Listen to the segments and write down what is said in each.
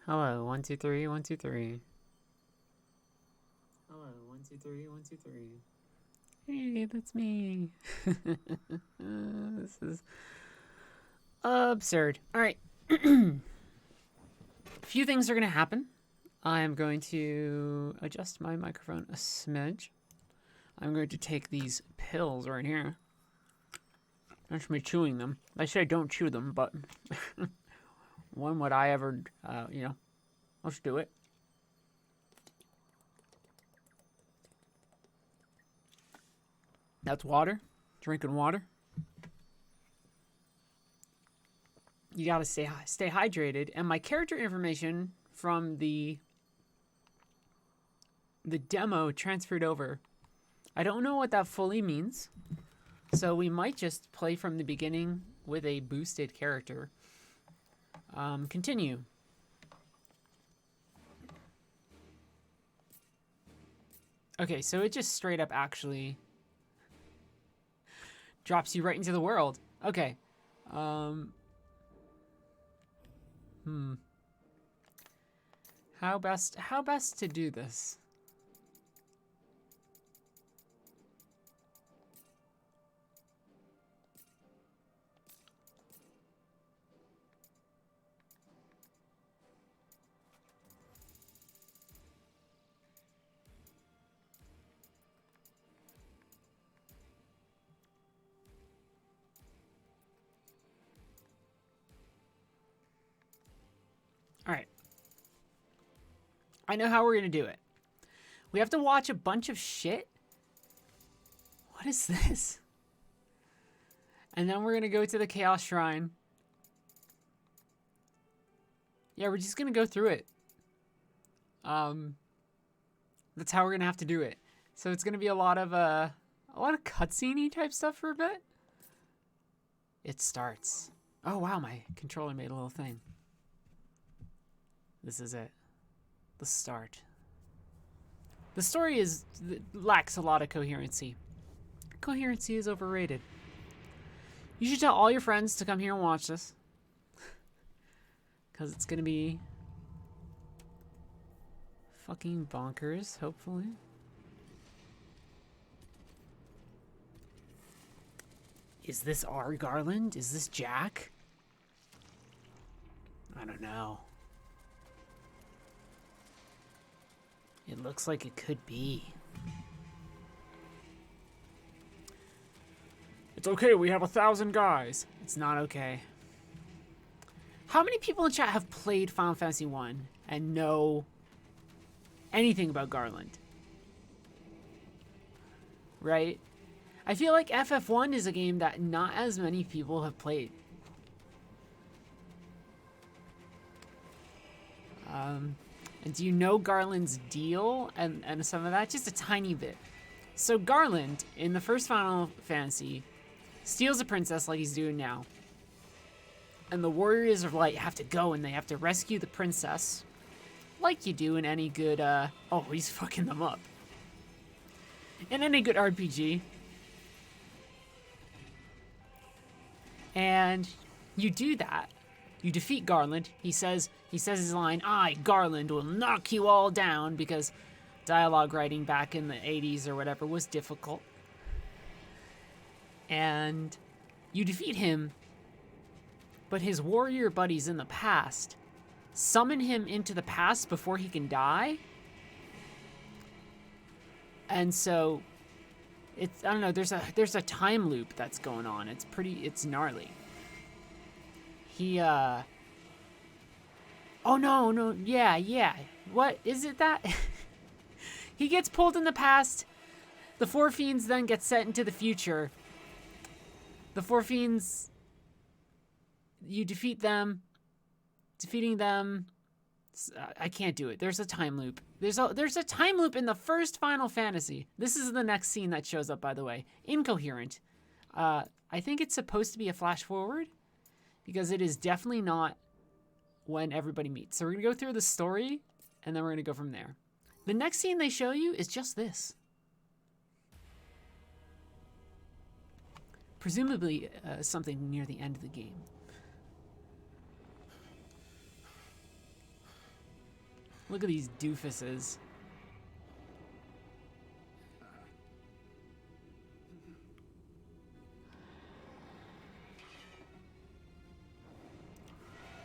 Hello, 1 2 3 1 2 3. Hello, 1 2 3 1 2 3. Hey, that's me. This is absurd. All right. A few things are going to happen. I'm going to adjust my microphone a smidge. I'm going to take these pills right here. That's me chewing them. I say don't chew them, but when would I ever, let's do it. That's water. Drinking water. You gotta stay hydrated. And my character information from the demo transferred over. I don't know what that fully means, so we might just play from the beginning with a boosted character. Continue. Okay, so it just straight up actually drops you right into the world. Okay. How best to do this? All right. I know how we're going to do it. We have to watch a bunch of shit. What is this? And then we're going to go to the Chaos Shrine. Yeah, we're just going to go through it. That's how we're going to have to do it. So it's going to be a lot of cutscene-y type stuff for a bit. It starts. Oh, wow, my controller made a little thing. This is it. The start. The story lacks a lot of coherency. Coherency is overrated. You should tell all your friends to come here and watch this. Because it's going to be fucking bonkers, hopefully. Is this our Garland? Is this Jack? I don't know. It looks like it could be. It's okay, we have 1,000 guys. It's not okay. How many people in chat have played Final Fantasy 1 and know anything about Garland? Right? I feel like FF1 is a game that not as many people have played. And do you know Garland's deal and some of that? Just a tiny bit. So Garland, in the first Final Fantasy, steals a princess like he's doing now. And the Warriors of Light have to go and they have to rescue the princess. Like you do in any good, oh, he's fucking them up. In any good RPG. And you do that. You defeat Garland. He says his line, "I, Garland, will knock you all down," because dialogue writing back in the 80s or whatever was difficult. And you defeat him, but his warrior buddies in the past summon him into the past before he can die. And so it's, I don't know, there's a time loop that's going on. It's gnarly. He oh no, yeah. What is it that he gets pulled in the past? The Four Fiends then get sent into the future. The Four Fiends, you defeat them. Defeating them, I can't do it. There's a time loop. There's a time loop in the first Final Fantasy. This is the next scene that shows up, by the way. Incoherent. I think it's supposed to be a flash forward, because it is definitely not when everybody meets. So we're going to go through the story, and then we're going to go from there. The next scene they show you is just this. Presumably something near the end of the game. Look at these doofuses.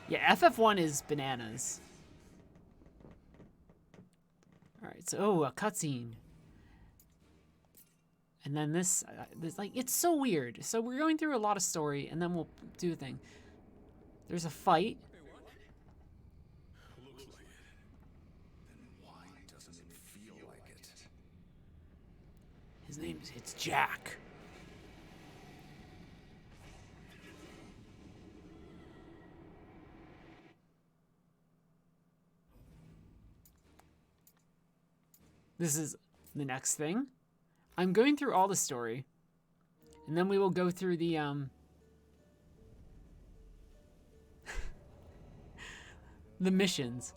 Yeah, FF1 is bananas. Alright, so, a cutscene. And then this, like, it's so weird. So we're going through a lot of story, and then we'll do a thing. There's a fight. Looks like it. Then why doesn't it feel like it? His name's, it's Jack. This is the next thing. I'm going through all the story, and then we will go through the, the missions.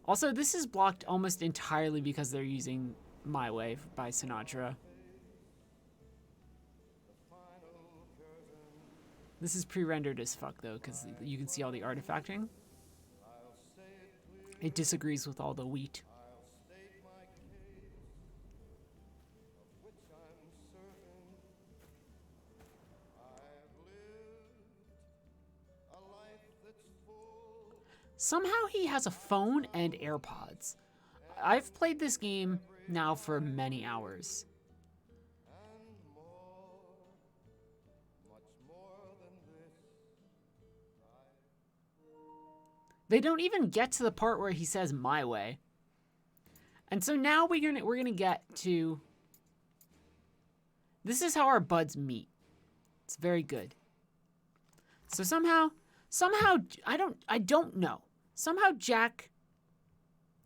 Also, this is blocked almost entirely because they're using My Way by Sinatra. This is pre-rendered as fuck, though, because you can see all the artifacting. It disagrees with all the wheat. Somehow he has a phone and AirPods. I've played this game now for many hours. They don't even get to the part where he says my way. And so now we're gonna get to, this is how our buds meet. It's very good. So somehow I don't know. Somehow Jack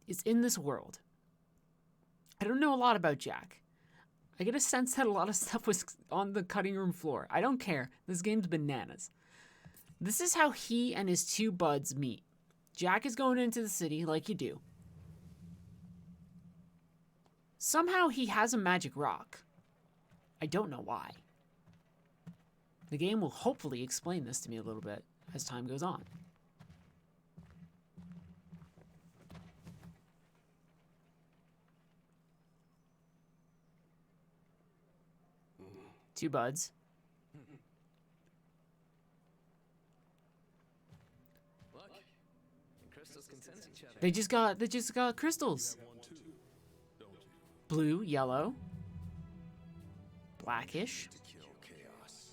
is in this world. I don't know a lot about Jack. I get a sense that a lot of stuff was on the cutting room floor. I don't care. This game's bananas. This is how he and his two buds meet. Jack is going into the city like you do. Somehow he has a magic rock. I don't know why. The game will hopefully explain this to me a little bit as time goes on. Two buds. Look, the crystals can sense each other. They just got crystals. Blue, yellow, blackish. To kill chaos.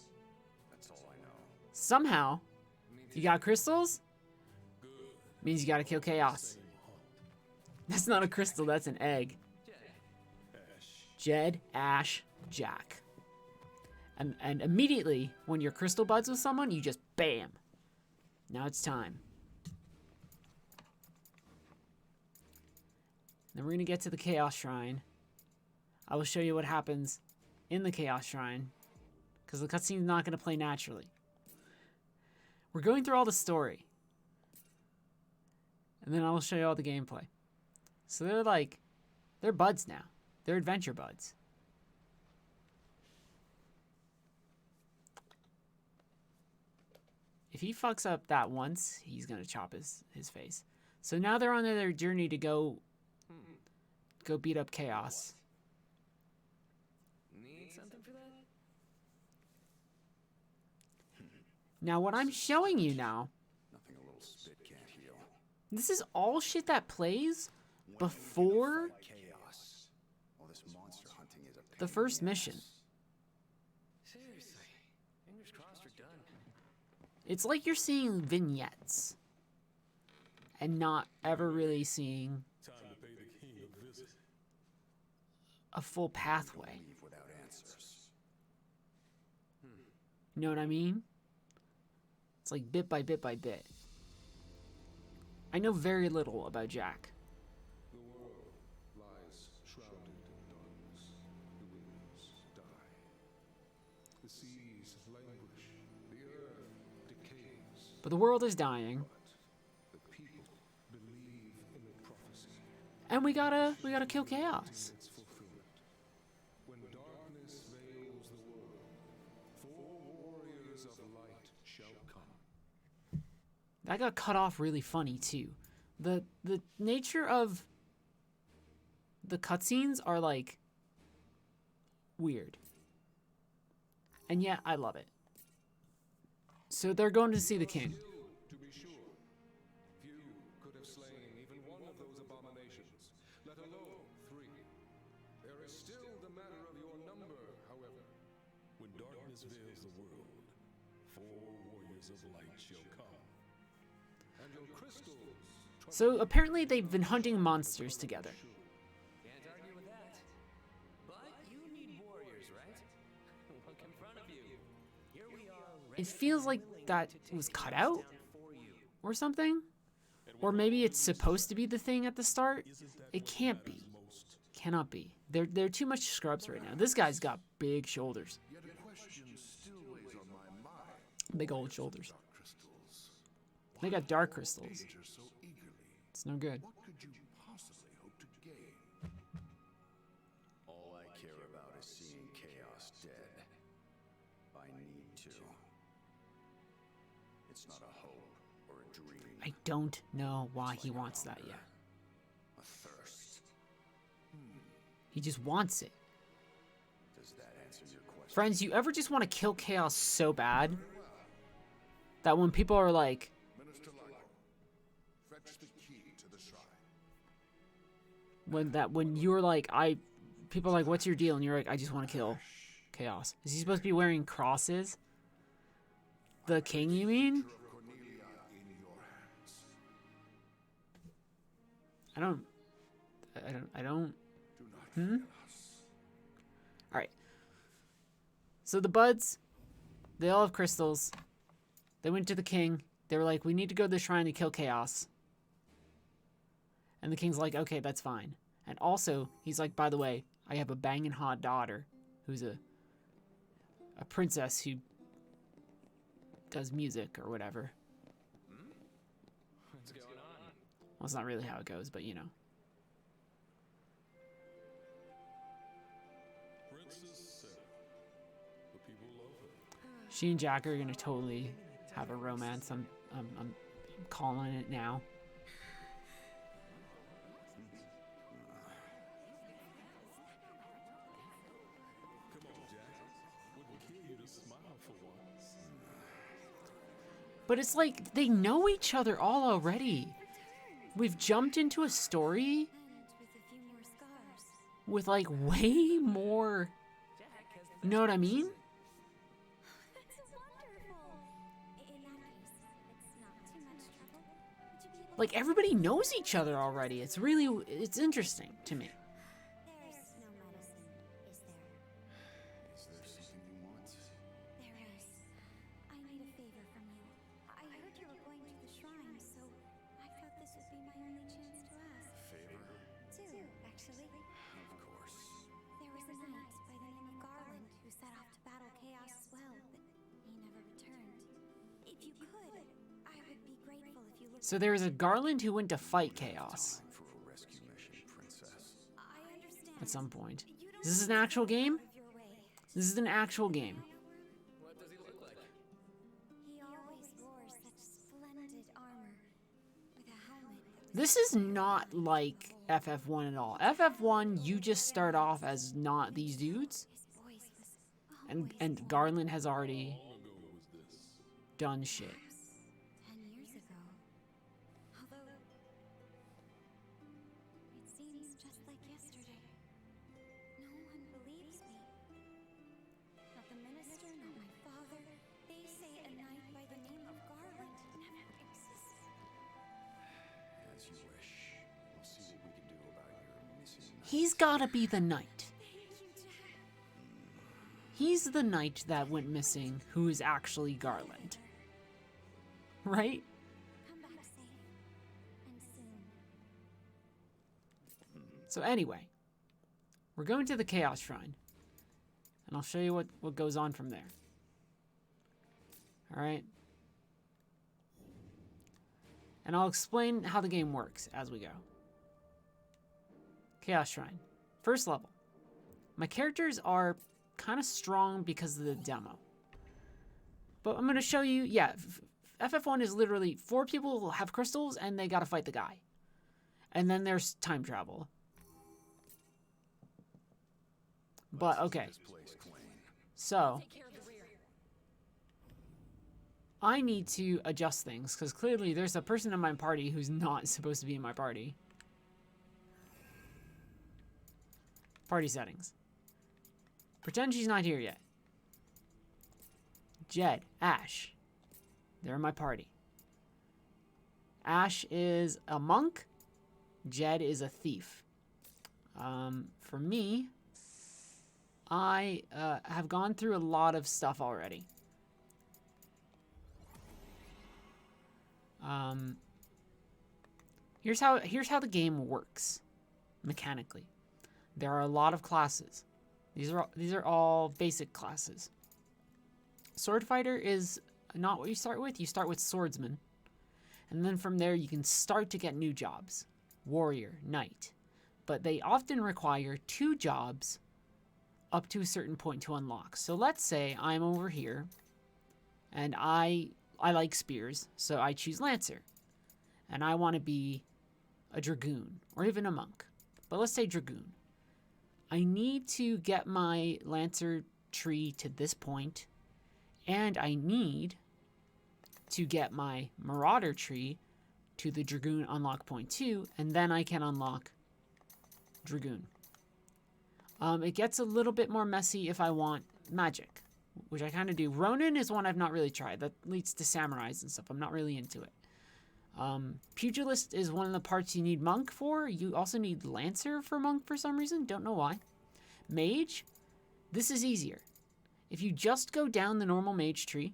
That's all I know. Somehow, you got crystals? Means you gotta kill chaos. That's not a crystal, that's an egg. Jed, Ash, Jack. And immediately, when you're crystal buds with someone, you just bam. Now it's time. Then we're gonna get to the Chaos Shrine. I will show you what happens in the Chaos Shrine, because the cutscene's not gonna play naturally. We're going through all the story. And then I will show you all the gameplay. So they're buds now. They're adventure buds. If he fucks up that once, he's gonna chop his face. So now they're on their journey to go beat up chaos. Need something for that? Now what I'm showing you now, Nothing a little spit can't heal. this is all shit that plays before Chaos. All this monster hunting is a pain the first mission. Seriously. Fingers crossed we're done. It's like you're seeing vignettes and not ever really seeing Time to pay the king a visit. a full pathway. leave without answers. You know what I mean? It's like bit by bit by bit. I know very little about Jack. The world lies shrouded in darkness. The winds die. The seas languish. The earth decays. But the world is dying, The people believe in the prophecy. and we gotta kill chaos. Its fulfillment. When darkness veils the world, 4 warriors of light shall come. That got cut off really funny too. The nature of the cutscenes are like weird. And yet I love it. So they're going to see the king. To be sure, few could have slain even one of those abominations, let alone 3. There is still the matter of your number, however. When darkness veils the world, 4 warriors of light shall come. And your crystals... So apparently they've been hunting monsters together. Can't argue with that. But you need warriors, right? Look in front of you. Here we are. It feels like that was cut out or something. Or maybe it's supposed to be the thing at the start. It can't be. Cannot be. They're too much scrubs right now. This guy's got big shoulders. Yet a question still weighs on my mind. Big old shoulders. Dark crystals. They got dark crystals. Danger so eagerly. It's no good. What could you possibly hope to gain? All I care about is seeing chaos dead. I need to. It's not a hope or a dream. I don't know why he wants that yet. A thirst. He just wants it. Does that answer your question? Friends, you ever just want to kill chaos so bad that when people are like, Minister Lyko, fetch the key to the shrine. when you're like, people are like, what's your deal? And you're like, I just want to kill chaos. Is he supposed to be wearing crosses? The king, you mean? Of Cornelia in your hands. I don't. Do not fail us. All right. So the buds, they all have crystals. They went to the king. They were like, we need to go to the shrine to kill chaos. And the king's like, okay, that's fine. And also, he's like, by the way, I have a banging hot daughter who's a princess who does music or whatever. What's going on? Well, it's not really how it goes, but you know. Princess Sarah. The people love her. She and Jack are gonna totally have a romance. I'm calling it now. Come on, Jack. Wouldn't kill you to smile for once. But it's like they know each other all already. We've jumped into a story With a few more scars. with like way more. You know what I mean? That's wonderful. In that case, it's not too much trouble. Would you be able Like everybody knows each other already. It's interesting to me. There's no medicine, is there? Is there something you want? There is. I need a favor from you. I heard you were going to the shrine, so I thought this would be my only chance to ask. Favor? 2, actually. Of course. There was a knight by the name of Garland who set off to battle chaos as well, but he never returned. If you could, I would be grateful if you looked. So there was a Garland who went to fight chaos Time for a rescue mission, princess. I understand. at some point. You don't Is this an actual game? out of your way. This is an actual game. What does he look like? He always wore such splendid armor with a helmet that was This is not like FF1 at all. FF1, you just start off as not these dudes, his voice was and Garland has already How long ago was this? done shit. 10 years ago. Although it seems just like yesterday. No one believes me. Not the minister, not my father. They say a knight by the name of Garland never existed. As you wish. We'll see what we can do about your missing knight. He's gotta be the knight. Thank you, Jack. He's the knight that went missing who is actually Garland. Right? Come back safe and soon. So anyway, we're going to the Chaos Shrine. And I'll show you what goes on from there. Alright? And I'll explain how the game works as we go. Chaos Shrine. First level. My characters are kind of strong because of the demo. But I'm going to show you, yeah, FF1 is literally 4 people who have crystals and they got to fight the guy. And then there's time travel. But okay. This place clean. So Take care of the rear. I need to adjust things because clearly there's a person in my party who's not supposed to be in my party. Party settings. Pretend she's not here yet. Jed, Ash. They're in my party. Ash is a monk. Jed is a thief. For me, I have gone through a lot of stuff already. Here's how the game works mechanically. There are a lot of classes. These are all basic classes. Sword fighter is not what you start with. You start with swordsman. And then from there you can start to get new jobs. Warrior, knight. But they often require 2 jobs up to a certain point to unlock. So let's say I'm over here and I like spears, so I choose Lancer. And I want to be a Dragoon or even a monk. But let's say Dragoon. I need to get my Lancer tree to this point, and I need to get my Marauder tree to the Dragoon unlock point 2, and then I can unlock Dragoon. It gets a little bit more messy if I want magic, which I kind of do. Ronin is one I've not really tried. That leads to samurais and stuff. I'm not really into it. Pugilist is one of the parts you need monk for. You also need Lancer for monk for some reason. Don't know why. Mage, this is easier. If you just go down the normal mage tree,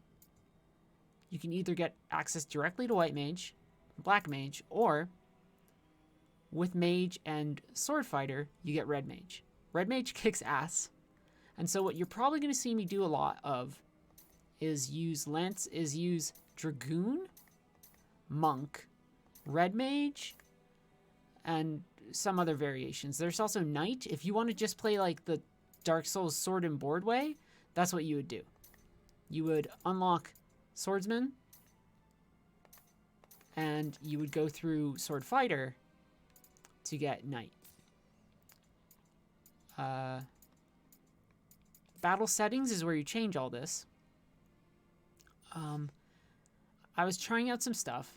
you can either get access directly to white mage, black mage, or with mage and sword fighter, you get red mage. Red mage kicks ass. And so what you're probably going to see me do a lot of is use Dragoon, monk, red mage, and some other variations. There's also knight. If you want to just play like the Dark Souls sword and board way, that's what you would do. You would unlock swordsman, and you would go through sword fighter to get knight. Battle settings is where you change all this. I was trying out some stuff.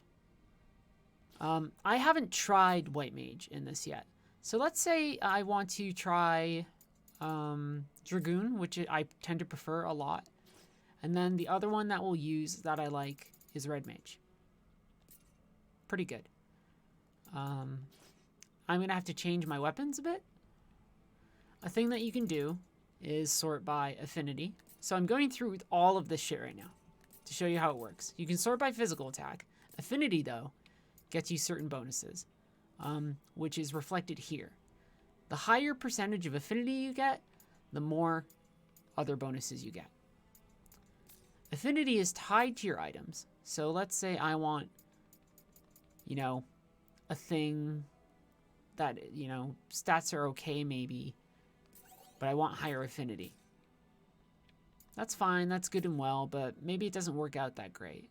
I haven't tried white mage in this yet. So let's say I want to try Dragoon, which I tend to prefer a lot. And then the other one that we'll use that I like is red mage. Pretty good. I'm going to have to change my weapons a bit. A thing that you can do is sort by affinity. So I'm going through all of this shit right now to show you how it works. You can sort by physical attack. Affinity, though, gets you certain bonuses, which is reflected here. The higher percentage of affinity you get, the more other bonuses you get. Affinity is tied to your items. So let's say I want, a thing that, stats are okay maybe, but I want higher affinity. That's fine, that's good and well, but maybe it doesn't work out that great.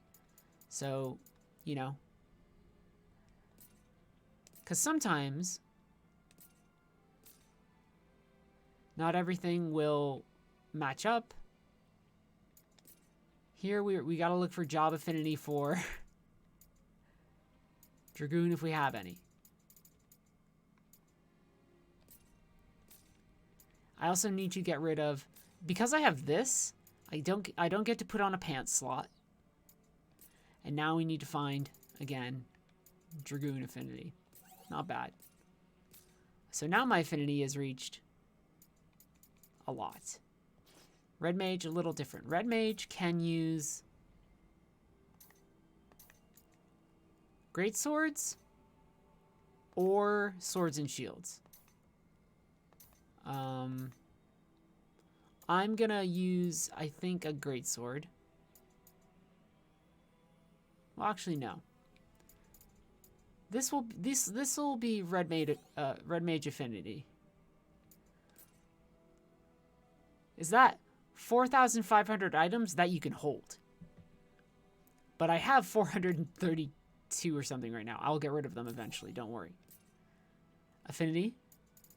So, because sometimes not everything will match up. Here we gotta look for job affinity for Dragoon if we have any. I also need to get rid of, because I have this, I don't get to put on a pants slot. And now we need to find, again, Dragoon affinity. Not bad. So now my affinity has reached a lot. Red mage, a little different. Red mage can use great swords or swords and shields. I'm gonna use, I think, a great sword. Well, actually, no. This will be red mage affinity. Is that 4,500 items that you can hold? But I have 432 or something right now. I'll get rid of them eventually. Don't worry. Affinity,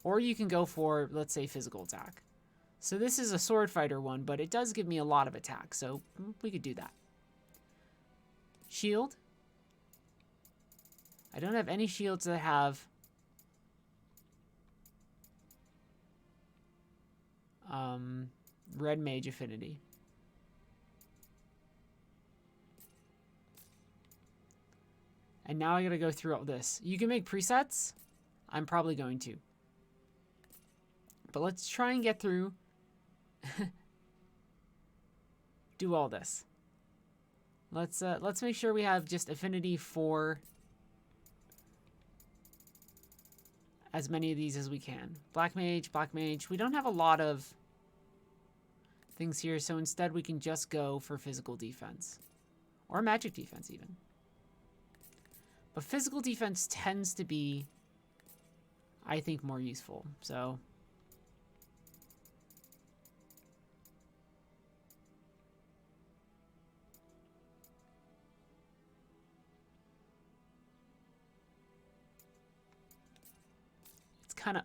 or you can go for, let's say, physical attack. So this is a sword fighter one, but it does give me a lot of attack, so we could do that. Shield. I don't have any shields that have red mage affinity. And now I gotta go through all this. You can make presets. I'm probably going to. But let's try and get through. Do all this. Let's make sure we have just affinity for as many of these as we can. Black mage, black mage. We don't have a lot of things here, so instead we can just go for physical defense. Or magic defense even. But physical defense tends to be, I think, more useful. So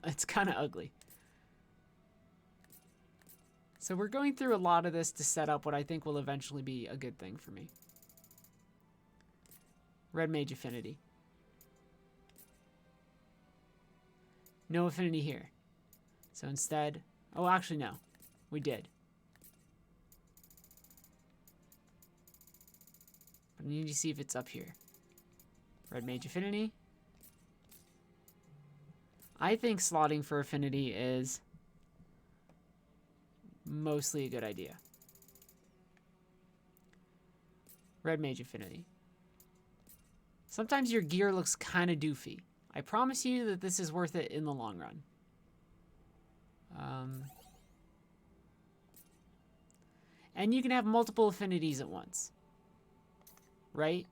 it's kind of ugly. So we're going through a lot of this to set up what I think will eventually be a good thing for me. Red mage affinity. No affinity here. So instead, oh, actually no, we did. But I need to see if it's up here. Red mage affinity. I think slotting for affinity is mostly a good idea. Red mage affinity. Sometimes your gear looks kind of doofy. I promise you that this is worth it in the long run. And you can have multiple affinities at once. Right?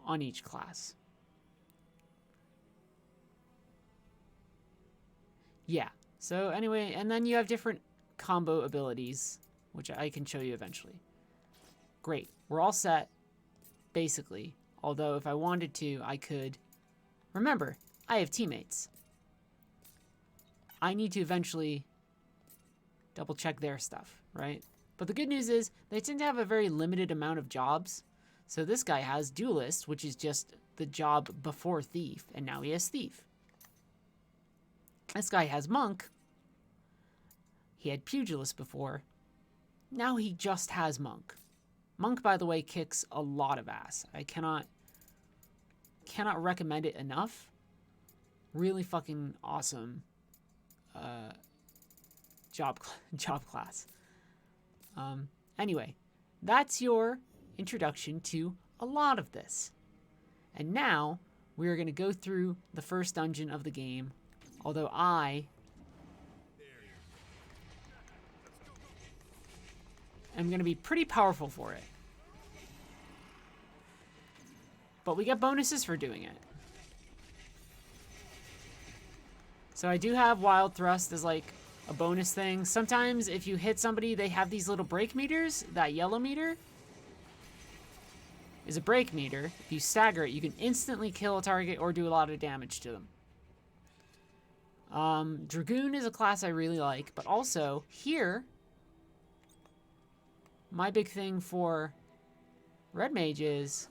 On each class. Yeah. So anyway, and then you have different combo abilities, which I can show you eventually. Great. We're all set, basically. Although if I wanted to, I could. Remember, I have teammates. I need to eventually double check their stuff, right? But the good news is they tend to have a very limited amount of jobs. So this guy has Duelist, which is just the job before Thief, and now he has Thief. This guy has Monk. He had Pugilist before. Now he just has Monk. Monk, by the way, kicks a lot of ass. I cannot recommend it enough. Really fucking awesome job class. Anyway, that's your introduction to a lot of this. And now we're going to go through the first dungeon of the game, although I am going to be pretty powerful for it. But we get bonuses for doing it. So I do have Wild Thrust as like a bonus thing. Sometimes if you hit somebody, they have these little break meters. That yellow meter is a break meter. If you stagger it, you can instantly kill a target or do a lot of damage to them. Dragoon is a class I really like, but also here, my big thing for Red Mage is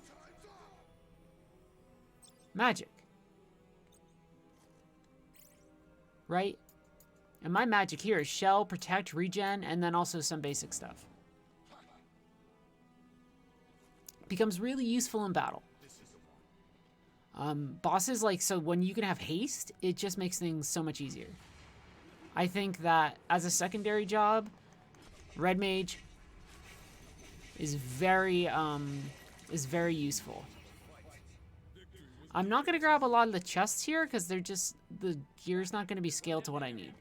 magic. Right? And my magic here is Shell, Protect, Regen, and then also some basic stuff. Becomes really useful in battle. Bosses, like, so when you can have haste, it just makes things so much easier. I think that as a secondary job, Red Mage is very useful. I'm not going to grab a lot of the chests here because they're just, the gear's not going to be scaled to what I need.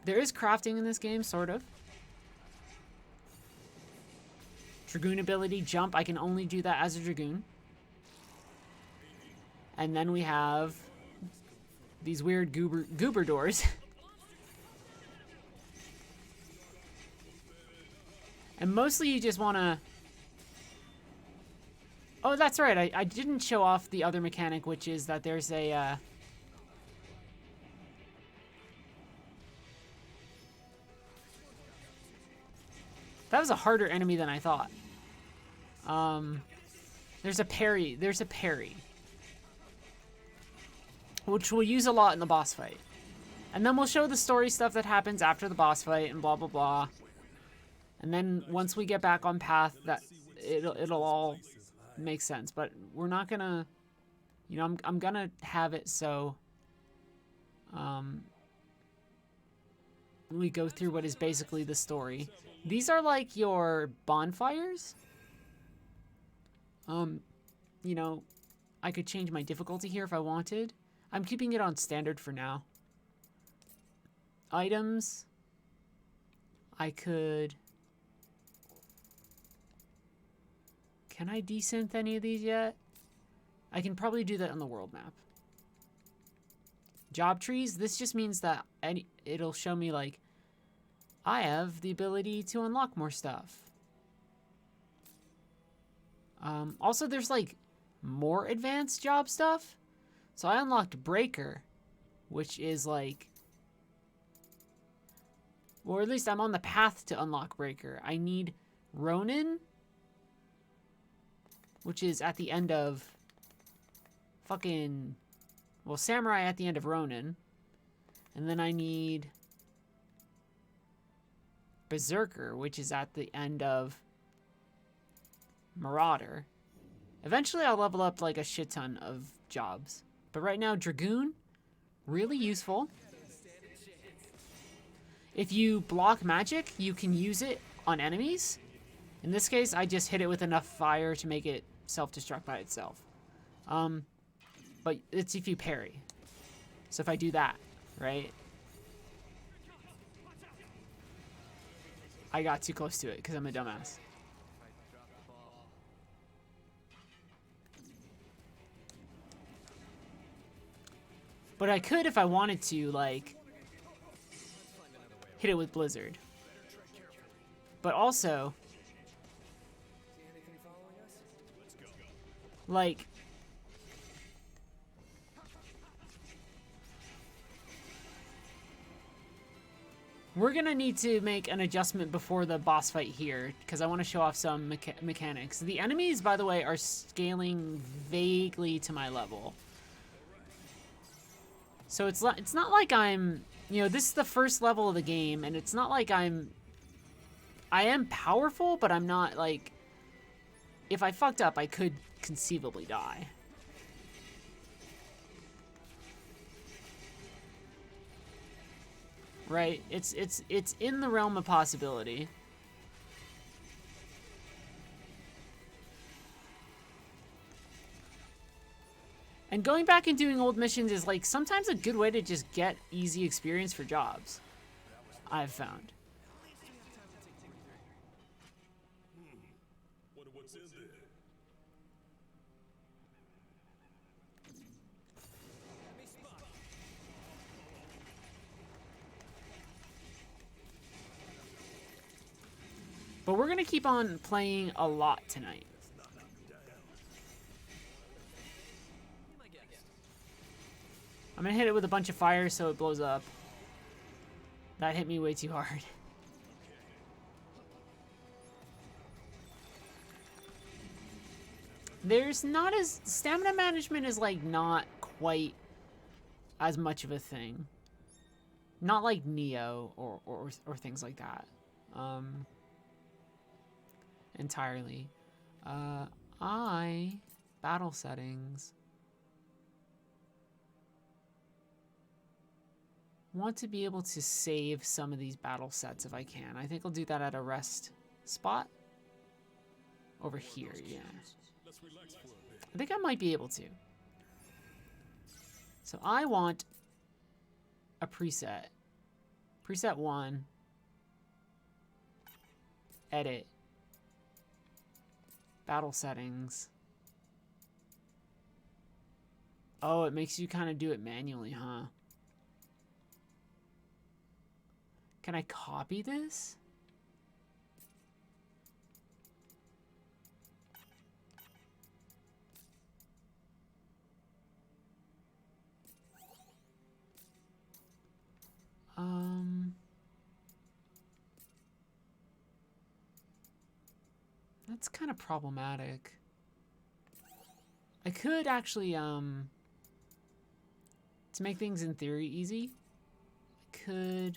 There is crafting in this game, sort of. Dragoon ability, jump. I can only do that as a Dragoon. And then we have these weird goober doors. And mostly you just want to... Oh, that's right. I didn't show off the other mechanic, which is that there's a... That was a harder enemy than I thought. There's a parry. There's a parry. Which we'll use a lot in the boss fight. And then we'll show the story stuff that happens after the boss fight and blah, blah, blah. And then once we get back on path, that it'll all make sense. But we're not gonna... You know, I'm gonna have it so... we go through what is basically the story. These are like your bonfires. You know, I could change my difficulty here if I wanted. I'm keeping it on standard for now. Items. I could... Can I desynth any of these yet? I can probably do that on the world map. Job trees. This just means that it'll show me like, I have the ability to unlock more stuff. Also, there's like more advanced job stuff. So I unlocked Breaker, which is like, or at least I'm on the path to unlock Breaker. I need Ronin, which is at the end of fucking, well, Samurai at the end of Ronin. And then I need Berserker, which is at the end of Marauder. Eventually I'll level up like a shit ton of jobs. But right now, Dragoon, really useful. If you block magic, you can use it on enemies. In this case, I just hit it with enough fire to make it self-destruct by itself. But it's if you parry. So if I do that, right? I got too close to it because I'm a dumbass. But I could, if I wanted to, like, hit it with Blizzard. But also, like, we're gonna need to make an adjustment before the boss fight here, because I want to show off some mechanics. The enemies, by the way, are scaling vaguely to my level. So it's not like I'm, you know, this is the first level of the game, and it's not like I am powerful, but I'm not, like, if I fucked up, I could conceivably die. Right? It's in the realm of possibility. And going back and doing old missions is, like, sometimes a good way to just get easy experience for jobs, I've found. What's in there? But we're gonna keep on playing a lot tonight. I'm gonna hit it with a bunch of fire so it blows up. That hit me way too hard. There's not as... Stamina management is, like, not quite as much of a thing. Not like Neo or things like that. Entirely. Battle settings. Want to be able to save some of these battle sets if I can. I think I'll do that at a rest spot. Over here, yeah. I think I might be able to. So I want a preset. Preset 1. Edit. Battle settings. Oh, it makes you kind of do it manually, huh? Can I copy this? That's kind of problematic. I could actually, to make things in theory easy, I could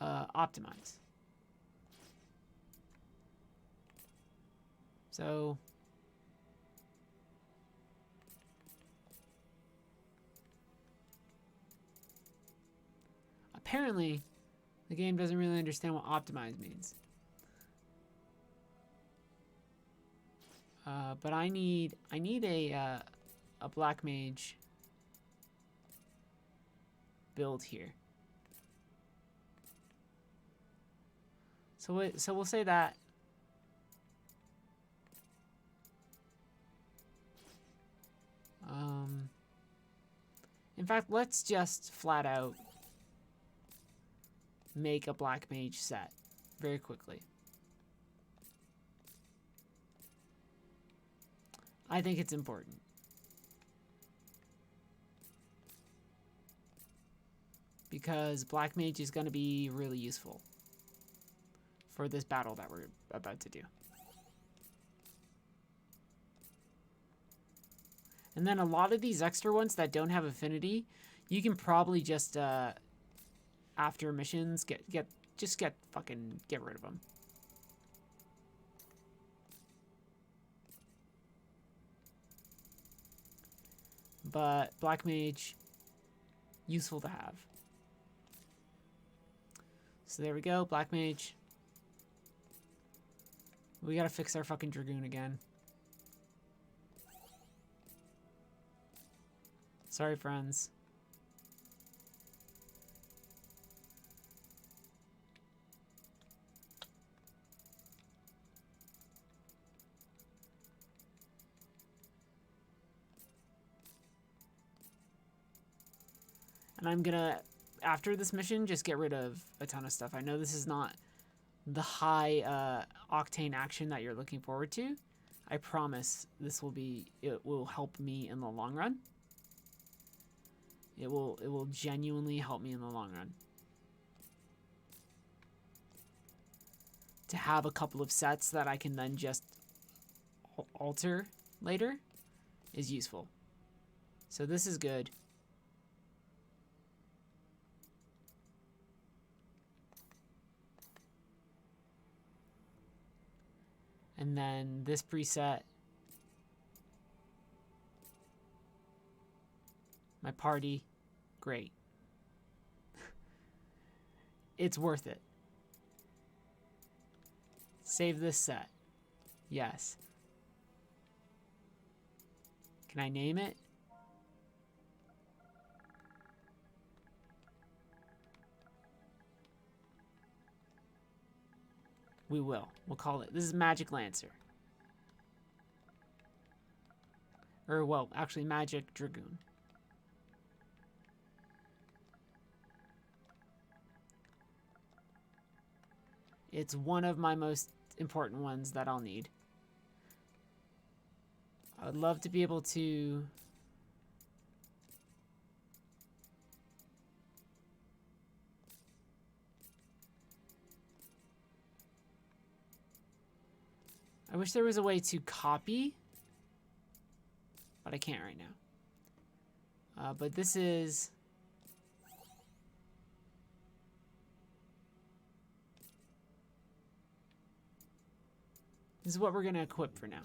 optimize. So apparently the game doesn't really understand what optimize means. But I need a black mage build here. So we'll say that. In fact, let's just flat out make a black mage set very quickly. I think it's important. Because black mage is going to be really useful for this battle that we're about to do. And then a lot of these extra ones that don't have affinity, you can probably just after missions get rid of them. But black mage, useful to have. So there we go, black mage. We gotta fix our fucking dragoon again. Sorry, friends. And I'm gonna, after this mission, just get rid of a ton of stuff. I know this is not the high octane action that you're looking forward to. I promise it will help me in the long run. It will genuinely help me in the long run. To have a couple of sets that I can then just alter later is useful. So this is good. And then this preset, my party, great. It's worth it. Save this set. Yes. Can I name it? We will. We'll call it. This is Magic Lancer. Or, well, actually, Magic Dragoon. It's one of my most important ones that I'll need. I would love to be able to... I wish there was a way to copy, but I can't right now. But this is... This is what we're gonna equip for now.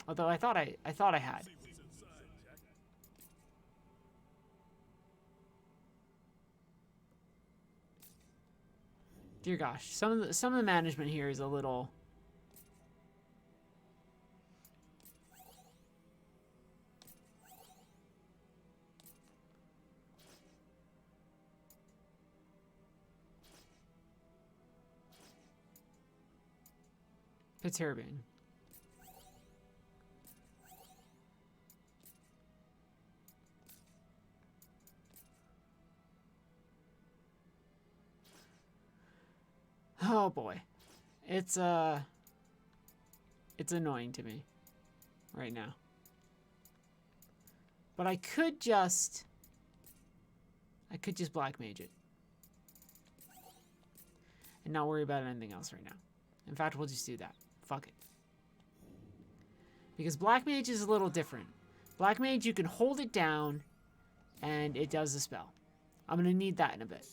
Although I thought I had. Dear gosh, some of the management here is a little. Perturbing. Oh boy. It's annoying to me right now. But I could just black mage it. and not worry about anything else right now. In fact, we'll just do that. Fuck it. Because Black Mage is a little different. Black Mage, you can hold it down, and it does the spell. I'm going to need that in a bit.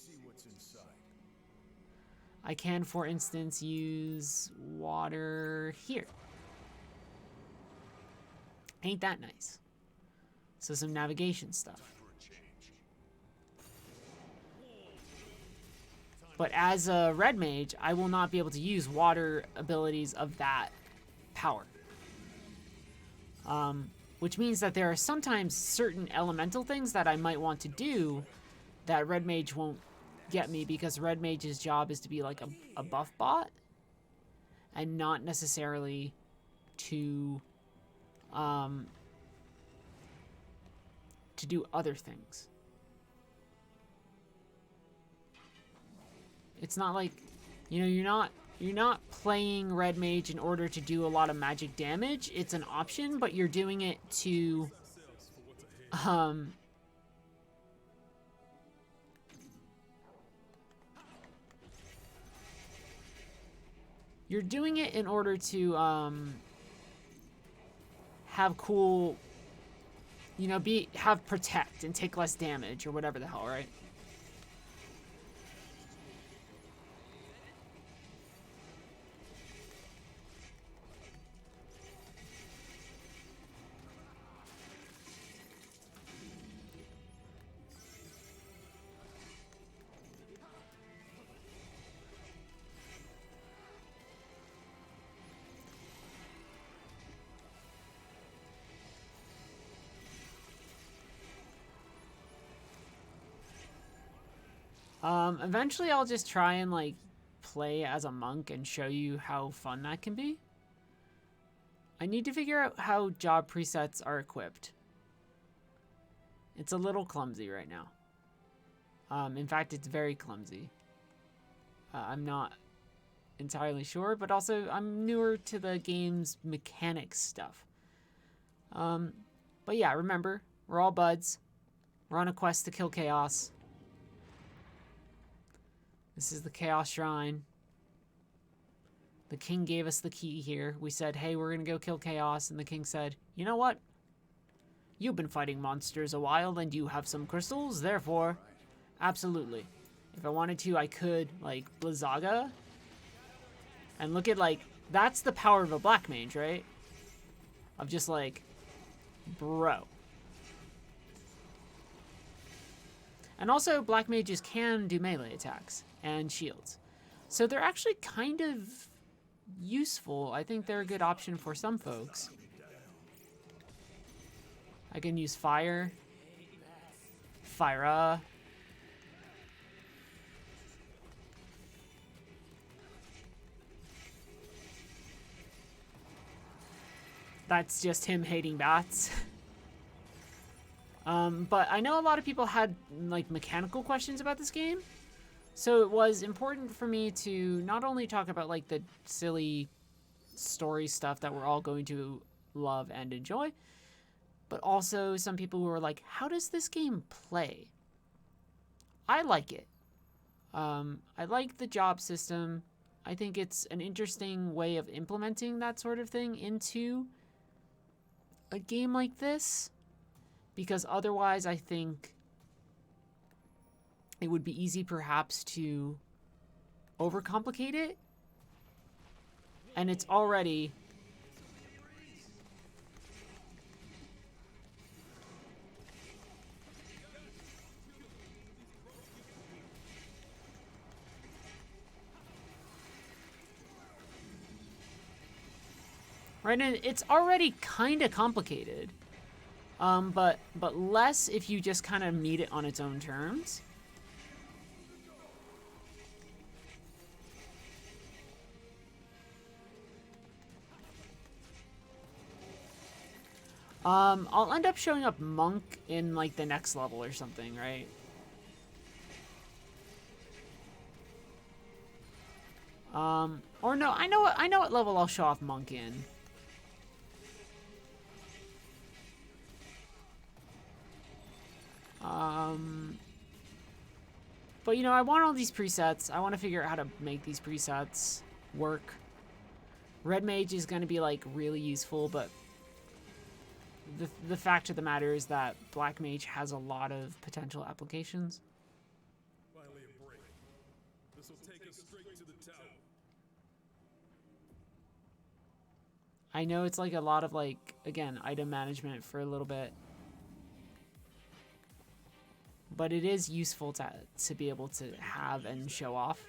I can, for instance, use water here. Ain't that nice? So some navigation stuff. But as a red mage, I will not be able to use water abilities of that power. Which means that there are sometimes certain elemental things that I might want to do that red mage won't get me, because red mage's job is to be like a buff bot and not necessarily to do other things. It's not like, you know, you're not playing red mage in order to do a lot of magic damage. It's an option, but you're doing it to you're doing it in order to have cool, you know, have protect and take less damage or whatever the hell, right? Eventually I'll just try and like play as a monk and show you how fun that can be. I need to figure out how job presets are equipped. It's a little clumsy right now. In fact, it's very clumsy. I'm not entirely sure, but also I'm newer to the game's mechanics stuff. But yeah, remember, we're all buds. We're on a quest to kill chaos. This is the Chaos Shrine. The king gave us the key here. We said, hey, we're gonna go kill chaos, and the king said, you know what? You've been fighting monsters a while, and you have some crystals, therefore, absolutely. If I wanted to, I could, like, Blizzaga. And look at, like, that's the power of a black mage, right? Of just, like, bro. And also, black mages can do melee attacks and shields. So they're actually kind of useful. I think they're a good option for some folks. I can use fire. Fire. That's just him hating bats. But I know a lot of people had like mechanical questions about this game. So it was important for me to not only talk about like the silly story stuff that we're all going to love and enjoy, but also some people who were like, how does this game play? I like it. I like the job system. I think it's an interesting way of implementing that sort of thing into a game like this, because otherwise I think it would be easy perhaps to overcomplicate it, and it's already right, and it's already kind of complicated, but less if you just kind of meet it on its own terms. I'll end up showing up monk in like the next level or something, right? Or no, I know what level I'll show off monk in. But, you know, I want all these presets. I want to figure out how to make these presets work. Red Mage is going to be, like, really useful, but the fact of the matter is that Black Mage has a lot of potential applications. Finally a break. This'll take us straight to the tower. I know it's, like, a lot of, like, again, item management for a little bit. But it is useful to be able to have and show off.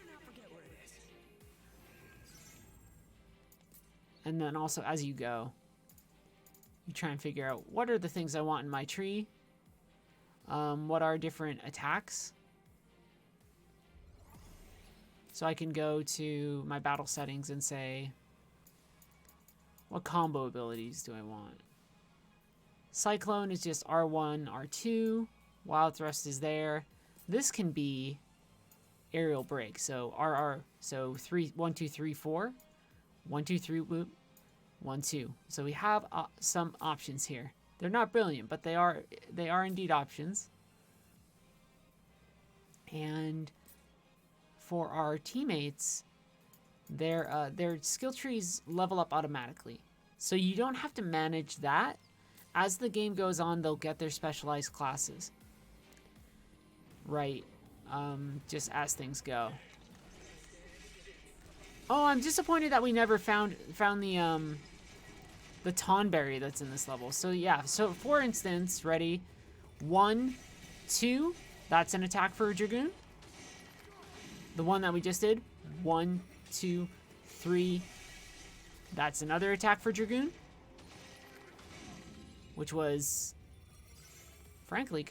And then also, as you go, you try and figure out what are the things I want in my tree. What are different attacks. So I can go to my battle settings and say, what combo abilities do I want? Cyclone is just R1, R2. Wild Thrust is there. This can be aerial break. So RR. So 1, 2, 3, 4. 1, 2, 3, whoop. 1, 2. So we have some options here. They're not brilliant, but they are indeed options. And for our teammates, their skill trees level up automatically. So you don't have to manage that. As the game goes on, they'll get their specialized classes. Right, just as things go. Oh, I'm disappointed that we never found the Tonberry that's in this level. So yeah, so for instance, ready, 1, 2, that's an attack for a Dragoon. The one that we just did, 1, 2, 3, that's another attack for Dragoon. Which was, frankly,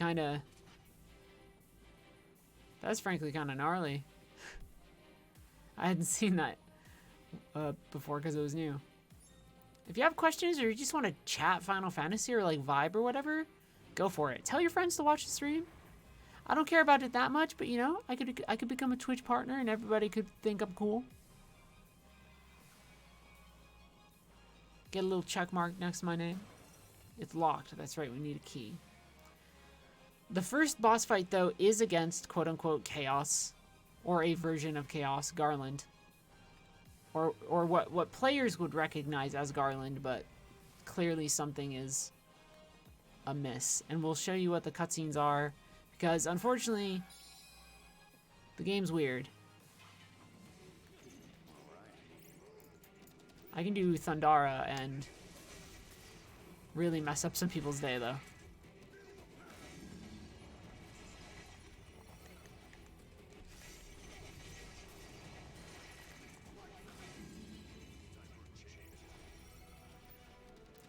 that's frankly kind of gnarly. I hadn't seen that before because it was new. If you have questions or you just want to chat Final Fantasy or like vibe or whatever, go for it. Tell your friends to watch the stream. I don't care about it that much, but you know, I could become a Twitch partner and everybody could think I'm cool. Get a little check mark next to my name. It's locked. That's right. We need a key. The first boss fight, though, is against quote-unquote Chaos, or a version of Chaos, Garland. Or what players would recognize as Garland, but clearly something is amiss. And we'll show you what the cutscenes are, because unfortunately, the game's weird. I can do Thundara and really mess up some people's day, though.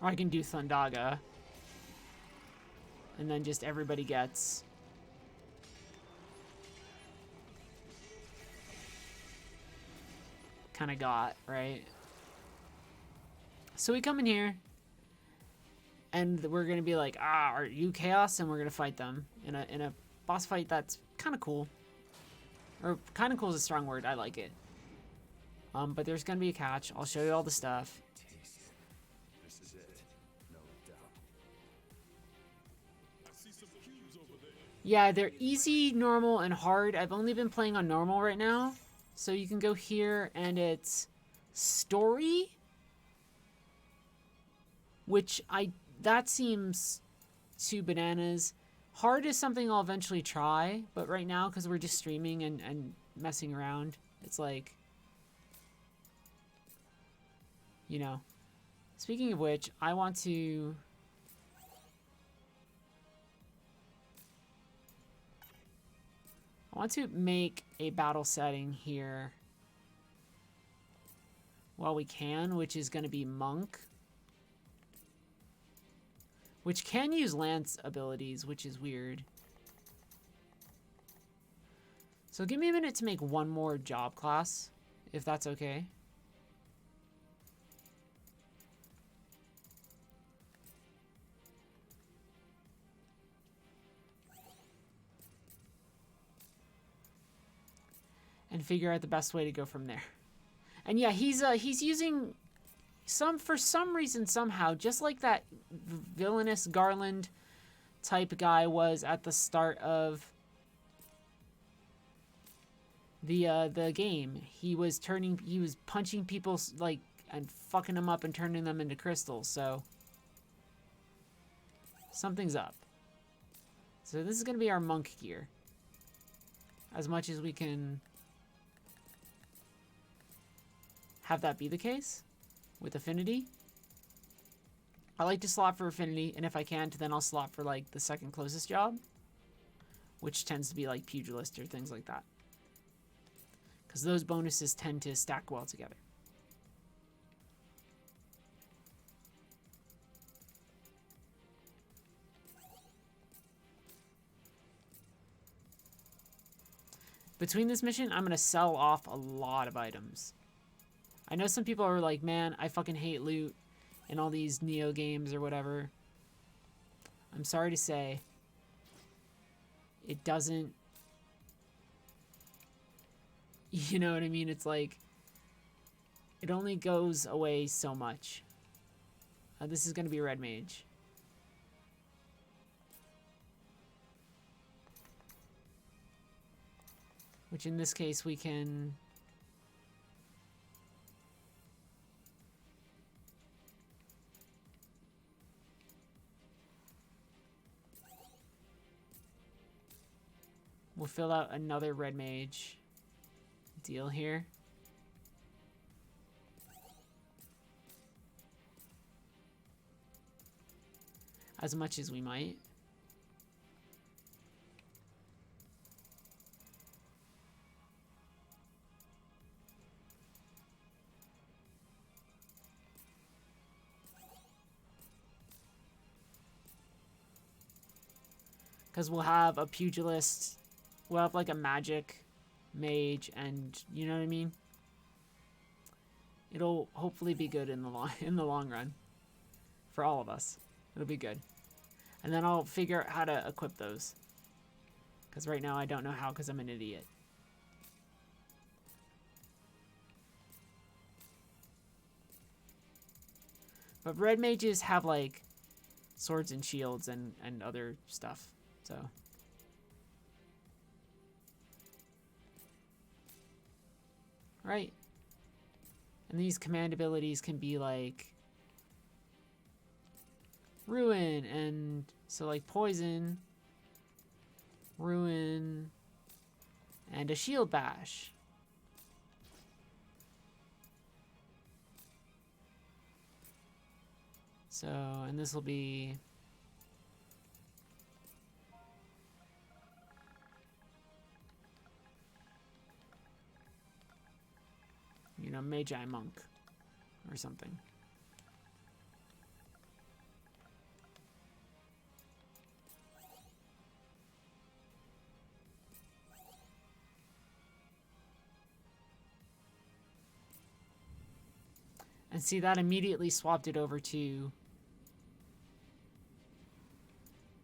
Or I can do Thundaga. And then just everybody gets kind of got, right? So we come in here and we're going to be like, are you Chaos? And we're going to fight them in a boss fight that's kind of cool. Or kind of cool is a strong word. I like it. But there's going to be a catch. I'll show you all the stuff. This is it. No doubt. I see some cubes over there. Yeah, they're easy, normal, and hard. I've only been playing on normal right now. So you can go here and it's story. Which that seems too bananas. Hard is something I'll eventually try. But right now, because we're just streaming and messing around, it's like, you know. Speaking of which, I want to make a battle setting here while we can, which is going to be Monk. Which can use Lance abilities, which is weird. So give me a minute to make one more job class, if that's okay. And figure out the best way to go from there. And yeah, he's using for some reason somehow, just like that villainous Garland type guy was at the start of the game. He was punching people like and fucking them up and turning them into crystals. So something's up. So this is gonna be our monk gear. As much as we can have that be the case with affinity. I like to slot for affinity, and if I can't, then I'll slot for like the second closest job, which tends to be like pugilist or things like that, because those bonuses tend to stack well together. Between this mission, I'm going to sell off a lot of items. I know some people are like, man, I fucking hate loot in all these Neo games or whatever. I'm sorry to say, it doesn't... You know what I mean? It's like, it only goes away so much. This is going to be Red Mage. Which in this case we can... We'll fill out another Red Mage deal here. As much as we might. Because we'll have a pugilist, we'll have like a magic mage, and you know what I mean? It'll hopefully be good in the long run. For all of us. It'll be good. And then I'll figure out how to equip those. Because right now I don't know how, because I'm an idiot. But red mages have like swords and shields and other stuff. So right. And these command abilities can be like ruin, and so like poison, ruin, and a shield bash. So, and this will be Magi Monk or something. And see, that immediately swapped it over to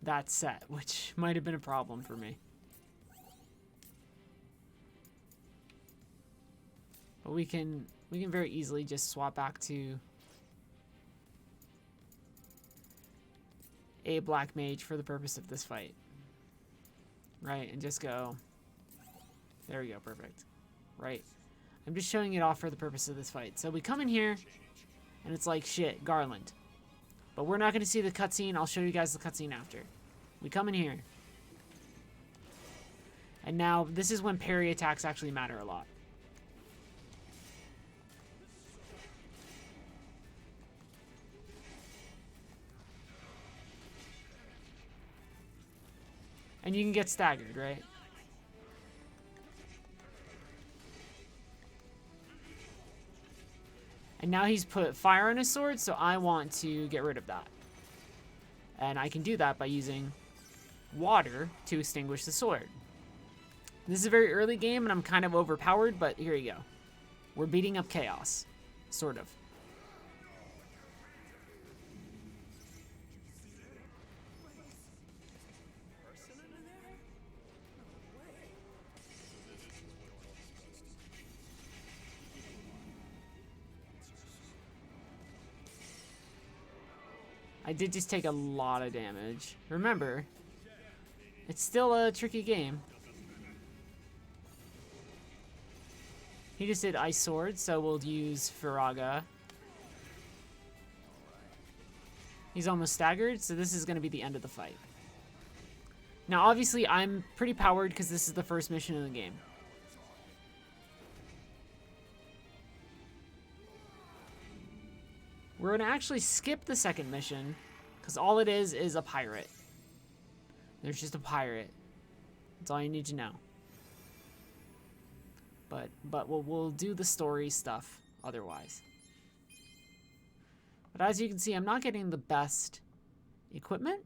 that set, which might have been a problem for me. But we can very easily just swap back to a black mage for the purpose of this fight. Right, and just go. There we go, perfect. Right. I'm just showing it off for the purpose of this fight. So we come in here, and it's like, shit, Garland. But we're not going to see the cutscene. I'll show you guys the cutscene after. We come in here. And now, this is when parry attacks actually matter a lot. And you can get staggered, right? And now he's put fire on his sword, so I want to get rid of that. And I can do that by using water to extinguish the sword. This is a very early game, and I'm kind of overpowered, but here you go. We're beating up chaos. Sort of. I did just take a lot of damage. Remember, it's still a tricky game. He just did Ice Sword, so we'll use Firaga. He's almost staggered, so this is going to be the end of the fight. Now, obviously, I'm pretty powered because this is the first mission in the game. We're going to actually skip the second mission because all it is a pirate. There's just a pirate. That's all you need to know. But we'll do the story stuff otherwise. But as you can see, I'm not getting the best equipment.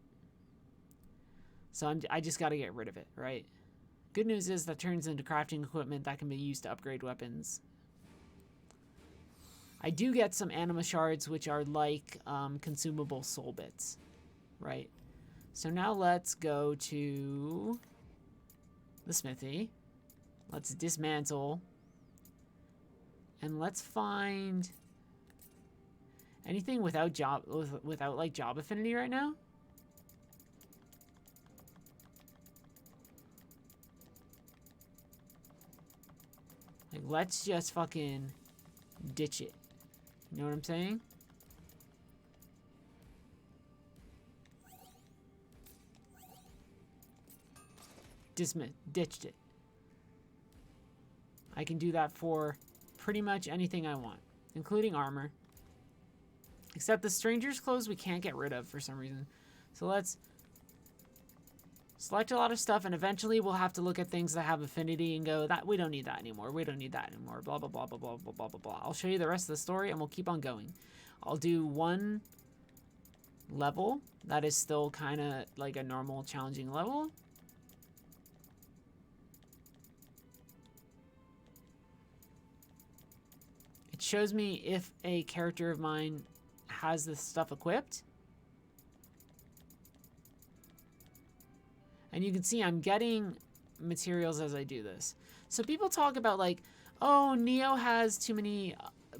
So I just got to get rid of it, right? Good news is that turns into crafting equipment that can be used to upgrade weapons. I do get some anima shards, which are like consumable soul bits, right? So now let's go to the smithy. Let's dismantle. And let's find anything without like job affinity right now. Like, let's just fucking ditch it. You know what I'm saying? Ditched it. I can do that for pretty much anything I want, including armor. Except the stranger's clothes we can't get rid of for some reason. So let's select a lot of stuff, and eventually we'll have to look at things that have affinity and go, that we don't need that anymore. We don't need that anymore. Blah, blah, blah, blah, blah, blah, blah, blah, blah. I'll show you the rest of the story, and we'll keep on going. I'll do one level that is still kind of like a normal, challenging level. It shows me if a character of mine has this stuff equipped. And you can see I'm getting materials as I do this. So people talk about like, oh, Neo has too many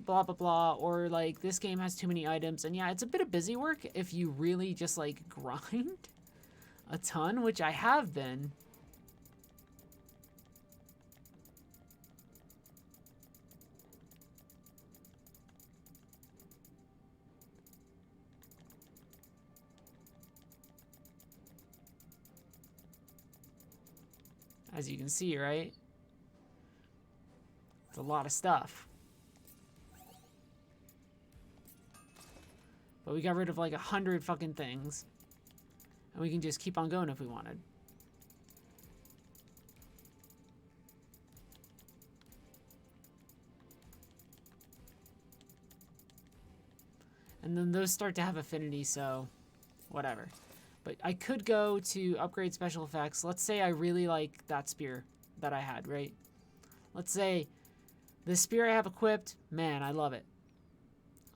blah, blah, blah, or like this game has too many items. And yeah, it's a bit of busy work if you really just like grind a ton, which I have been. As you can see, right? It's a lot of stuff. But we got rid of like 100 fucking things. And we can just keep on going if we wanted. And then those start to have affinity, so whatever. But I could go to upgrade special effects. Let's say I really like that spear that I had, right? Let's say the spear I have equipped, man, I love it.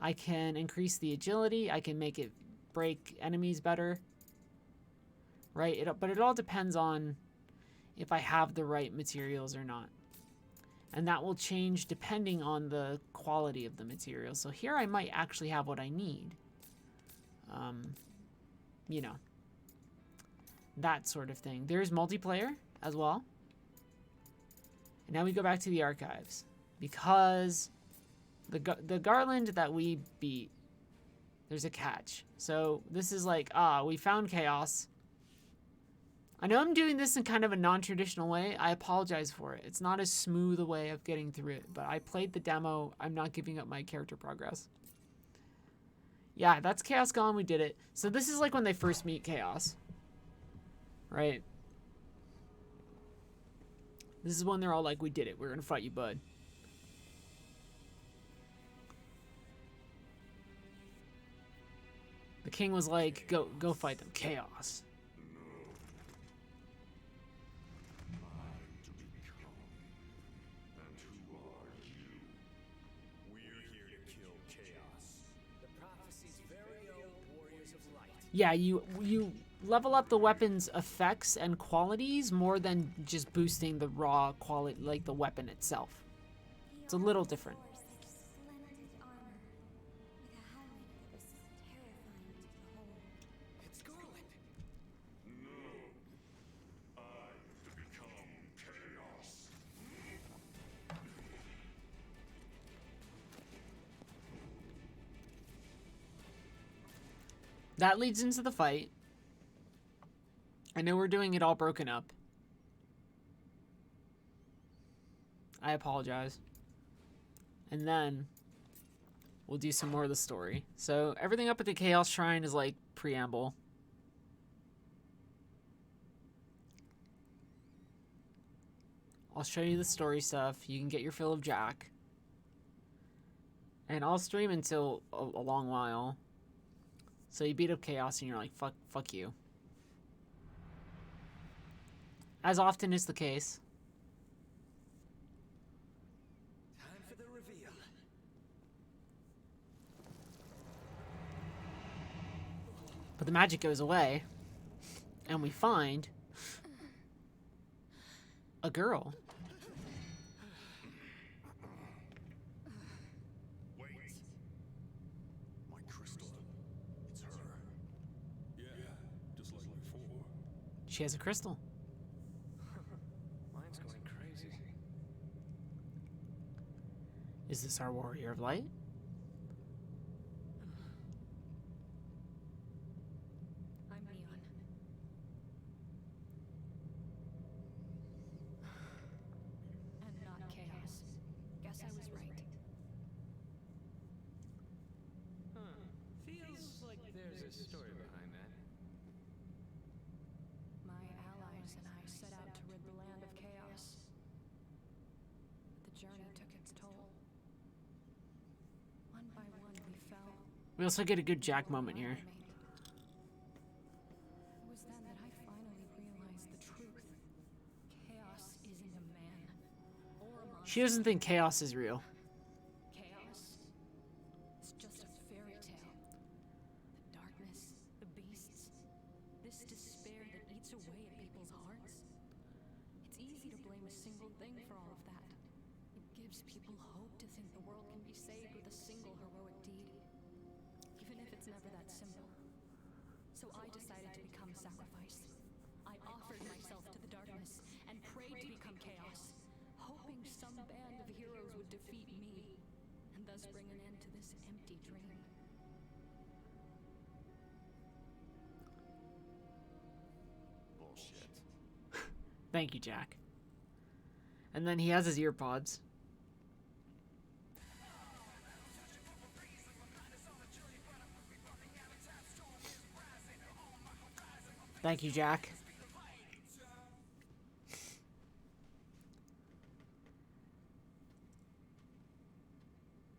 I can increase the agility. I can make it break enemies better, right? But it all depends on if I have the right materials or not. And that will change depending on the quality of the material. So here I might actually have what I need. You know. That sort of thing. There's multiplayer as well. And now we go back to the archives. Because the Garland that we beat, there's a catch. So this is like, we found chaos. I know I'm doing this in kind of a non-traditional way. I apologize for it. It's not as smooth a way of getting through it. But I played the demo. I'm not giving up my character progress. Yeah, that's Chaos Gone. We did it. So this is like when they first meet Chaos. Right? This is when they're all like, we did it. We're going to fight you, bud. The king was like, go fight them. Chaos. Yeah, you level up the weapon's effects and qualities more than just boosting the raw quality, like the weapon itself. It's a little different. It's Garland. That leads into the fight. I know we're doing it all broken up. I apologize. And then we'll do some more of the story. So everything up at the Chaos Shrine is like preamble. I'll show you the story stuff. You can get your fill of Jack. And I'll stream until a long while. So you beat up Chaos and you're like, fuck you. As often is the case. Time for the reveal. But the magic goes away. And we find a girl. Wait. My crystal. It's her. Yeah, just like before. She has a crystal. Mine's going crazy. Is this our warrior of light? I'm Neon. And not Chaos. Guess I was right. Feels like there's a story behind that. My allies and I set out to rid the land of chaos. But the journey took its toll. One by one we fell. We also get a good Jack moment here. It was then that I finally realized the truth. Chaos isn't a man or a monster. She doesn't think chaos is real. Chaos. It's just a fairy tale. The darkness, the beasts, this despair that eats away at people's hearts. It's easy to blame a single thing for all of that. It gives people hope to think the world can be saved with a single heroic deed, even if it's never that simple. So I decided to become a sacrifice. I offered myself to the darkness and prayed to become chaos, hoping some band of heroes would defeat me and thus bring an end to this empty dream. Bullshit. Thank you, Jack. And then he has his ear pods. Thank you, Jack.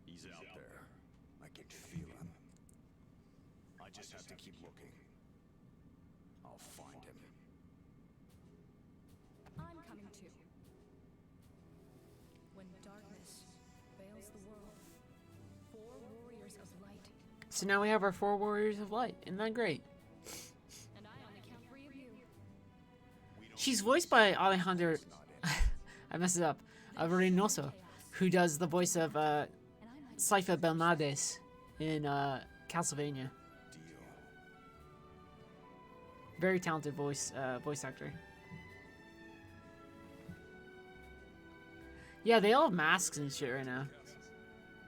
He's out there. I can feel him. I just have to keep looking. I'll find him. I'm coming too. When darkness veils the world, 4 warriors of light, So now we have our 4 warriors of light. Isn't that great? and I only count 3 of you. She's voiced by Alejandro. I messed it up. Reynoso, who does the voice of And I might Saifa Belnades in Castlevania. Deal. Very talented voice actor. Yeah, they all have masks and shit right now.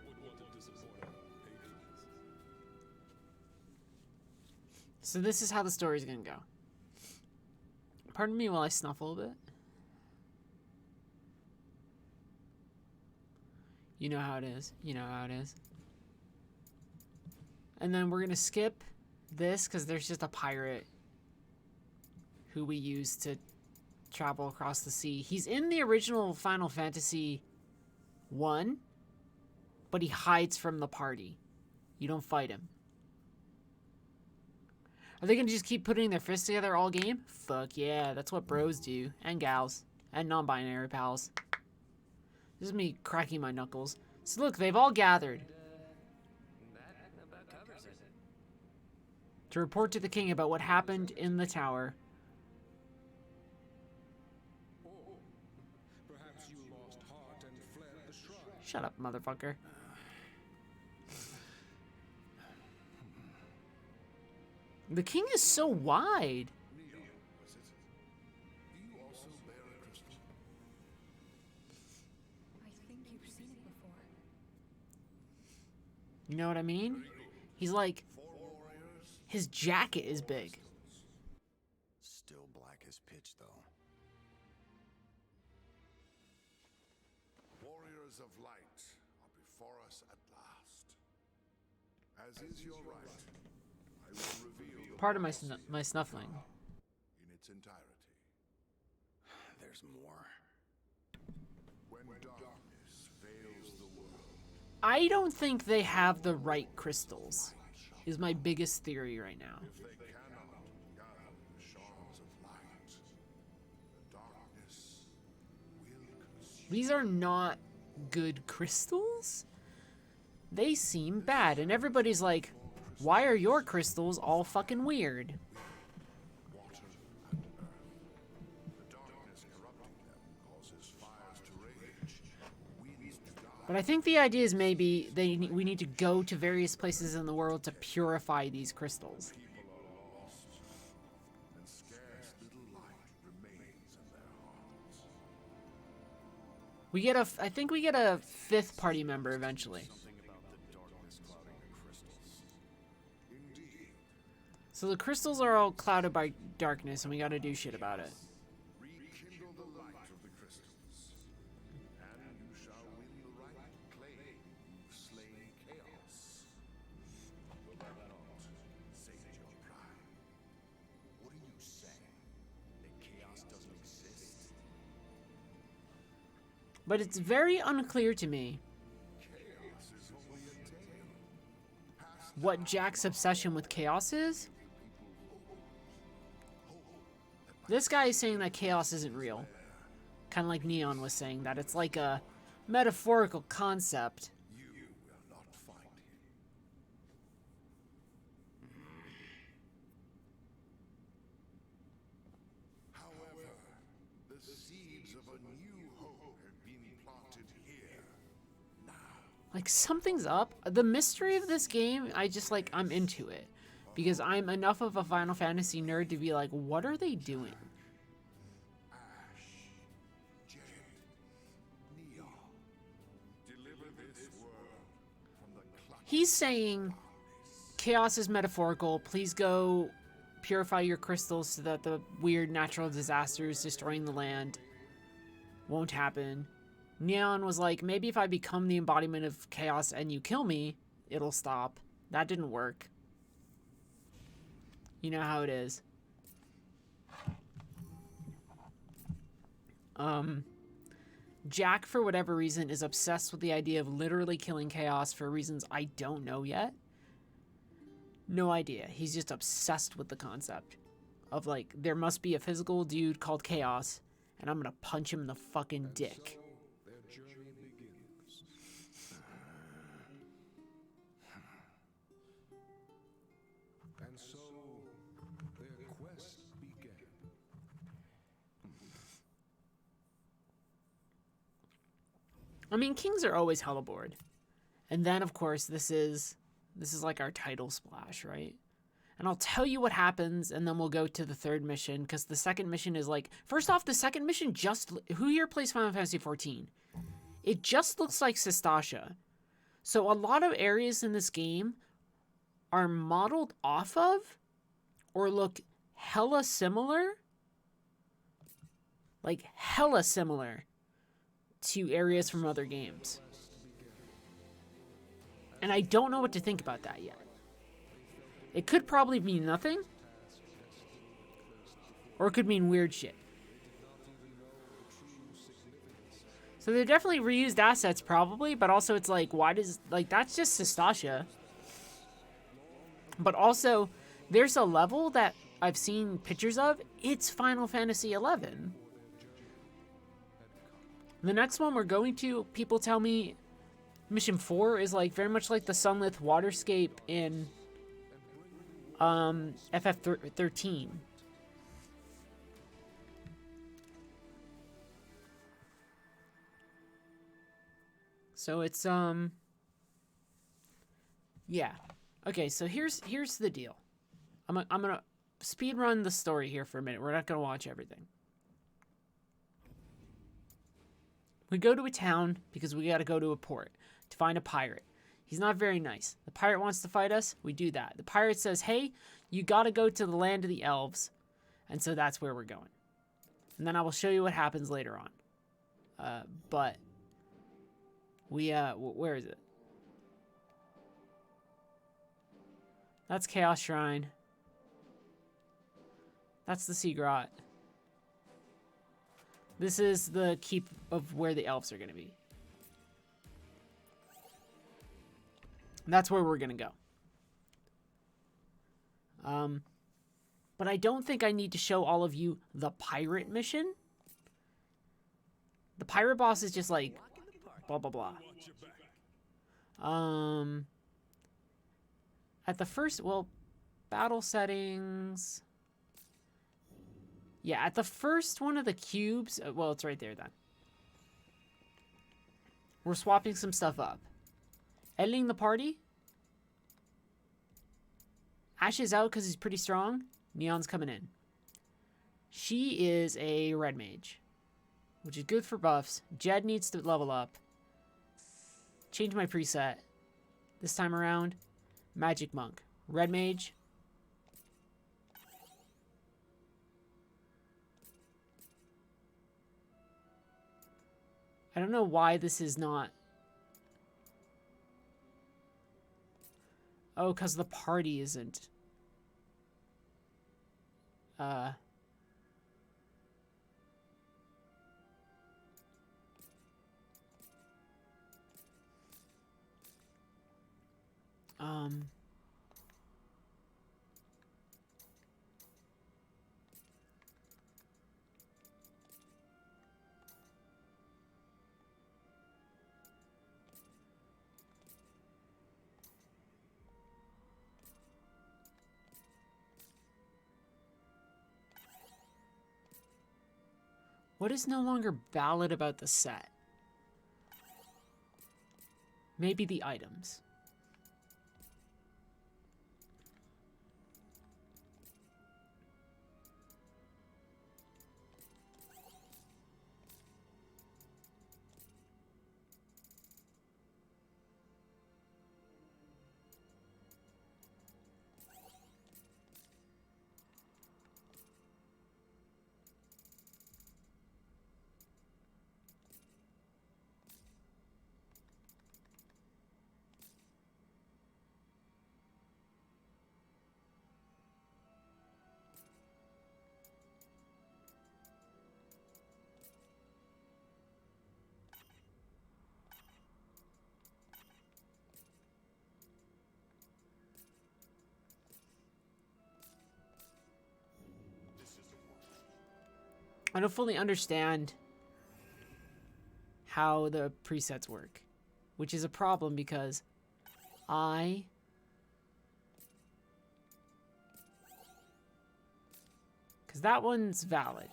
Would want to disappoint Hades. So this is how the story's gonna go. Pardon me while I snuffle a bit. You know how it is. You know how it is. And then we're gonna skip this because there's just a pirate who we use to travel across the sea. He's in the original Final Fantasy 1, but he hides from the party. You don't fight him. Are they gonna just keep putting their fists together all game? Fuck yeah, that's what bros do. And gals. And non-binary pals. This is me cracking my knuckles. So look, they've all gathered That about covers it. to report to the king about what happened in the tower. Oh, perhaps you lost heart and fled the shrine. Shut up, motherfucker. The king is so wide. Neo, was it? Do you also bear a crystal? I think you've seen it before. You know what I mean? He's like, 4 warriors, His jacket is big. Still black as pitch, though. Warriors of light are before us at last. As is your right, I will reveal Part of my snuffling. in its entirety. There's more. When darkness veils the world, I don't think they have the right crystals, is my biggest theory right now. if they cannot gather the shards of light, the darkness will consume. These are not good crystals? They seem bad, and everybody's like, why are your crystals all fucking weird? Water and earth. The darkness corrupting them causes fires to rage, winds to die. But I think the idea is maybe we need to go to various places in the world to purify these crystals. People are lost, and scarce little light remains in their hearts. I think we get a 5th party member eventually. Something about the darkness clouding the crystals. Indeed, So the crystals are all clouded by darkness, and we gotta do shit about it. rekindle the light of the crystals, and you shall win the right to claim you've slain chaos. Will that not sate your pride? What are you saying? That chaos doesn't exist? But it's very unclear to me Chaos is only a tale. what Jack's obsession with chaos is. This guy is saying that chaos isn't real. Kind of like Neon was saying, that it's like a metaphorical concept. You will not find him. However, the seeds of a new hope have been planted here. Now, Like, something's up. The mystery of this game, I'm into it. Because I'm enough of a Final Fantasy nerd to be like, what are they doing? Ash, Jade, Neon, deliver this world from the clutch. He's saying chaos is metaphorical. Please go purify your crystals so that the weird natural disasters destroying the land won't happen. Neon was like, maybe if I become the embodiment of chaos and you kill me, it'll stop. That didn't work. You know how it is. Jack, for whatever reason, is obsessed with the idea of literally killing chaos for reasons I don't know yet. No idea. He's just obsessed with the concept of, like, there must be a physical dude called Chaos, and I'm gonna punch him in the fucking dick. Their journey begins. And so their quest began. I mean, kings are always hella bored. And then, of course, this is like our title splash, right? And I'll tell you what happens, and then we'll go to the 3rd mission, because the 2nd mission is like... First off, the 2nd mission just... Who here plays Final Fantasy XIV? It just looks like Sistasha. So a lot of areas in this game are modeled off of, or look hella similar. Like, hella similar to areas from other games. And I don't know what to think about that yet. It could probably mean nothing. Or it could mean weird shit. So they're definitely reused assets probably, but also it's like, why does... Like, that's just Sistasha. But also, there's a level that I've seen pictures of. It's Final Fantasy XI. The next one we're going to, people tell me Mission 4 is like very much like the sunlit waterscape in FF13. So it's yeah. Okay, so here's the deal. I'm gonna speed run the story here for a minute. We're not gonna watch everything. We go to a town because we gotta go to a port to find a pirate. He's not very nice. The pirate wants to fight us. We do that. The pirate says, hey, You gotta go to the land of the elves. And so that's where we're going. And then I will show you what happens later on. But we, where is it? That's Chaos Shrine. That's the Sea Grot. This is the keep of where the elves are going to be. And that's where we're going to go. But I don't think I need to show all of you the pirate mission. The pirate boss is just like blah blah blah. At the first, well, battle settings. Yeah, at the first one of the cubes, well, it's right there then. We're swapping some stuff up. Editing the party. Ash is out because he's pretty strong. Neon's coming in. She is a red mage, which is good for buffs. Jed needs to level up. Change my preset. This time around, Magic Monk. Red mage. I don't know why this is not... Oh, because the party isn't. What is no longer valid about the set? Maybe the items. I don't fully understand how the presets work, which is a problem because because that one's valid.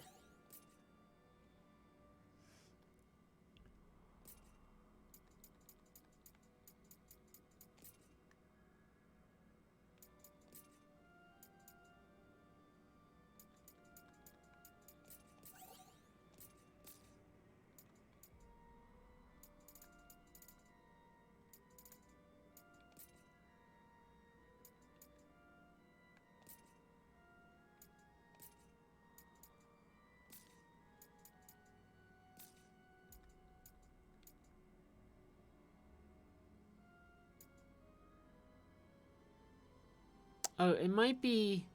Oh, it might be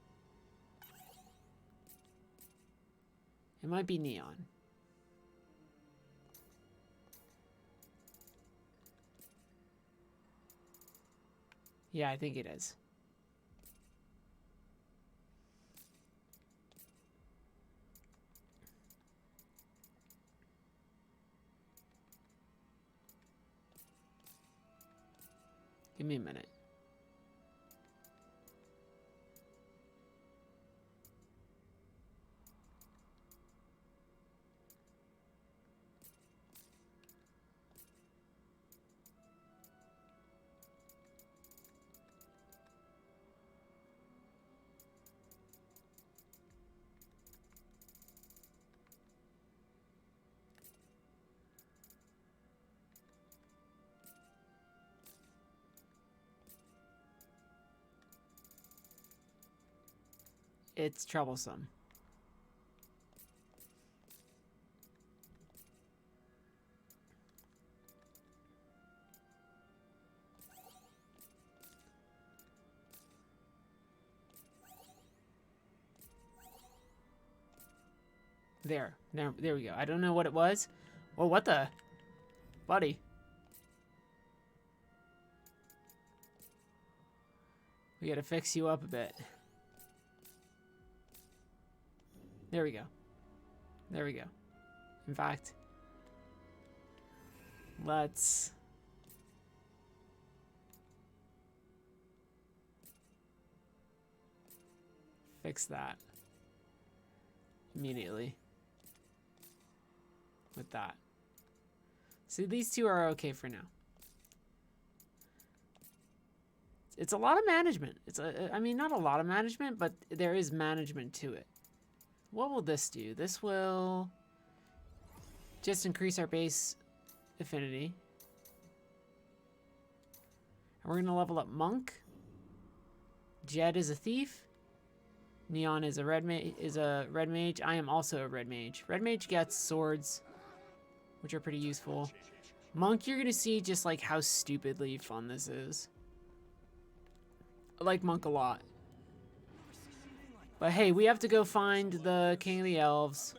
neon. Yeah, I think it is. Give me a minute. it's troublesome. There. There we go. I don't know what it was. Oh, what the? Buddy. We gotta fix you up a bit. There we go. There we go. In fact, let's... fix that immediately with that. See, these two are okay for now. It's a lot of management. I mean, not a lot of management, but there is management to it. What will this do? This will just increase our base affinity. And we're gonna level up Monk. Jed is a thief. Neon is a red mage. I am also a red mage. Red mage gets swords, which are pretty useful. Monk, you're gonna see just like how stupidly fun this is. I like Monk a lot. But hey, we have to go find the King of the Elves.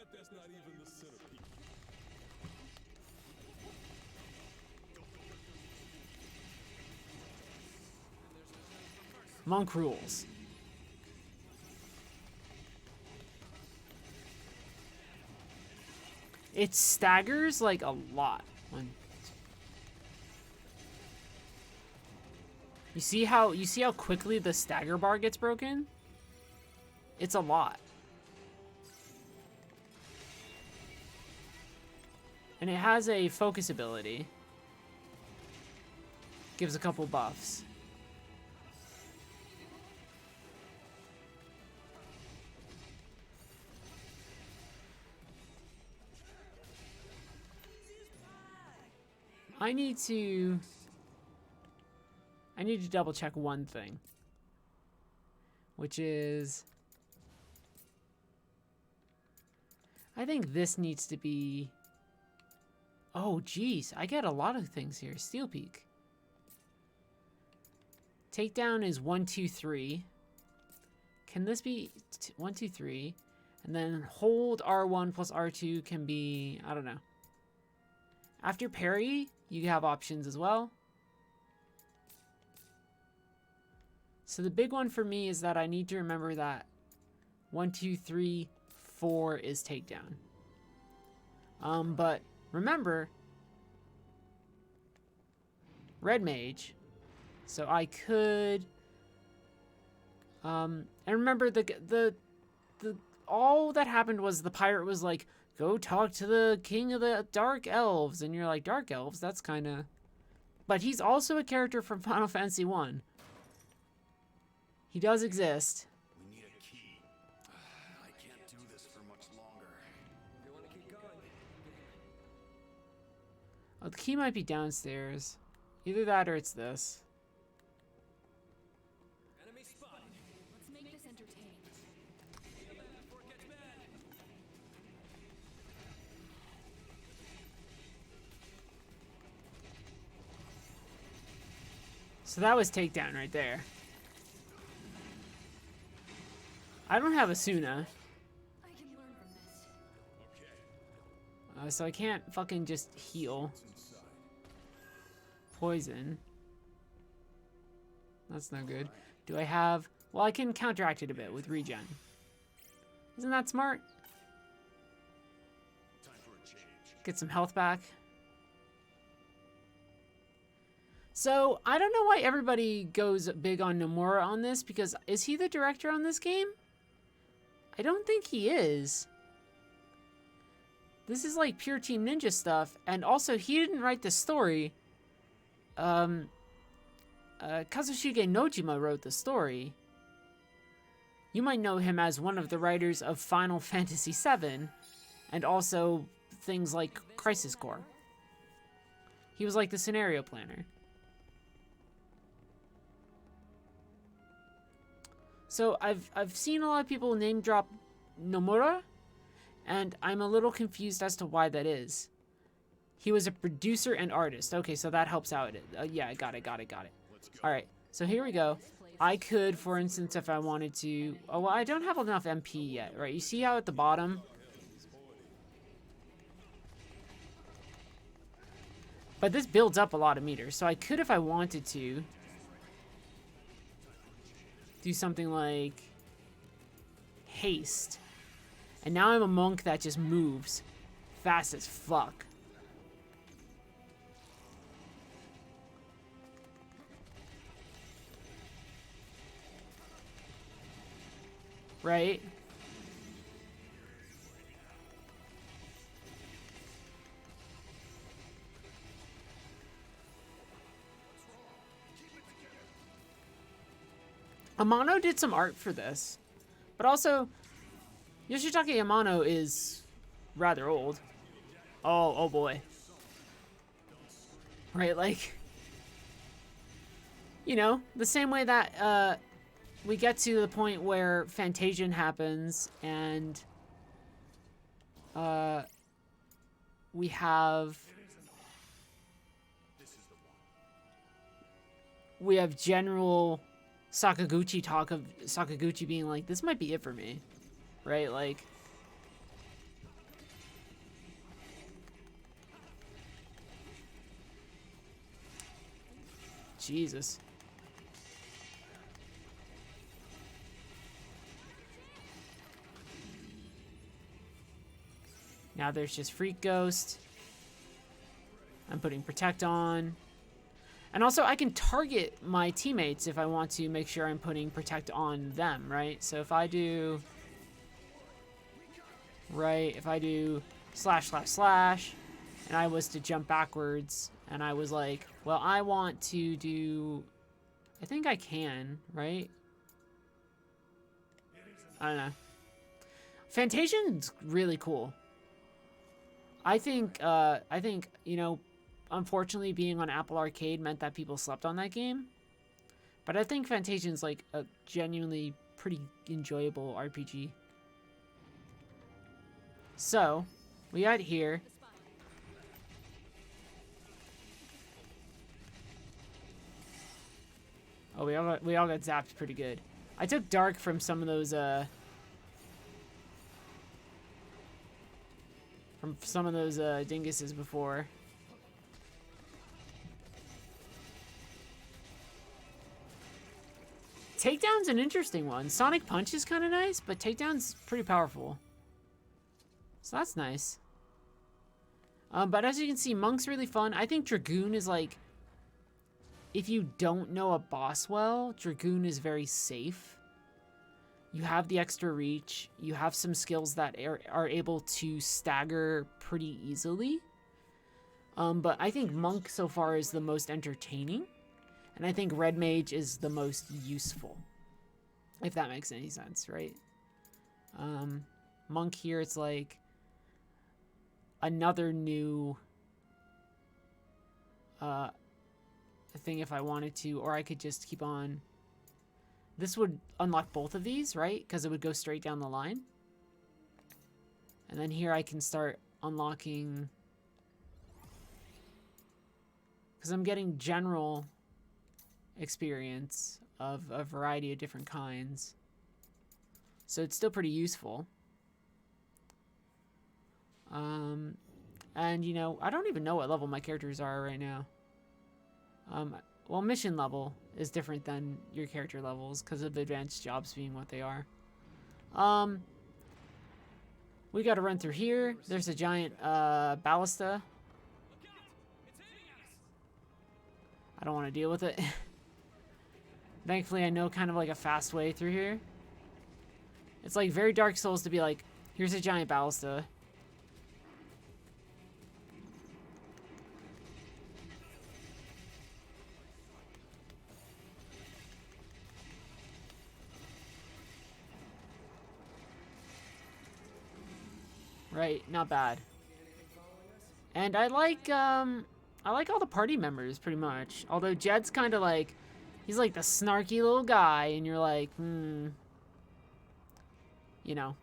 Monk rules. It staggers like a lot. You see how quickly the stagger bar gets broken? It's a lot. And it has a focus ability. Gives a couple buffs. I need to double check one thing, which is I think this needs to be, oh geez, I get a lot of things here. Steel Peak. Takedown is 1, 2, 3. Can this be 1, 2, 3? And then hold R1 plus R2 can be, I don't know. After parry, you have options as well. So the big one for me is that I need to remember that 1, 2, 3, 4 is takedown. But remember, red mage. So I could, and remember the all that happened was the pirate was like, go talk to the king of the dark elves. And you're like, dark elves? That's kind of... But he's also a character from Final Fantasy 1. He does exist. We need a key. I can't do this for much longer. You want to keep going? Oh, the key might be downstairs. Either that or it's this. Enemy spotted. Let's make this entertaining. Get back before it gets bad. So that was takedown right there. I don't have Asuna, I can learn from this. so I can't fucking just heal. Poison. That's no good. Do I have... Well, I can counteract it a bit with regen. Isn't that smart? Time for a change. Get some health back. So, I don't know why everybody goes big on Nomura on this, because is he the director on this game? I don't think he is. This is like pure Team Ninja stuff, and also he didn't write the story. Kazushige Nojima wrote the story. You might know him as one of the writers of Final Fantasy VII, and also things like Crisis Core. He was like the scenario planner. So I've seen a lot of people name drop Nomura, and I'm a little confused as to why that is. He was a producer and artist. Okay, so that helps out. Yeah, I got it. All right, so here we go. I could, for instance, if I wanted to... Oh, well, I don't have enough MP yet, right? You see how at the bottom... But this builds up a lot of meters, so I could, if I wanted to, do something like haste. And now I'm a monk that just moves fast as fuck. Right? Amano did some art for this, but also Yoshitaka Yamano is rather old. Oh boy. Right, like, you know, the same way that we get to the point where Fantasian happens and we have general Sakaguchi talk of Sakaguchi being like, this might be it for me, right? Like, Jesus. Now there's just Freak Ghost. I'm putting Protect on. And also, I can target my teammates if I want to make sure I'm putting Protect on them, right? So if I do... Right, if I do slash, and I was to jump backwards, and I was like, well, I want to do... I think I can, right? I don't know. Fantasian's really cool. I think, you know, unfortunately, being on Apple Arcade meant that people slept on that game. But I think Fantasian's like a genuinely pretty enjoyable RPG. So, we got here. Oh, we all got zapped pretty good. I took Dark from some of those, dinguses before. Takedown's an interesting one. Sonic Punch is kind of nice, but Takedown's pretty powerful. So that's nice. But as you can see, Monk's really fun. I think Dragoon is like... If you don't know a boss well, Dragoon is very safe. You have the extra reach. You have some skills that are able to stagger pretty easily. But I think Monk so far is the most entertaining. And I think Red Mage is the most useful. If that makes any sense, right? Monk here, it's like another new thing if I wanted to, or I could just keep on. This would unlock both of these, right? Because it would go straight down the line. And then here I can start unlocking, because I'm getting general experience of a variety of different kinds. So it's still pretty useful. And, you know, I don't even know what level my characters are right now. Well, mission level is different than your character levels because of advanced jobs being what they are. We got to run through here. There's a giant ballista. I don't want to deal with it. Thankfully, I know kind of like a fast way through here. It's like very Dark Souls to be like, here's a giant ballista. Right, not bad. And I like all the party members pretty much. Although Jed's kind of like, he's like the snarky little guy, and you're like, you know.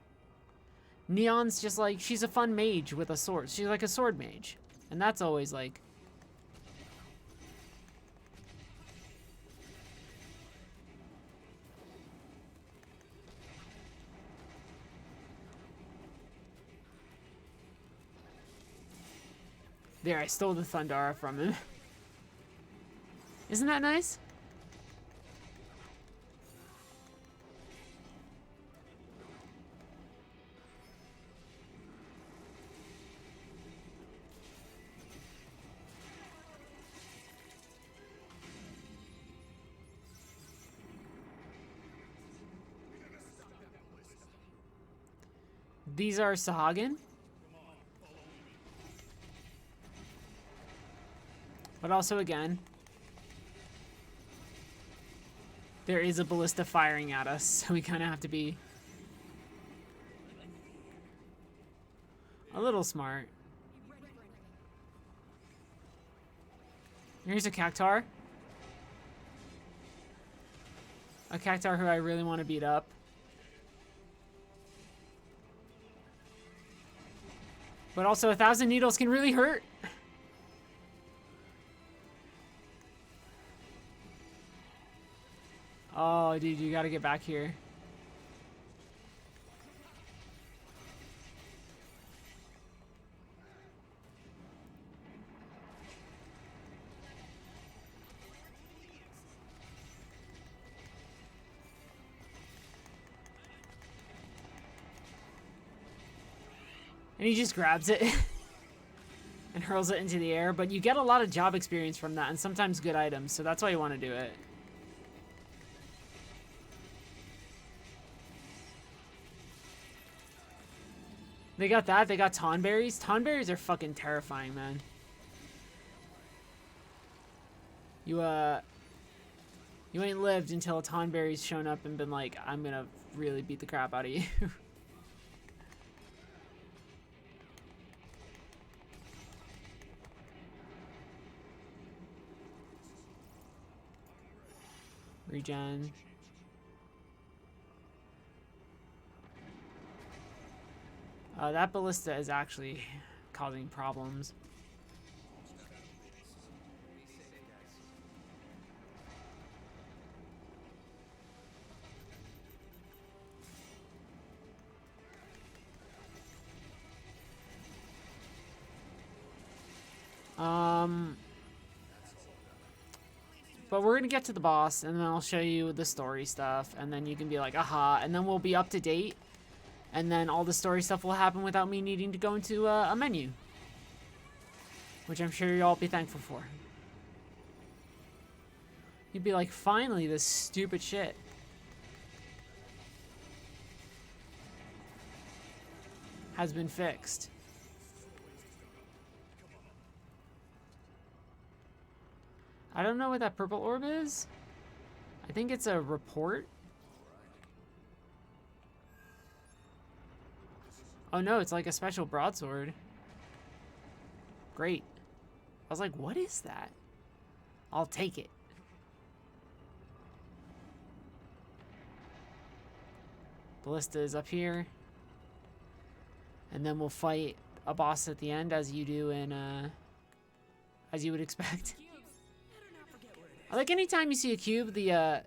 Neon's just like, she's a fun mage with a sword. She's like a sword mage. And that's always like... There, I stole the Thundara from him. Isn't that nice? These are Sahagin. But also, again, there is a ballista firing at us, so we kind of have to be a little smart. Here's a Cactuar. A Cactuar who I really want to beat up. But also, 1,000 needles can really hurt. Oh, dude, you gotta get back here. And he just grabs it and hurls it into the air. But you get a lot of job experience from that, and sometimes good items, so that's why you want to do it. They got that. They got Tonberries. Tonberries are fucking terrifying, man. You ain't lived until a Tonberry's shown up and been like, I'm gonna really beat the crap out of you. Regen. That ballista is actually causing problems. But we're gonna get to the boss, and then I'll show you the story stuff, and then you can be like, aha, and then we'll be up to date. And then all the story stuff will happen without me needing to go into a menu. Which I'm sure you'll all be thankful for. You'd be like, finally, this stupid shit. Has been fixed. I don't know what that purple orb is. I think it's a report. Oh no, it's like a special broadsword. Great. I was like, what is that? I'll take it. Ballista is up here. And then we'll fight a boss at the end, as you do in, as you would expect. I like anytime you see a cube, the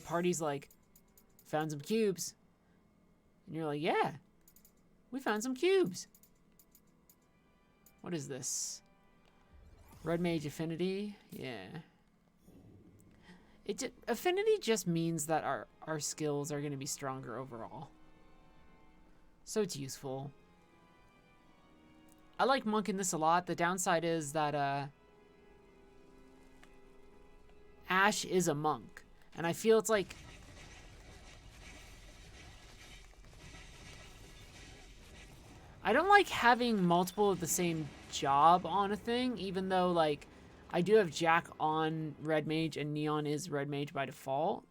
party's like, found some cubes. And you're like, yeah. We found some cubes. What is this? Red Mage Affinity? Yeah. Affinity just means that our skills are going to be stronger overall. So it's useful. I like monking this a lot. The downside is that Ash is a monk. And I feel it's like... I don't like having multiple of the same job on a thing, even though, like, I do have Jack on Red Mage and Neon is Red Mage by default.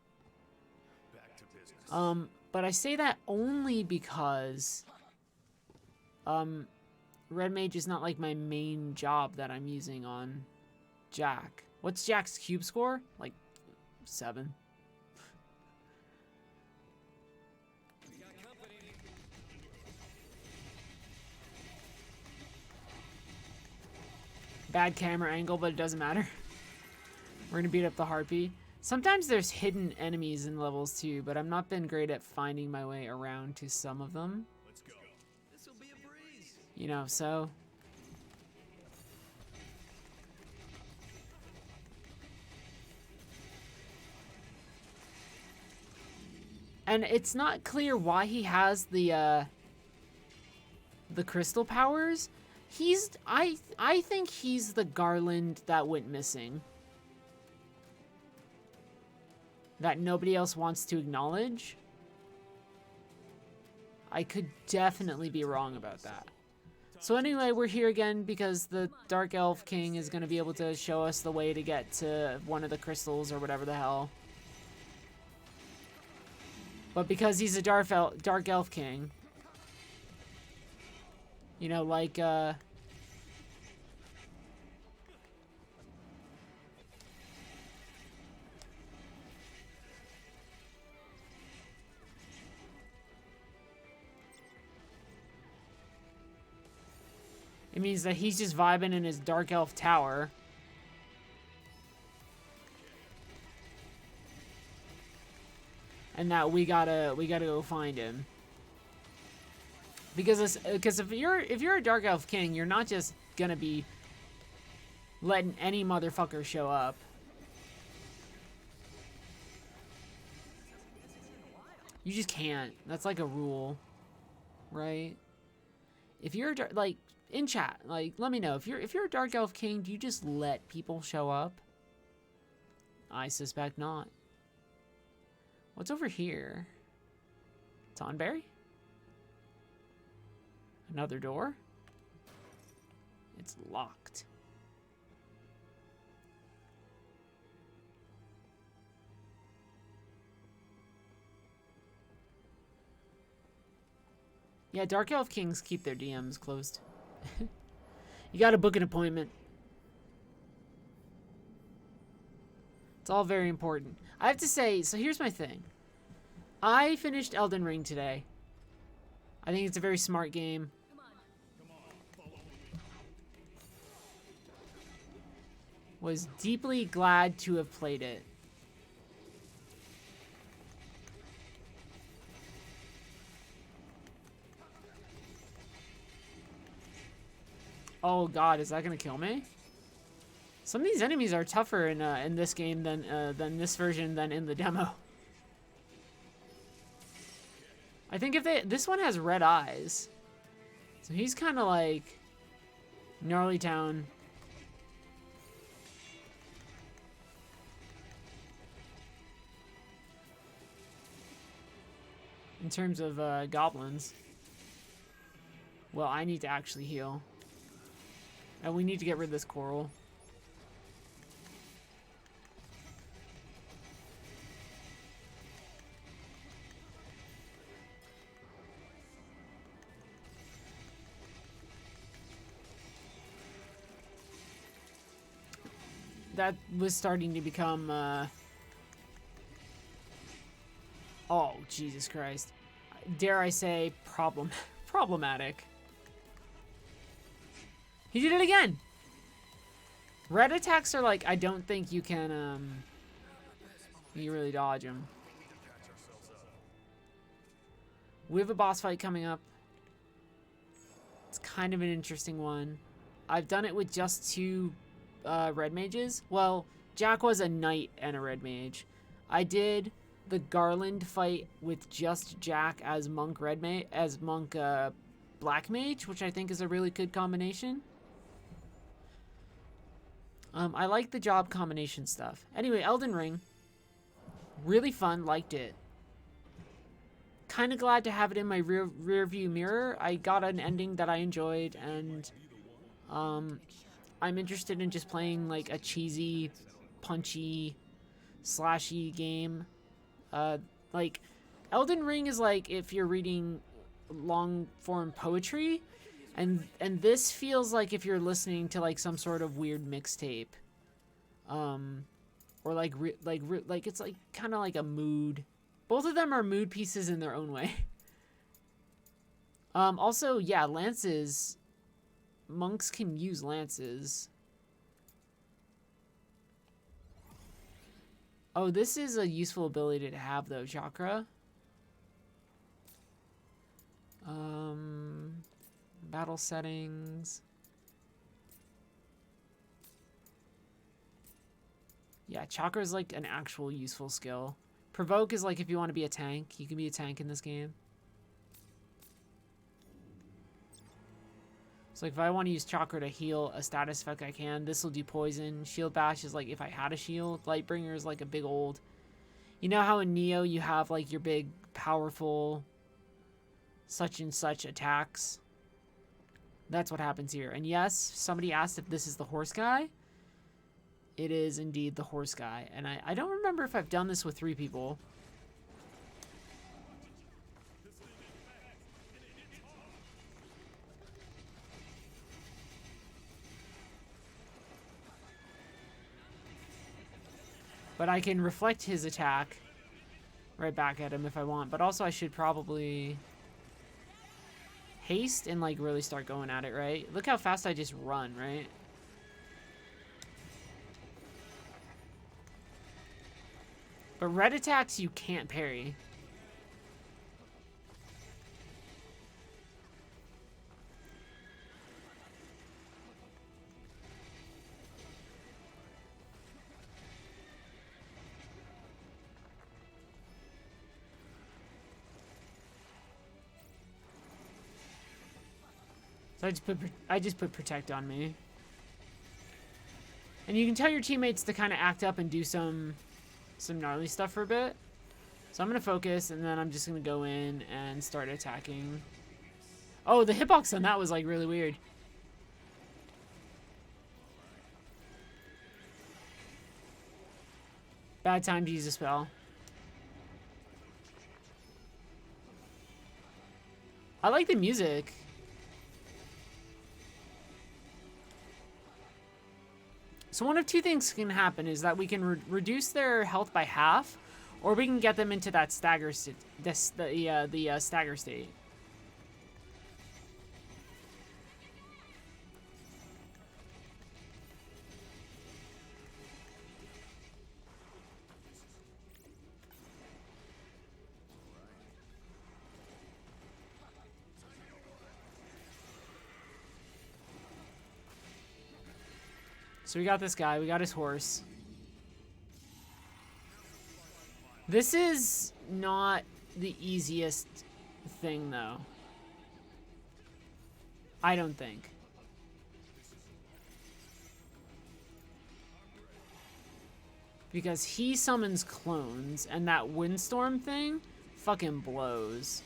Back to business. But I say that only because Red Mage is not like my main job that I'm using on Jack. What's Jack's cube score? Like 7. Bad camera angle, but it doesn't matter. We're gonna beat up the harpy. Sometimes there's hidden enemies in levels too, but I've not been great at finding my way around to some of them. Let's go. This'll be a breeze. You know, so... And it's not clear why he has the crystal powers. I think he's the Garland that went missing. That nobody else wants to acknowledge. I could definitely be wrong about that. So anyway, we're here again because the Dark Elf King is going to be able to show us the way to get to one of the crystals or whatever the hell. But because he's a Dark Elf King, you know, like, it means that he's just vibing in his Dark Elf Tower. And that we gotta go find him. Because if you're a Dark Elf King, you're not just gonna be letting any motherfucker show up. You just can't. That's like a rule, right? If you're like in chat, like let me know if you're a Dark Elf King. Do you just let people show up? I suspect not. What's over here? Tonberry? Another door? It's locked. Yeah, Dark Elf Kings keep their DMs closed. You gotta book an appointment. It's all very important. I have to say, so here's my thing. I finished Elden Ring today. I think it's a very smart game. Was deeply glad to have played it. Oh god, is that gonna kill me? Some of these enemies are tougher in this game than this version than in the demo. I think this one has red eyes, so he's kind of like Gnarly Town. In terms of goblins. Well, I need to actually heal. And we need to get rid of this coral. That was starting to become, oh, Jesus Christ. Dare I say, problematic. He did it again! Red attacks are like, I don't think you can, you really dodge them. We have a boss fight coming up. It's kind of an interesting one. I've done it with just 2 red mages. Well, Jack was a knight and a red mage. I did the Garland fight with just Jack as monk black mage, which I think is a really good combination. I like the job combination stuff. Anyway, Elden Ring, really fun, liked it. Kind of glad to have it in my rear view mirror. I got an ending that I enjoyed, and I'm interested in just playing like a cheesy, punchy, slashy game. Like Elden Ring is like if you're reading long form poetry, and this feels like if you're listening to like some sort of weird mixtape, or like it's like kind of like a mood. Both of them are mood pieces in their own way. Also, yeah, lances. Monks can use lances. Oh, this is a useful ability to have, though, Chakra. Battle settings. Yeah, Chakra is like an actual useful skill. Provoke is like if you want to be a tank. You can be a tank in this game. So like if I want to use Chakra to heal a status effect, I can. This will do poison. Shield Bash is like if I had a shield. Lightbringer is like a big old... You know how in Neo you have like your big, powerful, such and such attacks? That's what happens here. And yes, somebody asked if this is the horse guy. It is indeed the horse guy. And I don't remember if I've done this with 3 people. But I can reflect his attack right back at him if I want. But also I should probably haste and like really start going at it, right? Look how fast I just run, right? But red attacks you can't parry. So I just put protect on me. And you can tell your teammates to kind of act up and do some gnarly stuff for a bit. So I'm going to focus, and then I'm just going to go in and start attacking. Oh, the hitbox on that was like really weird. Bad time to use a spell. I like the music. So one of 2 things can happen is that we can reduce their health by half, or we can get them into that stagger state, the stagger state. So we got this guy, we got his horse. This is not the easiest thing, though. I don't think. Because he summons clones, and that windstorm thing fucking blows.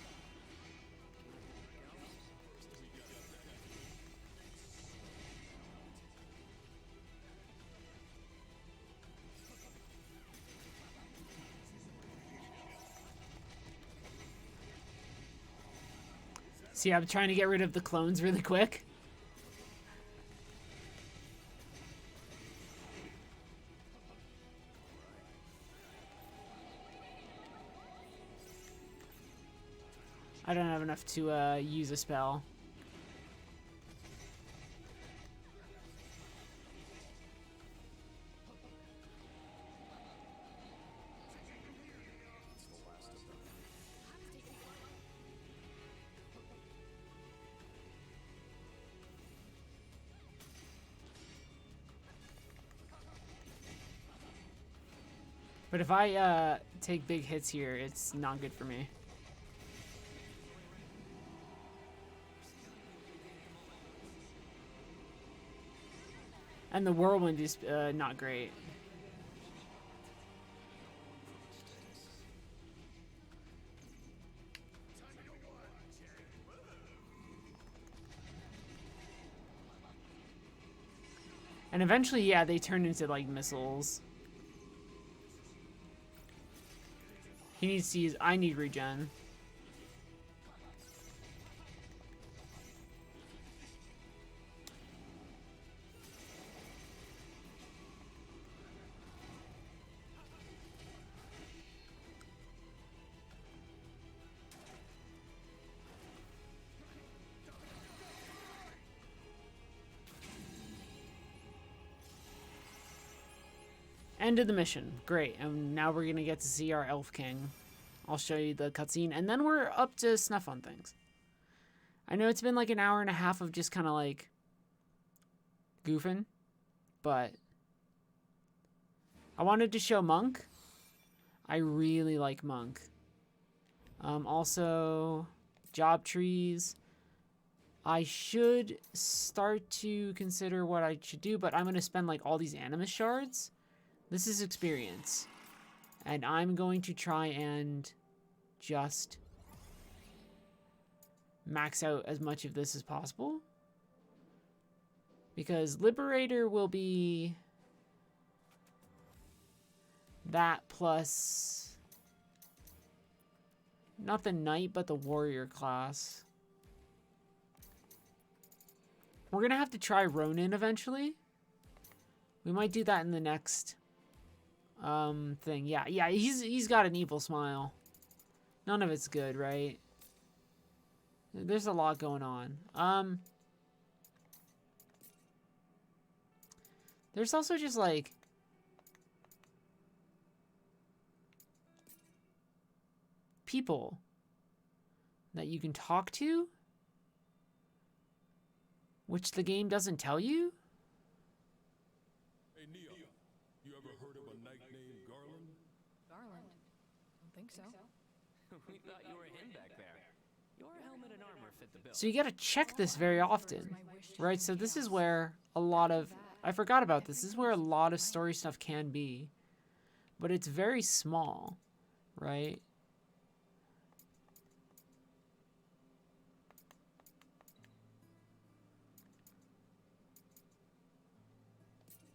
See, I'm trying to get rid of the clones really quick. I don't have enough to use a spell. But if I take big hits here, it's not good for me. And the whirlwind is not great. And eventually, yeah, they turn into like missiles. He needs to use... I need regen. end of the mission. Great. And now we're going to get to see our Elf King. I'll show you the cutscene. And then we're up to snuff on things. I know it's been like an hour and a half of just kind of like goofing. But I wanted to show Monk. I really like Monk. Also, job trees. I should start to consider what I should do, but I'm going to spend like all these Animus shards. This is experience. And I'm going to try and just max out as much of this as possible. Because Liberator will be that plus not the Knight, but the Warrior class. We're going to have to try Ronin eventually. We might do that in the next thing. Yeah, he's got an evil smile. None of it's good, right? There's a lot going on. There's also just like people that you can talk to, which the game doesn't tell you. Hey, Neo, you ever heard of a knight named Garland? Garland? Don't think so. We thought you were him back there. Your helmet and armor fit the bill. So you gotta check this very often, right? So this is where a lot of, I forgot about this. This is where a lot of story stuff can be, but it's very small, right?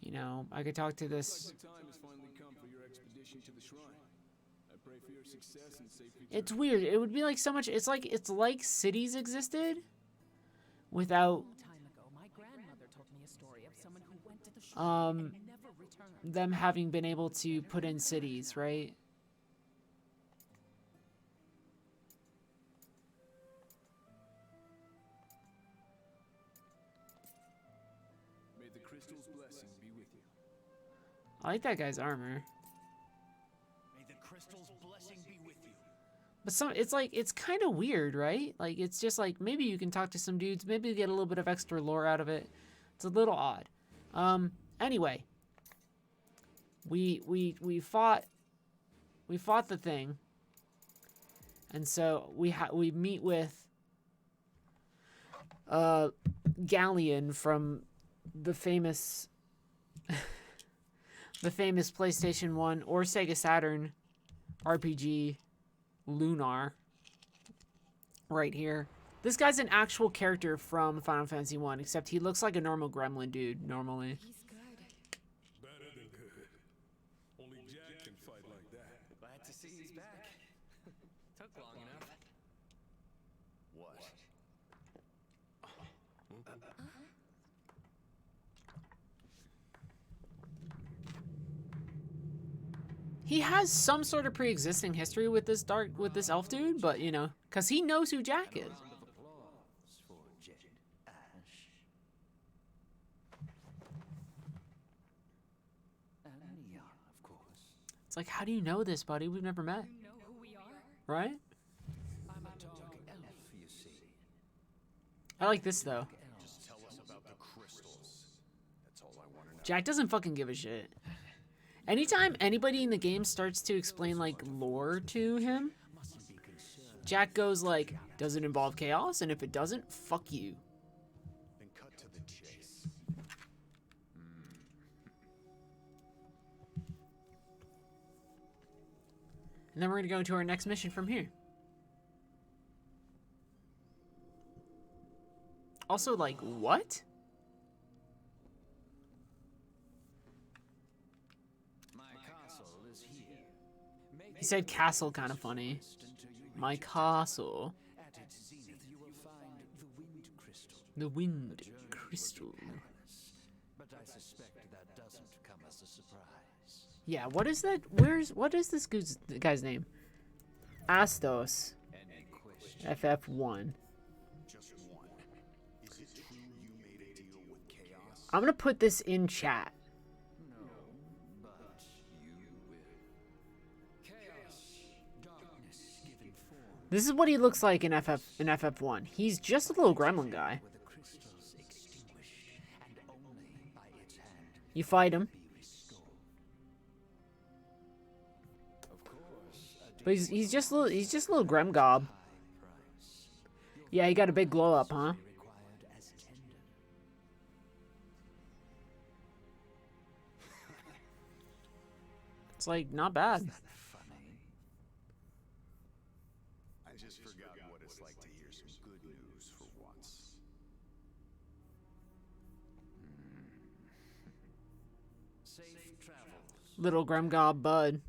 You know, I could talk to this. The time has finally come for your expedition to the shrine. I pray for your success and safe return. It's weird. It would be like so much. It's like cities existed without Long time ago, my grandmother told me a story of someone who went to the shrine and never returned. them having been able to put in cities, right? May the crystal's blessing be with you. I like that guy's armor. May the crystal's blessing be with you. But it's kind of weird, right? Like, it's just like, maybe you can talk to some dudes, maybe you get a little bit of extra lore out of it. It's a little odd. Anyway. We fought the thing. And so we meet with Galleon from the famous PlayStation 1 or Sega Saturn RPG Lunar right here. This guy's an actual character from Final Fantasy 1, except he looks like a normal gremlin dude normally. He's good. Better than good. Only Jack can fight like that. Glad to see he's back. Took long enough. What? He has some sort of pre-existing history with this elf dude, but you know, cause he knows who Jack is. Round of applause for Jet Ash. And Neon, of course. It's like, how do you know this, buddy? We've never met, You know who we are? right? I'm a dog elf, you see. I like this though. Just tell us about the crystals. That's all I want to know. Jack doesn't fucking give a shit. Anytime anybody in the game starts to explain like lore to him, Mustn't be concerned. Jack goes like, does it involve chaos? And if it doesn't, fuck you. Then cut to the chase. And then we're gonna go into our next mission from here. Also, like, what? My castle is here. Make He said castle kind of funny. My castle. At its zenith, you will find the wind crystal. The wind crystal. But I suspect that doesn't come as a surprise. Yeah, what is that? What is this guy's name? Astos. Any question? FF1. Just one. Is it true you made a deal with chaos? I'm gonna put this in chat. No, but This is what he looks like in FF1. He's just a little gremlin guy. Were the crystals extinguished, and only by its hand You fight him, be restored. Of course, but he's just a little grem gob. price Yeah, he got a big glow up, huh? required as tender. It's like not bad. Funny. I just forgot what it's like to hear some good news for once. Safe travels. Little grem gob bud.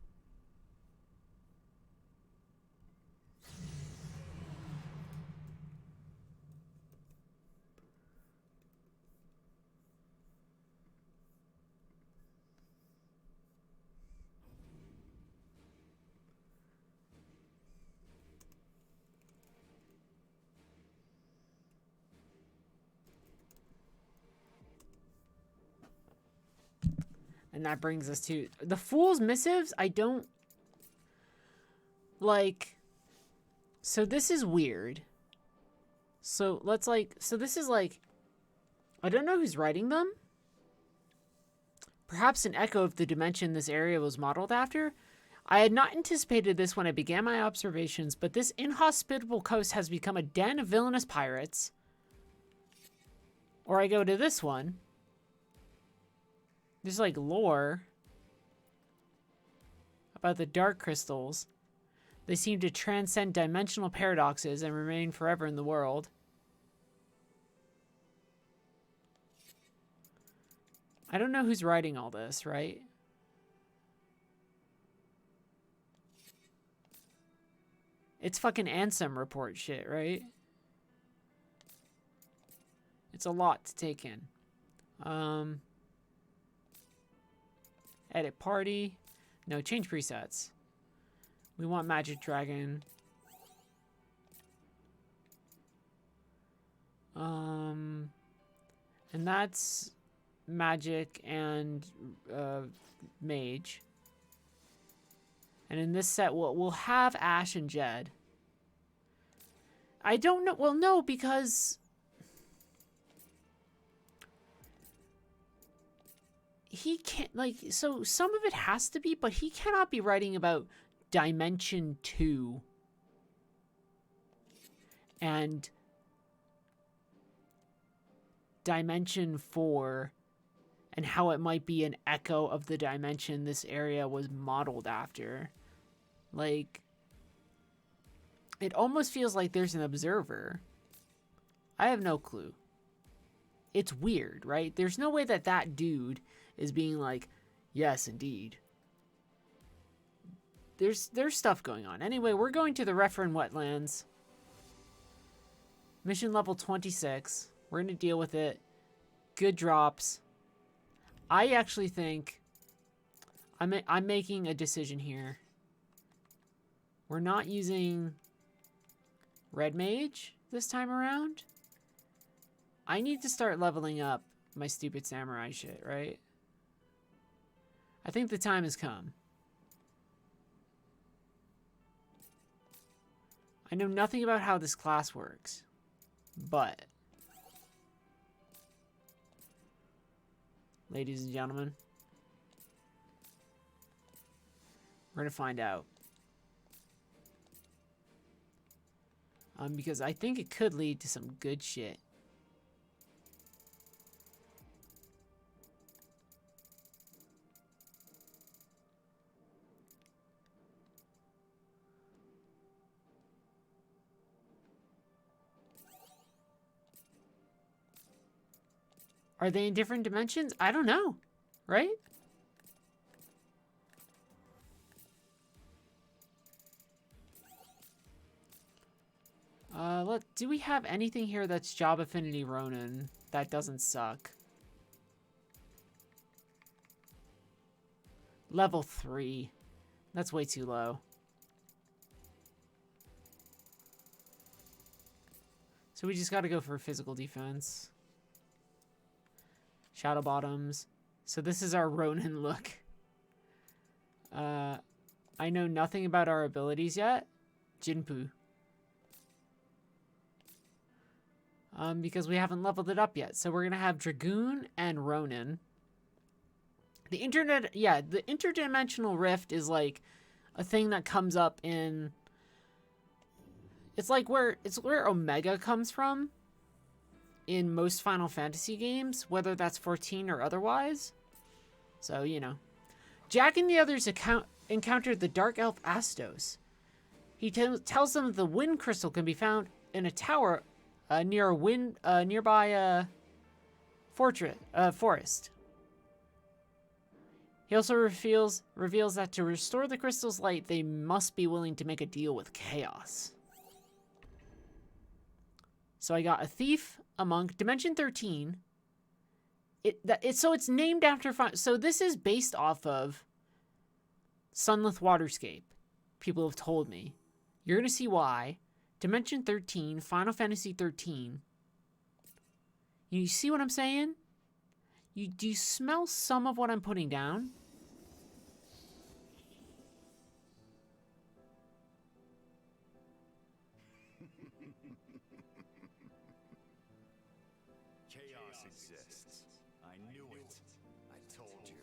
And that brings us to the Fool's Missives. I don't like. So this is weird. So let's so this is like, I don't know who's writing them. Perhaps an echo of the dimension this area was modeled after. I had not anticipated this when I began my observations, but this inhospitable coast has become a den of villainous pirates. Or I go to this one. There's like lore about the dark crystals. They seem to transcend dimensional paradoxes and remain forever in the world. I don't know who's writing all this, right? It's fucking Ansem report shit, right? It's a lot to take in. Edit party. No, change presets. We want Magic Dragon. And that's Magic and Mage. And in this set, we'll have Ash and Jed. I don't know. Well, no, because he can't, like, so some of it has to be, but he cannot be writing about Dimension 2 and Dimension 4 and how it might be an echo of the dimension this area was modeled after. Like, it almost feels like there's an observer. I have no clue. It's weird, right? There's no way that that dude is being like, yes, indeed. There's stuff going on. Anyway, we're going to the Wherein wetlands. Mission level 26. We're going to deal with it. Good drops. I actually think I'm making a decision here. We're not using Red Mage this time around. I need to start leveling up my stupid samurai shit, right? I think the time has come. I know nothing about how this class works, but ladies and gentlemen, we're gonna find out. Because I think it could lead to some good shit. Are they in different dimensions? I don't know, right? Do we have anything here that's Job Affinity Ronin that doesn't suck? Level 3. That's way too low. So we just gotta go for physical defense. Shadow Bottoms. So this is our Ronin look. I know nothing about our abilities yet. Jinpu. because we haven't leveled it up yet. So we're gonna have Dragoon and Ronin. The interdimensional rift is like a thing that comes up in. It's like where Omega comes from in most Final Fantasy games, whether that's 14 or otherwise. So, you know. Jack and the others encountered the Dark Elf Astos. He tells them that the Wind Crystal can be found in a tower near a nearby forest. He also reveals that to restore the crystal's light, they must be willing to make a deal with chaos. So I got a thief, a monk, Dimension 13. So it's named after. So this is based off of Sunlith Waterscape. People have told me. You're gonna see why. Dimension 13, Final Fantasy 13. You see what I'm saying? Do you smell some of what I'm putting down? Chaos exists. I knew it. I told you.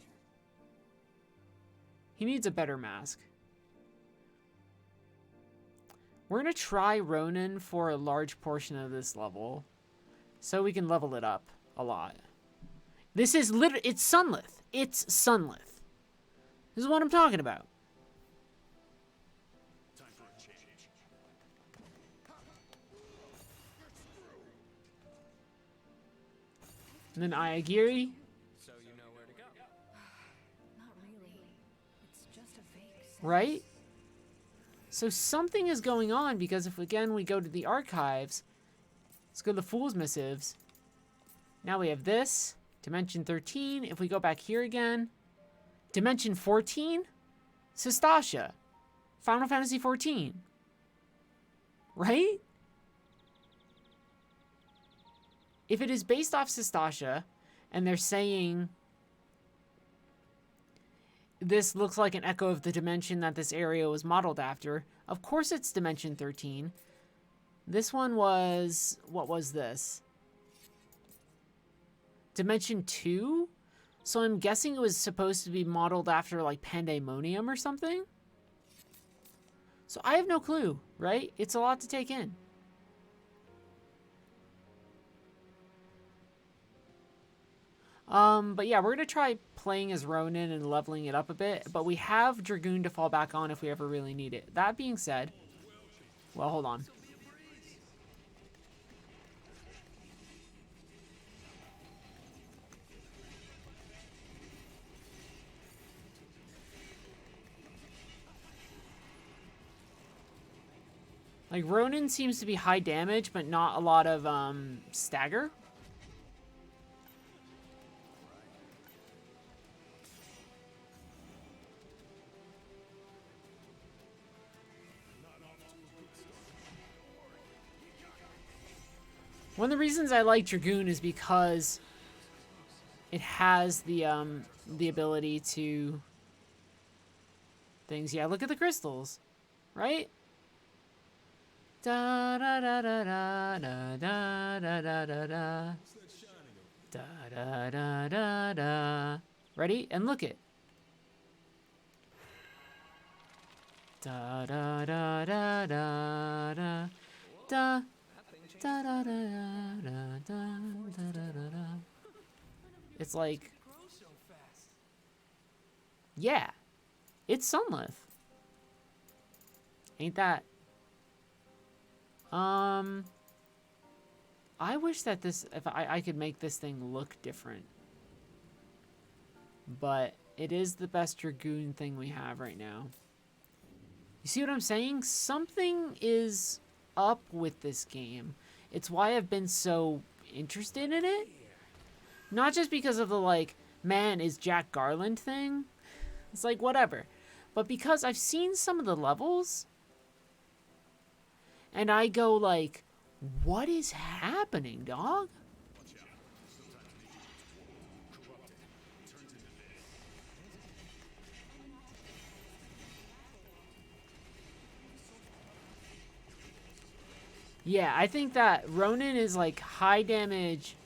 He needs a better mask. We're gonna try Ronin for a large portion of this level, so we can level it up a lot. This is literally, it's Sunlith. It's Sunlith. This is what I'm talking about. Time for a change. And then Ayagiri, So you know where to go. Not really. It's just a vague sense. right? So something is going on, because if again we go to the archives, let's go to the Fool's Missives. Now we have this, Dimension 13. If we go back here again, Dimension 14, Sistasha, Final Fantasy 14. Right? If it is based off Sistasha, and they're saying this looks like an echo of the dimension that this area was modeled after, of course it's Dimension 13. This one was, what was this? Dimension 2? So I'm guessing it was supposed to be modeled after like Pandemonium or something? So I have no clue, right? It's a lot to take in. But yeah, we're gonna try playing as Ronin and leveling it up a bit, but we have Dragoon to fall back on if we ever really need it. That being said, well, hold on. Like, Ronin seems to be high damage, but not a lot of, stagger. One of the reasons I like Dragoon is because it has the ability to things. Yeah, look at the crystals, right? Da da da da da da da da da da da da da da da. Ready? And look it. Da da da da da da da. Da, da, da, da, da, da, da, da, da. It's like, yeah, it's Sunlith. Ain't that? I wish that if I could make this thing look different, but it is the best Dragoon thing we have right now. You see what I'm saying? Something is up with this game. It's why I've been so interested in it. Not just because of the, like, man, is Jack Garland thing. It's like, whatever. But because I've seen some of the levels. And I go, like, what is happening, dog? Yeah, I think that Ronin is like high damage.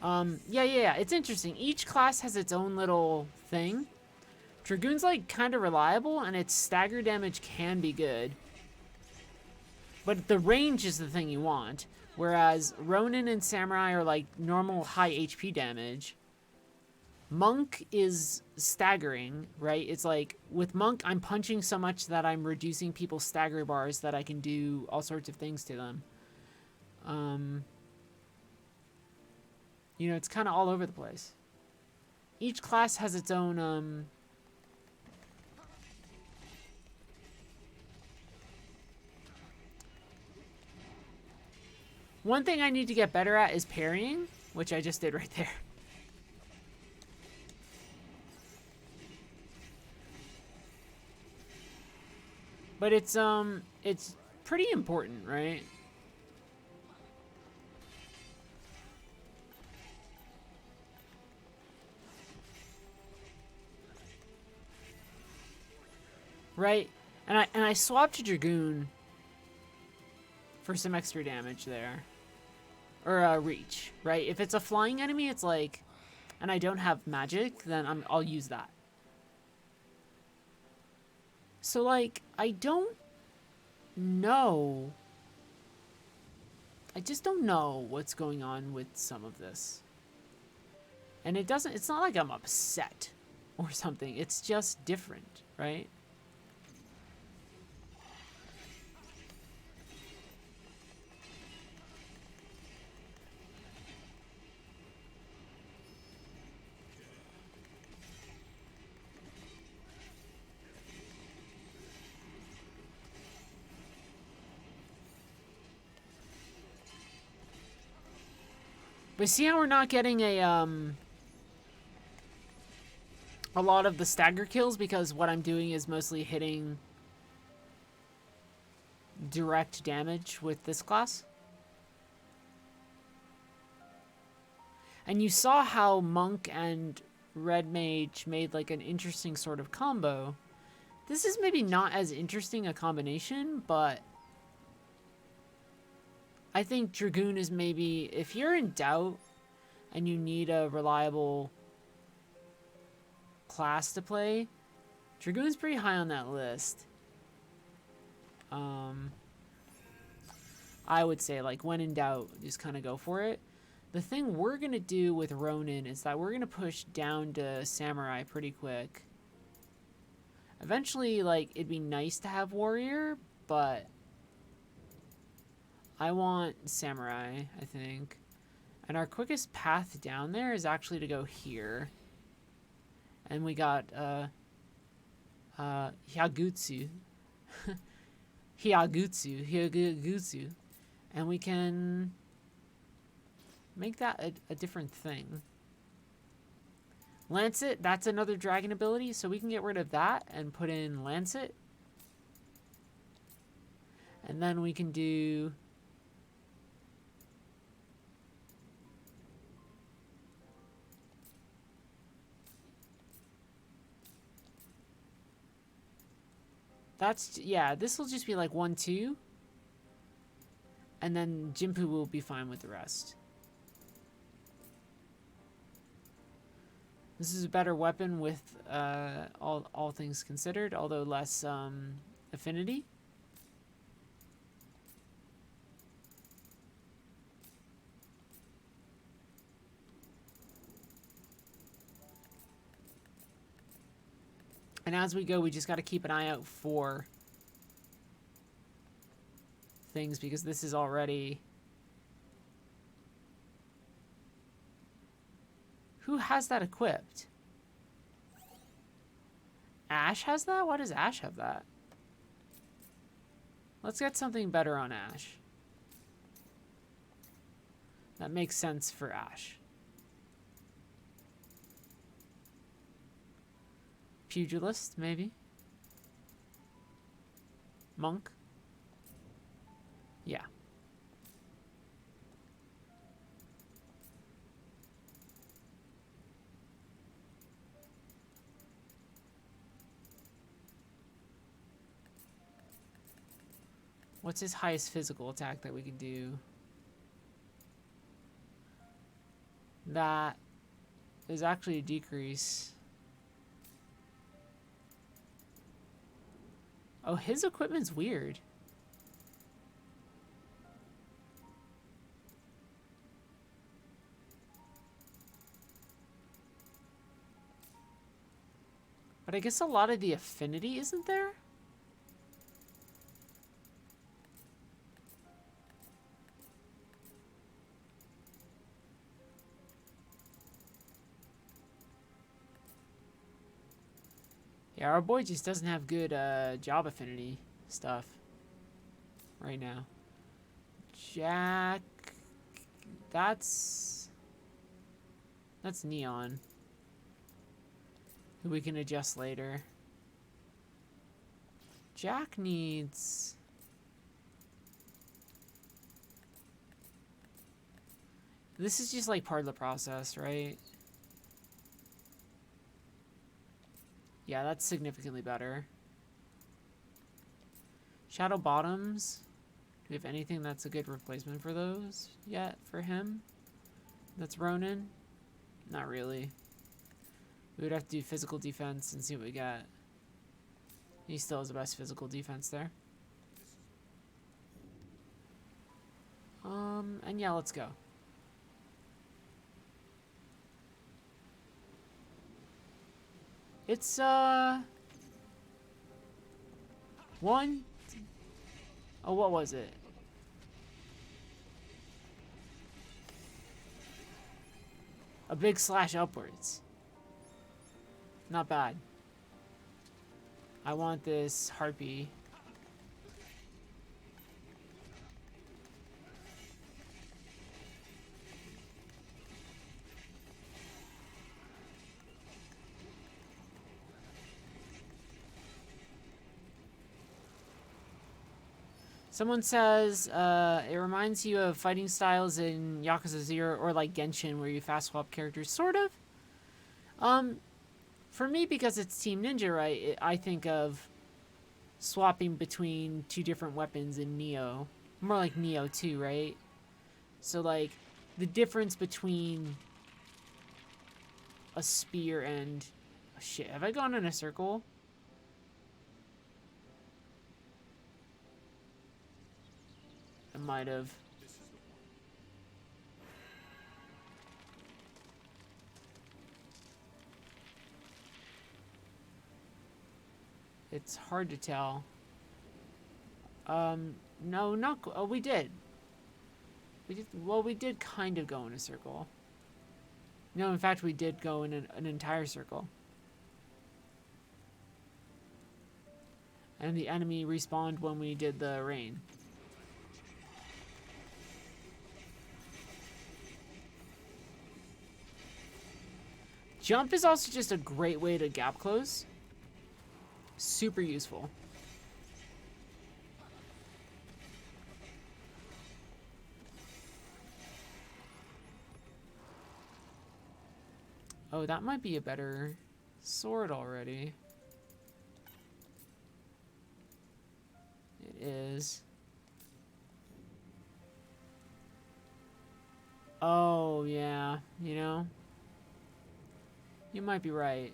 Yeah. It's interesting. Each class has its own little thing. Dragoon's like kind of reliable, and its stagger damage can be good. But the range is the thing you want. Whereas Ronin and Samurai are like normal high HP damage. Monk is staggering, right? It's like, with Monk, I'm punching so much that I'm reducing people's stagger bars that I can do all sorts of things to them. You know, it's kind of all over the place. Each class has its own, One thing I need to get better at is parrying, which I just did right there. But it's pretty important, right? Right? And I swapped to Dragoon for some extra damage there. Or reach, right? If it's a flying enemy, it's like, and I don't have magic, then I'll use that. So like, I don't know. I just don't know what's going on with some of this. And it's not like I'm upset or something. It's just different, right? But see how we're not getting a lot of the stagger kills, because what I'm doing is mostly hitting direct damage with this class? And you saw how Monk and Red Mage made like an interesting sort of combo. This is maybe not as interesting a combination, but I think Dragoon is maybe, if you're in doubt and you need a reliable class to play, Dragoon's pretty high on that list. I would say, like, when in doubt, just kind of go for it. The thing we're going to do with Ronin is that we're going to push down to Samurai pretty quick. Eventually, like, it'd be nice to have Warrior, but I want Samurai, I think. And our quickest path down there is actually to go here. And we got, Hyagutsu. Hyagutsu. And we can make that a different thing. Lancet, that's another dragon ability, so we can get rid of that and put in Lancet. And then we can do... That's, yeah, this will just be like 1-2. And then Jinpu will be fine with the rest. This is a better weapon with all things considered, although less affinity. And as we go, we just got to keep an eye out for things, because this is already... Who has that equipped? Ash has that? Why does Ash have that? Let's get something better on Ash. That makes sense for Ash. Pugilist, maybe? Monk? Yeah. What's his highest physical attack that we can do? That is actually a decrease. Oh, his equipment's weird. But I guess a lot of the affinity isn't there? Yeah, our boy just doesn't have good job affinity stuff right now. Jack, that's Neon, who we can adjust later. Jack needs... This is just like part of the process, right? Yeah, that's significantly better. Shadow Bottoms. Do we have anything that's a good replacement for those yet for him? That's Ronin? Not really. We would have to do physical defense and see what we got. He still has the best physical defense there. And yeah, let's go. It's, one. Oh, what was it? A big slash upwards. Not bad. I want this harpy. Someone says, it reminds you of fighting styles in Yakuza 0 or like Genshin where you fast swap characters, sort of. For me, because it's Team Ninja, right, I think of swapping between two different weapons in Neo. More like Neo 2, right? So like, the difference between a spear and... Oh, shit, have I gone in a circle? I might have. It's hard to tell. No, not... Oh, we did. Well, we did kind of go in a circle. No, in fact, we did go in an entire circle. And the enemy respawned when we did the rain. Jump is also just a great way to gap close. Super useful. Oh, that might be a better sword already. It is. Oh, yeah. You know? You might be right.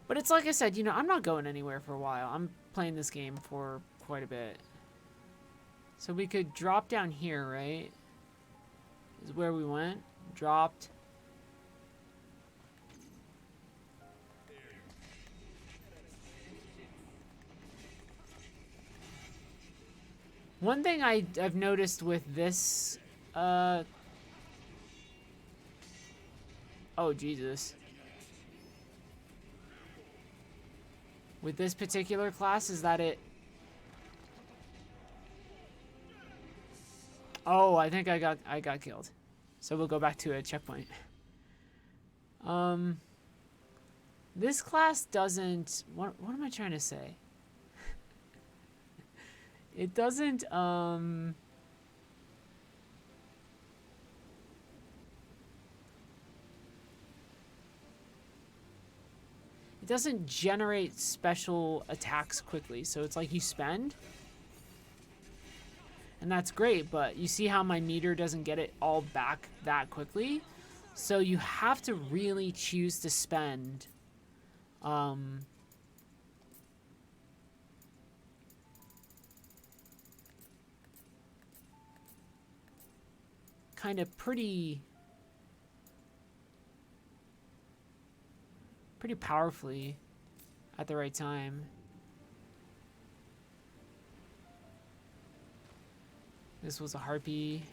But it's like I said, you know, I'm not going anywhere for a while. I'm playing this game for quite a bit. So we could drop down here, right? Is where we went. Dropped. One thing I've noticed with this, oh, Jesus. With this particular class is that it... Oh, I think I got killed. So we'll go back to a checkpoint. This class doesn't... What am I trying to say? It doesn't, it doesn't generate special attacks quickly. So it's like you spend, and that's great, but you see how my meter doesn't get it all back that quickly? So you have to really choose to spend kind of pretty powerfully at the right time. This was a harpy.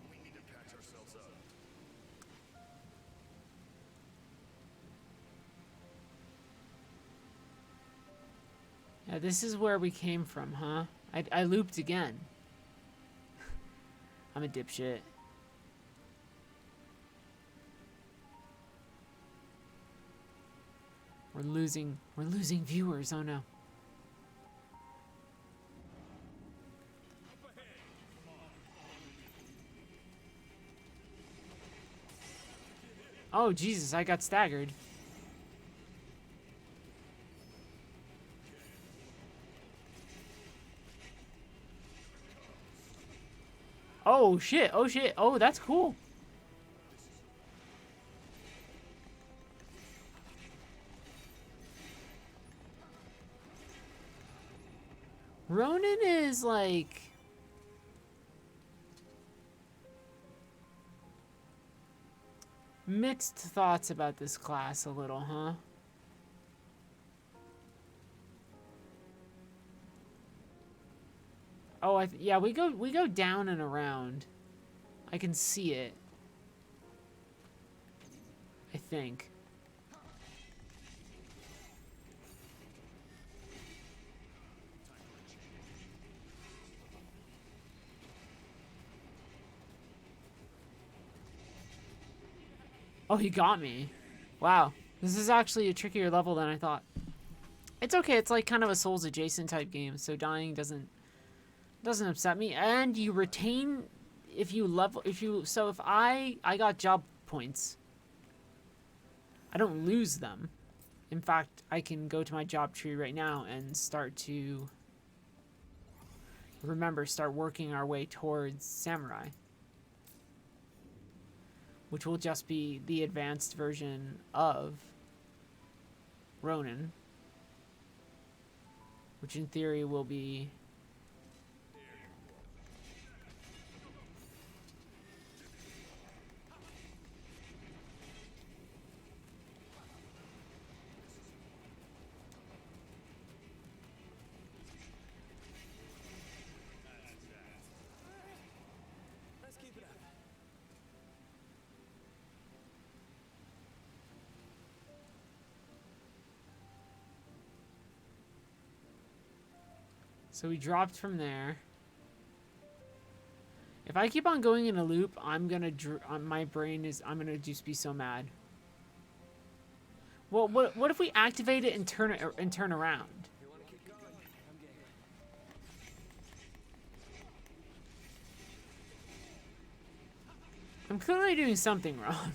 We need to patch ourselves up. Yeah, this is where we came from, huh? I looped again. I'm a dipshit. We're losing viewers, oh no. Oh Jesus, I got staggered. Oh shit, oh shit, oh that's cool. Ronin is like... mixed thoughts about this class a little, huh? Oh, yeah, we go down and around. I can see it. I think. Oh, he got me. Wow. This is actually a trickier level than I thought. It's okay. It's like kind of a Souls adjacent type game, so dying doesn't upset me. And you retain if you level so if I got job points. I don't lose them. In fact, I can go to my job tree right now and start to start working our way towards samurai, which will just be the advanced version of Ronin, which in theory will be... Let's keep it up. So we dropped from there. If I keep on going in a loop, I'm gonna I'm gonna just be so mad. Well, what if we activate it and turn around? You want to keep going? I'm game. I'm clearly doing something wrong.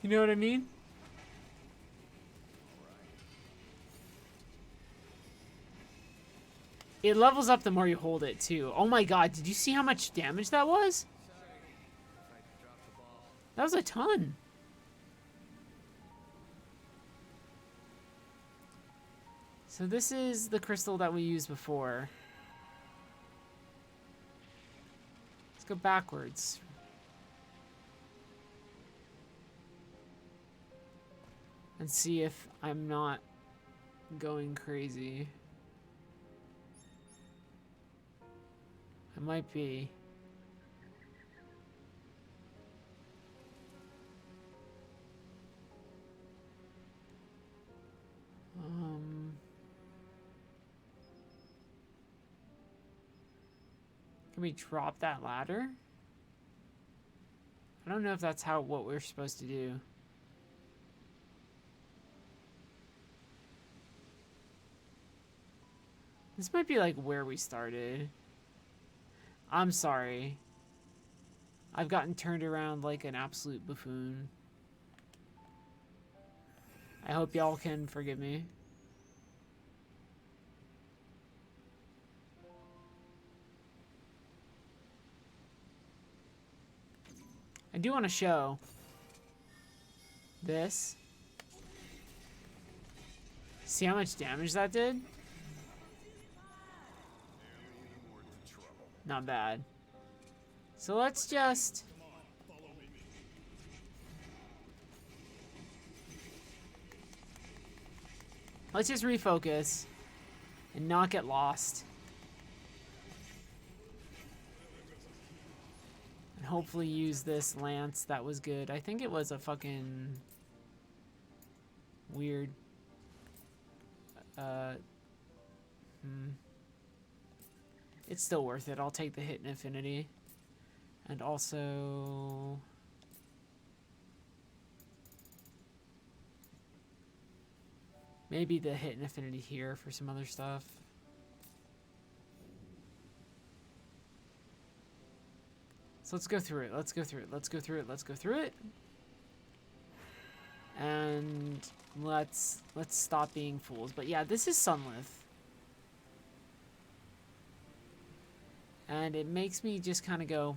You know what I mean? It levels up the more you hold it, too. Oh my god, did you see how much damage that was? That was a ton. So this is the crystal that we used before. Let's go backwards. And see if I'm not going crazy. I might be. Can we drop that ladder? I don't know if that's what we're supposed to do. This might be like where we started. I'm sorry. I've gotten turned around like an absolute buffoon. I hope y'all can forgive me. I do want to show this. See how much damage that did? Not bad. So let's just... let's just refocus and not get lost. And hopefully use this lance. That was good. I think it was a fucking weird... It's still worth it. I'll take the hit in affinity. And also... maybe the hit in affinity here for some other stuff. So let's go through it. Let's go through it. Let's go through it. Let's go through it. And let's stop being fools. But yeah, this is Sunlith. And it makes me just kind of go,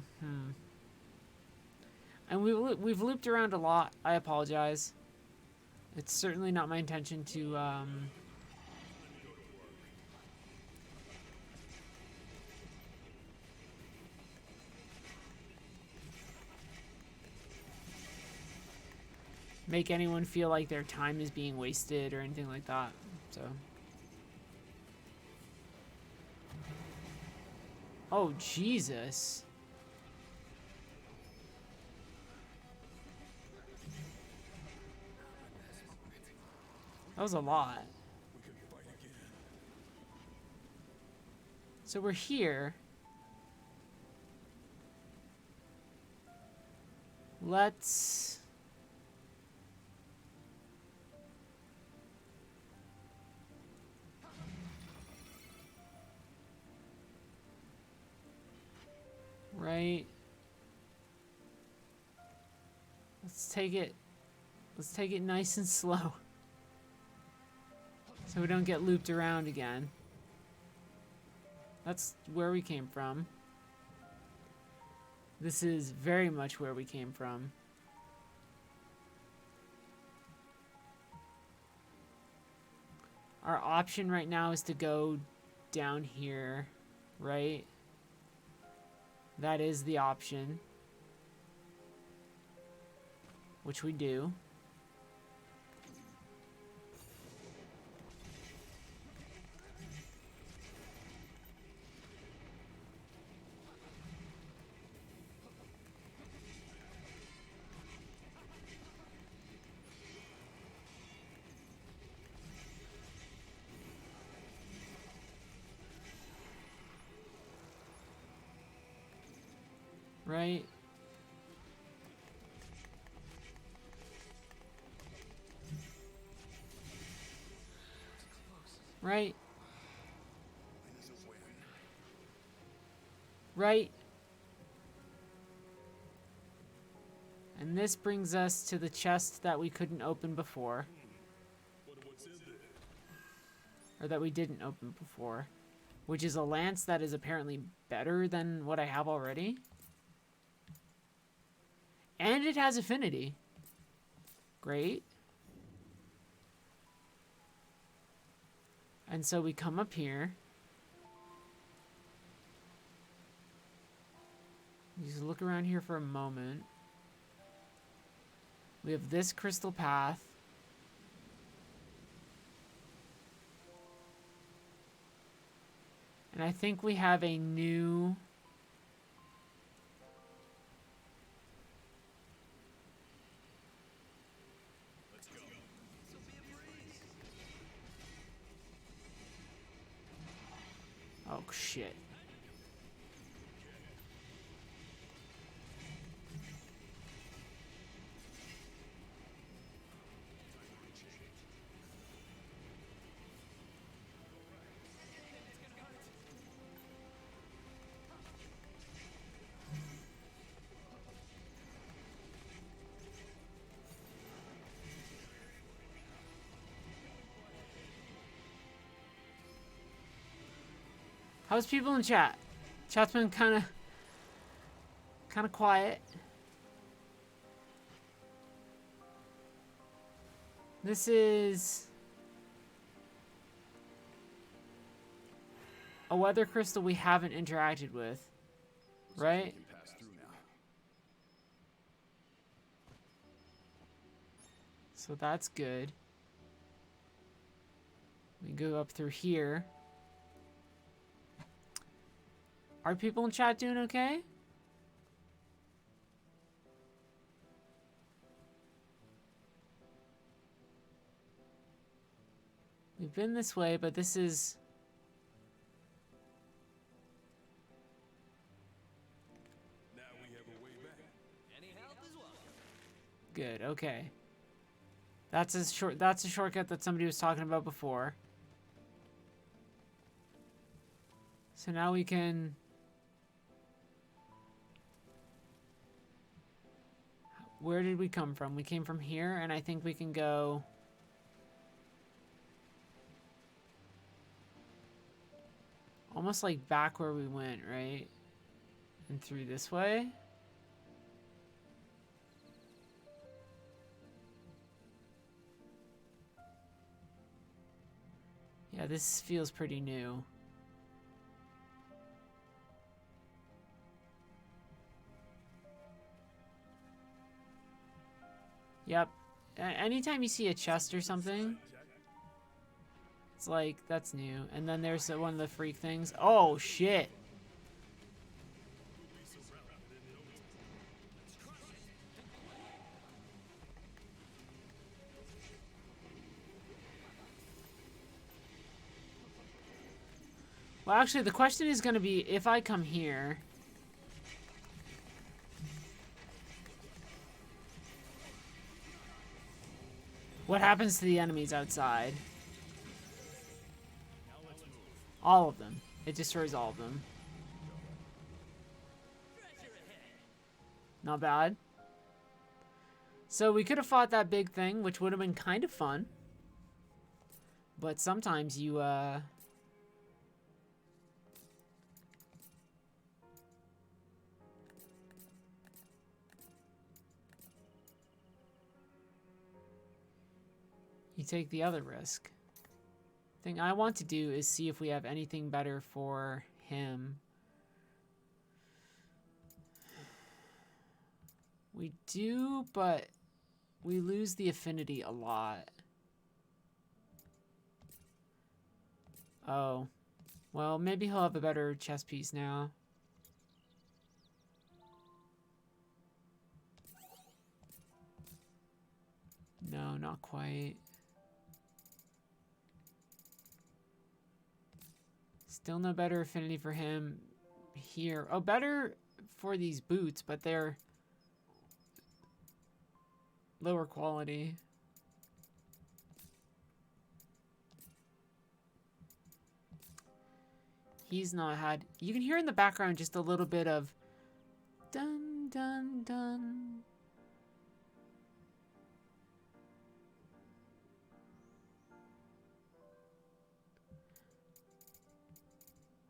And we've looped around a lot. I apologize. It's certainly not my intention to, make anyone feel like their time is being wasted or anything like that. So... oh, Jesus. That was a lot. So we're here. Let's... right. Let's take it nice and slow. So we don't get looped around again. That's where we came from. This is very much where we came from. Our option right now is to go down here, right? That is the option. Which we do. Right? Right? Right? And this brings us to the chest that we couldn't open before. Or that we didn't open before. Which is a lance that is apparently better than what I have already. And it has affinity. Great. And so we come up here. Just look around here for a moment. We have this crystal path. And I think we have a new... oh, shit. How's people in chat? Chat's been kind of quiet. This is a weather crystal we haven't interacted with, right? You pass through now. So that's good. We go up through here. Are people in chat doing okay? We've been this way, but this is... Now we have a way back. Any help is welcome. Good, okay. That's a shortcut that somebody was talking about before. So now we can... Where did we come from? We came from here, and I think we can go... Almost like back where we went, right? And through this way? Yeah, this feels pretty new. Yep. Anytime you see a chest or something, it's like, that's new. And then there's one of the freak things. Oh, shit. Well, actually, the question is going to be, if I come here... What happens to the enemies outside? All of them. It destroys all of them. Not bad. So we could have fought that big thing, which would have been kind of fun. But sometimes you, you take the other risk. Thing I want to do is see if we have anything better for him. We do, but we lose the affinity a lot. Oh. Well, maybe he'll have a better chess piece now. No, not quite. Still no better affinity for him here. Oh, better for these boots, but they're lower quality. He's not had... You can hear in the background just a little bit of dun dun dun.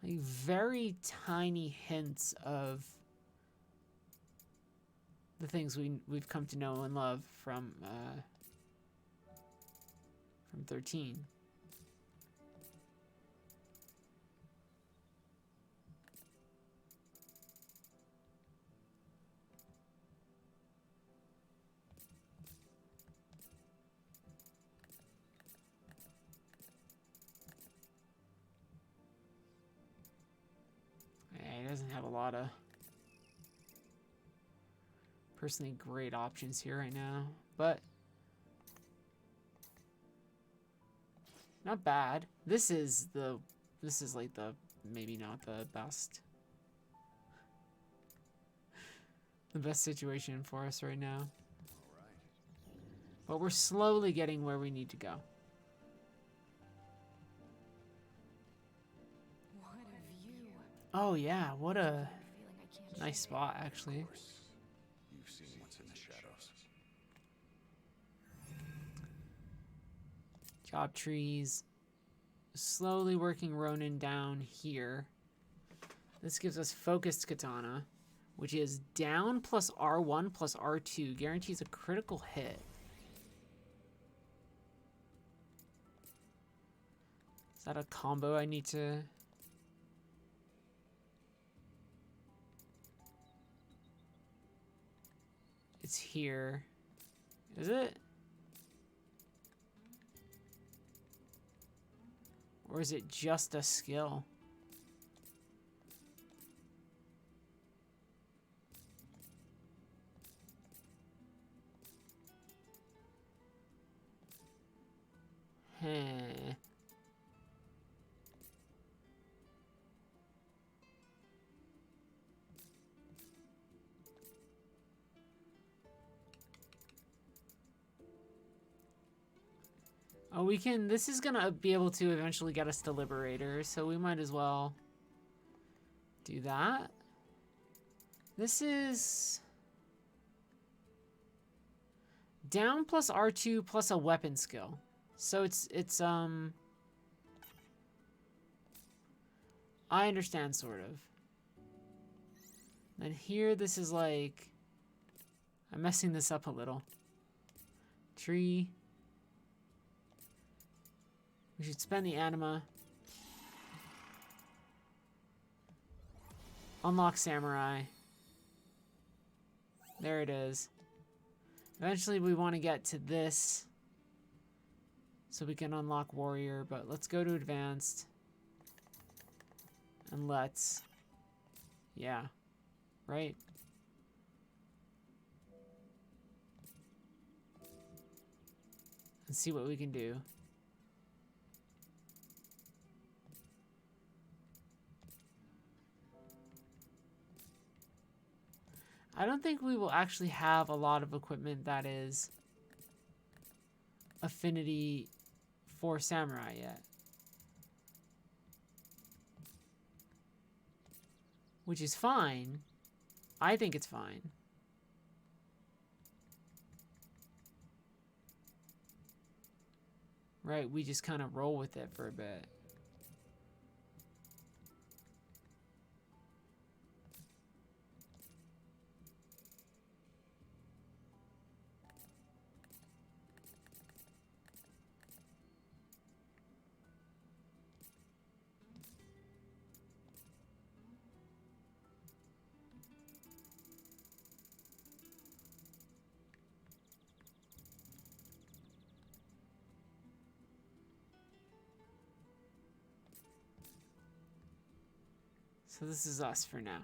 Like very tiny hints of the things we've come to know and love from 13. He doesn't have a lot of personally great options here right now, but not bad. This is like the maybe not the best situation for us right now. But we're slowly getting where we need to go. Oh yeah, what a nice spot actually. You've seen what's in the shadows. Job trees. Slowly working Ronan down here. This gives us focused katana, which is down plus R1 plus R2. Guarantees a critical hit. Is that a combo I need to... It's here. Is it? Or is it just a skill? Huh. Oh, we can... This is gonna be able to eventually get us to Liberator, so we might as well do that. This is... down plus R2 plus a weapon skill. So it's I understand, sort of. Then here, this is like... I'm messing this up a little. Tree. We should spend the anima. Unlock samurai. There it is. Eventually we want to get to this so we can unlock warrior, but let's go to advanced. And let's... Yeah. Right? And see what we can do. I don't think we will actually have a lot of equipment that is affinity for samurai yet. Which is fine. I think it's fine. Right, we just kind of roll with it for a bit. So this is us for now.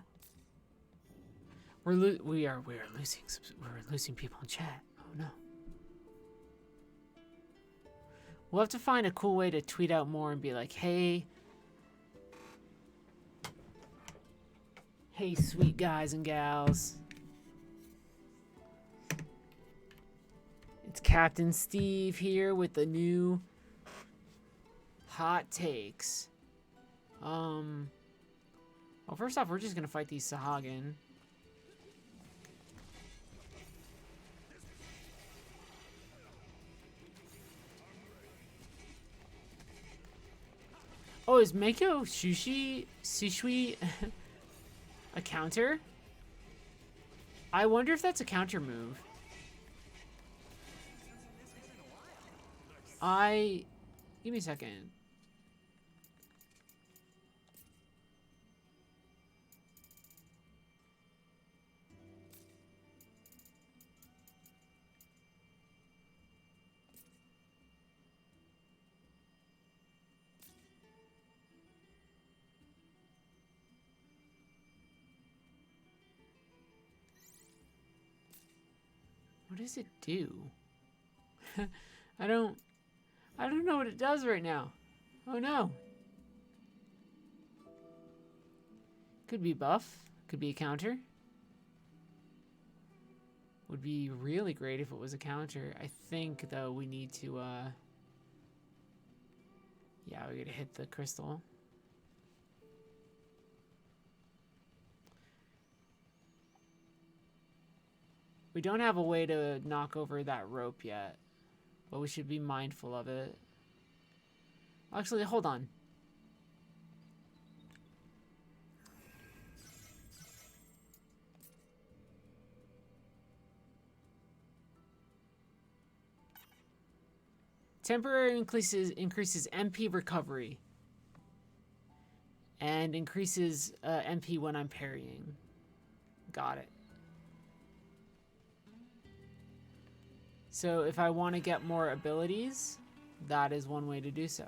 We are losing people in chat. Oh no. We'll have to find a cool way to tweet out more and be like, hey, sweet guys and gals. It's Captain Steve here with the new hot takes. Well, first off, we're just gonna fight these Sahagin. Oh, is Meiko Sushui a counter? I wonder if that's a counter move. Give me a second. What does it do? I don't know what it does right now. Oh no. Could be buff. Could be a counter. Would be really great if it was a counter. I think though we need to yeah, we gotta hit the crystal. We don't have a way to knock over that rope yet, but we should be mindful of it. Actually, hold on. Temporary increases MP recovery. And increases MP when I'm parrying. Got it. So if I want to get more abilities, that is one way to do so.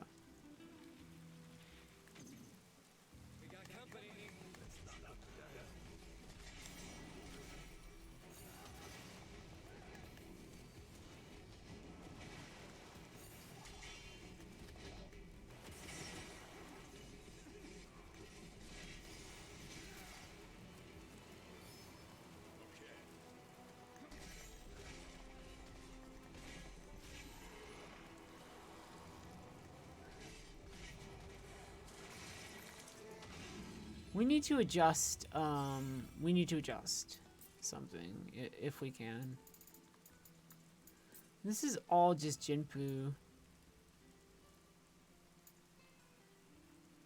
We need to adjust, something, if we can. This is all just Jinpu.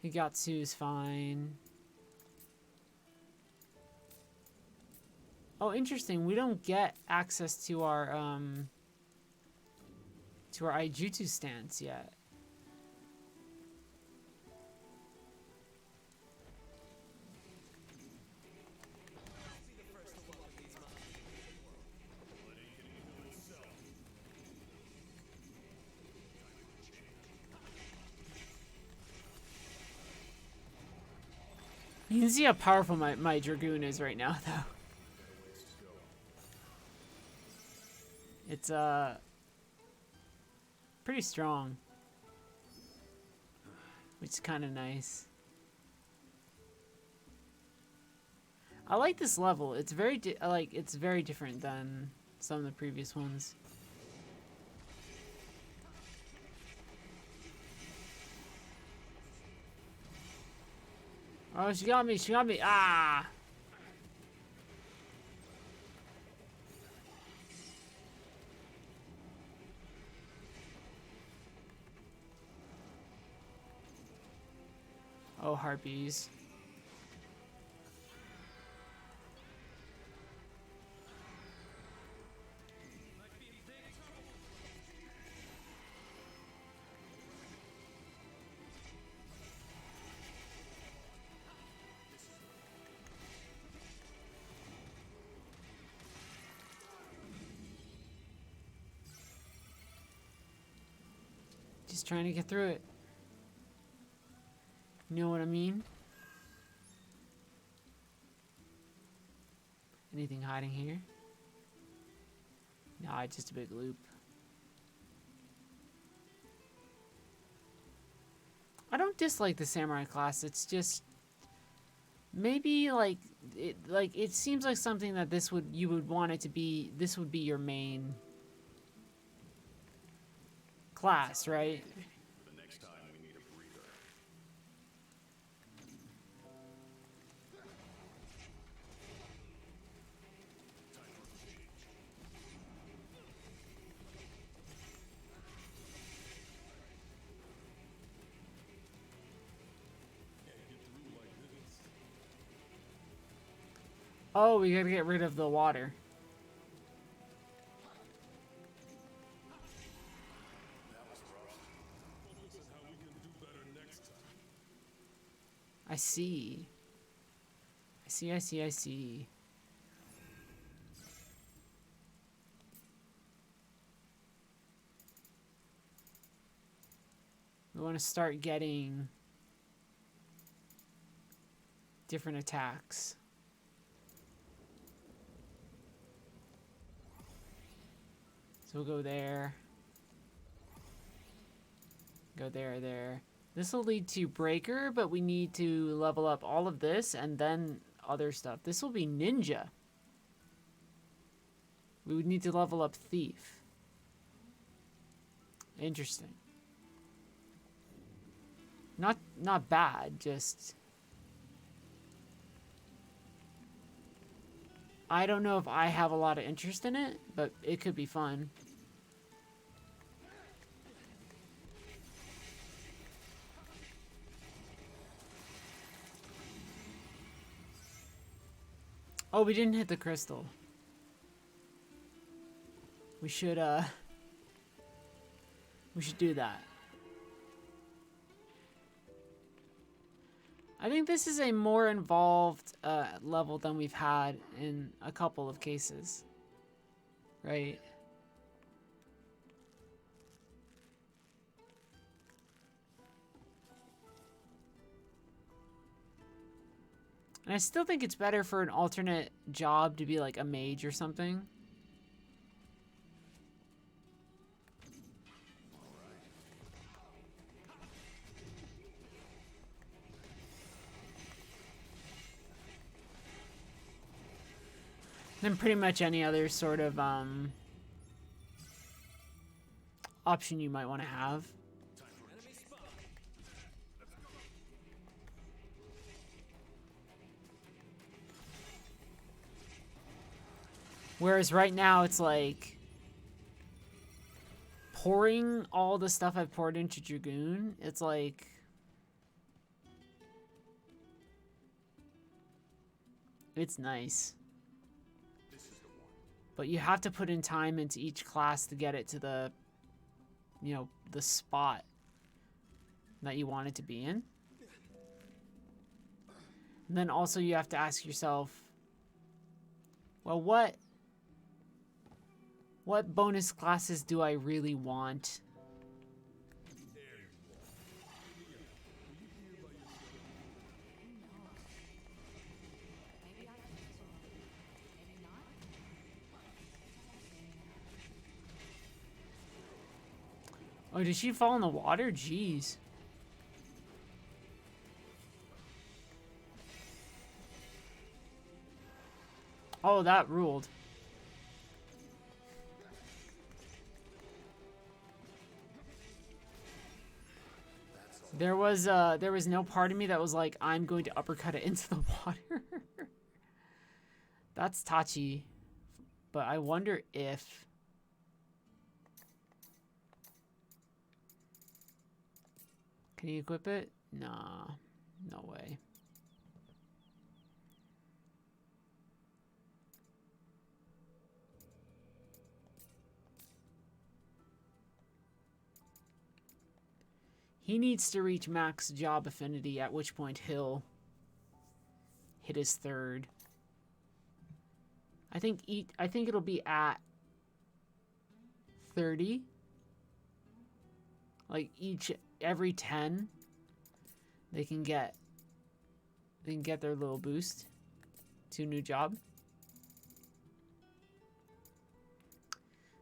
Higatsu's fine. Oh, interesting, we don't get access to our Aijutsu stance yet. You can see how powerful my Dragoon is right now, though. It's, pretty strong. Which is kind of nice. I like this level. It's very, it's very different than some of the previous ones. Oh, she got me, she got me. Ah! Oh, harpies. Just trying to get through it. You know what I mean? Anything hiding here? Nah, it's just a big loop. I don't dislike the samurai class. It's just maybe it seems like something that you would want it to be. This would be your main class, right? The next time we need a breather. Oh, we gotta get rid of the water. I see. I see. We want to start getting different attacks. So we'll go there. Go there. This will lead to Breaker, but we need to level up all of this and then other stuff. This will be Ninja. We would need to level up Thief. Interesting. Not bad, just... I don't know if I have a lot of interest in it, but it could be fun. Oh, we didn't hit the crystal. We should We should do that. I think this is a more involved level than we've had in a couple of cases. Right? And I still think it's better for an alternate job to be like a mage or something. Than pretty much any other sort of option you might want to have. Whereas right now it's like pouring all the stuff I've poured into Dragoon. It's like it's nice. But you have to put in time into each class to get it to the, you know, the spot that you want it to be in. And then also you have to ask yourself, well, what bonus classes do I really want? Oh, did she fall in the water? Jeez. Oh, that ruled. There was no part of me that was like, I'm going to uppercut it into the water. That's touchy. But I wonder if... Can you equip it? Nah, no way. He needs to reach max job affinity, at which point he'll hit his third. I think it'll be at 30. Like every 10 they can get their little boost to a new job.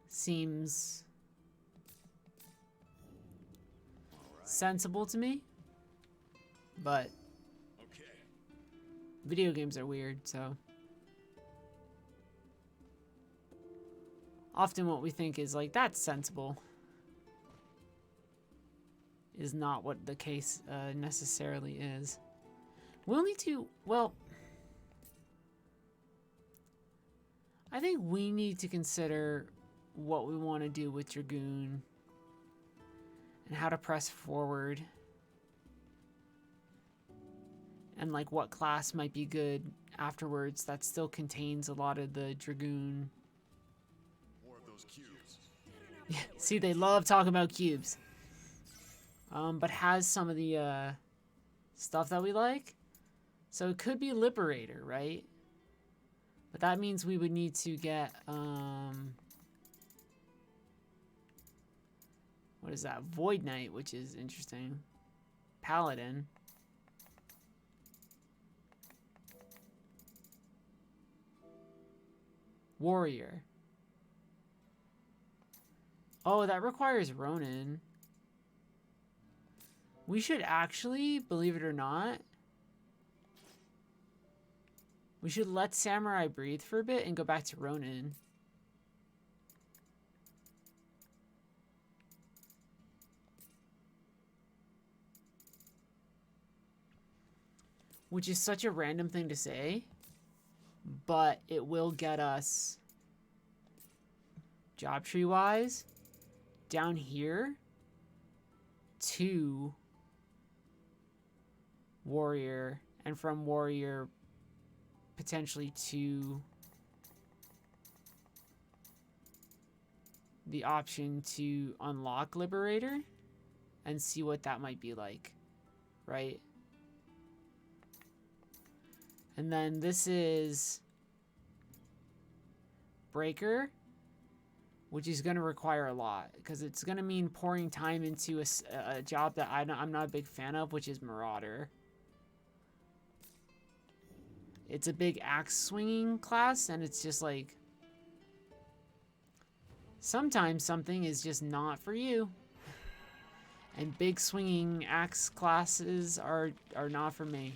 Seems sensible to me, but video games are weird, so often what we think is like, that's sensible, is not what the case necessarily is. We'll need to, well, I think we need to consider what we want to do with Dragoon and how to press forward, and like what class might be good afterwards that still contains a lot of the Dragoon. More of those cubes. Yeah, see, they love talking about cubes. But has some of the stuff that we like. So it could be Liberator, right? But that means we would need to get what is that? Void Knight, which is interesting. Paladin. Warrior. Oh, that requires Ronin. We should actually, believe it or not, we should let Samurai breathe for a bit and go back to Ronin. Which is such a random thing to say, but it will get us, job tree wise, down here to Warrior, and from Warrior potentially to the option to unlock Liberator and see what that might be like, right? And then this is Breaker, which is going to require a lot because it's going to mean pouring time into a job that I'm not a big fan of, which is Marauder. It's a big axe swinging class, and it's just like sometimes something is just not for you. And big swinging axe classes are not for me.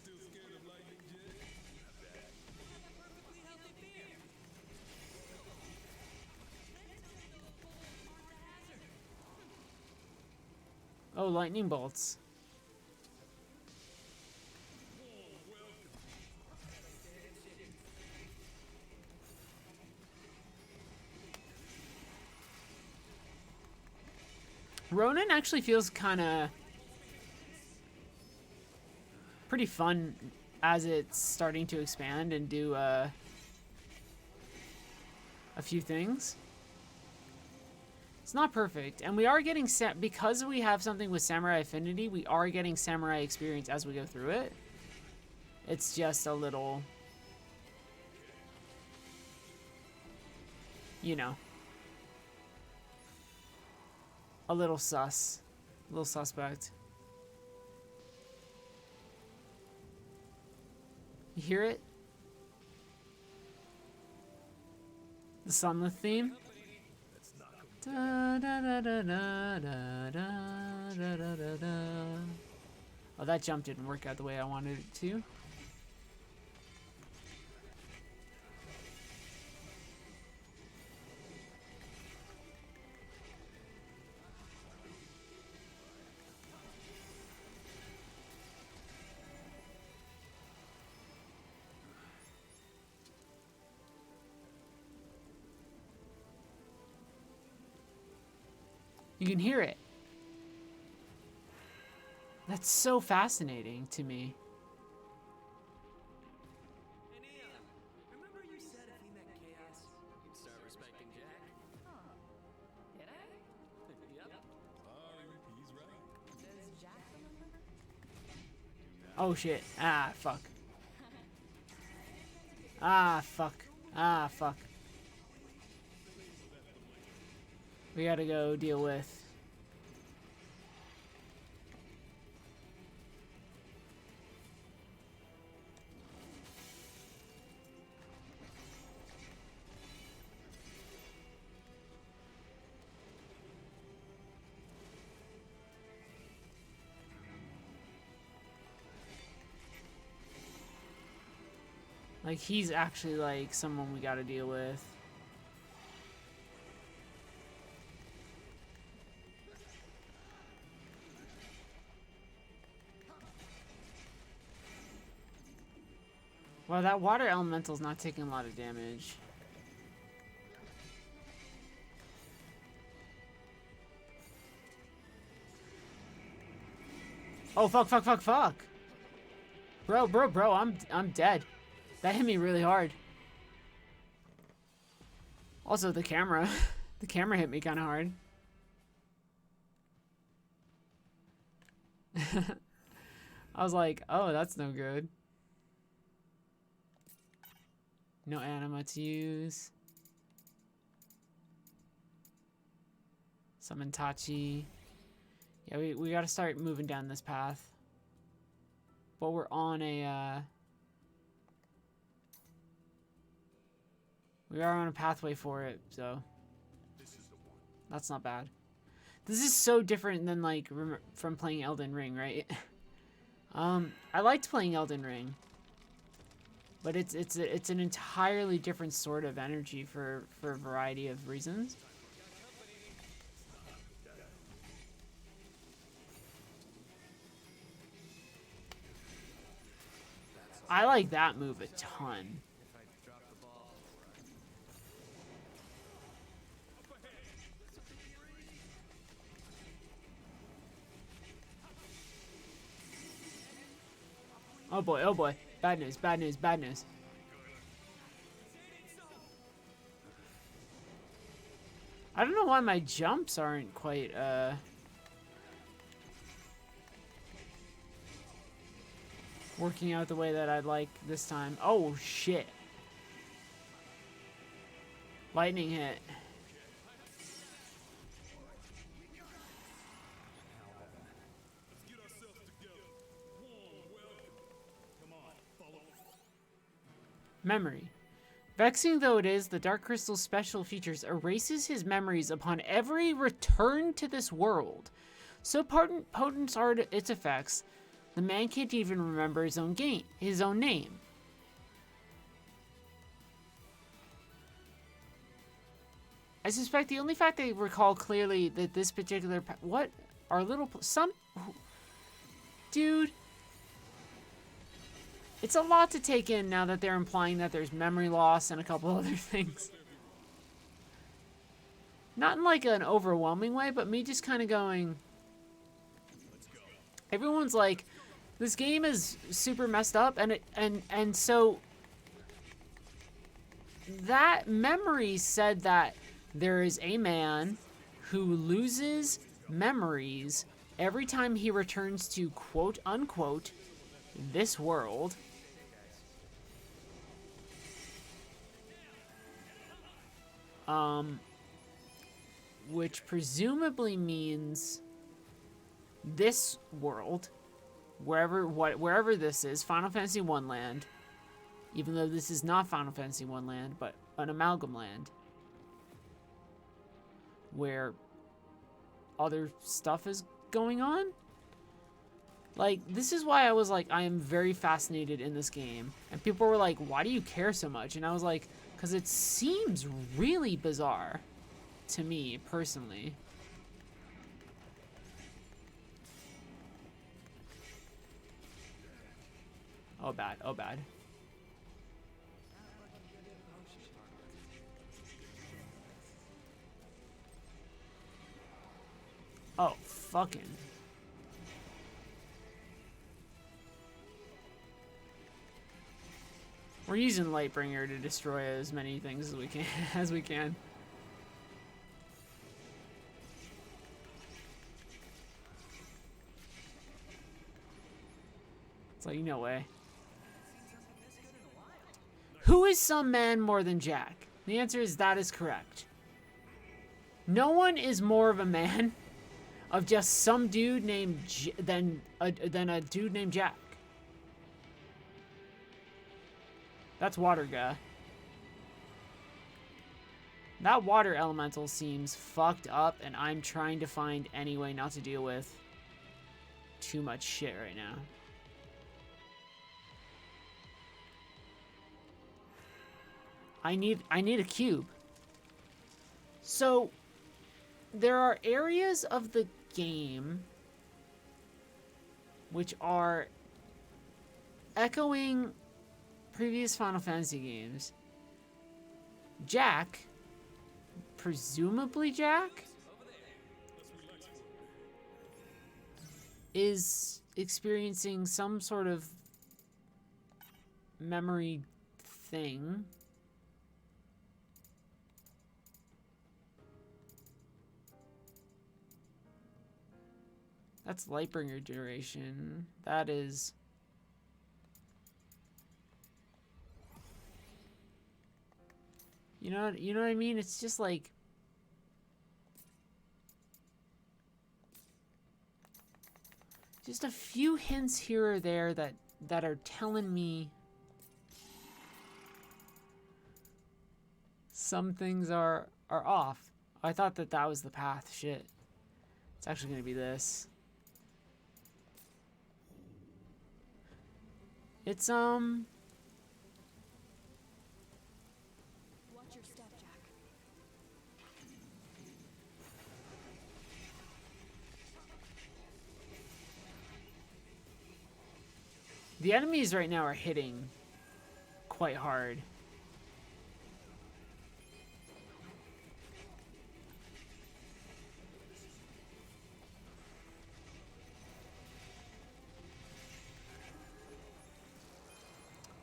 Still scared of lightning, Jay? Oh, lightning bolts. Ronin actually feels kind of pretty fun as it's starting to expand and do a few things. It's not perfect, and we are getting because we have something with Samurai Affinity, we are getting Samurai experience as we go through it. It's just a little, you know, a little suspect. You hear it? The Sunleth theme? Da, da, da, da, da, da, da, da, da, da. Oh, that jump didn't work out the way I wanted it to. You can hear it. That's so fascinating to me. Hey, Neon. Remember you said if we met Chaos, you'd start respecting Jack? Did I? Yep. Sorry, he's right. Does Jack remember? Oh shit. Ah, fuck. Ah, fuck. Ah, fuck. We gotta go deal with. Like, he's actually like someone we gotta deal with. Wow, that water elemental's not taking a lot of damage. Oh, fuck, fuck, fuck, fuck. Bro, I'm dead. That hit me really hard. Also, the camera. The camera hit me kind of hard. I was like, oh, that's no good. No anima to use. Summon Tachi. Yeah, we gotta start moving down this path. But we're on a, we are on a pathway for it, so that's not bad. This is so different than, like, from playing Elden Ring, right? I liked playing Elden Ring. But it's an entirely different sort of energy for a variety of reasons. I like that move a ton. Oh boy, oh boy. Bad news, bad news, bad news. I don't know why my jumps aren't quite, working out the way that I'd like this time. Oh, shit. Lightning hit. Memory. Vexing though it is, the Dark Crystal's special features erases his memories upon every return to this world. So potent are its effects, the man can't even remember his own name. I suspect the only fact they recall clearly that this particular what are little dude. It's a lot to take in now that they're implying that there's memory loss and a couple other things. Not in like an overwhelming way, but me just kind of going. Everyone's like, this game is super messed up, and so that memory said that there is a man who loses memories every time he returns to quote unquote this world. Which presumably means this world, wherever this is, Final Fantasy I land, even though this is not Final Fantasy I land, but an amalgam land, where other stuff is going on. Like, this is why I was like, I am very fascinated in this game. And people were like, why do you care so much? And I was like, because it seems really bizarre to me, personally. Oh, bad. Oh, bad. Oh, fucking. We're using Lightbringer to destroy as many things as we can. It's like, no way. Who is some man more than Jack? The answer is that is correct. No one is more of a man of just some dude named than a dude named Jack. That's water guy. That water elemental seems fucked up, and I'm trying to find any way not to deal with too much shit right now. I need a cube. So there are areas of the game which are echoing previous Final Fantasy games. Jack, presumably Jack, is experiencing some sort of memory thing. That's Lightbringer duration. That is... You know what I mean? It's just like... just a few hints here or there that are telling me some things are off. I thought that was the path. Shit. It's actually going to be this. It's, Watch your step, Jack. the enemies right now are hitting quite hard.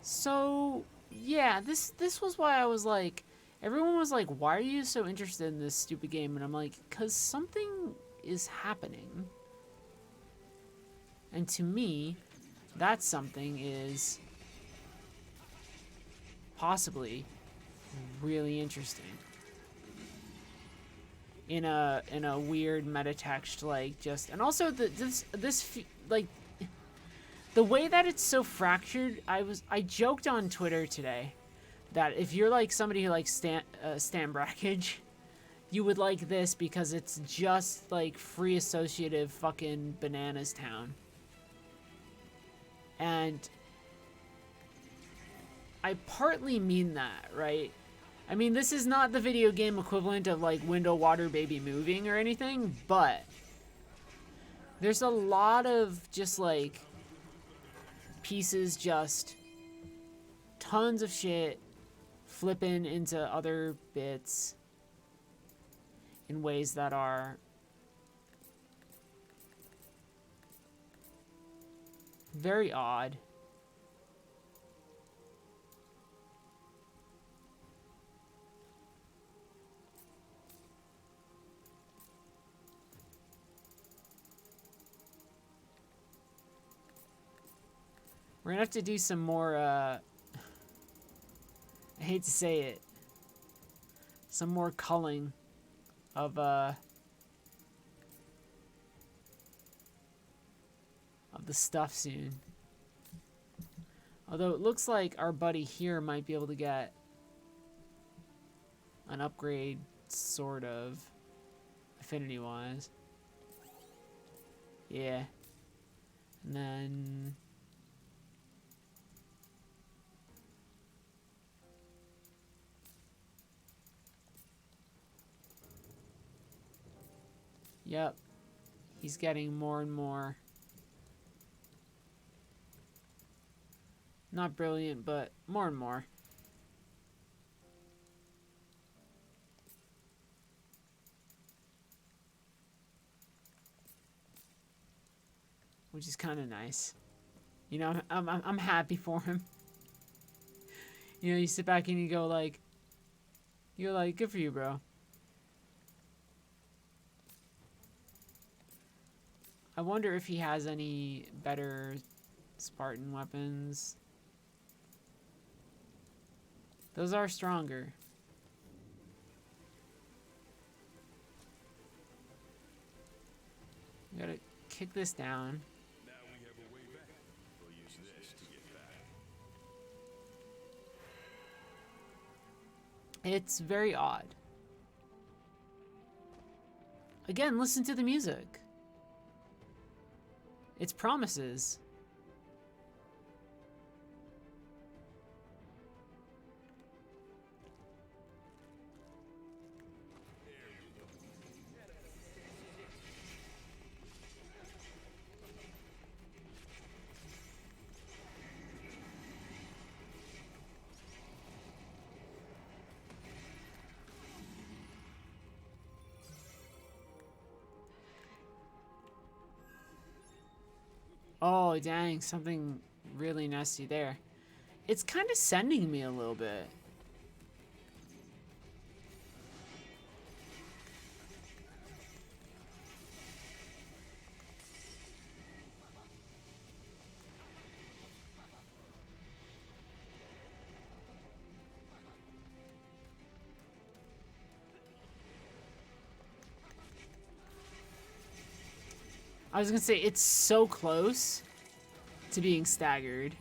So, yeah, this was why I was like, everyone was like, why are you so interested in this stupid game? And I'm like, because something is happening. And to me, that something is possibly really interesting. In a weird meta text, like, just, and also like, the way that it's so fractured. I joked on Twitter today that if you're like somebody who likes Stan Brakhage, you would like this because it's just like free associative fucking bananas town. And I partly mean that, right? I mean, this is not the video game equivalent of like Window Water Baby Moving or anything, but there's a lot of just like pieces, just tons of shit flipping into other bits in ways that are very odd. We're gonna have to do some more, I hate to say it, some more culling of the stuff soon. Although it looks like our buddy here might be able to get an upgrade, sort of, affinity-wise. Yeah. And then... Yep. He's getting more and more. Not brilliant, but more and more. Which is kind of nice. You know, I'm happy for him. You know, you sit back and you go like, you're like, good for you, bro. I wonder if he has any better Spartan weapons. Those are stronger. We gotta kick this down. Now we have a way back. We'll use this to get back. It's very odd. Again, listen to the music. It's promises. Oh, dang, something really nasty there. It's kind of sending me a little bit. I was gonna say, it's so close to being staggered.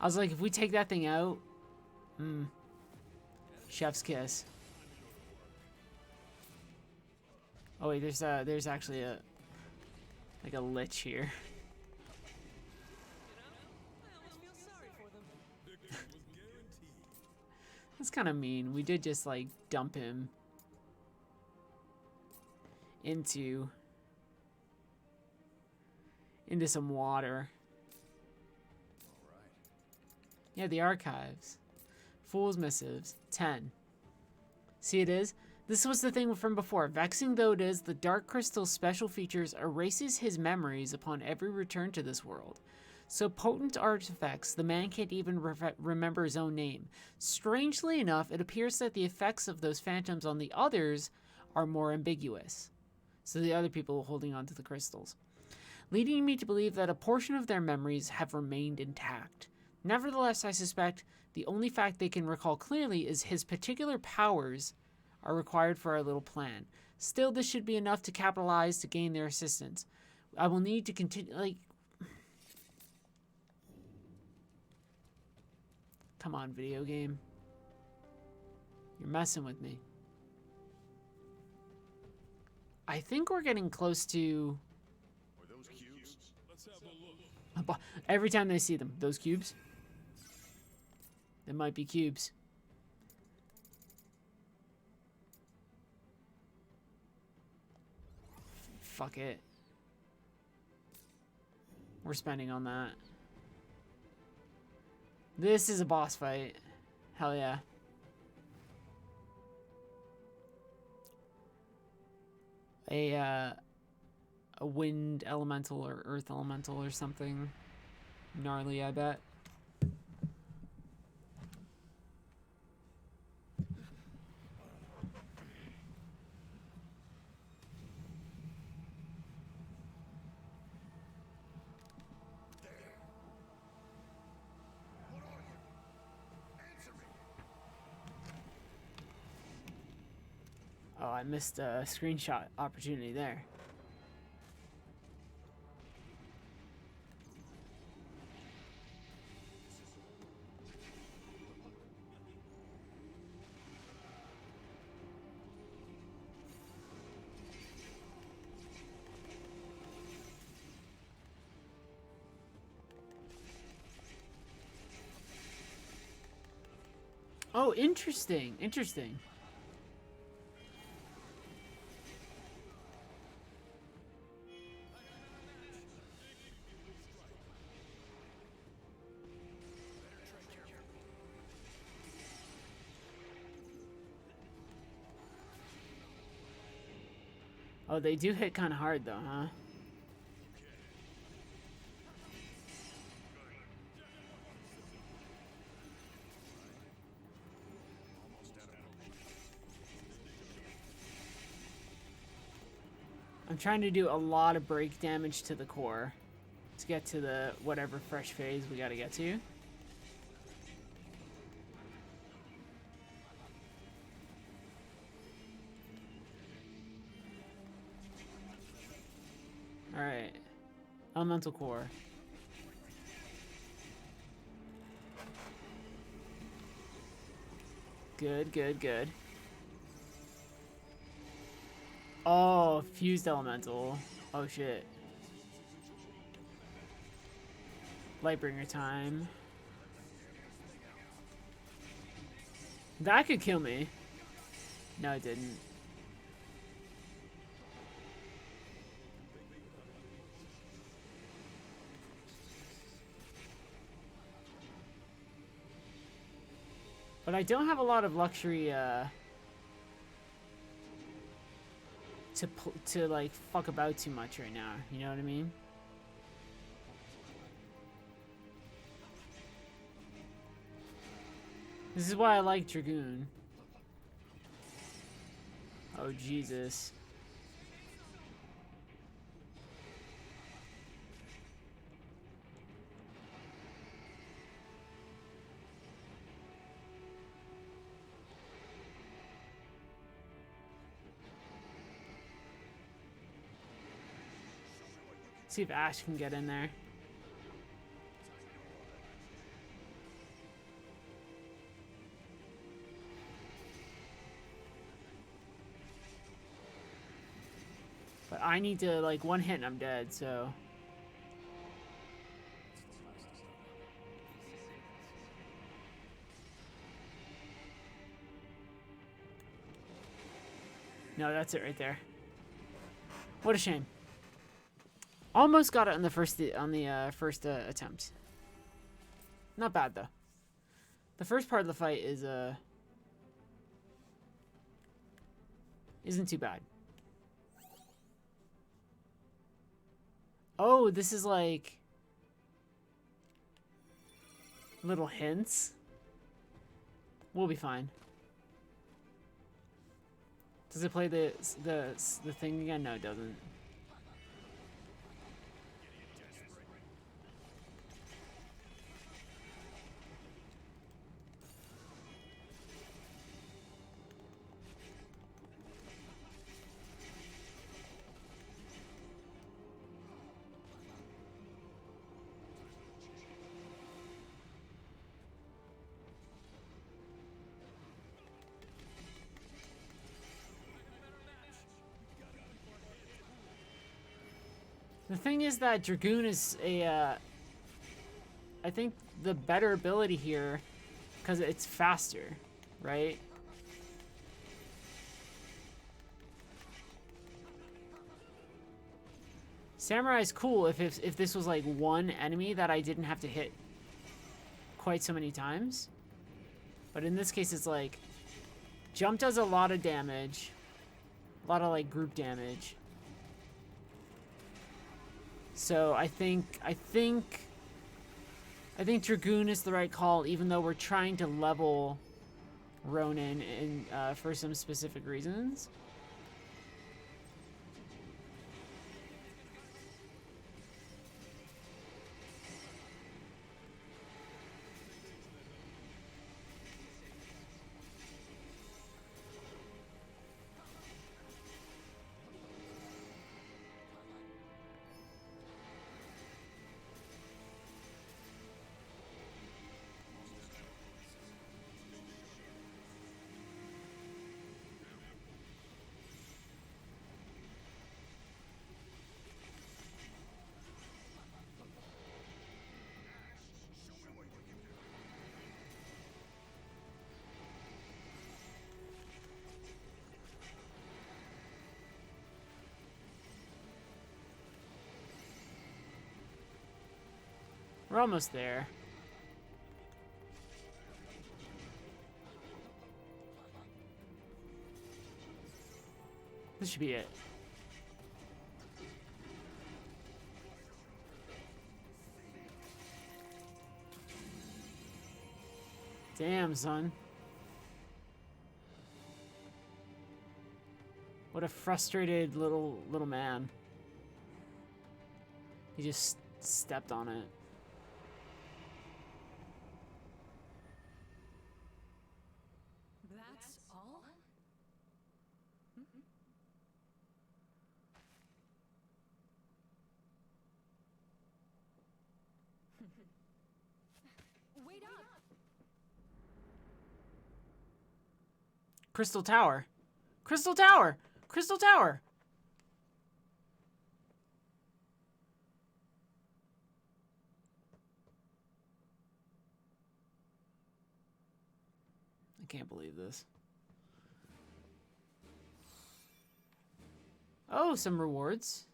I was like, if we take that thing out, chef's kiss. Oh wait, there's actually a lich here. That's kind of mean. We did just like dump him into some water. Yeah, the archives. Fool's Missives. 10. See, it is? This was the thing from before. Vexing though it is, the Dark Crystal's special features erases his memories upon every return to this world. So potent artifacts, the man can't even remember his own name. Strangely enough, it appears that the effects of those phantoms on the others are more ambiguous. So the other people holding on to the crystals. Leading me to believe that a portion of their memories have remained intact. Nevertheless, I suspect the only fact they can recall clearly is his particular powers are required for our little plan. Still, this should be enough to capitalize to gain their assistance. I will need to continue, come on, video game. You're messing with me. I think we're getting close to... Are those cubes? Every time they see them, those cubes. They might be cubes. Fuck it. We're spending on that. This is a boss fight. Hell yeah. A wind elemental or earth elemental or something gnarly, I bet. Oh, I missed a screenshot opportunity there. Oh, interesting. Interesting. Oh, they do hit kind of hard though, huh? I'm trying to do a lot of break damage to the core to get to the whatever fresh phase we gotta get to. Alright. Elemental core. Good, good, good. Oh, fused elemental. Oh shit. Lightbringer time. That could kill me. No, it didn't. But I don't have a lot of luxury to like fuck about too much right now. You know what I mean? This is why I like Dragoon. Oh Jesus. See if Ash can get in there. But I need to, like, one hit and I'm dead, so... No, that's it right there. What a shame. Almost got it on the first attempt. Not bad though. The first part of the fight is isn't too bad. Oh, this is like little hints. We'll be fine. Does it play the thing again? No, it doesn't. The thing is that Dragoon is a, I think the better ability here, because it's faster, right? Samurai is cool if this was like one enemy that I didn't have to hit quite so many times. But in this case, it's like, jump does a lot of damage, a lot of like group damage. So I think Dragoon is the right call, even though we're trying to level Ronin in for some specific reasons. We're almost there. This should be it. Damn, son. What a frustrated little man. He just stepped on it. That's all? Wait up! Crystal Tower. Crystal Tower! Crystal Tower! I can't believe this. Oh, some rewards.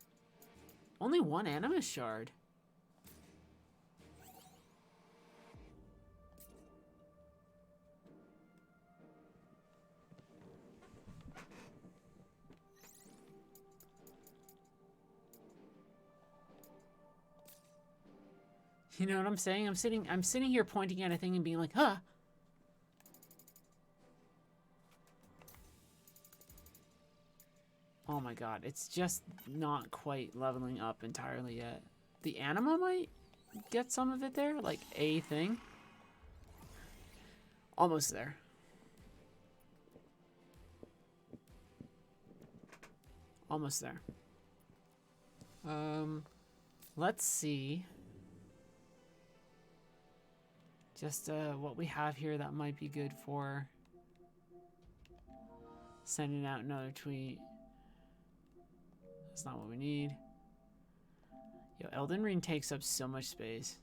Only one Animus shard. You know what I'm saying? I'm sitting here pointing at a thing and being like, huh? Oh my god, it's just not quite leveling up entirely yet. The anima might get some of it there, like a thing. Almost there. Almost there. Let's see. Just what we have here that might be good for sending out another tweet. That's not what we need. Yo, Elden Ring takes up so much space.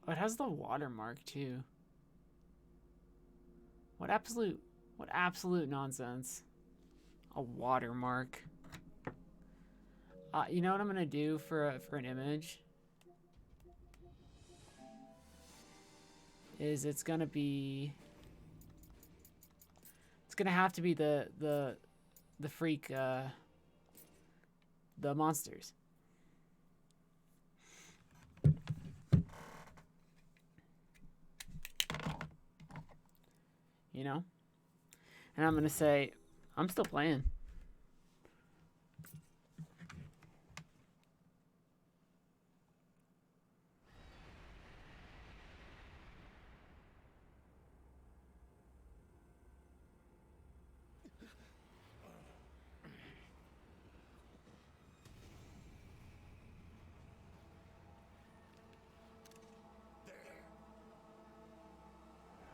Oh, it has the watermark too. What absolute nonsense. A watermark. You know what I'm gonna do for an image? Is it's gonna have to be the freak the monsters. you know? And I'm going to say, I'm still playing.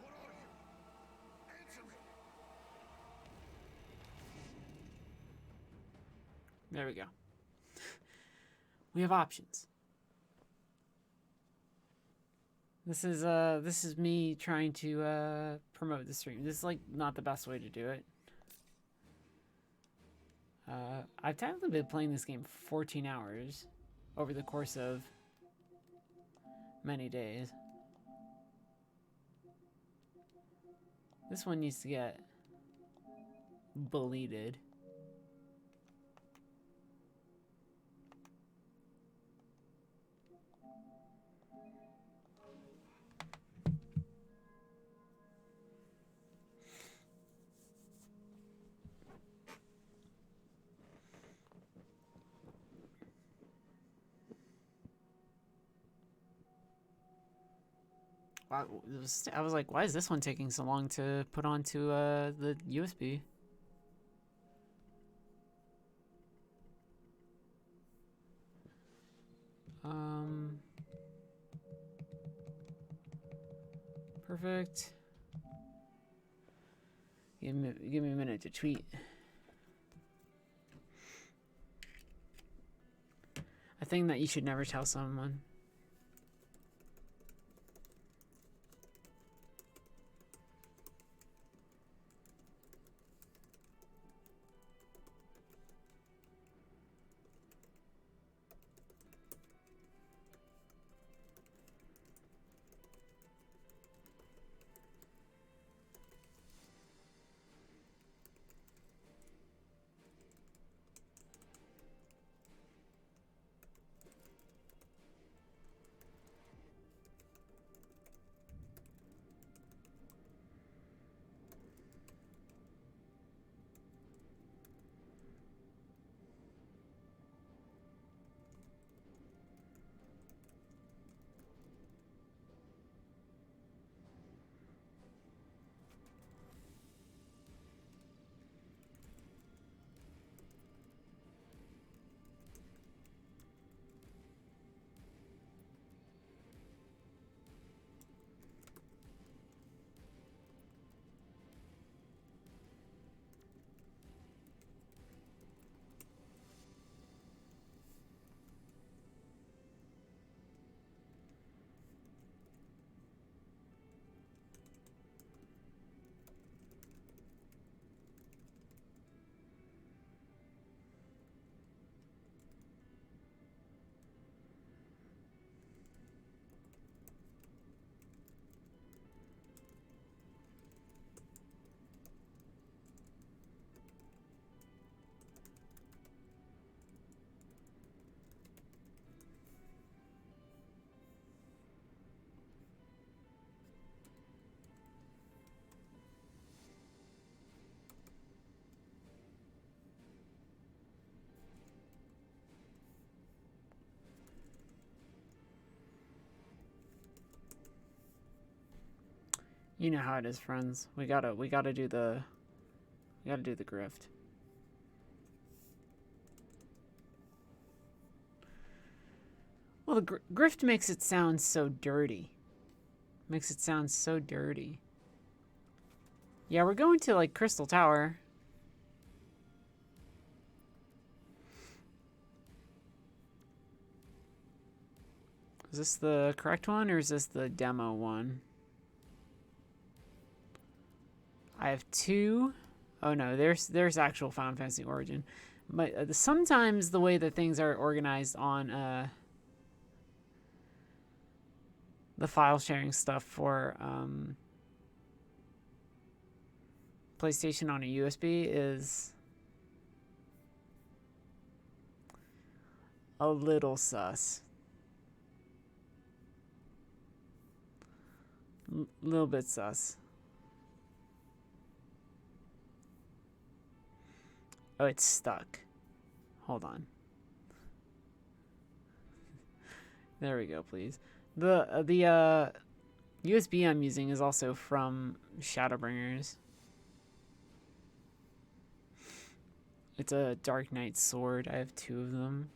What are you? Answer me! There we go. We have options. This is me trying to promote the stream. This is like not the best way to do it. I've technically been playing this game for 14 hours over the course of many days. This one needs to get bleeded. Wow, I was like, why is this one taking so long to put onto the USB? Perfect. Give me a minute to tweet. A thing that you should never tell someone. You know how it is, friends. We gotta do the grift. Well, the grift makes it sound so dirty. Makes it sound so dirty. Yeah, we're going to like Crystal Tower. Is this the correct one or is this the demo one? I have two. Oh no, there's actual Final Fantasy Origin. But sometimes the way that things are organized on the file sharing stuff for PlayStation on a USB is a little sus. Little bit sus. Oh, it's stuck. Hold on. There we go, please. The USB I'm using is also from Shadowbringers. It's a Dark Knight sword. I have 2 of them.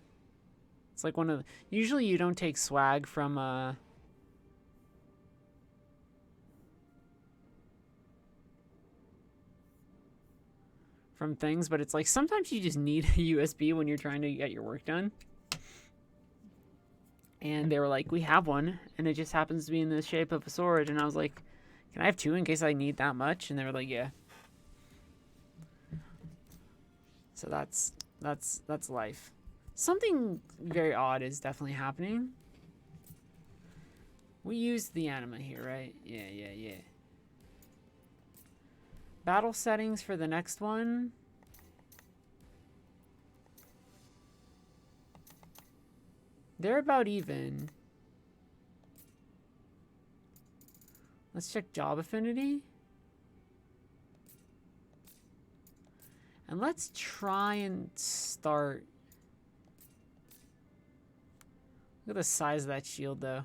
It's like one of the... Usually you don't take swag from things, but it's like sometimes you just need a USB when you're trying to get your work done. And they were like, we have one, and it just happens to be in the shape of a sword. And I was like, can I have 2 in case I need that much? And they were like, yeah. So that's life. Something very odd is definitely happening. We used the anima here, right? Yeah. Battle settings for the next one. They're about even. Let's check job affinity. And let's try and start. Look at the size of that shield, though.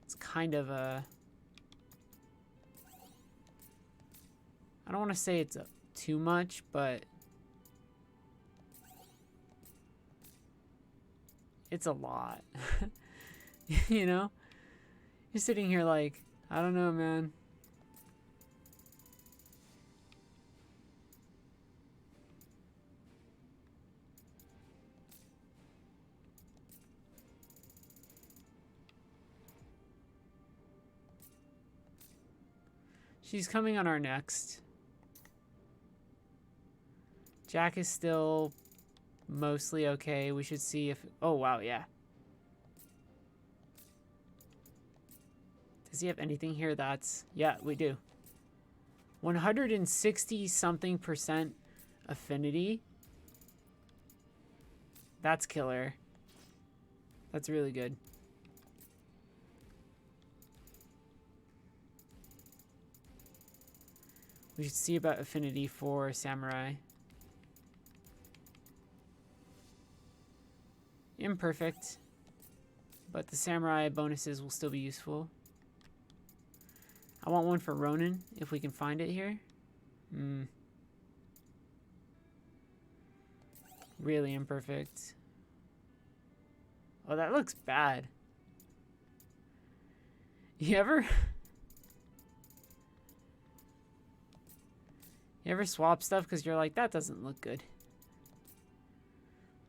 It's kind of a... I don't want to say it's too much, but... It's a lot. You know? You're sitting here like, I don't know, man. She's coming on our next. Jack is still mostly okay. We should see if... Oh, wow, yeah. Does he have anything here that's... Yeah, we do. 160-something% affinity. That's killer. That's really good. We should see about affinity for samurai. Imperfect, but the samurai bonuses will still be useful. I want one for Ronin, if we can find it here. Really imperfect. Oh, that looks bad. You ever swap stuff because you're like, that doesn't look good?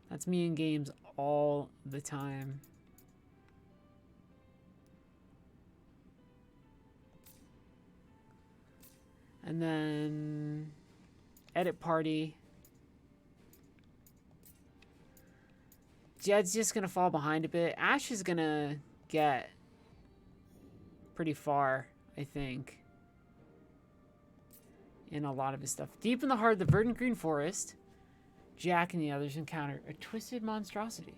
That's me in games all the time. And then edit party. Jed's just gonna fall behind a bit. Ash is gonna get pretty far, I think, in a lot of his stuff. Deep in the heart of the verdant green forest, Jack and the others encounter a twisted monstrosity.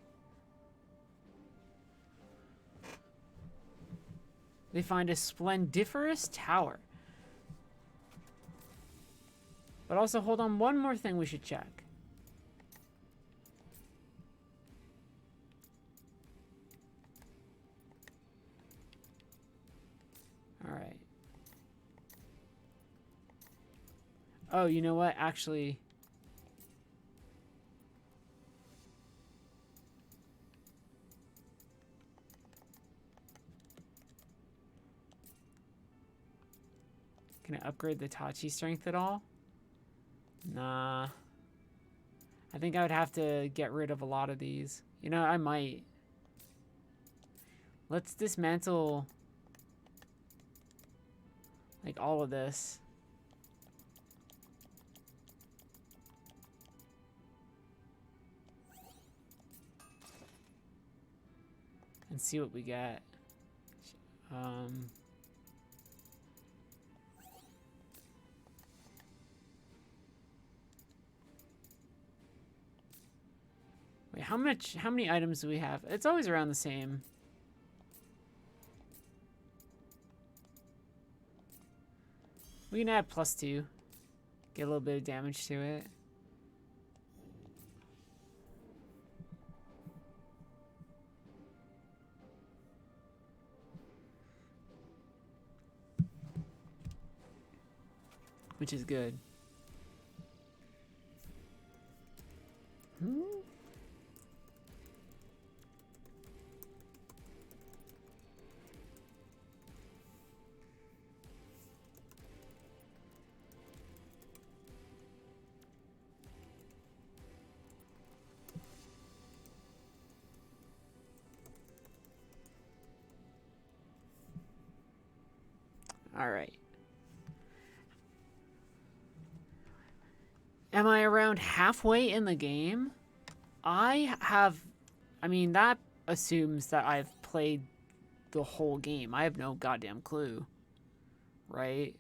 They find a splendiferous tower. But also, hold on, one more thing we should check. Alright. Oh, you know what? Actually... Can I upgrade the Tachi strength at all? Nah. I think I would have to get rid of a lot of these. You know, I might. Let's dismantle like all of this. And see what we get. Wait, how many items do we have? It's always around the same. We can add +2. Get a little bit of damage to it. which is good. All right. Am I around halfway in the game? I mean, that assumes that I've played the whole game. I have no goddamn clue. Right?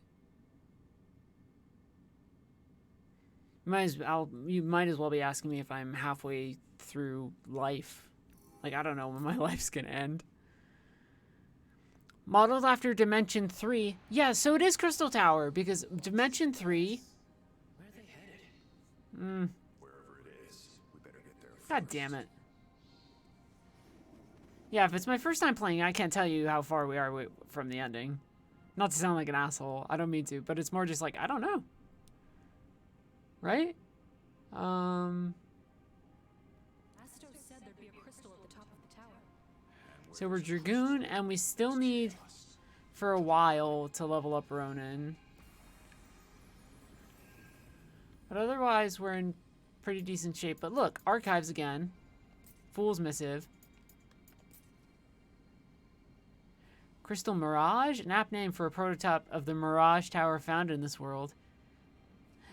You might as well be asking me if I'm halfway through life. Like, I don't know when my life's gonna end. Modeled after Dimension 3. Yeah, so it is Crystal Tower, because Dimension 3... Where are they headed? Wherever it is, we better get there. God damn it. Yeah, if it's my first time playing, I can't tell you how far we are from the ending. Not to sound like an asshole. I don't mean to, but it's more just like, I don't know. Right? Astro said there'd be a crystal at the top of the tower. So we're Dragoon, and we still need, for a while, to level up Ronin. But otherwise, we're in pretty decent shape. But look, Archives again. Fool's Missive. Crystal Mirage, an apt name for a prototype of the Mirage Tower found in this world.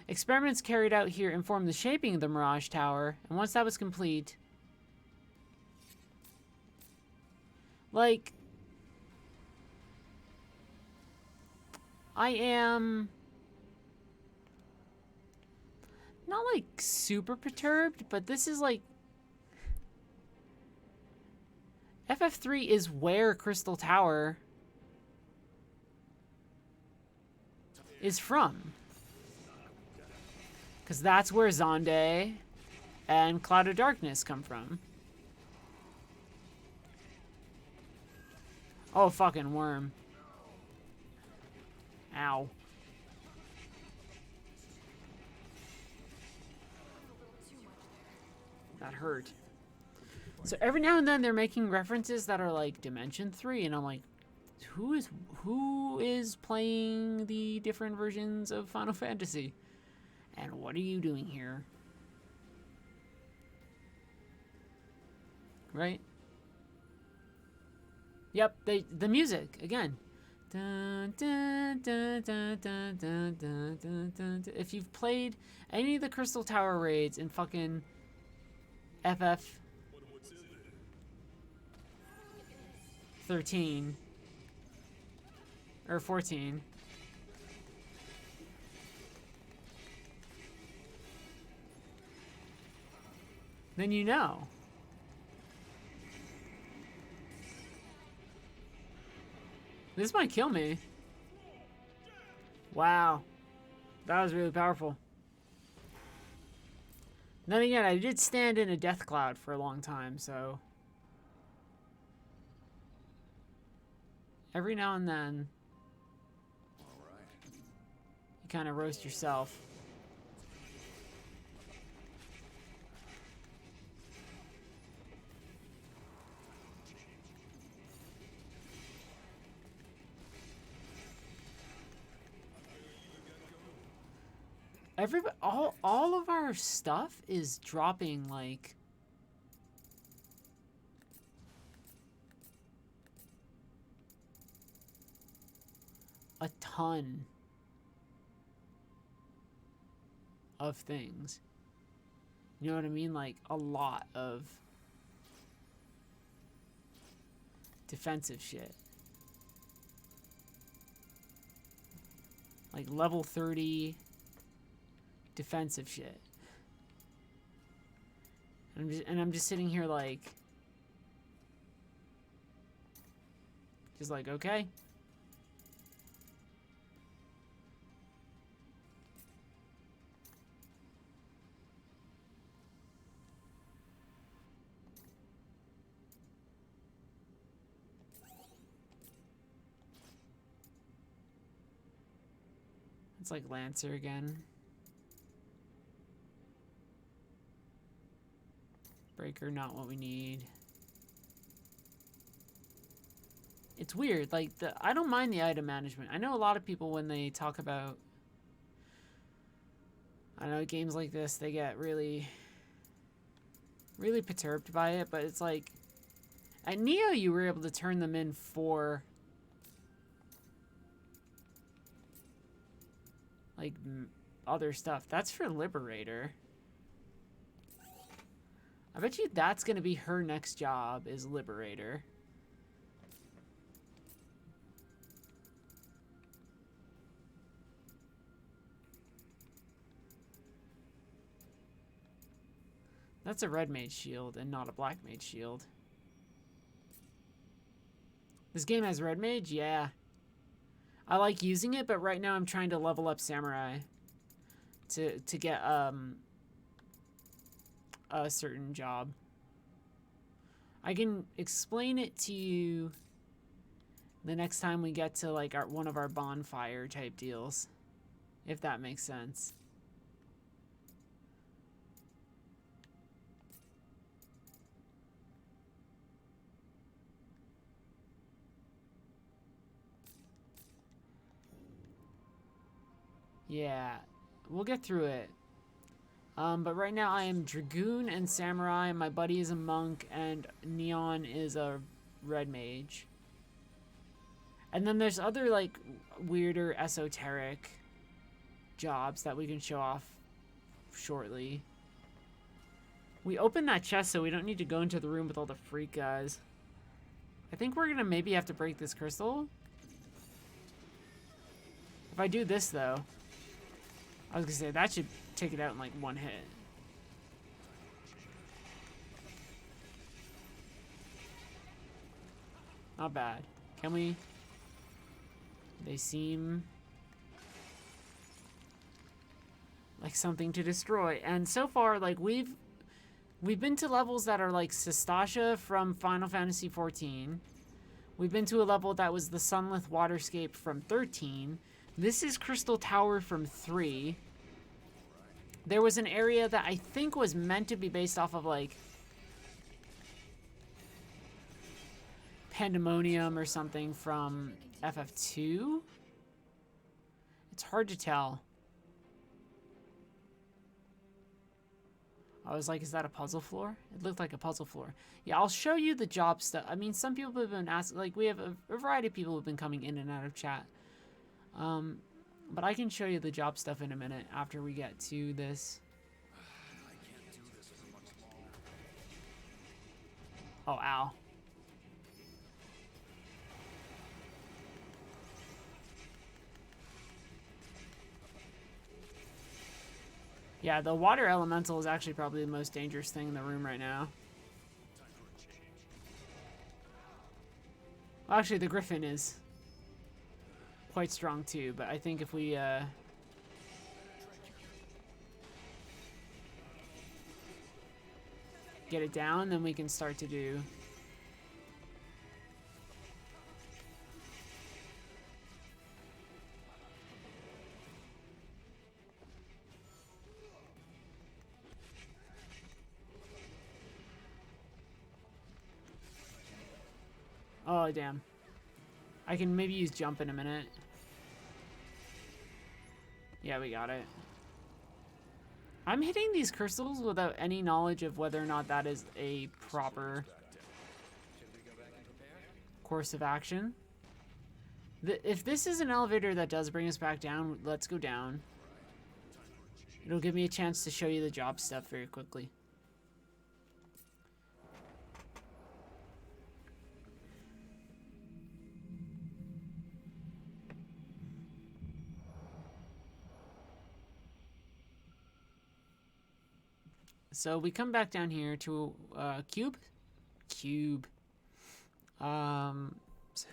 Experiments carried out here informed the shaping of the Mirage Tower, and once that was complete... Like... I am... not, like, super perturbed, but this is, like... FF3 is where Crystal Tower is from. Because that's where Zonde and Cloud of Darkness come from. Oh, fucking worm. Ow. That hurt. So every now and then they're making references that are like Dimension 3, and I'm like, who is playing the different versions of Final Fantasy? And what are you doing here? Right? Yep, the music again. Dun, dun, dun, dun, dun, dun, dun, dun, dun. If you've played any of the Crystal Tower raids in fucking FF 13 or 14, then you know. This might kill me. Wow. That was really powerful. Then again, I did stand in a death cloud for a long time, so... every now and then, you kind of roast yourself. All of our stuff is dropping like a ton of things. You know what I mean? Like a lot of defensive shit. Like level 30 defensive shit. And I'm just sitting here like, just like, okay. It's like Lancer again. Breaker, not what we need. It's weird, like, I don't mind the item management. I know a lot of people when they talk about, I know games like this, they get really perturbed by it, but it's like, at Neo you were able to turn them in for, like, other stuff. That's for Liberator. I bet you that's gonna be her next job, is Liberator. That's a red mage shield and not a black mage shield. This game has red mage? Yeah. I like using it, but right now I'm trying to level up Samurai to get a certain job. I can explain it to you the next time we get to like one of our bonfire type deals, if that makes sense. Yeah, we'll get through it. But right now I am Dragoon and Samurai, and my buddy is a monk, and Neon is a red mage. And then there's other, like, weirder esoteric jobs that we can show off shortly. We opened that chest, so we don't need to go into the room with all the freak guys. I think we're gonna maybe have to break this crystal. If I do this, though, I was gonna say, that should take it out in like one hit. Not bad. Can we? They seem like something to destroy. And so far, like, we've been to levels that are like Sestasha from Final Fantasy XIV. We've been to a level that was the Sunlith Waterscape from 13. This is Crystal Tower from 3. There was an area that I think was meant to be based off of, like, Pandemonium or something from FF2? It's hard to tell. I was like, is that a puzzle floor? It looked like a puzzle floor. Yeah, I'll show you the job stuff. I mean, some people have been asking, like, we have a variety of people who have been coming in and out of chat. But I can show you the job stuff in a minute after we get to this. Oh, ow. Yeah, the water elemental is actually probably the most dangerous thing in the room right now. Well, actually, the griffin is quite strong too, but I think if we get it down, then we can start to do oh, damn. I can maybe use jump in a minute. Yeah, we got it. I'm hitting these crystals without any knowledge of whether or not that is a proper course of action. If this is an elevator that does bring us back down, let's go down. It'll give me a chance to show you the job stuff very quickly. So we come back down here to Cube. So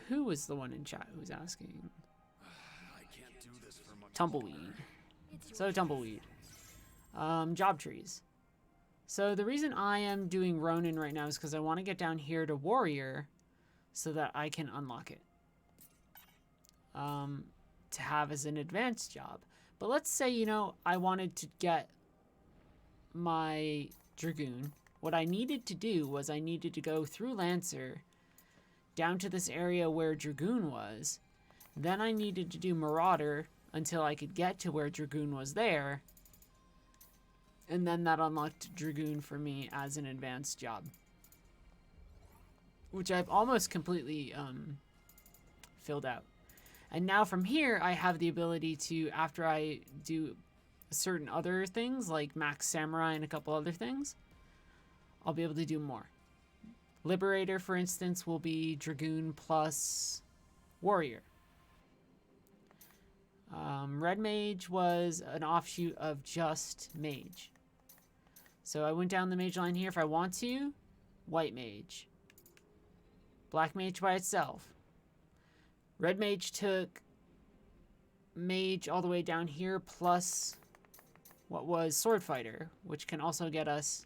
who was the one in chat who was asking? I can't do this for much Tumbleweed. So Tumbleweed. Job trees. So the reason I am doing Ronin right now is because I want to get down here to Warrior so that I can unlock it. To have as an advanced job. But let's say, you know, I wanted to get my Dragoon. What I needed to do was I needed to go through Lancer down to this area where Dragoon was. Then I needed to do Marauder until I could get to where Dragoon was there. And then that unlocked Dragoon for me as an advanced job. Which I've almost completely filled out. And now from here, I have the ability to, after I do certain other things, like Max Samurai and a couple other things, I'll be able to do more. Liberator, for instance, will be Dragoon plus Warrior. Red Mage was an offshoot of just Mage. So I went down the Mage line here. If I want to, White Mage. Black Mage by itself. Red Mage took Mage all the way down here, plus what was Sword Fighter, which can also get us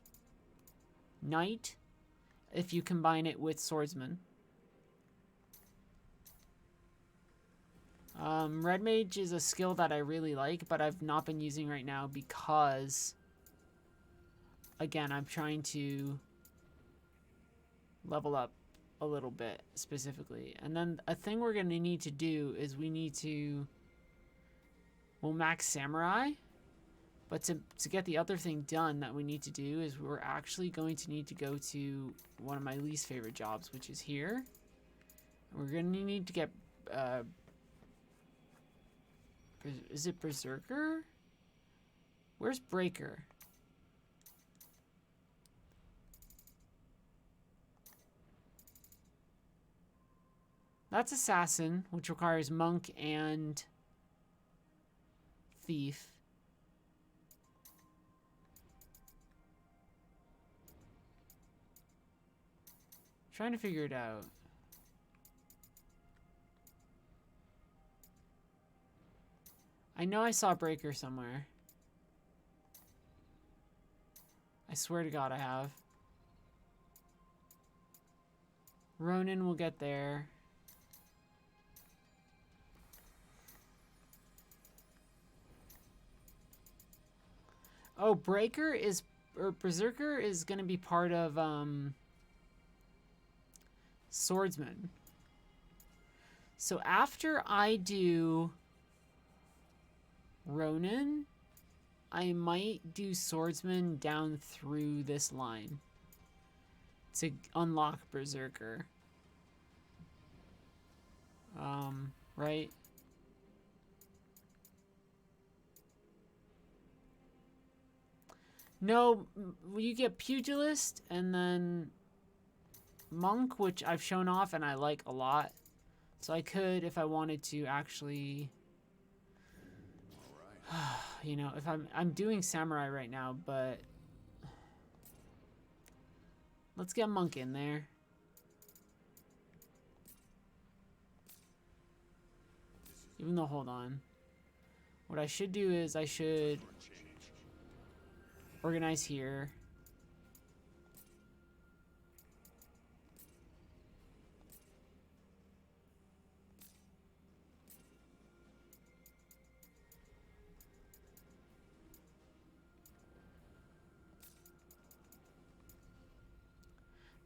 Knight if you combine it with Swordsman. Red Mage is a skill that I really like, but I've not been using right now because, again, I'm trying to level up a little bit specifically. And then a thing we're going to need to do is we need to, well, max Samurai. But to get the other thing done that we need to do is we're actually going to need to go to one of my least favorite jobs, which is here. We're going to need to get, is it Berserker? Where's Breaker? That's Assassin, which requires Monk and Thief. Trying to figure it out. I know I saw Breaker somewhere. I swear to God I have. Ronin will get there. Oh, Breaker is, or Berserker is going to be part of Swordsman. So after I do Ronin, I might do Swordsman down through this line to unlock Berserker. Right? No, you get Pugilist and then Monk, which I've shown off and I like a lot. So I could, if I wanted to, actually, you know, if I'm doing Samurai right now, but let's get Monk in there. Even though, hold on. What I should do is I should organize here.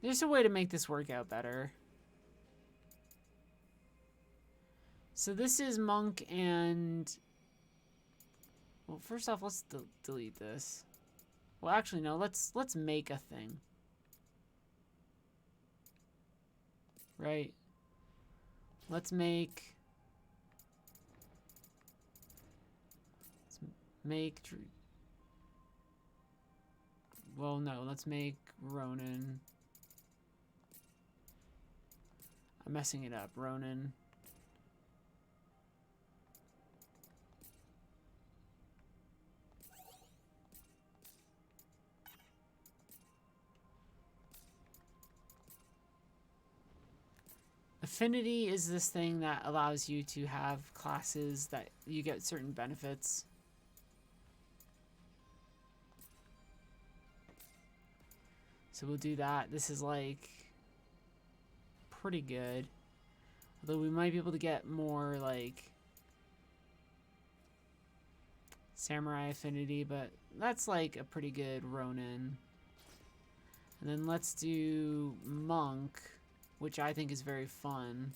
There's a way to make this work out better. So this is Monk and... Well, first off, let's delete this. Well, actually, no. Let's make a thing. Right? Let's make... Well, no. Let's make Ronin... I'm messing it up. Ronin. Affinity is this thing that allows you to have classes that you get certain benefits. So we'll do that. This is like pretty good. Although we might be able to get more like Samurai affinity, but that's like a pretty good Ronin. And then let's do Monk, which I think is very fun.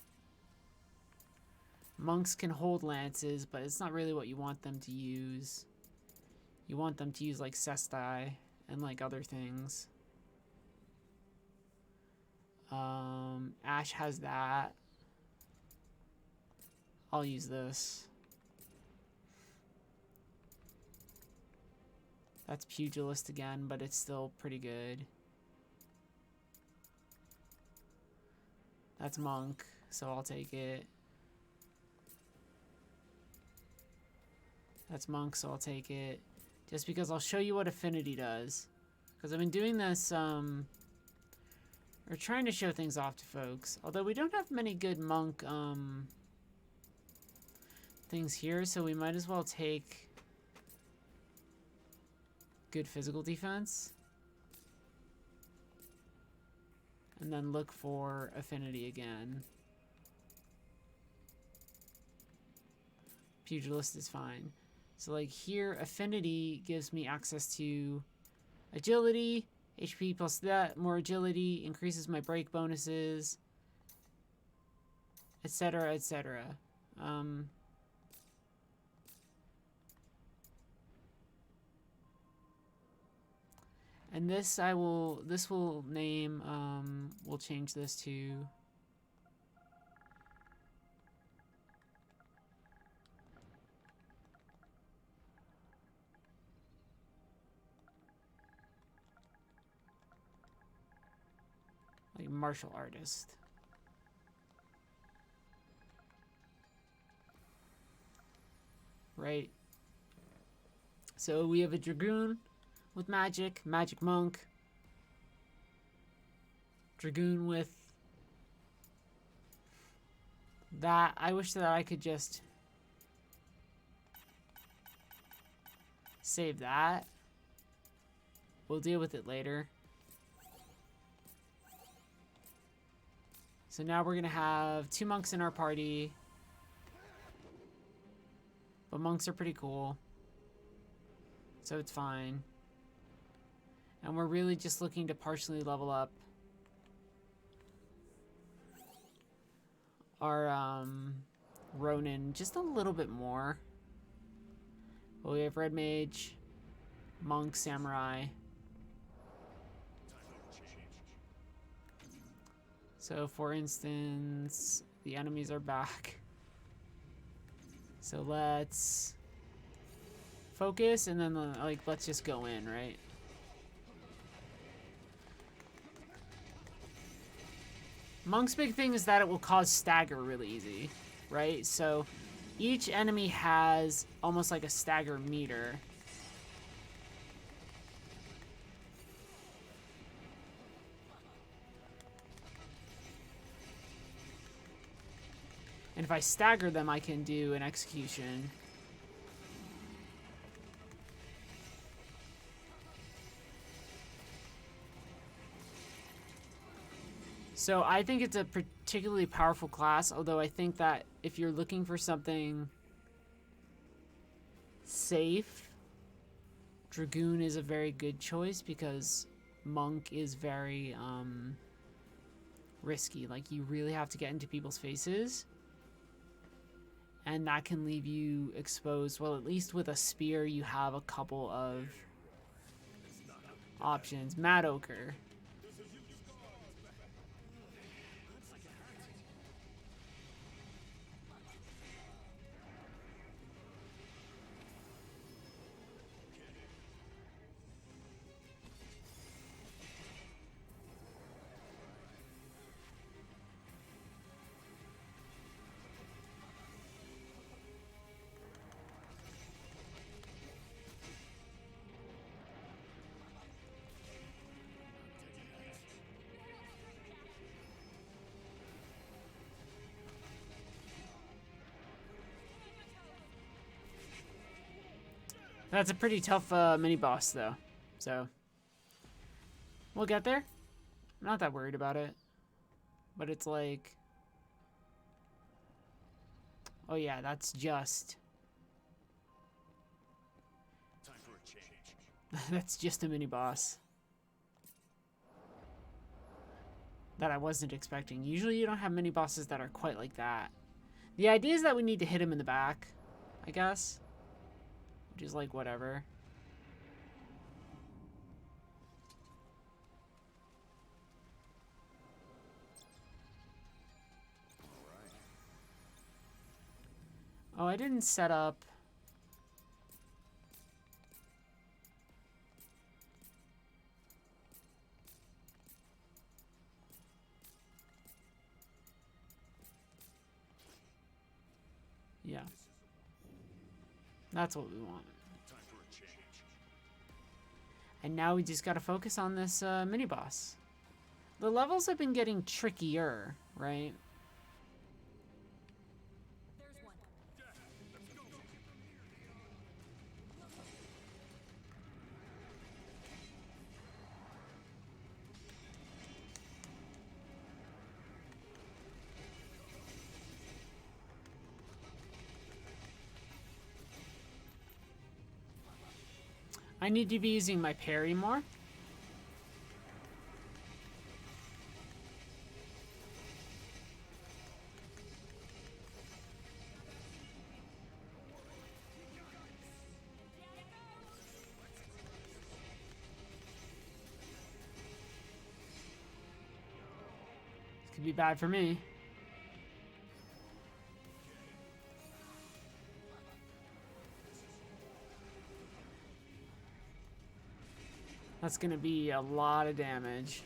Monks can hold lances, but it's not really what you want them to use. You want them to use like Sestai and like other things. Ash has that. I'll use this. That's Pugilist again, but it's still pretty good. That's Monk, so I'll take it. That's Monk, so I'll take it. Just because I'll show you what Affinity does. Because I've been doing this, or trying to show things off to folks. Although we don't have many good Monk, things here, so we might as well take good physical defense. And then look for Affinity again. Pugilist is fine. So like here, Affinity gives me access to agility, HP plus that, more agility, increases my break bonuses, etc., etc. And this will name, we'll change this to like martial artist. Right. So we have a Dragoon with magic, magic monk, Dragoon with that. I wish that I could just save that. We'll deal with it later. So now we're gonna have 2 monks in our party. But monks are pretty cool. So it's fine. And we're really just looking to partially level up our Ronin just a little bit more. But we have Red Mage, Monk, Samurai. So for instance, the enemies are back. So let's focus and then like let's just go in, right? Monk's big thing is that it will cause stagger really easy, right? So each enemy has almost like a stagger meter. And if I stagger them, I can do an execution. So I think it's a particularly powerful class, although I think that if you're looking for something safe, Dragoon is a very good choice because Monk is very risky. Like, you really have to get into people's faces. And that can leave you exposed. Well, at least with a spear, you have a couple of options. Mad Ochre. That's a pretty tough mini-boss, though. So, we'll get there. I'm not that worried about it. But it's like... Oh yeah, that's just... That's just a mini boss that I wasn't expecting. Usually you don't have mini bosses that are quite like that. The idea is that we need to hit him in the back, I guess. Which is like, whatever. Oh, I didn't set up... Yeah. That's what we want. And now we just gotta focus on this mini-boss. The levels have been getting trickier, right? There's one. I need to be using my parry more. This could be bad for me. That's gonna be a lot of damage.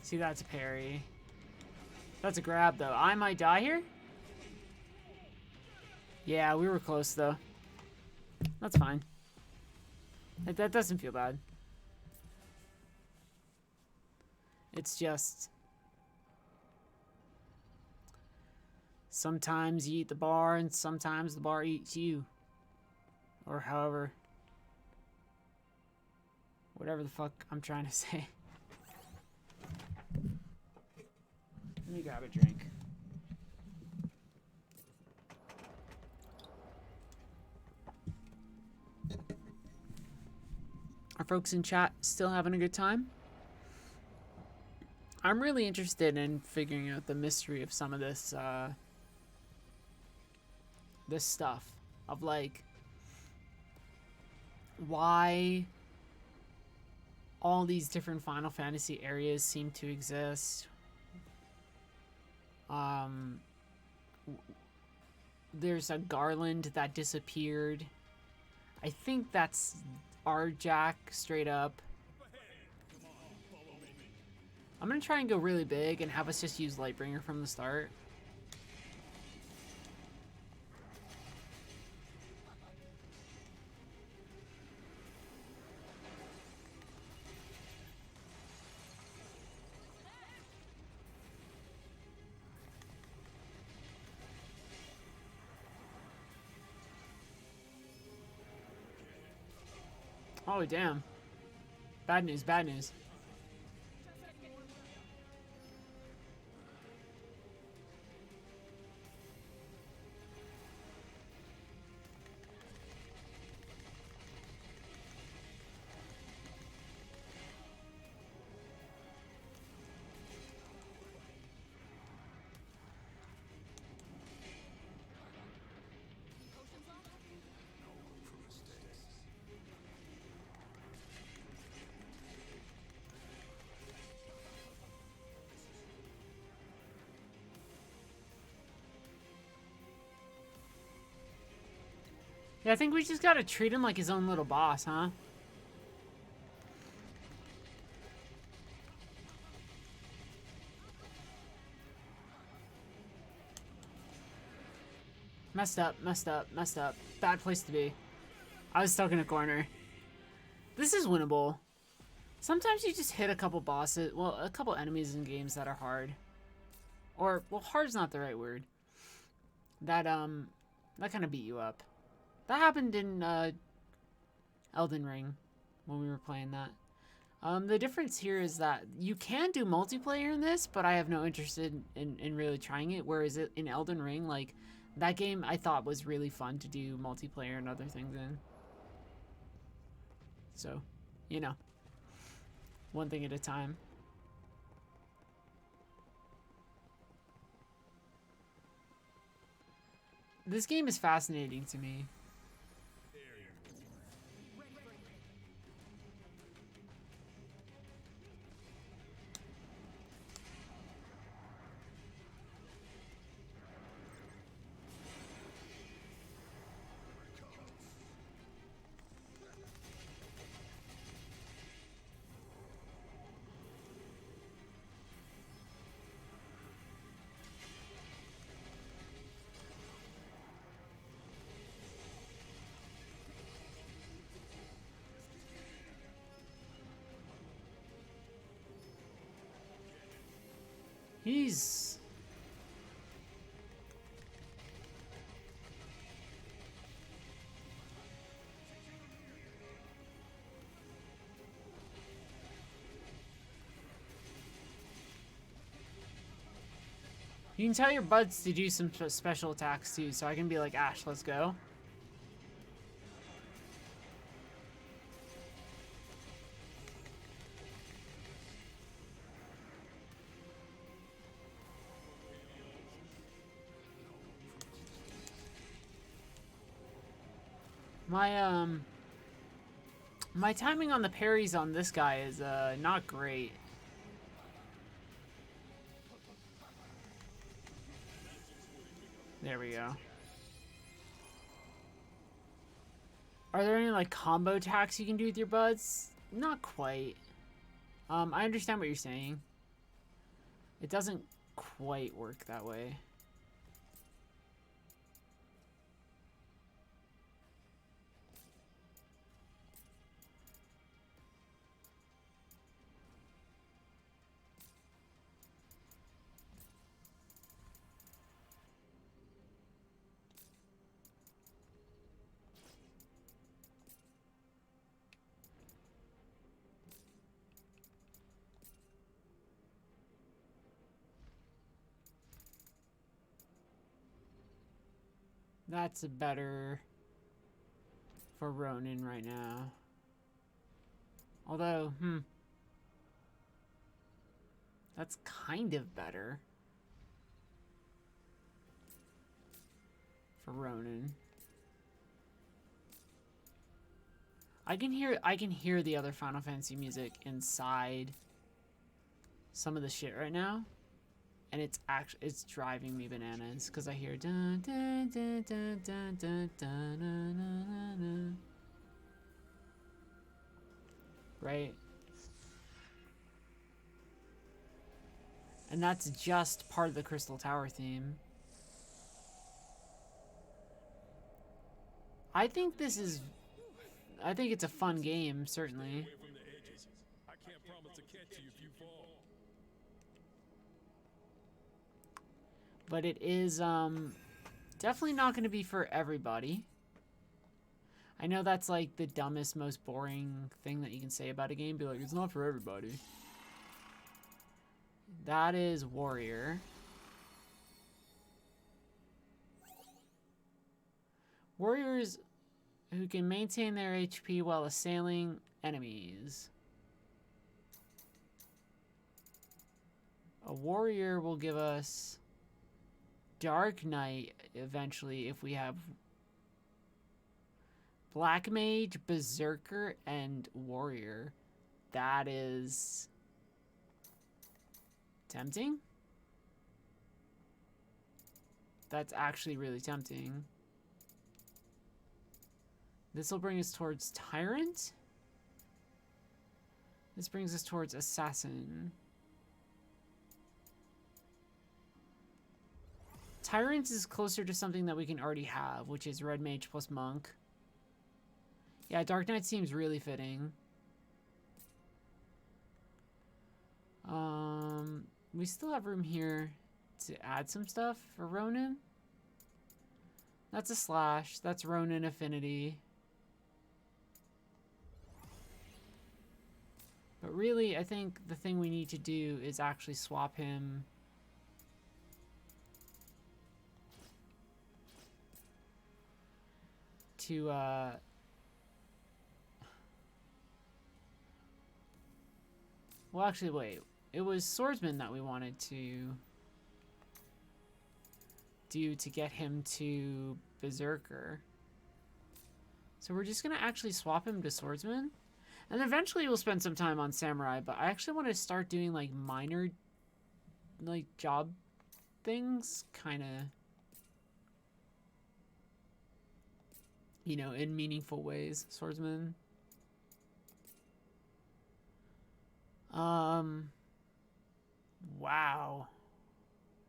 See, that's a parry. That's a grab, though. I might die here? Yeah, we were close, though. That's fine. That doesn't feel bad. It's just... sometimes you eat the bar, and sometimes the bar eats you. Or however... whatever the fuck I'm trying to say. Let me grab a drink. Are folks in chat still having a good time? I'm really interested in figuring out the mystery of some of this, this stuff. Of, like, why all these different Final Fantasy areas seem to exist. There's a garland that disappeared. I think that's our Jack straight up. I'm gonna try and go really big and have us just use Lightbringer from the start. Oh, damn. Bad news, bad news. Yeah, I think we just gotta treat him like his own little boss, huh? Messed up, messed up, messed up. Bad place to be. I was stuck in a corner. This is winnable. Sometimes you just hit a couple bosses, well, a couple enemies in games that are hard. Or, well, hard's not the right word. that kind of beat you up. That happened in Elden Ring when we were playing that. The difference here is that you can do multiplayer in this, but I have no interest in really trying it. Whereas in Elden Ring, like, that game I thought was really fun to do multiplayer and other things in. So, you know, one thing at a time. This game is fascinating to me. He's... You can tell your buds to do some special attacks too, so I can be like, Ash, let's go. My timing on the parries on this guy is not great. There we go. Are there any like combo attacks you can do with your buds? Not quite. I understand what you're saying. It doesn't quite work that way. That's better for Ronin right now. Although, that's kind of better for Ronin. I can hear the other Final Fantasy music inside some of the shit right now. And it's driving me bananas because I hear dun dun dun dun dun dun dun dun dun dun. Right? And that's just part of the Crystal Tower theme. I think it's a fun game, certainly. But it is definitely not going to be for everybody. I know that's like the dumbest, most boring thing that you can say about a game. Be like, it's not for everybody. That is Warrior. Warriors who can maintain their HP while assailing enemies. A warrior will give us Dark Knight eventually if we have Black Mage, Berserker, and Warrior. That is tempting. That's actually really tempting. This will bring us towards Tyrant. This brings us towards Assassin. Tyrant is closer to something that we can already have, which is Red Mage plus Monk. Yeah, Dark Knight seems really fitting. We still have room here to add some stuff for Ronin. That's a slash. That's Ronin affinity. But really, I think the thing we need to do is actually swap him to, well, actually, wait. It was Swordsman that we wanted to do to get him to Berserker. So we're just going to actually swap him to Swordsman. And eventually we'll spend some time on Samurai, but I actually want to start doing, like, minor, like, job things, kind of, you know, in meaningful ways. Swordsman. Wow.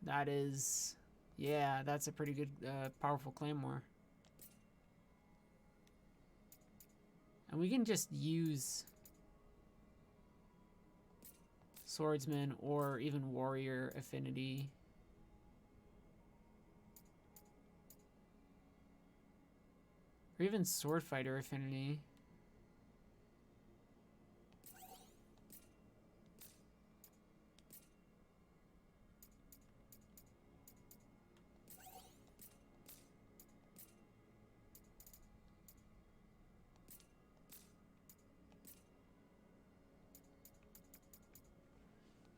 That is, yeah, that's a pretty good, powerful Claymore. And we can just use Swordsman or even Warrior affinity. Or even Sword Fighter affinity.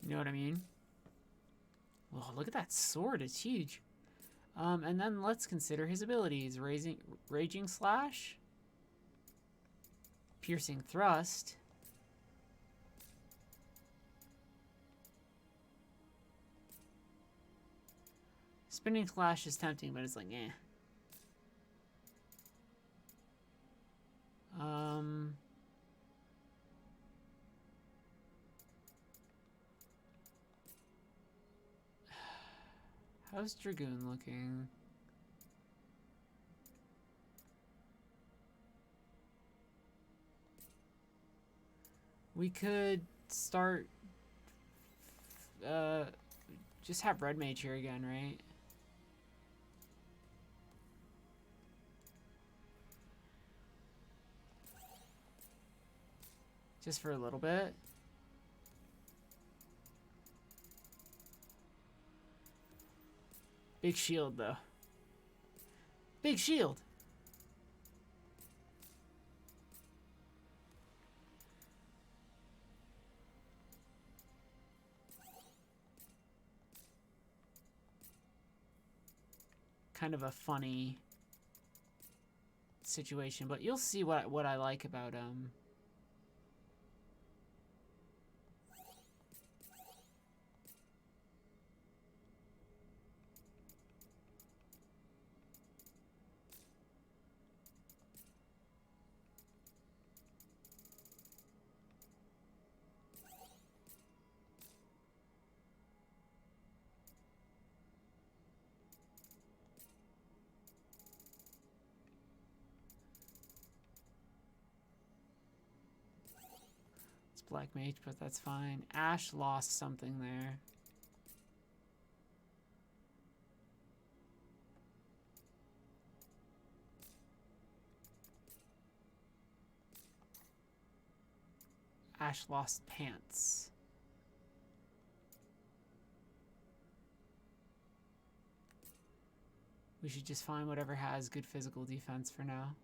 You know what I mean? Oh, look at that sword. It's huge. And then let's consider his abilities. Raging Slash. Piercing Thrust. Spinning Slash is tempting, but it's like, eh. How's Dragoon looking? We could start, just have Red Mage here again, right? Just for a little bit. Big shield, though. Big shield! Kind of a funny situation, but you'll see what I like about it's Black Mage, but that's fine. Ash lost something there. Ash lost pants. We should just find whatever has good physical defense for now.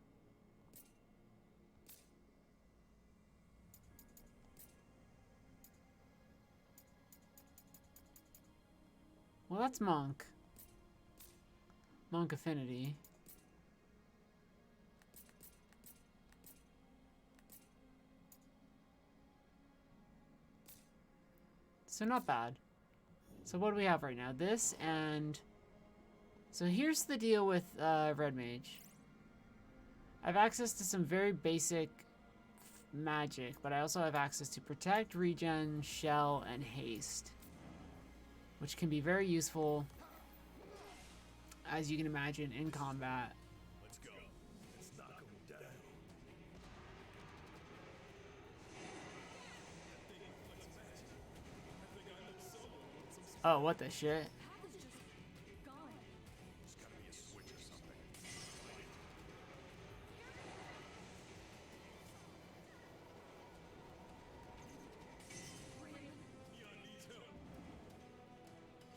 Well, that's Monk. Monk affinity. So not bad. So what do we have right now? This and... So here's the deal with Red Mage. I have access to some very basic magic, but I also have access to Protect, Regen, Shell, and Haste, which can be very useful, as you can imagine, in combat. Let's go. Let's knock him down. Oh, what the shit? Gone. There's gotta be a switch or something.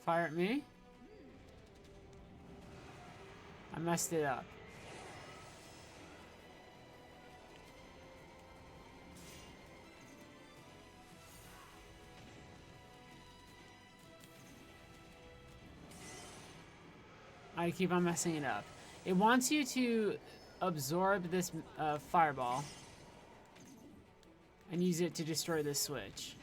Fire at me? I messed it up. I keep on messing it up. It wants you to absorb this fireball and use it to destroy this switch.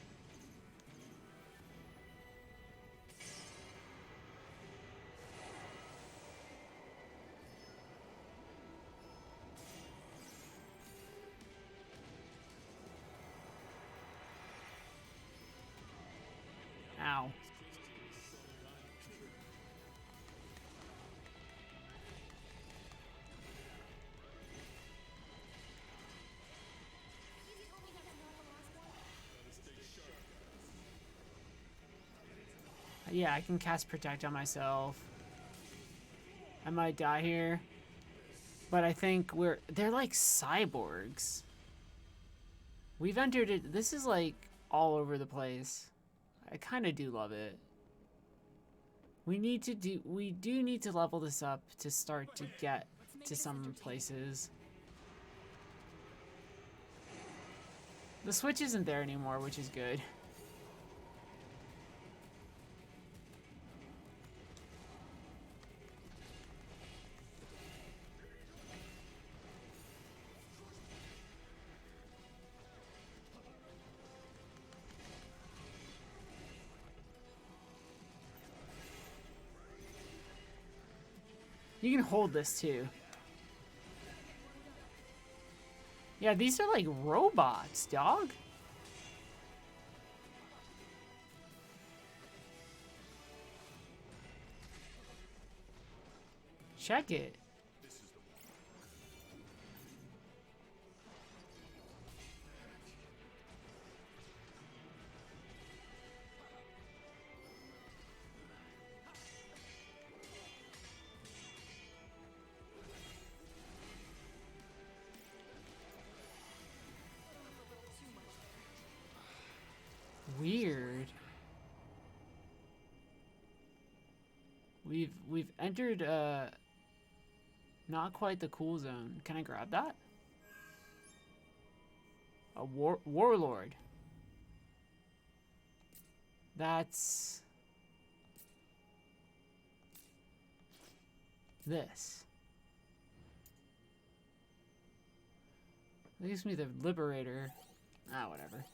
Ow. Yeah, I can cast Protect on myself. I might die here. But I think they're like cyborgs. We've entered it. This is like all over the place. I kind of do love it. We do need to level this up to start to get to some places. The switch isn't there anymore, which is good. You can hold this too. Yeah, these are like robots, dog. Check it. Weird. We've entered not quite the cool zone. Can I grab that? A warlord. That's this. That gives me the liberator. Ah, whatever.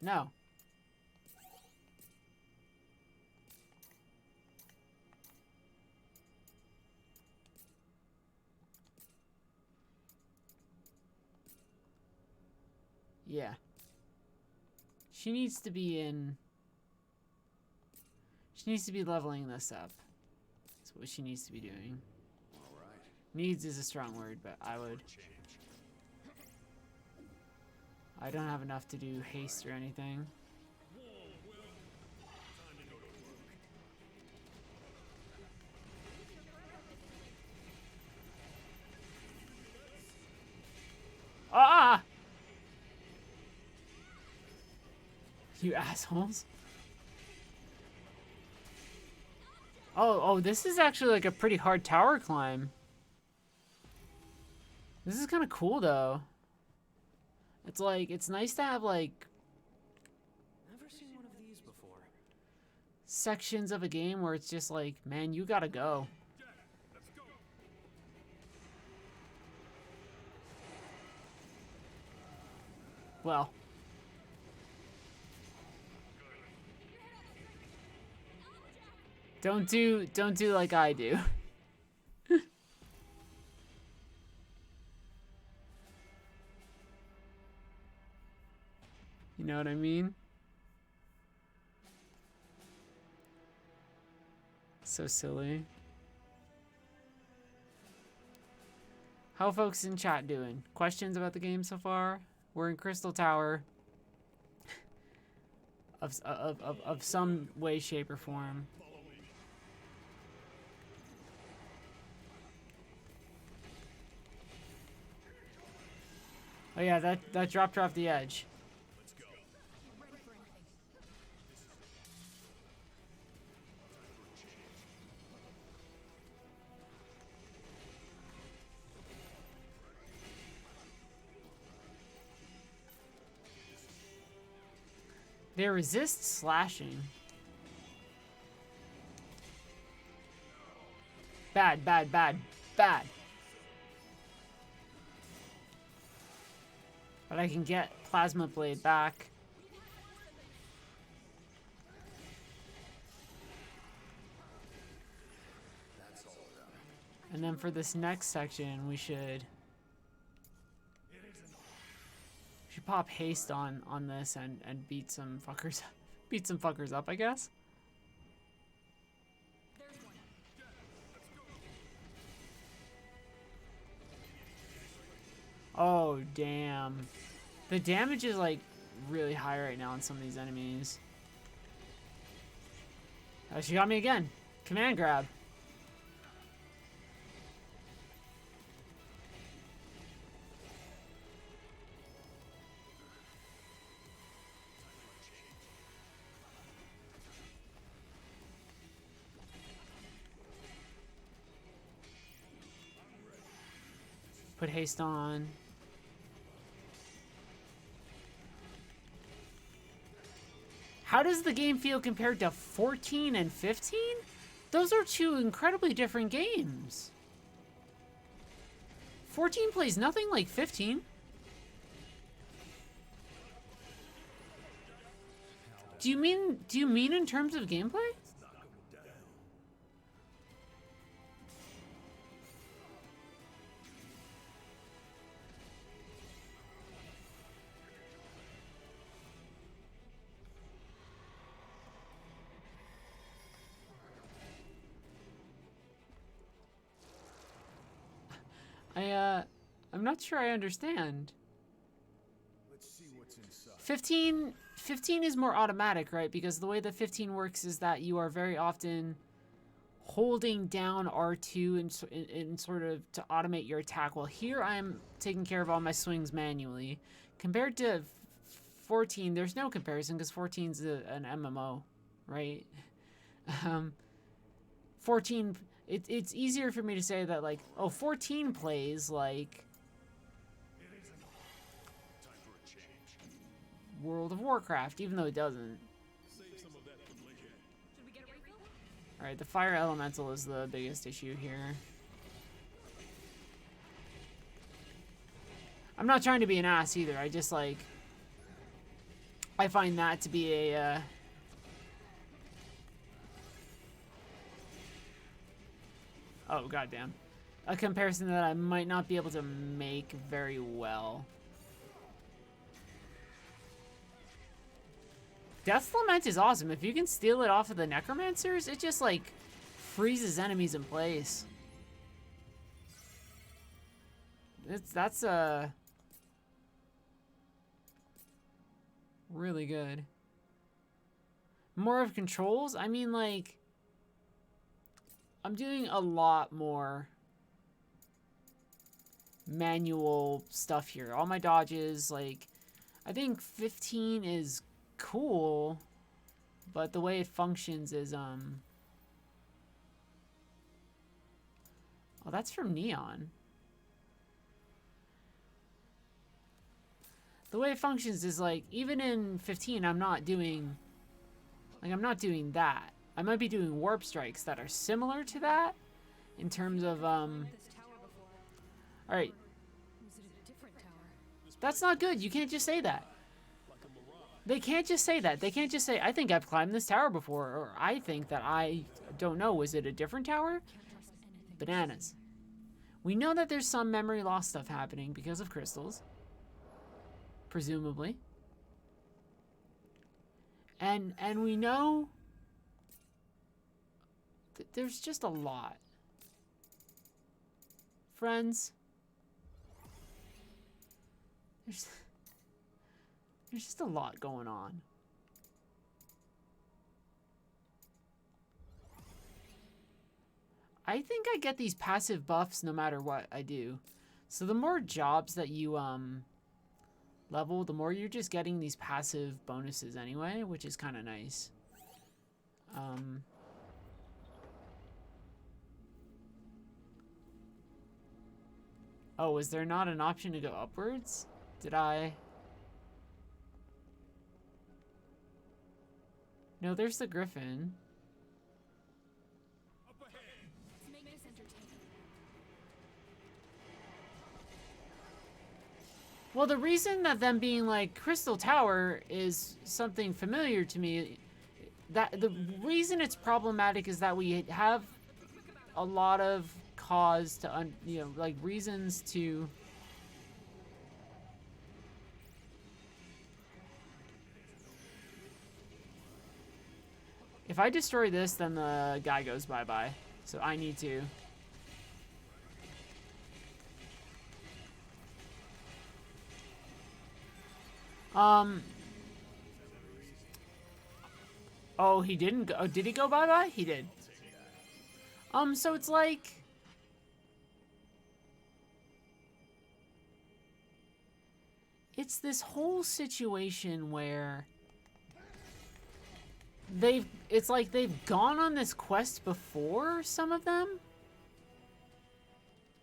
No. Yeah. She needs to be in... She needs to be leveling this up. That's what she needs to be doing. All right. Needs is a strong word, but I would... I don't have enough to do haste or anything. Ah! You assholes. Oh, this is actually like a pretty hard tower climb. This is kind of cool though. It's like, it's nice to have like Never seen one of these before. sections of a game where it's just like, man, you gotta go. Well. Don't do like I do. You know what I mean? So silly. How folks in chat doing? Questions about the game so far? We're in Crystal Tower. Of some way, shape, or form. Oh yeah, that dropped her off the edge. Let's go. They resist slashing. Bad, bad, bad, bad. But I can get Plasma Blade back. And then for this next section, we should pop haste on this and beat some fuckers up, I guess. Oh damn. The damage is like really high right now on some of these enemies. Oh, she got me again. Command grab. Put haste on. How does the game feel compared to 14 and 15? Those are two incredibly different games. 14 plays nothing like 15. Do you mean in terms of gameplay? I'm not sure I understand. Let's see what's inside. 15 is more automatic, right? Because the way that 15 works is that you are very often holding down R2 in sort of to automate your attack. Well, here I'm taking care of all my swings manually. Compared to 14, there's no comparison because 14's an MMO, right? 14, it's easier for me to say that, like, oh, 14 plays like World of Warcraft, even though it doesn't. Alright, the fire elemental is the biggest issue here. I'm not trying to be an ass either, I just, like, I find that to be a, oh, goddamn. A comparison that I might not be able to make very well. Death's Lament is awesome. If you can steal it off of the Necromancers, it just, like, freezes enemies in place. That's really good. More of controls? I mean, like, I'm doing a lot more manual stuff here. All my dodges, like, I think 15 is cool, but the way it functions is, oh, that's from Neon. The way it functions is, like, even in 15, I'm not doing that. I might be doing warp strikes that are similar to that in terms of, alright. That's not good. You can't just say that. They can't just say that. They can't just say, I think I've climbed this tower before, or I think that I don't know. Was it a different tower? Bananas. We know that there's some memory loss stuff happening because of crystals. Presumably. And we know that there's just a lot. Friends. There's just a lot going on. I think I get these passive buffs no matter what I do. So the more jobs that you level, the more you're just getting these passive bonuses anyway, which is kind of nice. Oh, is there not an option to go upwards? Did I... No, there's the griffin. Let's make this entertaining. Well, the reason that them being like Crystal Tower is something familiar to me, that the reason it's problematic is that we have a lot of cause to, like reasons to. If I destroy this, then the guy goes bye-bye. So I need to. Oh, he didn't go. Oh, did he go bye-bye? He did. So it's like... It's this whole situation where... It's like they've gone on this quest before, some of them.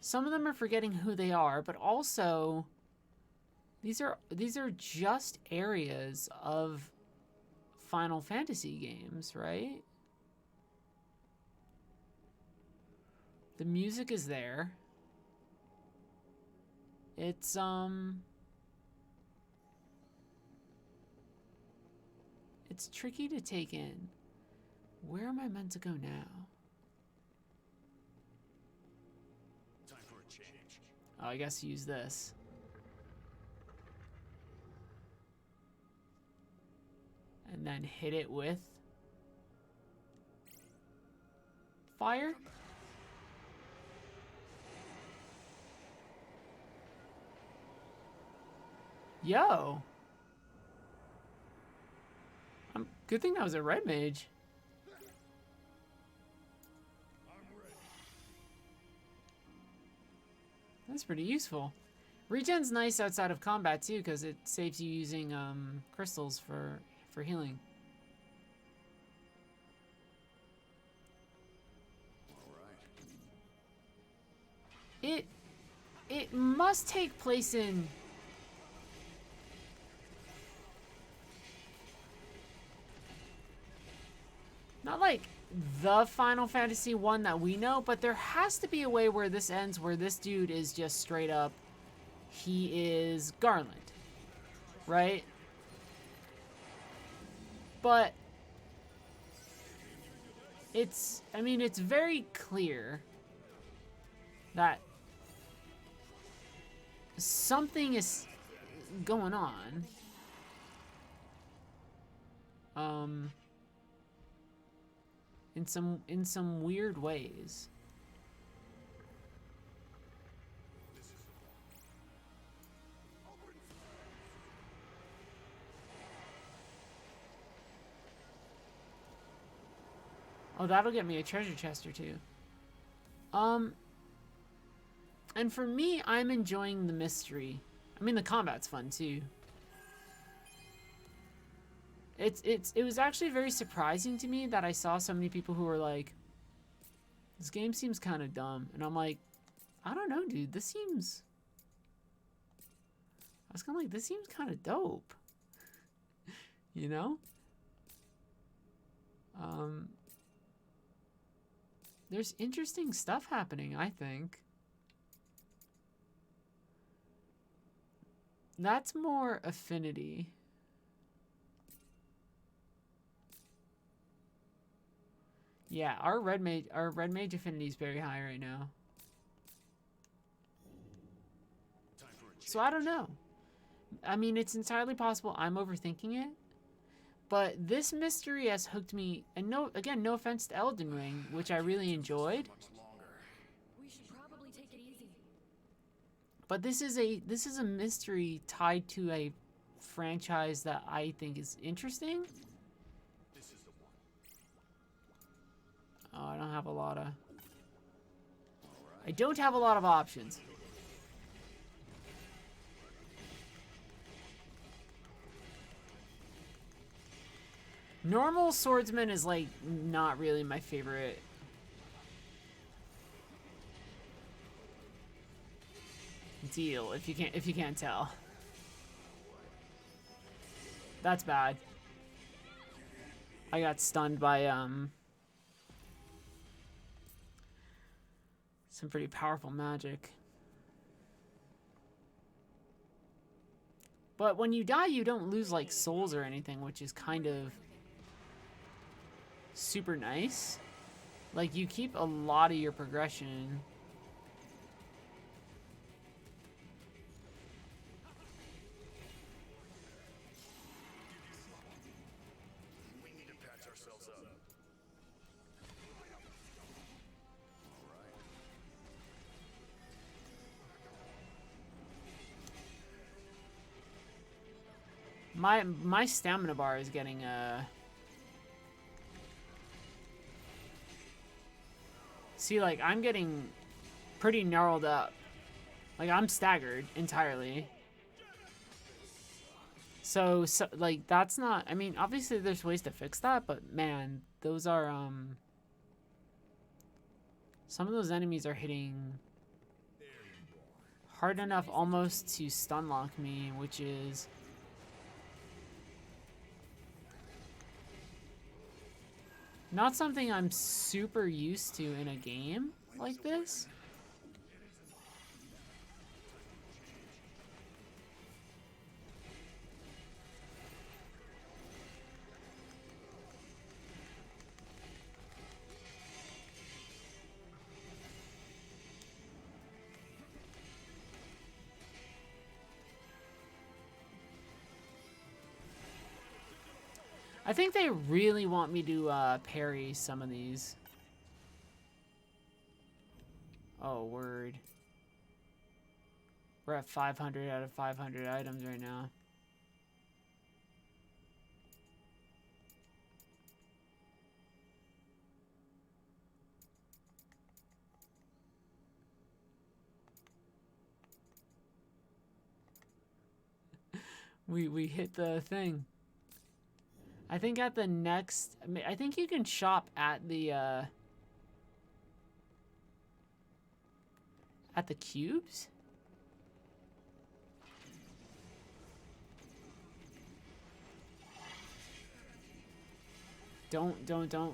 Some of them are forgetting who they are, but also... These are just areas of Final Fantasy games, right? The music is there. It's tricky to take in. Where am I meant to go now? Time for a change. Oh, I guess use this. And then hit it with fire. Yo. Good thing that was a red mage. That's pretty useful. Regen's nice outside of combat too, because it saves you using crystals for healing. It must take place in not like the Final Fantasy one that we know, but there has to be a way where this ends where this dude is just straight up he is Garland, right? But it's, I mean, it's very clear that something is going on. In some weird ways. Oh, that'll get me a treasure chest or two. And for me, I'm enjoying the mystery. I mean, the combat's fun too. It was actually very surprising to me that I saw so many people who were like, this game seems kind of dumb. And I'm like, I don't know, dude. This seems... I was kind of like, this seems kind of dope. You know? There's interesting stuff happening, I think. That's more affinity. Yeah, our red mage affinity is very high right now. So I don't know. I mean, it's entirely possible I'm overthinking it. But this mystery has hooked me, and no offense to Elden Ring, which I really enjoyed. We should probably take it easy. But this is a mystery tied to a franchise that I think is interesting. Oh, I don't have a lot of options. Normal swordsman is like not really my favorite. Deal, if you can't tell. That's bad. I got stunned by some pretty powerful magic. But when you die, you don't lose like souls or anything, which is kind of super nice. Like, you keep a lot of your progression. We need to patch ourselves up. My stamina bar is getting see, like, I'm getting pretty gnarled up. Like, I'm staggered entirely. So like, that's not, I mean, obviously there's ways to fix that, but man, those are some of those enemies are hitting hard enough almost to stun lock me, which is not something I'm super used to in a game like this. I think they really want me to parry some of these. Oh, word. We're at 500 out of 500 items right now. We hit the thing. I think at the next, I think you can shop at the cubes. Don't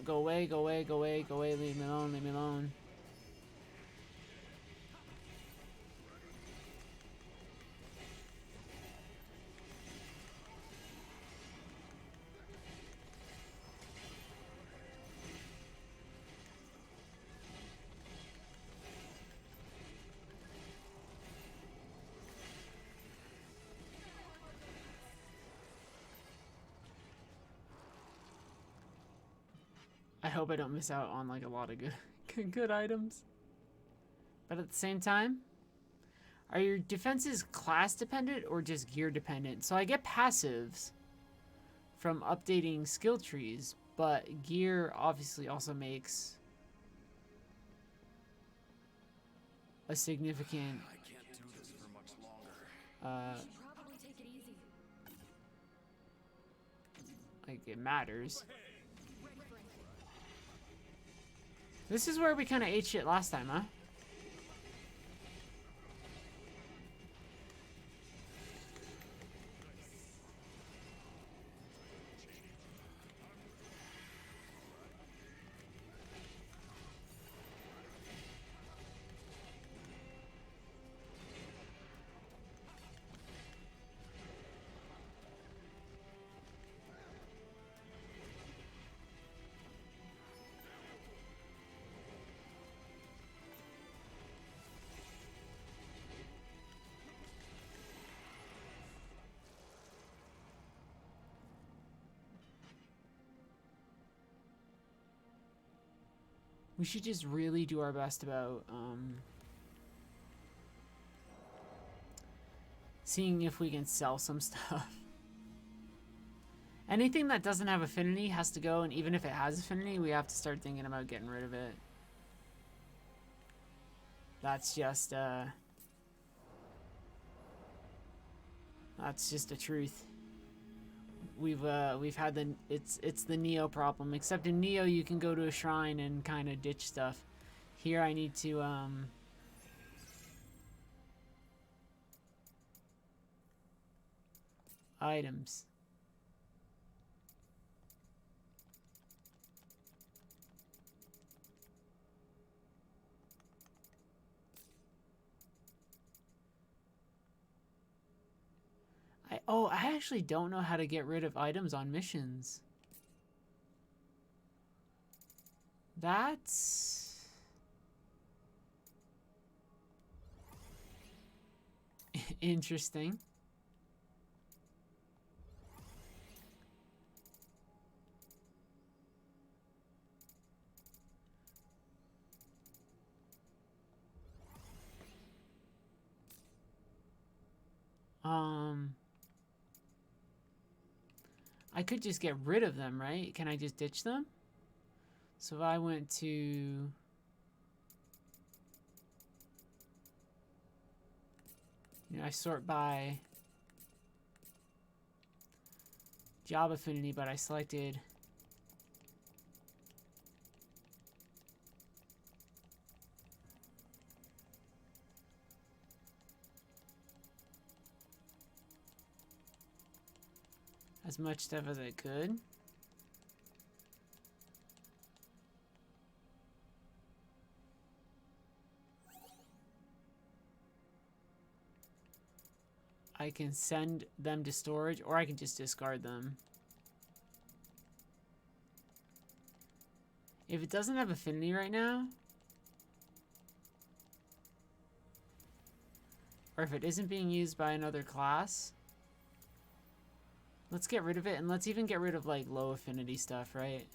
go away, go away, go away, go away, leave me alone, leave me alone. I hope I don't miss out on like a lot of good items. But at the same time, are your defenses class dependent or just gear dependent? So I get passives from updating skill trees, but gear obviously also makes a significant I can't do this for much longer. Probably take it easy. like it matters. This is where we kind of ate shit last time, huh? We should just really do our best about seeing if we can sell some stuff. Anything that doesn't have affinity has to go, and even if it has affinity, we have to start thinking about getting rid of it. That's just the truth. We've had it's the Neo problem. Except in Neo you can go to a shrine and kind of ditch stuff. Here I need to items. I actually don't know how to get rid of items on missions. That's interesting. I could just get rid of them, right? Can I just ditch them? So if I went to... You know, I sort by job affinity, but I selected as much stuff as I could. I can send them to storage, or I can just discard them. If it doesn't have affinity right now, or if it isn't being used by another class, let's get rid of it, and let's even get rid of like low affinity stuff, right?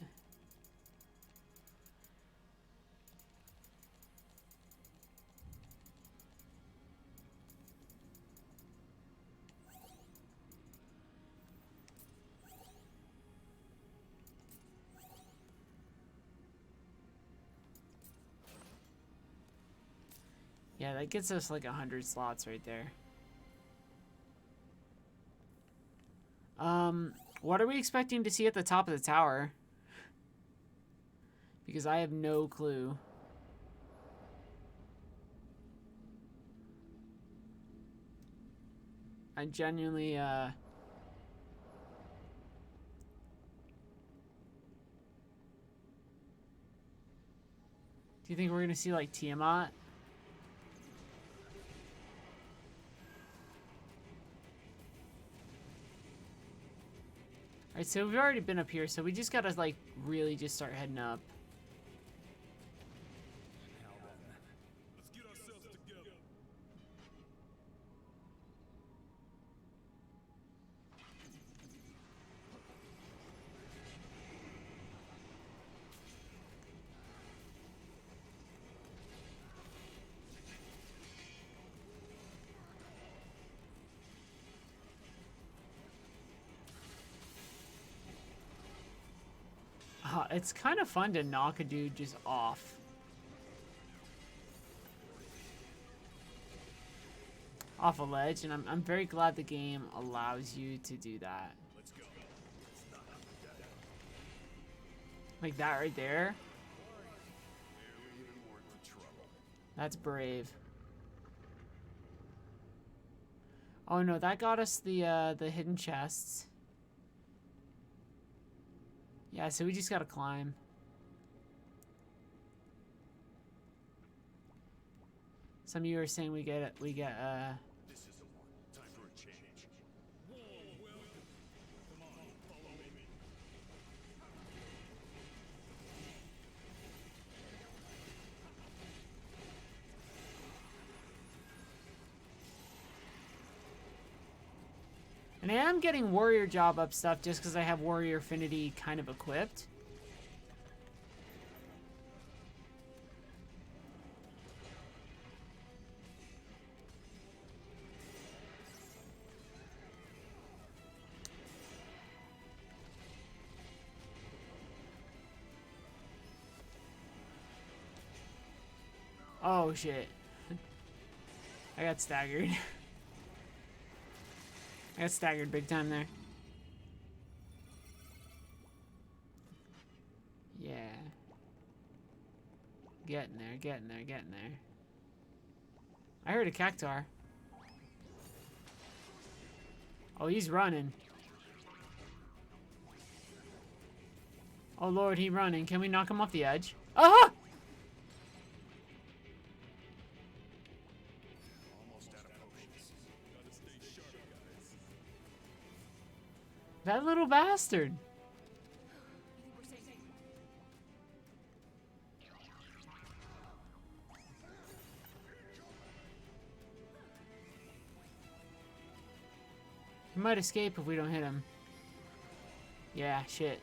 Yeah, that gets us like 100 slots right there. What are we expecting to see at the top of the tower? Because I have no clue. I genuinely, do you think we're gonna see like Tiamat? Alright, so we've already been up here, so we just gotta like really just start heading up. Let's get ourselves together. It's kind of fun to knock a dude just off. Off a ledge, and I'm very glad the game allows you to do that. Let's go. Let's not do that. Like that right there. Barely even worth the trouble. That's brave. Oh no, that got us the hidden chests. Yeah, so we just gotta climb. Some of you are saying we get This is the one. Time for a change. Come on, follow me. And I am getting warrior job up stuff just because I have warrior affinity kind of equipped. Oh shit. I got staggered. I got staggered big time there. Yeah. Getting there, getting there, getting there. I heard a cactuar. Oh, he's running. Oh lord, he's running. Can we knock him off the edge? Ah! Almost out of potions. Gotta stay sharp, guys. That little bastard. You think we're safe? He might escape if we don't hit him. Yeah, shit.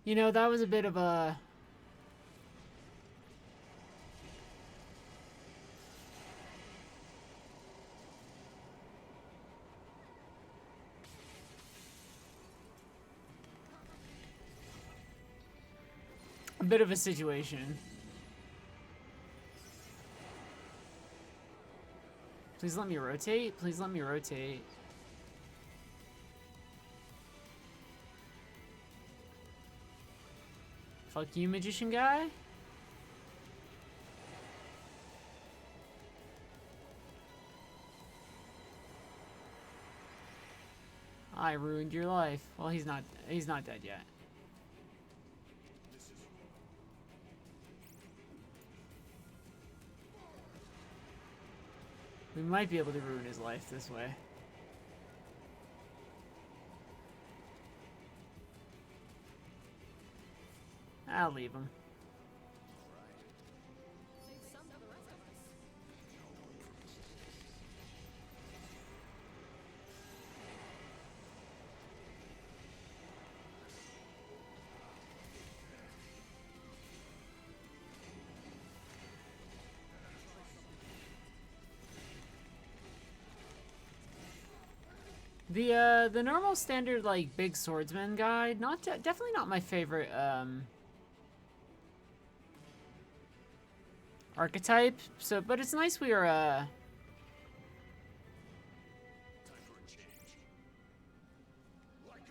You know, that was a bit of a... a bit of a situation. Please let me rotate. Please let me rotate. Fuck you, magician guy. I ruined your life. Well, he's not dead yet. We might be able to ruin his life this way. I'll leave him. Save some for the rest of us. The normal standard like big swordsman guy, definitely not my favorite archetype. So, but it's nice we are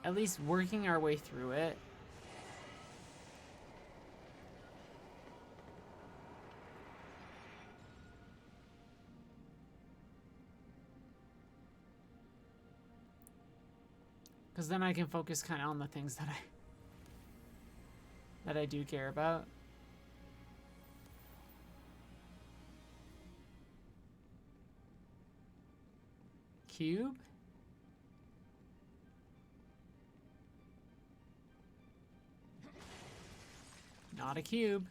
at least working our way through it. Because then I can focus kind of on the things that I do care about. Cube? Not a cube.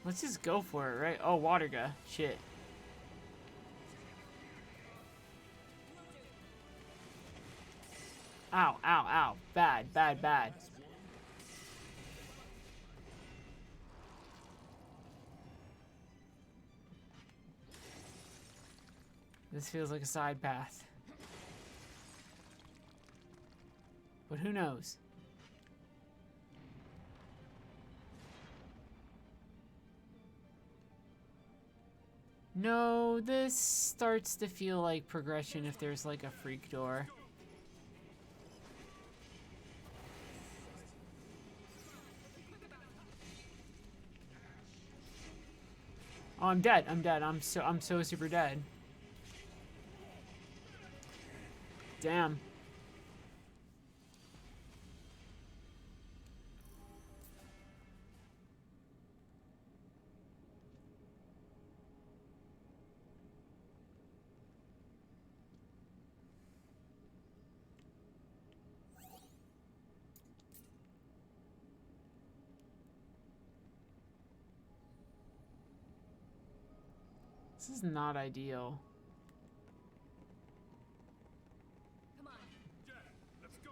Let's just go for it, right? Oh, water guy. Shit. Ow, ow, ow. Bad, bad, bad. This feels like a side path. But who knows? No, this starts to feel like progression if there's like a freak door. Oh, I'm dead. I'm dead. I'm so super dead. Damn. This is not ideal. Come on. Let's go.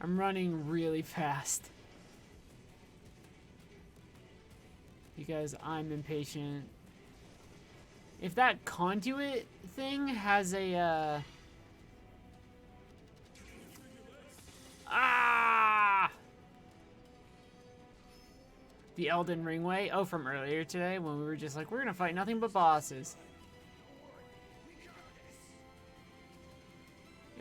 I'm running really fast. Because I'm impatient. If that conduit thing has a, Ah! The Elden Ring way? Oh, from earlier today when we were just like, we're gonna fight nothing but bosses.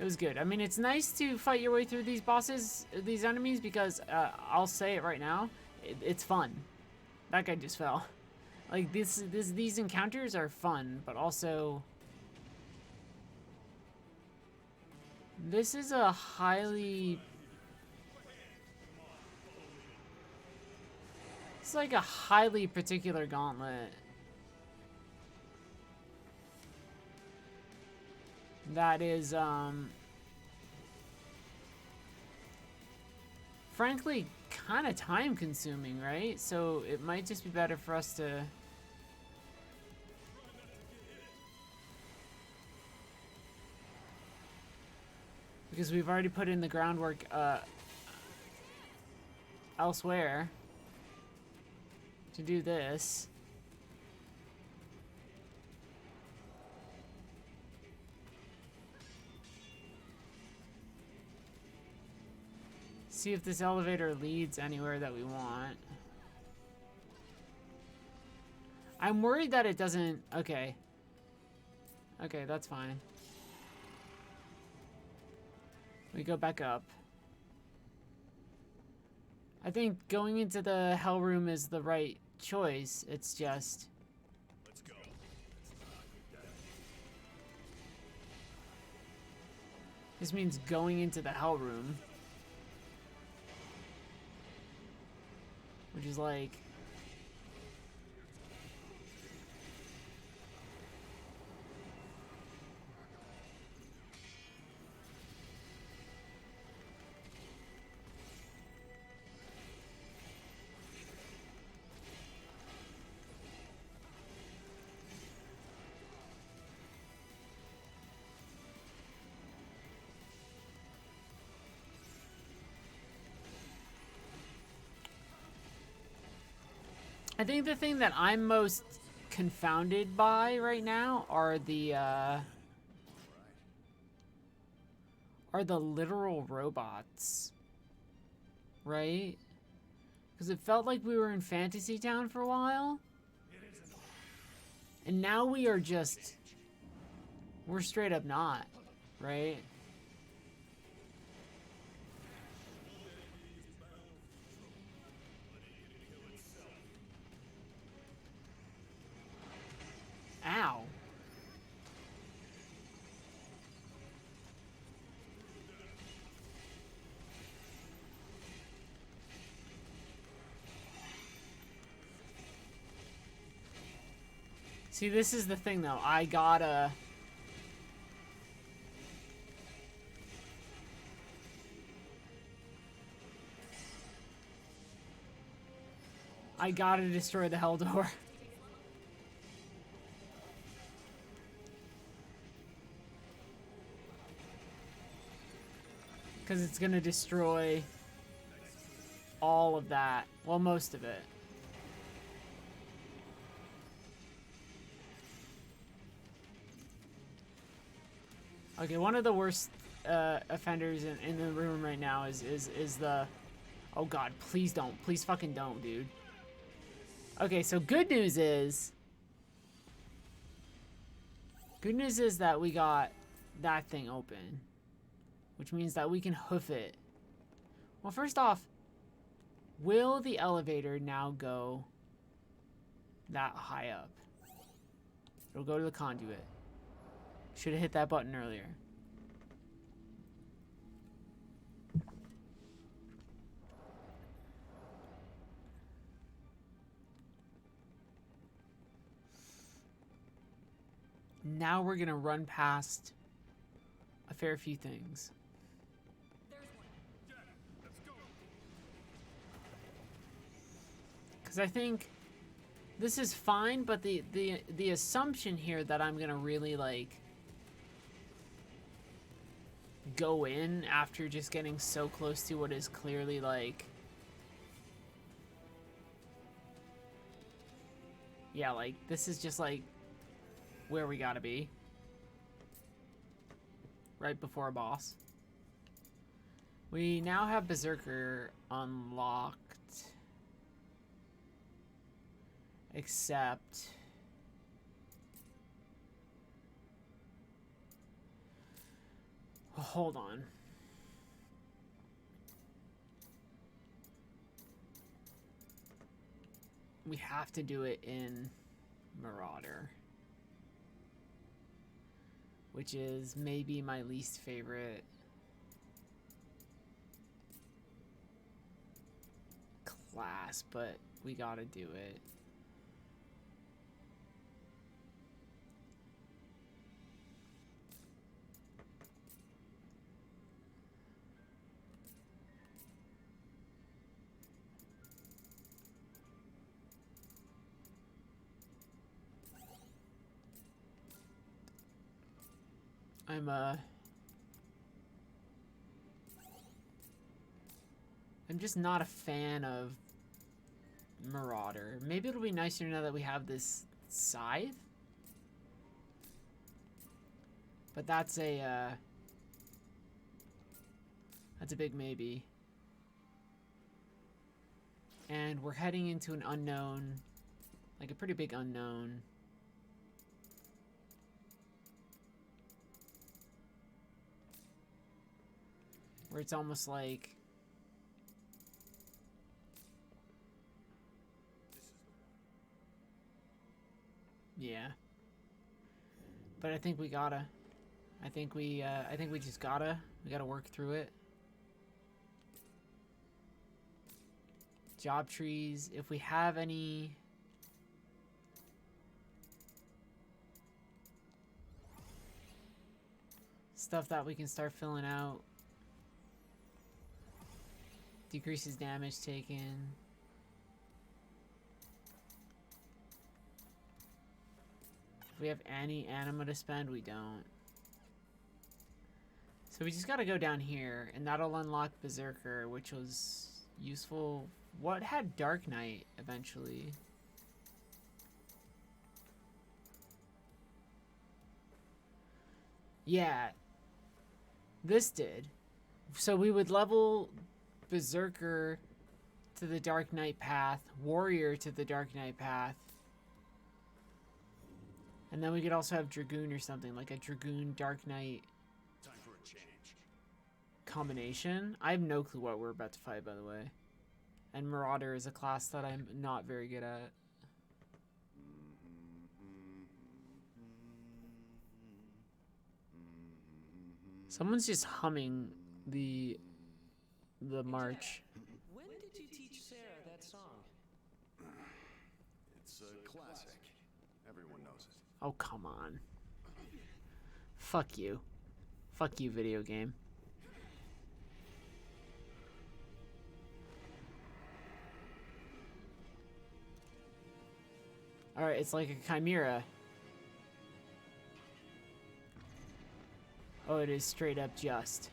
It was good. I mean, it's nice to fight your way through these bosses, these enemies, because I'll say it right now, it's fun. That guy just fell. Like, these encounters are fun, but also... This is a highly... It's like a highly particular gauntlet. That is, frankly, kind of time consuming, right? So it might just be better for us to... Because we've already put in the groundwork, elsewhere to do this. See if this elevator leads anywhere that we want. I'm worried that it doesn't... Okay. Okay, that's fine. We go back up. I think going into the hell room is the right choice. It's just... Let's go. This means going into the hell room. Which is like... I think the thing that I'm most confounded by right now are the literal robots, right? Because it felt like we were in Fantasy Town for a while, and now we are just, we're straight up not, right? Ow. See, this is the thing though. I gotta destroy the hell door. Because it's gonna destroy all of that. Well, most of it. Okay, one of the worst offenders in the room right now is the... Oh god, please don't. Please fucking don't, dude. Okay, so good news is... Good news is that we got that thing open. Which means that we can hoof it. Well, first off, will the elevator now go that high up? It'll go to the conduit. Should have hit that button earlier. Now we're gonna run past a fair few things. Because I think this is fine, but the assumption here that I'm gonna really like go in after just getting so close to what is clearly like, yeah, like this is just like where we gotta be right before a boss. We now have Berserker unlocked. Except... hold on. We have to do it in Marauder, which is maybe my least favorite class, but we gotta do it. I'm just not a fan of Marauder. Maybe it'll be nicer now that we have this scythe. But that's a big maybe. And we're heading into an unknown, like a pretty big unknown. Where it's almost like... yeah. But I think we gotta. I think we just gotta. We gotta work through it. Job trees. If we have any... stuff that we can start filling out. Decreases damage taken. If we have any anima to spend, we don't. So we just gotta go down here, and that'll unlock Berserker, which was useful. What had Dark Knight eventually? Yeah. This did. So we would level Berserker to the Dark Knight path, Warrior to the Dark Knight path. And then we could also have Dragoon or something, like a Dragoon Dark Knight Time for a change. combination. I have no clue what we're about to fight, by the way. And Marauder is a class that I'm not very good at. Someone's just humming the march. When did you teach Sarah that song? It's a classic. Everyone knows it. Oh, come on. Fuck you. Fuck you, video game. Alright, it's like a chimera. Oh, it is straight up just.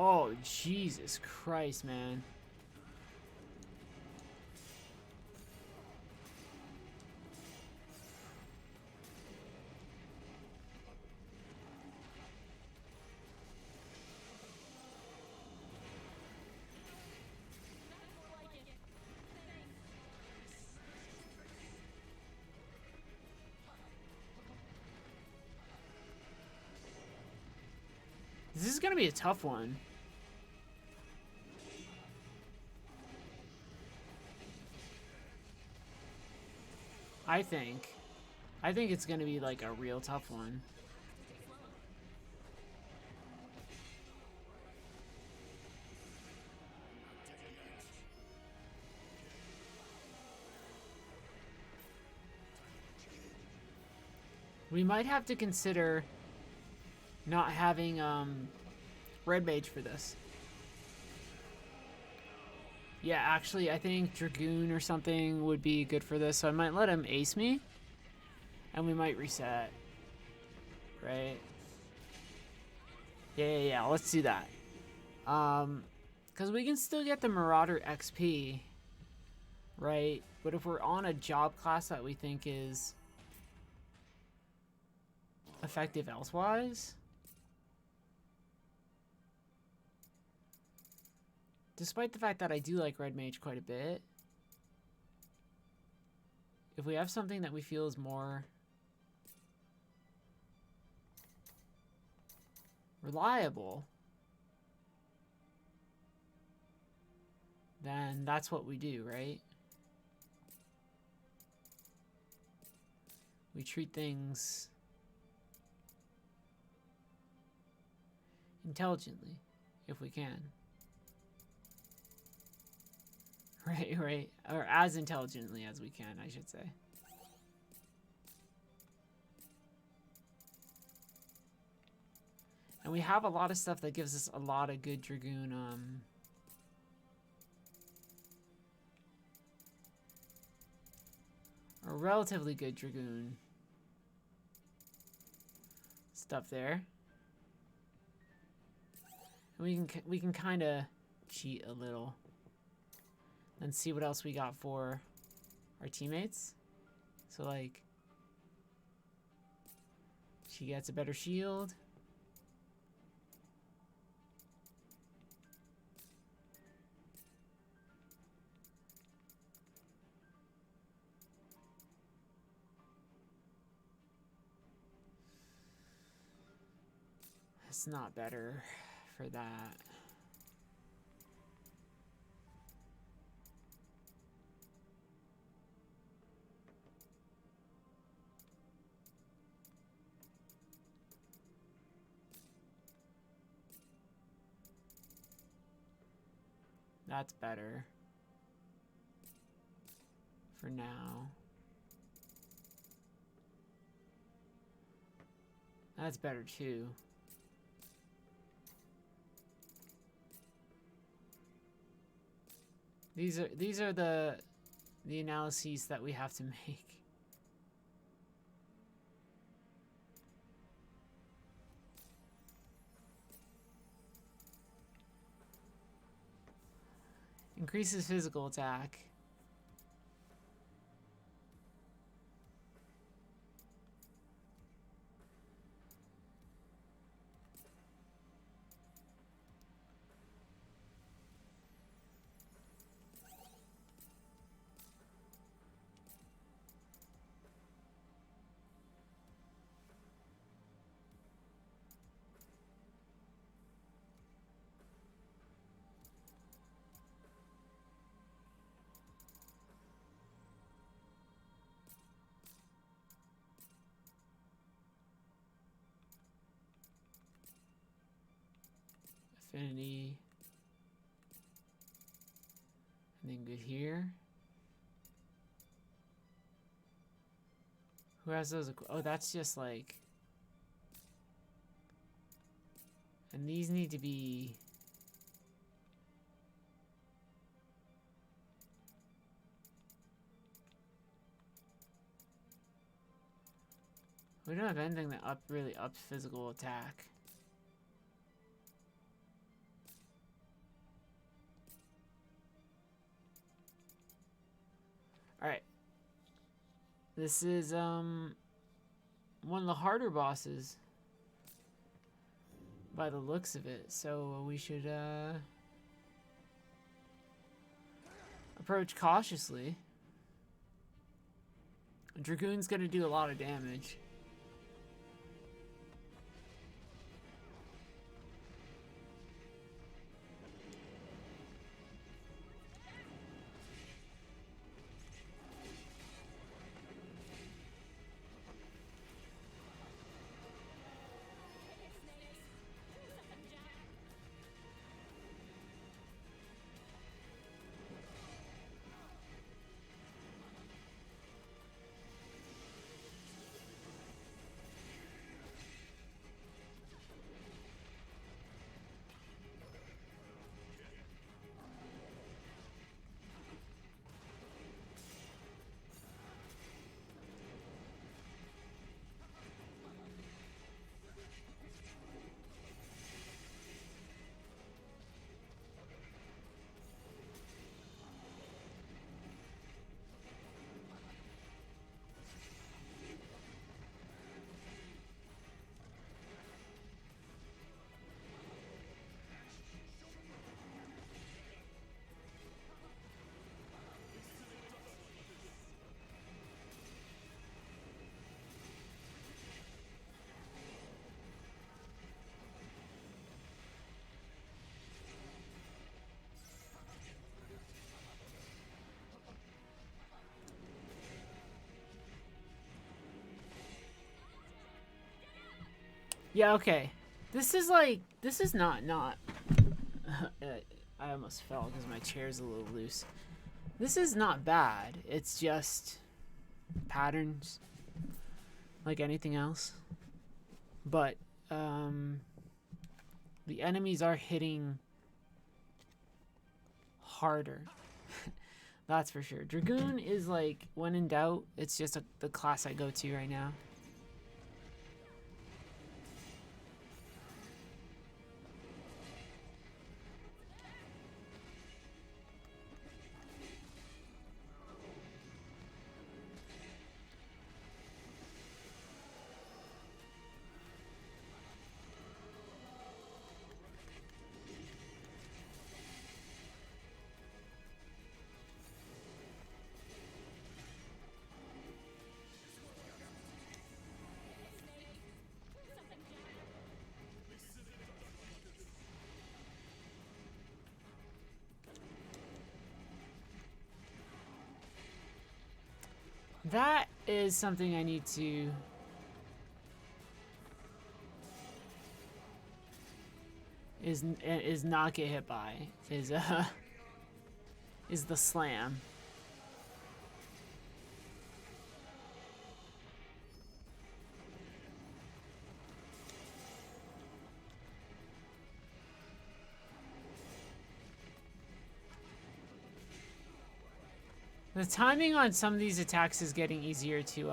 Oh, Jesus Christ, man. This is gonna be a tough one. I think it's gonna be like a real tough one. We might have to consider not having Red Mage for this. Yeah, actually, I think Dragoon or something would be good for this, so I might let him ace me. And we might reset. Right? Yeah. Let's do that. Because we can still get the Marauder XP. Right? But if we're on a job class that we think is effective elsewise, despite the fact that I do like Red Mage quite a bit, if we have something that we feel is more reliable, then that's what we do, right? We treat things intelligently, if we can. Right. Or as intelligently as we can, I should say. And we have a lot of stuff that gives us a lot of good Dragoon, or relatively good Dragoon stuff there. And we can kind of cheat a little. And see what else we got for our teammates. So, like, she gets a better shield. It's not better for that. That's better for now. That's better too. These are the analyses that we have to make. Increases physical attack. Affinity. And then good here. Who has those? Oh, that's just like... And these need to be... We don't have anything that really ups physical attack. Alright. This is one of the harder bosses by the looks of it, so we should approach cautiously. Dragoon's gonna do a lot of damage. Yeah, okay. This is like, this is not. I almost fell because my chair's a little loose. This is not bad. It's just patterns, like anything else. But the enemies are hitting harder. That's for sure. Dragoon is like, when in doubt, it's just the class I go to right now. That is something I need to... is not get hit by. Is the slam. The timing on some of these attacks is getting easier to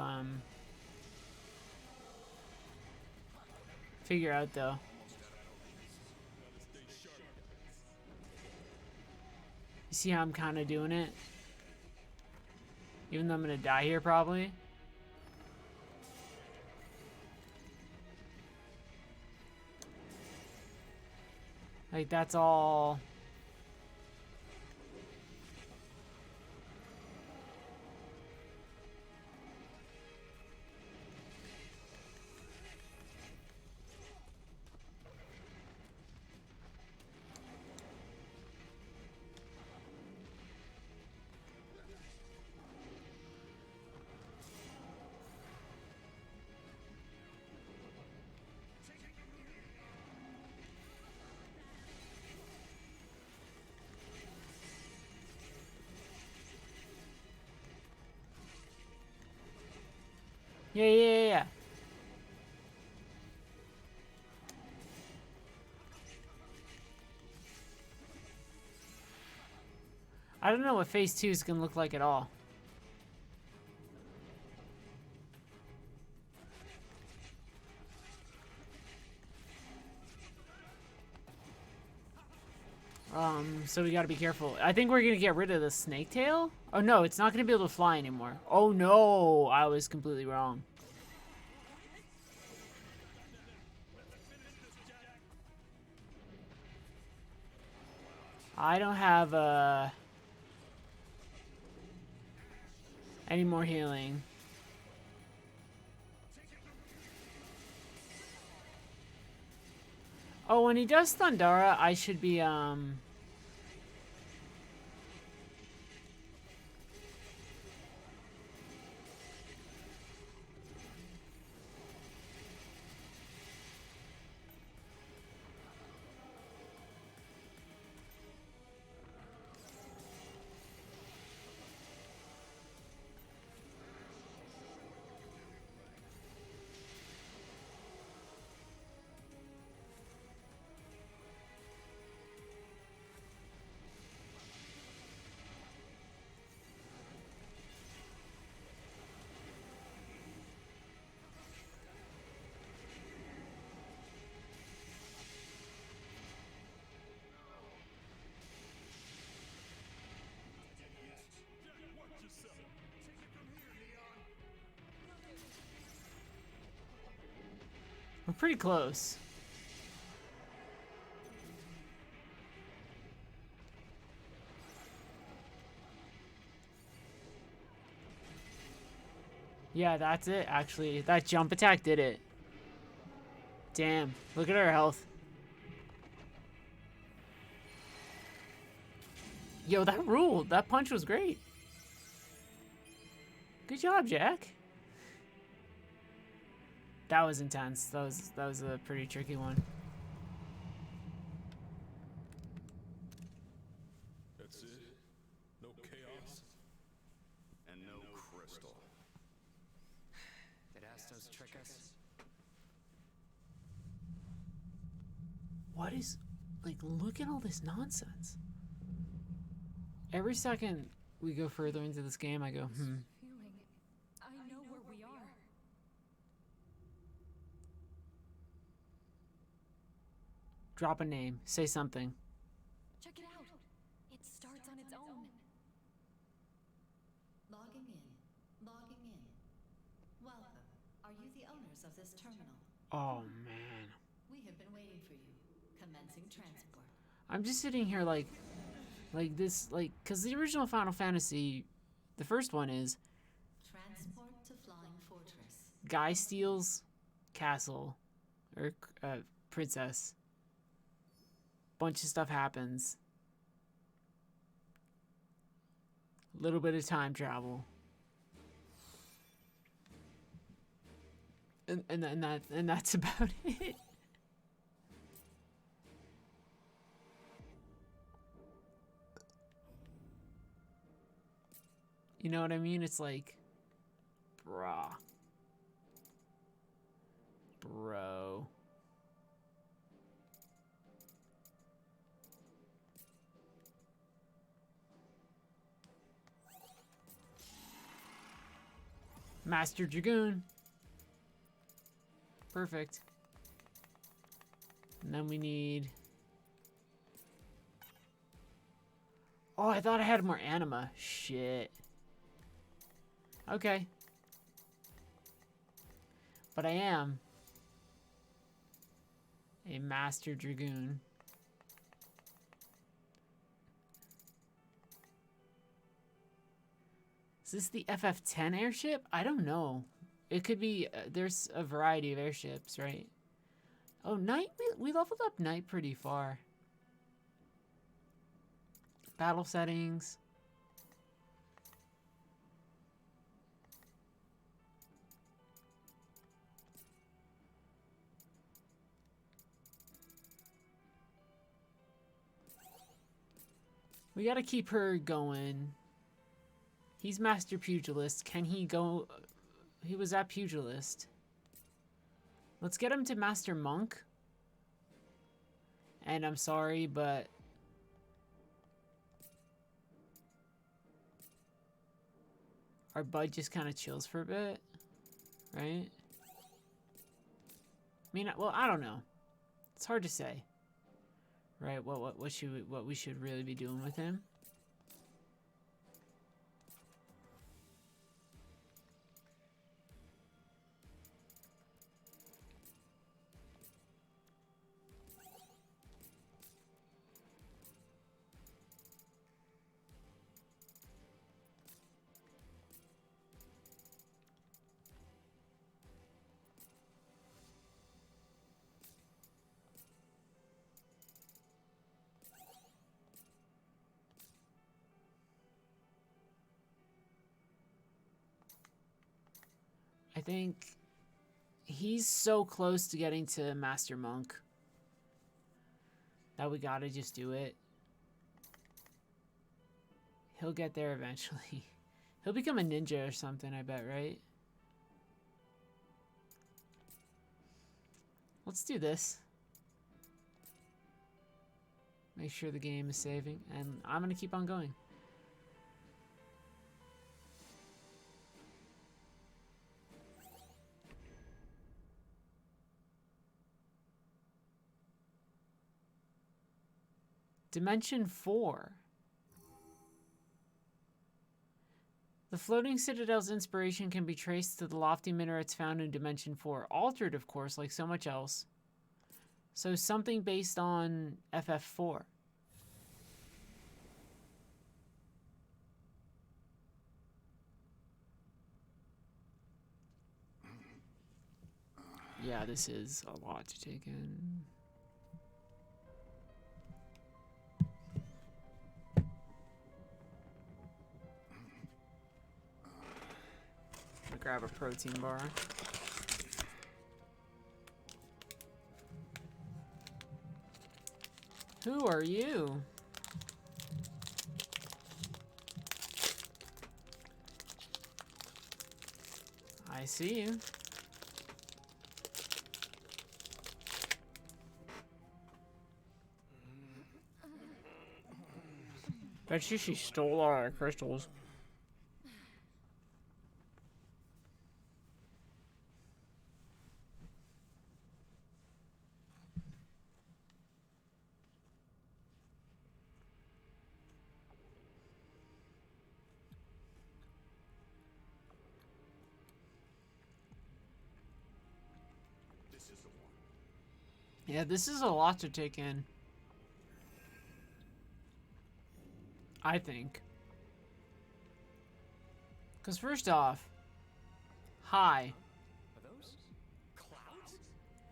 figure out though. You see how I'm kind of doing it? Even though I'm gonna die here probably. Like that's all. Yeah. I don't know what phase 2 is gonna look like at all. So we gotta be careful. I think we're gonna get rid of the snake tail. Oh no, it's not gonna be able to fly anymore. Oh no, I was completely wrong. I don't have any more healing. Oh, when he does Thundara, I should be we're pretty close. Yeah, that's it, actually. That jump attack did it. Damn, look at our health. Yo, that ruled. That punch was great. Good job, Jack. That was intense. That was a pretty tricky one. That's it? No chaos? And no crystal. Did Astos trick us? What is, like, look at all this nonsense. Every second we go further into this game, I go, Feeling. I know where we are. Drop a name, say something. Check it out. It starts on its own. Logging in. Logging in. Welcome. Are you the owners of this terminal? Oh, man. We have been waiting for you. Commencing transport. I'm just sitting here like this, like, because the original Final Fantasy, the first one is Transport to Flying Fortress. guy steals castle, or princess. Bunch of stuff happens. A little bit of time travel. And that's about it. You know what I mean? It's like, brah. Bro. Master Dragoon. Perfect. And then we need... Oh, I thought I had more anima. Shit. Okay. But I am a Master Dragoon. Is this the FF-10 airship? I don't know. It could be, there's a variety of airships, right? Oh, Knight, we leveled up Knight pretty far. Battle settings. We gotta keep her going. He's Master Pugilist. Can he go... He was at Pugilist. Let's get him to Master Monk. And I'm sorry, but... Our bud just kind of chills for a bit. Right? I mean, well, I don't know. It's hard to say. Right? What we should really be doing with him. I think he's so close to getting to Master Monk that we gotta just do it. He'll get there eventually. He'll become a ninja or something, I bet, right? Let's do this. Make sure the game is saving, and I'm gonna keep on going. Dimension 4. The floating citadel's inspiration can be traced to the lofty minarets found in Dimension 4. Altered, of course, like so much else. So something based on FF4. Yeah, this is a lot to take in. Grab a protein bar. Who are you? I see you. Bet you she stole all our crystals. This is the one. Yeah, this is a lot to take in. I think. Because first off, hi. Are those clouds?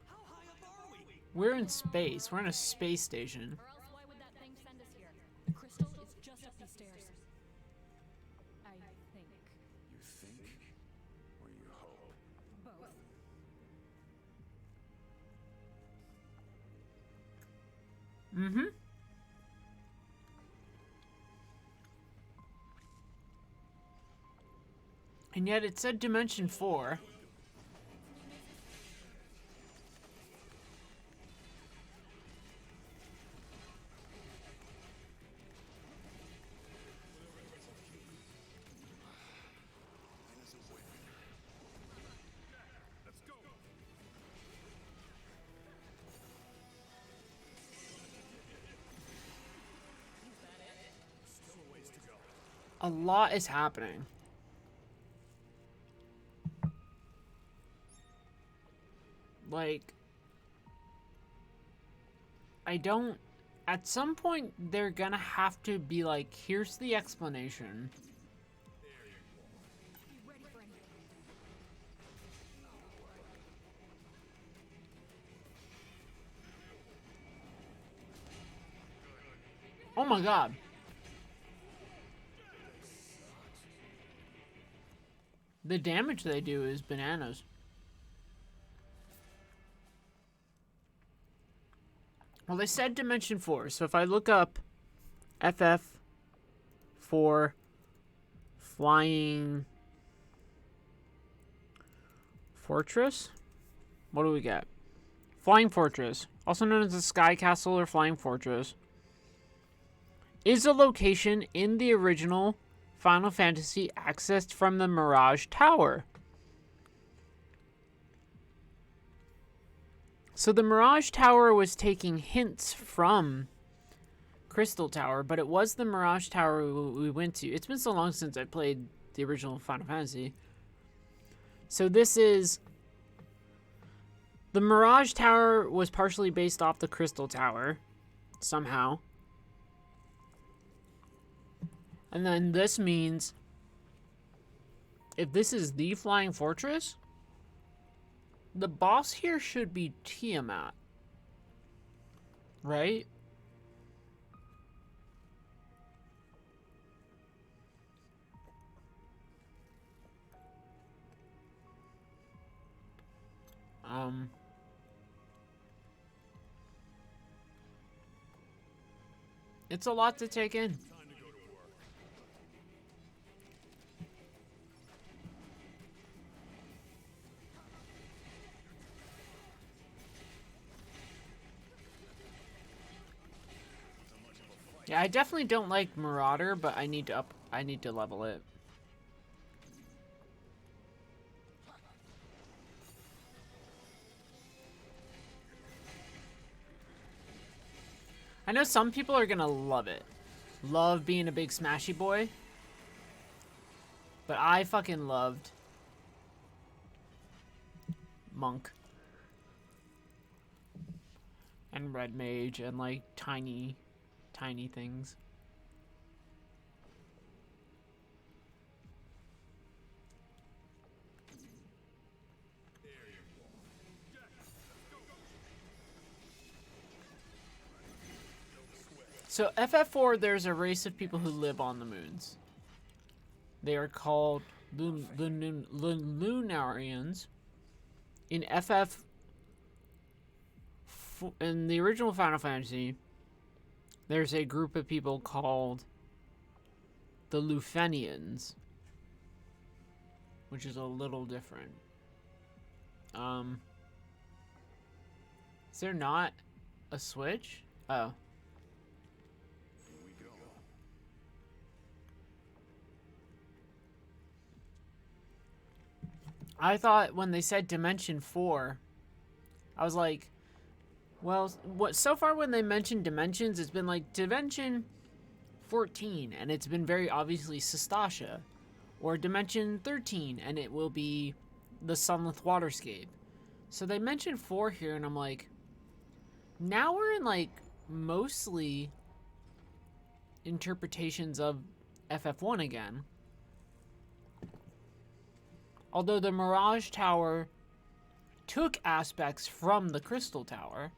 How high up are we? We're in space. We're in a space station. Or else why would that thing send us here? The crystal is just up these stairs. I think. You think, or you hope? Both. Mm-hmm. And yet it said Dimension 4. A lot is happening. Like, I don't... At some point, they're gonna have to be like, here's the explanation. Be ready for anything. Oh my god. The damage they do is bananas. Well, they said Dimension 4, so if I look up FF4 Flying Fortress, what do we get? Flying Fortress, also known as the Sky Castle or Flying Fortress, is a location in the original Final Fantasy accessed from the Mirage Tower. So the Mirage Tower was taking hints from Crystal Tower, but it was the Mirage Tower we went to. It's been so long since I played the original Final Fantasy. So this is... The Mirage Tower was partially based off the Crystal Tower, somehow. And then this means, if this is the Flying Fortress, the boss here should be Tiamat. Right? It's a lot to take in. Yeah, I definitely don't like Marauder, but I need to level it. I know some people are gonna love it. Love being a big smashy boy. But I fucking loved Monk. And Red Mage and like tiny things. So FF4, there's a race of people who live on the moons. They are called Lunarians. In the original Final Fantasy, there's a group of people called the Lufenians, which is a little different. Is there not a switch? Oh. Here we go. I thought when they said Dimension 4, I was like, well, what so far when they mentioned dimensions, it's been like Dimension 14, and it's been very obviously Sestasha, or Dimension 13, and it will be the Sunleth Waterscape. So they mentioned 4 here, and I'm like, now we're in like mostly interpretations of FF1 again. Although the Mirage Tower took aspects from the Crystal Tower.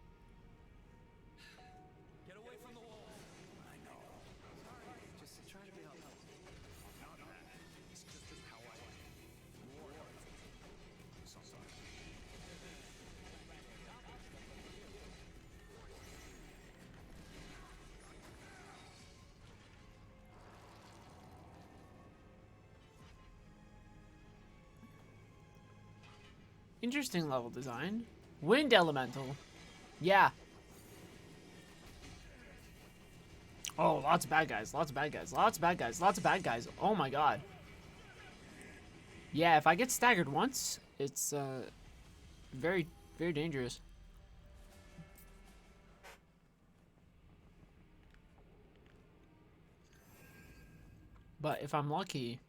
Get away from the wall. I know. Sorry, just trying to be helpful. Not that. It's just how I am. More sometimes. Interesting level design. Wind Elemental. Yeah. Oh, lots of bad guys. Lots of bad guys. Lots of bad guys. Lots of bad guys. Oh my god. Yeah, if I get staggered once, it's very, very dangerous. But if I'm lucky,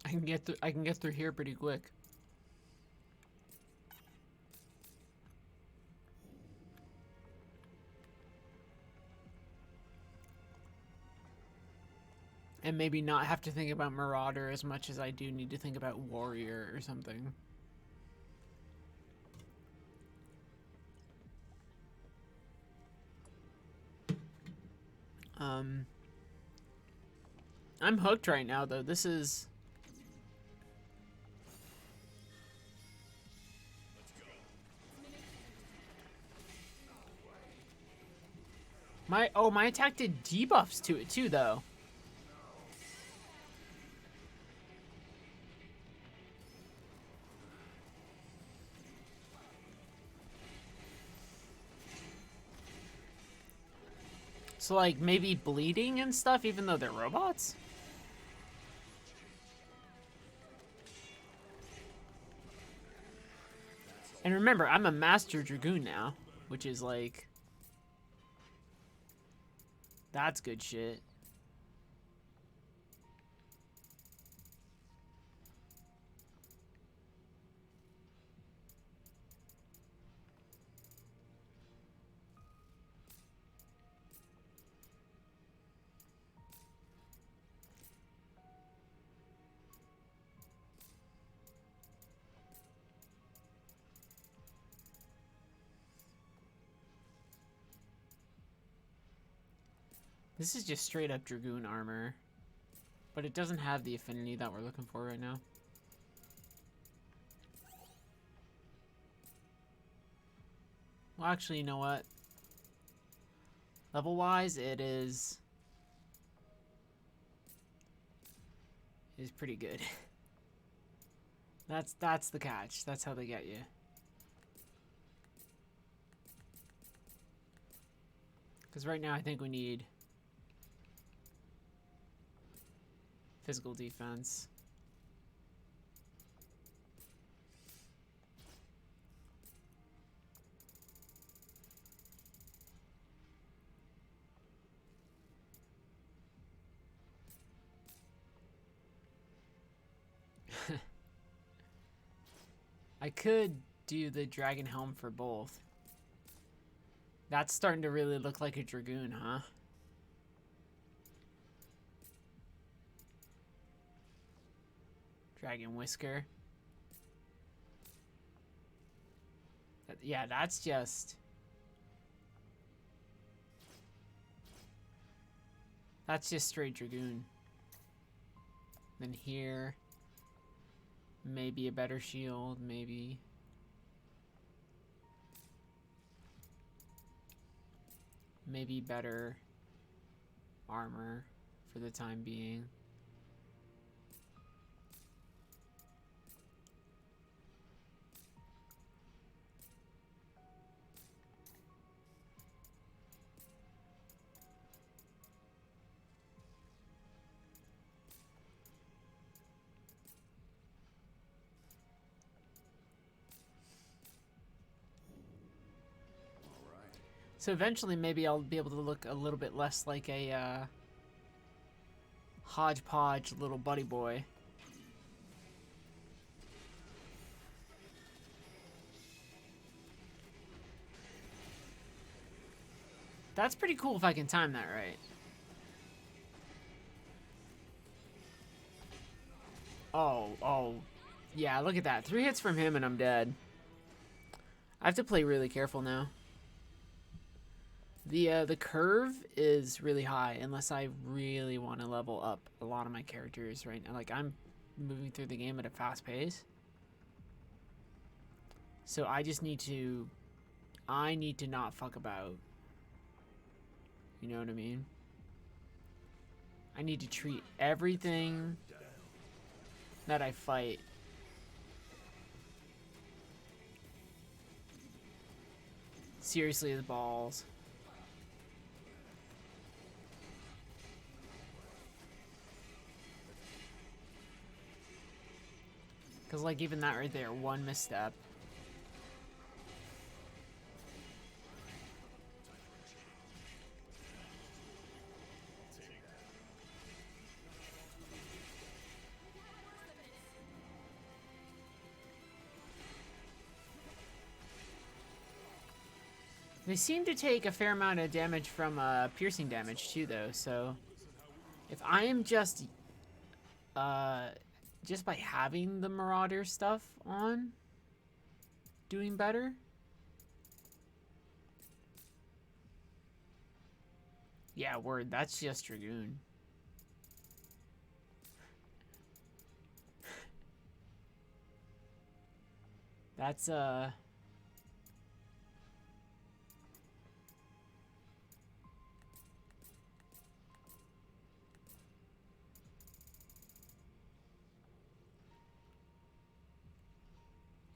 I can get through here pretty quick. And maybe not have to think about Marauder as much as I do need to think about Warrior or something. I'm hooked right now, though. This is... my attack did debuffs to it too, though. So, like, maybe bleeding and stuff, even though they're robots? And remember, I'm a Master Dragoon now, which is, like... That's good shit. This is just straight up Dragoon armor. But it doesn't have the affinity that we're looking for right now. Well, actually, you know what? Level-wise, it is pretty good. That's the catch. That's how they get you. Because right now, I think we need physical defense. I could do the Dragon Helm for both. That's starting to really look like a Dragoon, huh? Dragon Whisker. Yeah, that's just... That's just straight Dragoon. Then here... Maybe a better shield, maybe... maybe better armor for the time being. So eventually maybe I'll be able to look a little bit less like a hodgepodge little buddy boy. That's pretty cool if I can time that right. Oh. Yeah, look at that. 3 hits from him and I'm dead. I have to play really careful now. The curve is really high unless I really want to level up a lot of my characters right now. Like, I'm moving through the game at a fast pace. So I just need to... I need to not fuck about. You know what I mean? I need to treat everything that I fight seriously as balls. Because, like, even that right there, one misstep. They seem to take a fair amount of damage from piercing damage too, though. So if I am just by having the Marauder stuff on, doing better. Yeah, word. That's just Dragoon. That's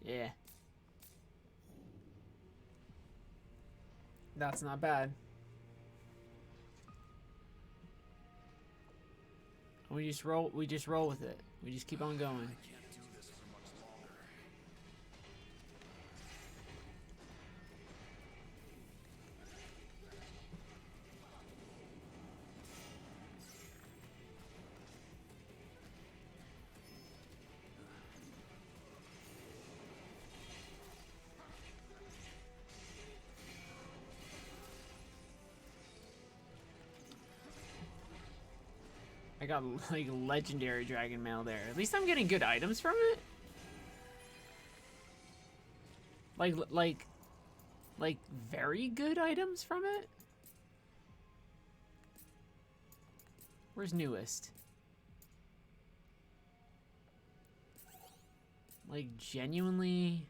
yeah. That's not bad. We just roll with it. We just keep on going. I got like legendary dragon mail there. At least I'm getting good items from it. Like very good items from it. Where's newest? Like genuinely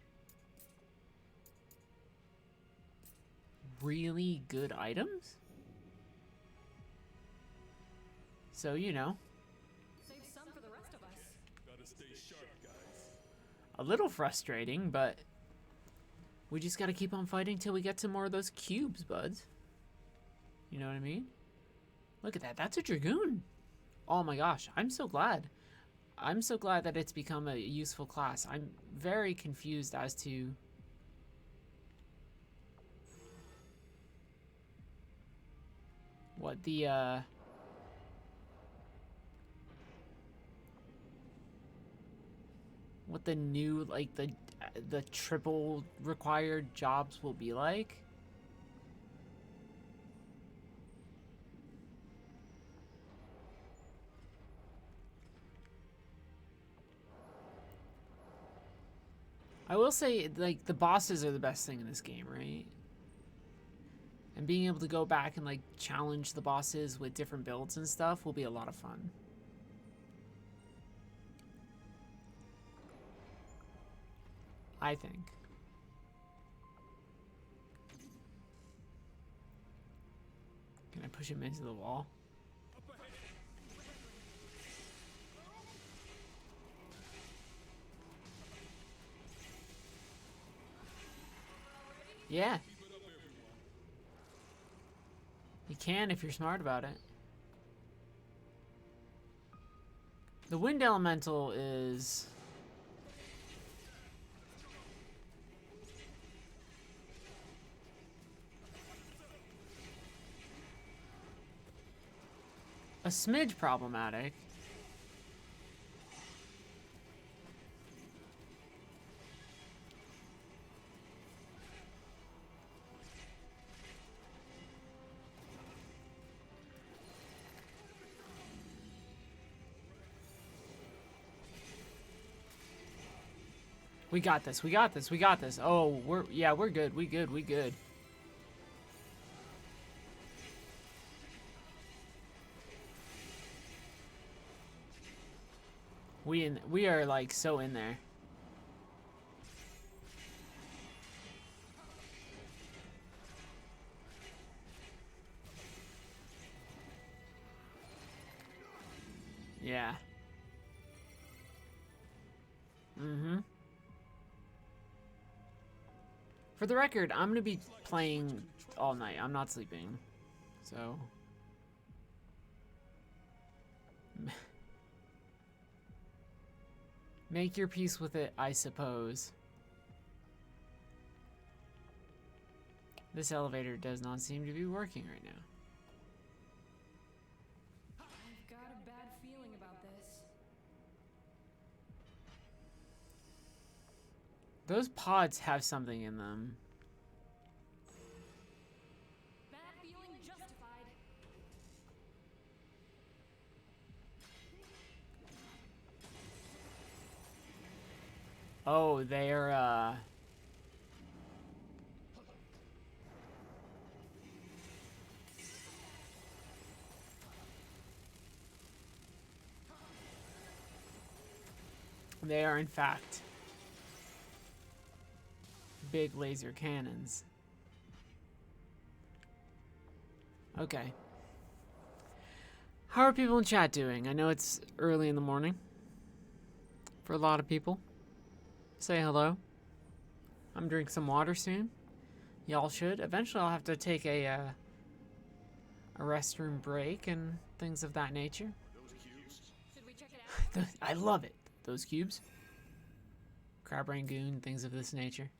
really good items? So, you know. Save some for the rest of us. Gotta stay sharp, guys. A little frustrating, but we just gotta keep on fighting till we get to more of those cubes, buds. You know what I mean? Look at that. That's a Dragoon. Oh my gosh. I'm so glad. I'm so glad that it's become a useful class. I'm very confused as to what the new, like, the triple required jobs will be like. I will say, like, the bosses are the best thing in this game, right? And being able to go back and, like, challenge the bosses with different builds and stuff will be a lot of fun. I think. Can I push him into the wall? Yeah. You can if you're smart about it. The wind elemental is... a smidge problematic. We got this. We got this. We got this. Oh, we're good. We good. We good. We are like so in there. Yeah. Mm-hmm. For the record, I'm gonna be playing all night. I'm not sleeping. So make your peace with it, I suppose. This elevator does not seem to be working right now. I've got a bad feeling about this. Those pods have something in them. Bad feeling justified. Oh, they're they are in fact big laser cannons. Okay. How are people in chat doing? I know it's early in the morning for a lot of people. Say hello. I'm drinking some water soon. Y'all should. Eventually I'll have to take a restroom break and things of that nature. Should we check it out? I love it. Those cubes. Crab Rangoon, things of this nature.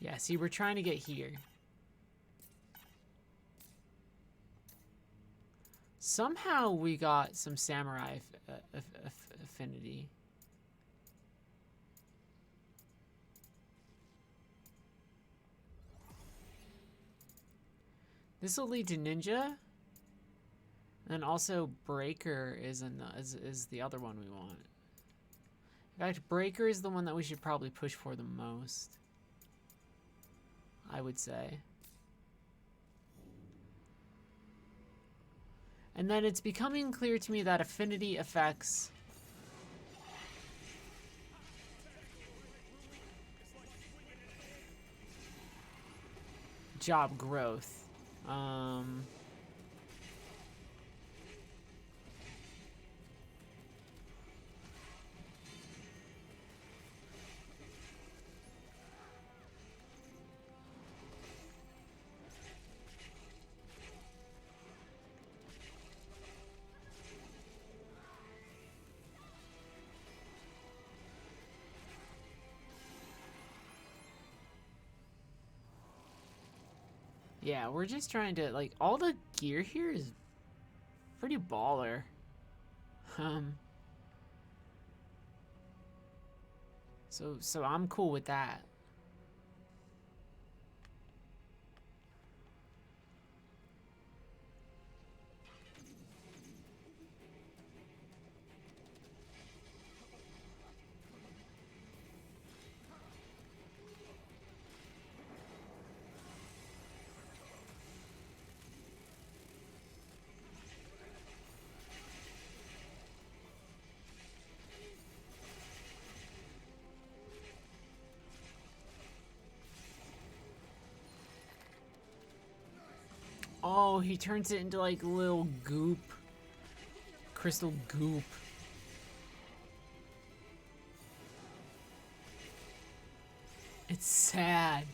Yeah, see, we're trying to get here. Somehow we got some samurai affinity. This will lead to ninja. And also breaker is the other one we want. In fact, breaker is the one that we should probably push for the most, I would say. And then it's becoming clear to me that affinity affects job growth. Yeah, we're just trying to, like, all the gear here is pretty baller. So I'm cool with that. Oh, he turns it into like little goop. Crystal goop. It's sad.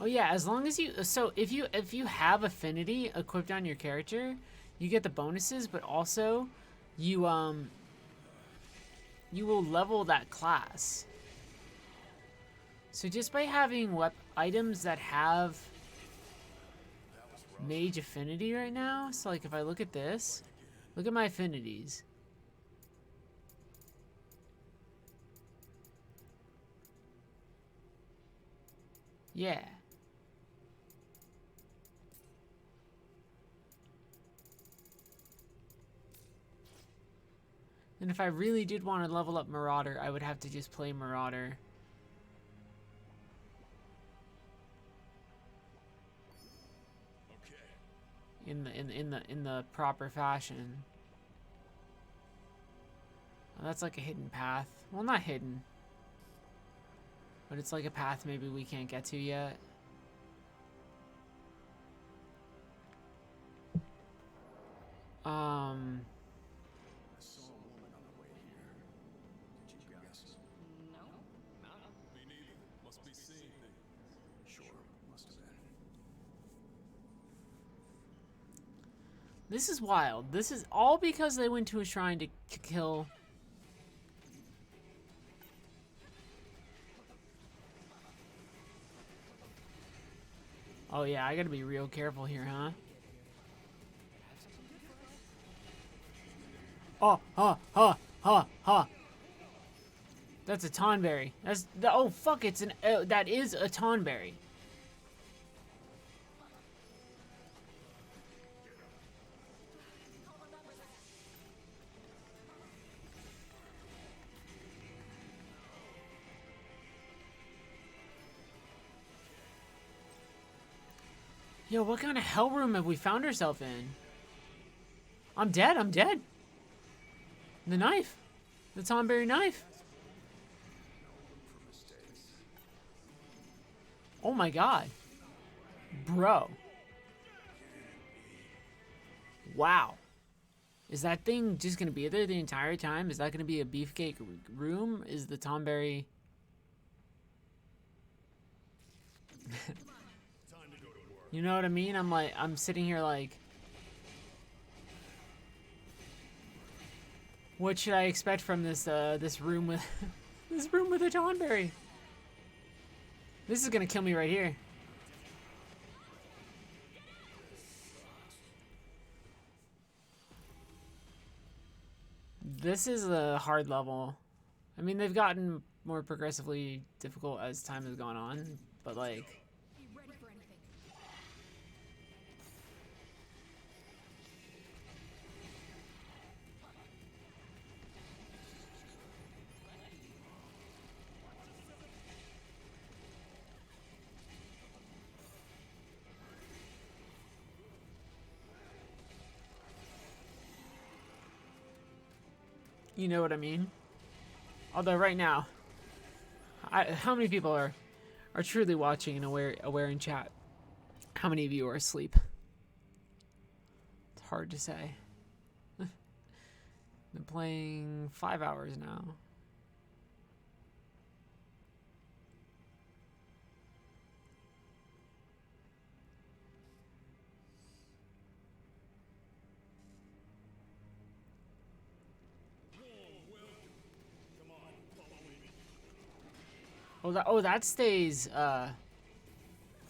Oh yeah, as long as you if you have affinity equipped on your character, you get the bonuses, but also you you will level that class. So just by having items that have mage affinity right now, so like if I look at this, look at my affinities. Yeah. And if I really did want to level up Marauder, I would have to just play Marauder. In the proper fashion. Oh, that's like a hidden path. Well, not hidden. But it's like a path maybe we can't get to yet. I saw a woman on the way here. Did you guess? No. Not. Me neither. Must be seeing things. Sure, must have been. This is wild. This is all because they went to a shrine to kill. Oh yeah, I gotta be real careful here, huh? Oh. That's a tonberry. Oh fuck! It's an that is a tonberry. Yo, what kind of hell room have we found ourselves in? I'm dead. The knife. The Tonberry knife. Oh my god. Bro. Wow. Is that thing just gonna be there the entire time? Is that gonna be a beefcake room? Is the Tonberry... You know what I mean? I'm sitting here like... What should I expect from this this room with this room with a Tonberry? This is gonna kill me right here. This is a hard level. I mean, they've gotten more progressively difficult as time has gone on, but like... Be ready for anything. You know what I mean? Although right now, how many people are truly watching and aware in chat? How many of you are asleep? It's hard to say. Been playing 5 hours now. Oh, that stays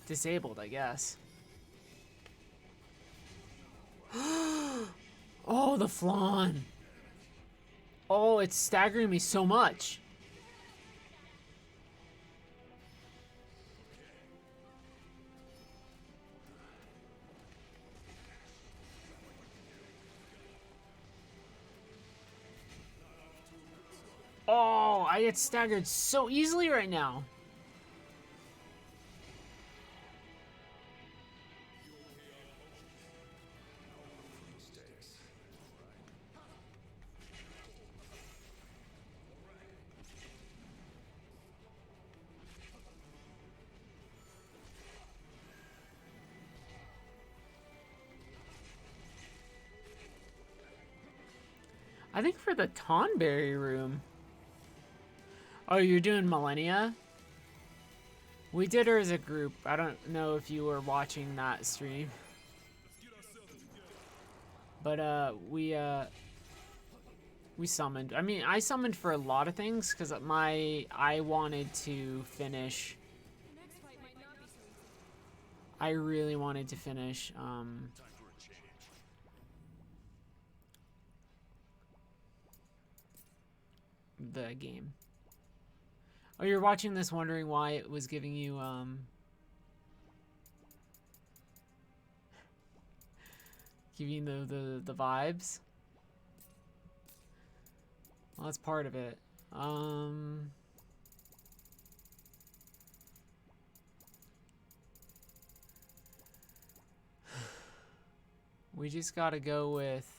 disabled, I guess. Oh, the flan. Oh, it's staggering me so much. Oh, I get staggered so easily right now. I think for the Tonberry room. Oh, you're doing Millennia? We did her as a group. I don't know if you were watching that stream. But we summoned. I mean, I summoned for a lot of things because I wanted to finish. I really wanted to finish the game. Oh, you're watching this wondering why it was giving you giving the vibes. Well, that's part of it. We just gotta go with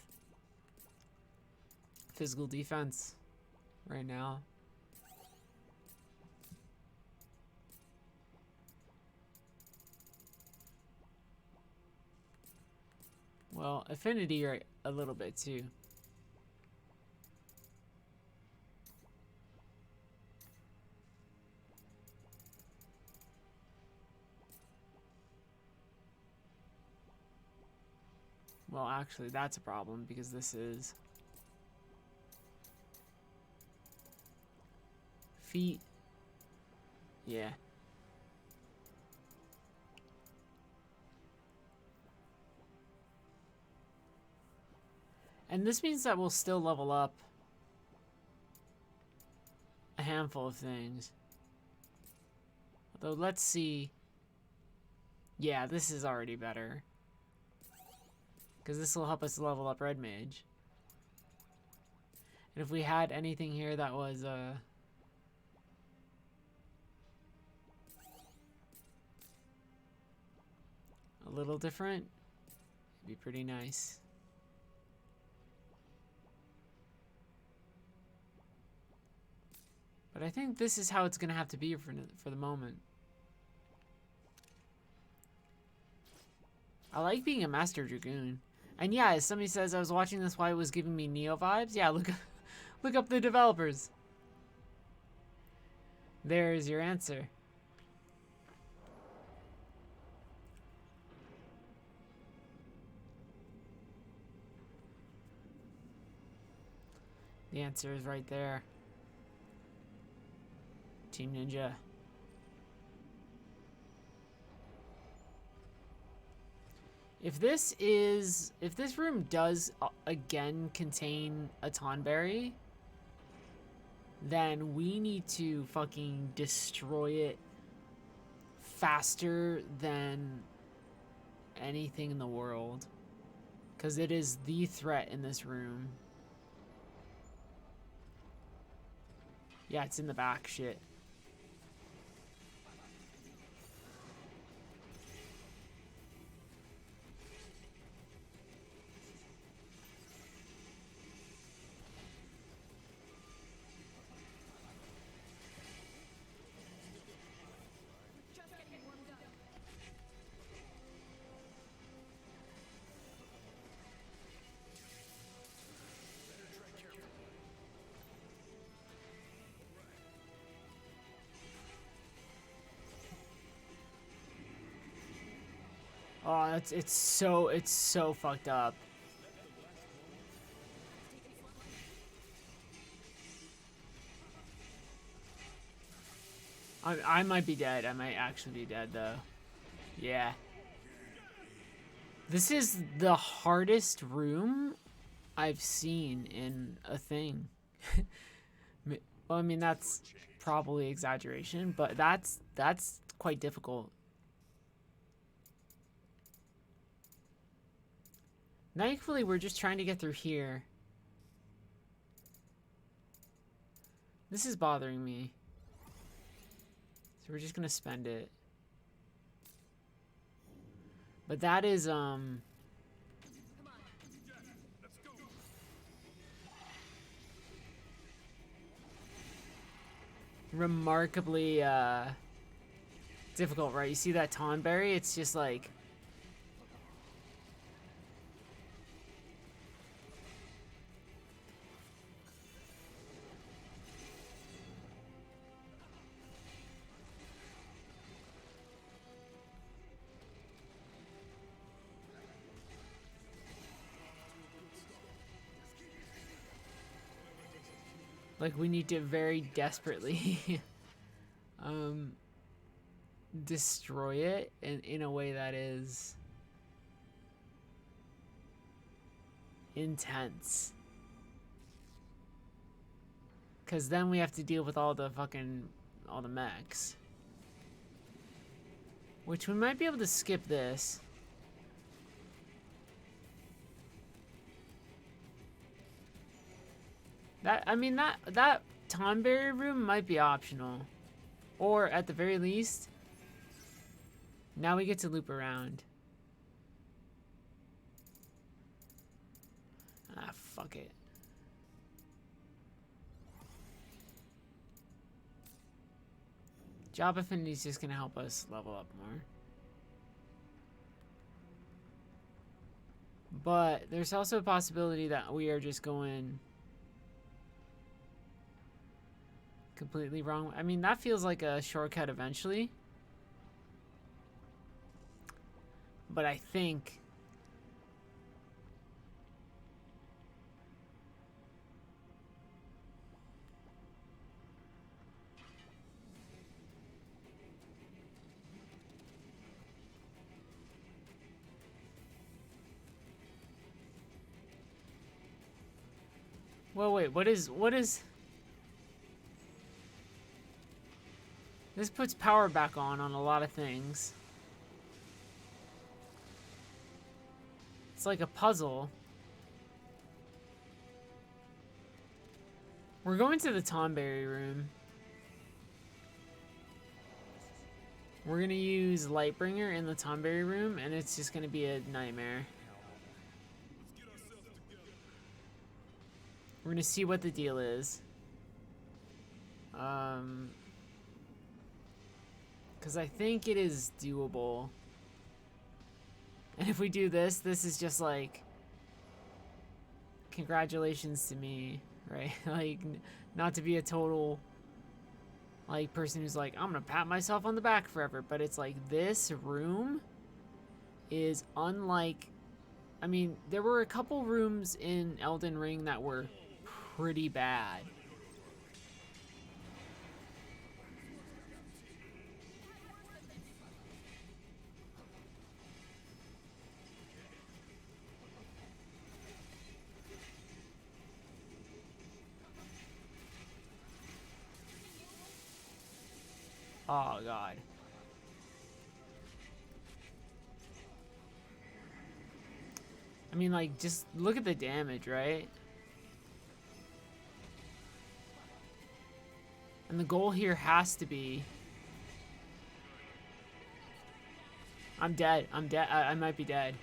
physical defense right now. Well, affinity right a little bit too. Well, actually, that's a problem because this is feet. Yeah. And this means that we'll still level up a handful of things. Although, let's see. Yeah, this is already better. Because this will help us level up Red Mage. And if we had anything here that was a little different, it'd be pretty nice. But I think this is how it's going to have to be for the moment. I like being a Master Dragoon. And yeah, as somebody says, I was watching this while it was giving me Neo vibes. Yeah, look up the developers. There's your answer. The answer is right there. Team Ninja. If this room does again contain a Tonberry, then we need to fucking destroy it faster than anything in the world. 'Cause it is the threat in this room. Yeah, it's in the back, shit. Oh, it's so fucked up. I might be dead. I might actually be dead though. Yeah. This is the hardest room I've seen in a thing. Well, I mean that's probably exaggeration, but that's quite difficult. Thankfully, we're just trying to get through here. This is bothering me. So we're just gonna spend it. But that is, remarkably, difficult, right? You see that Tonberry? It's just like... Like, we need to very desperately destroy it in a way that is intense. Because then we have to deal with all the mechs. Which we might be able to skip this. That Tonberry room might be optional. Or at the very least, now we get to loop around. Ah, fuck it. Job affinity is just gonna help us level up more. But there's also a possibility that we are just going completely wrong. I mean, that feels like a shortcut eventually. But I think well, wait, what is this puts power back on a lot of things. It's like a puzzle. We're going to the Tonberry room. We're gonna use Lightbringer in the Tonberry room, and it's just gonna be a nightmare. We're gonna see what the deal is. Because I think it is doable. And if we do this, this is just like, congratulations to me, right? Like, not to be a total, like, person who's like, I'm gonna pat myself on the back forever. But it's like, this room is unlike, I mean, there were a couple rooms in Elden Ring that were pretty bad. Oh, God. I mean, like, just look at the damage, right? And the goal here has to be... I'm dead. I'm dead. I might be dead.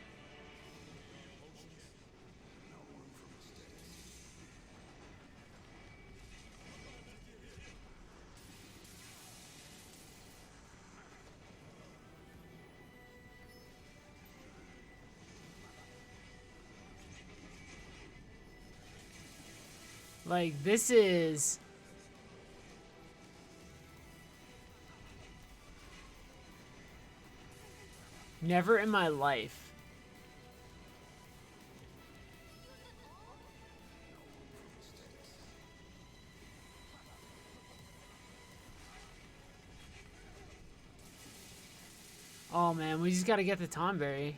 Like, this is... Never in my life. Oh man, we just gotta get the Tonberry.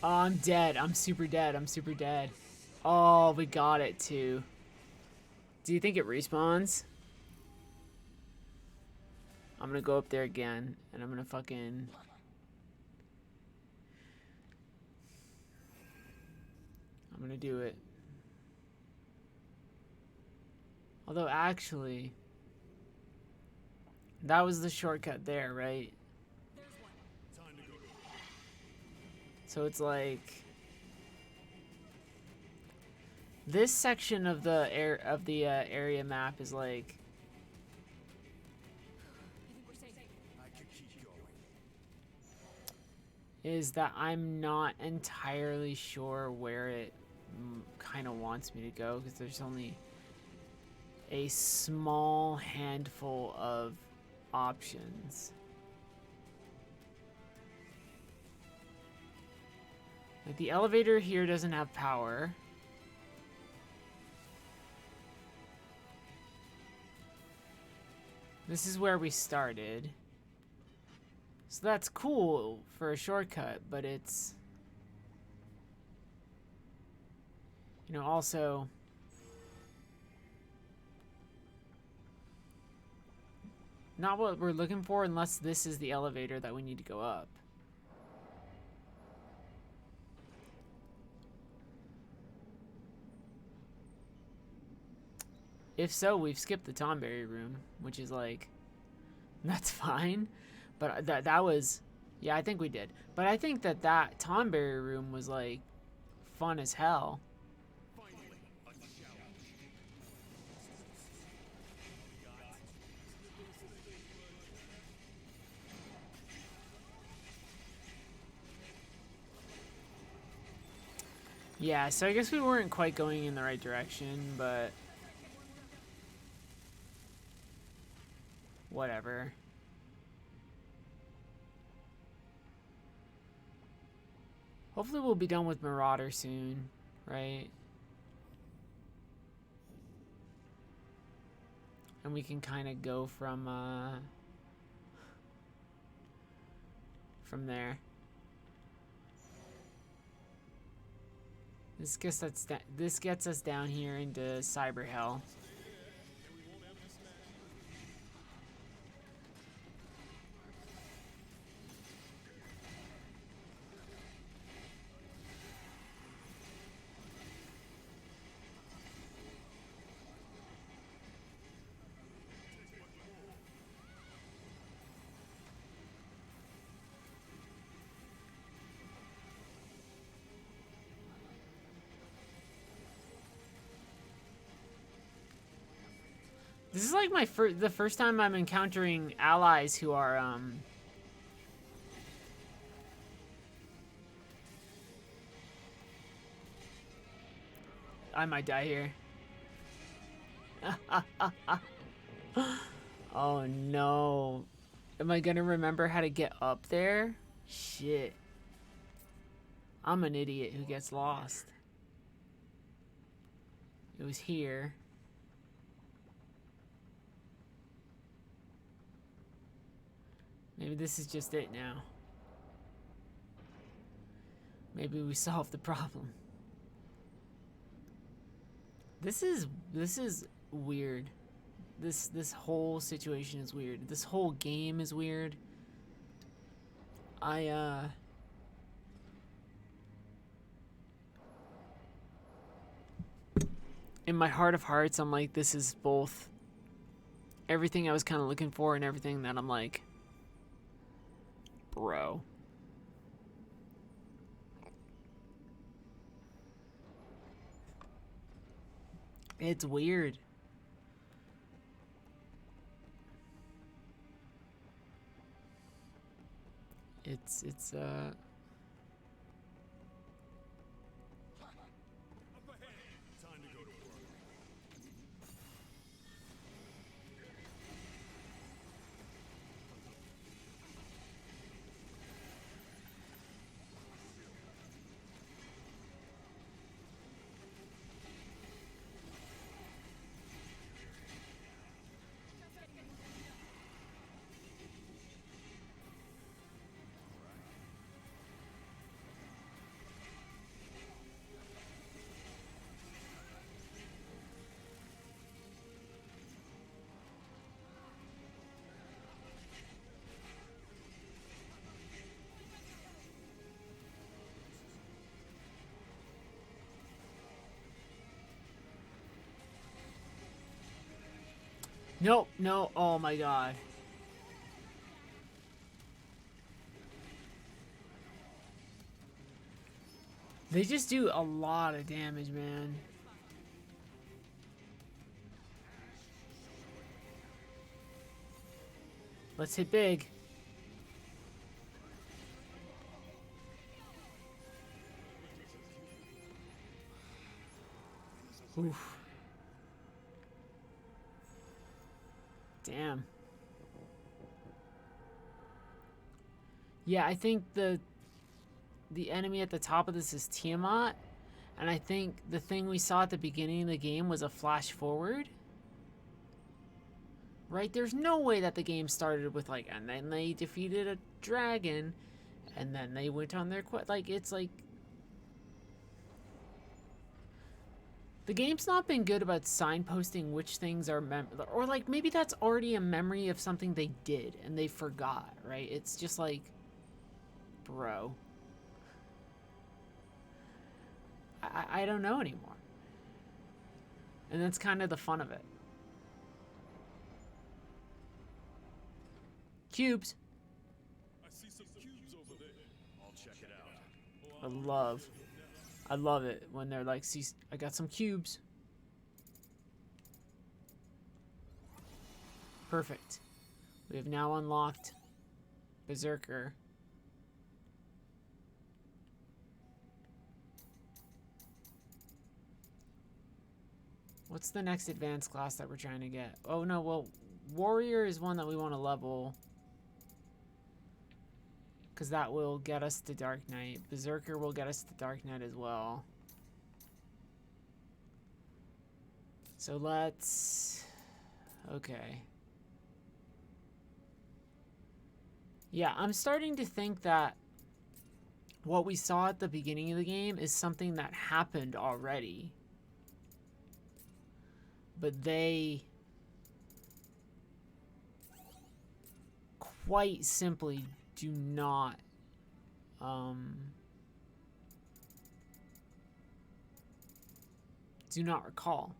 Oh, I'm dead. I'm super dead. I'm super dead. Oh, we got it too. Do you think it respawns? I'm gonna go up there again, and I'm gonna fucking... I'm gonna do it. Although, actually... That was the shortcut there, right? So it's like... This section of the area map is like... Is that I'm not entirely sure where it kind of wants me to go, because there's only a small handful of options. Like, the elevator here doesn't have power. This is where we started. So that's cool for a shortcut, but it's... You know, also... Not what we're looking for unless this is the elevator that we need to go up. If so, we've skipped the Tomberry room, which is like, that's fine. But that was, yeah, I think we did. But I think that Tomberry room was like fun as hell. Yeah, so I guess we weren't quite going in the right direction, but whatever. Hopefully we'll be done with Marauder soon, right? And we can kind of go from there. This gets us down here into Cyber Hell. This is like the first time I'm encountering allies who are I might die here. Oh no. Am I gonna remember how to get up there? Shit. I'm an idiot who gets lost. It was here. Maybe this is just it now. Maybe we solved the problem. This is weird. This whole situation is weird. This whole game is weird. In my heart of hearts, I'm like, this is both everything I was kind of looking for and everything that I'm like, bro. It's weird. It's Nope, no, oh my god. They just do a lot of damage, man. Let's hit big. Oof. Damn. Yeah, I think the the enemy at the top of this is Tiamat. And I think the thing we saw at the beginning of the game was a flash forward. Right? There's no way that the game started with like, and then they defeated a dragon, and then they went on their quest. Like, it's like, the game's not been good about signposting which things are or like maybe that's already a memory of something they did and they forgot, right? It's just like, bro, I don't know anymore. And that's kind of the fun of it. Cubes. I see some cubes over there. I'll check it out. I love it when they're like, see, I got some cubes. Perfect. We have now unlocked Berserker. What's the next advanced class that we're trying to get? Oh no, well, Warrior is one that we want to level, because that will get us to Dark Knight. Berserker will get us to Dark Knight as well. So let's... Okay. Yeah, I'm starting to think that what we saw at the beginning of the game is something that happened already. But they quite simply do not recall.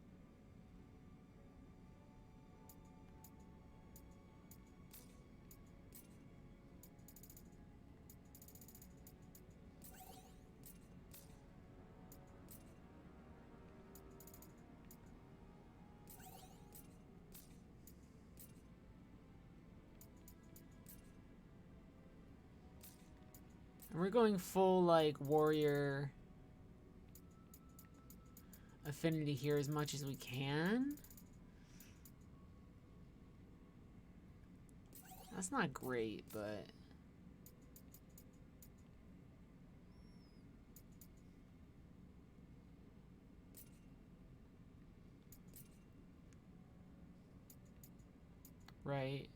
And we're going full, like, warrior affinity here as much as we can. That's not great, but... Right.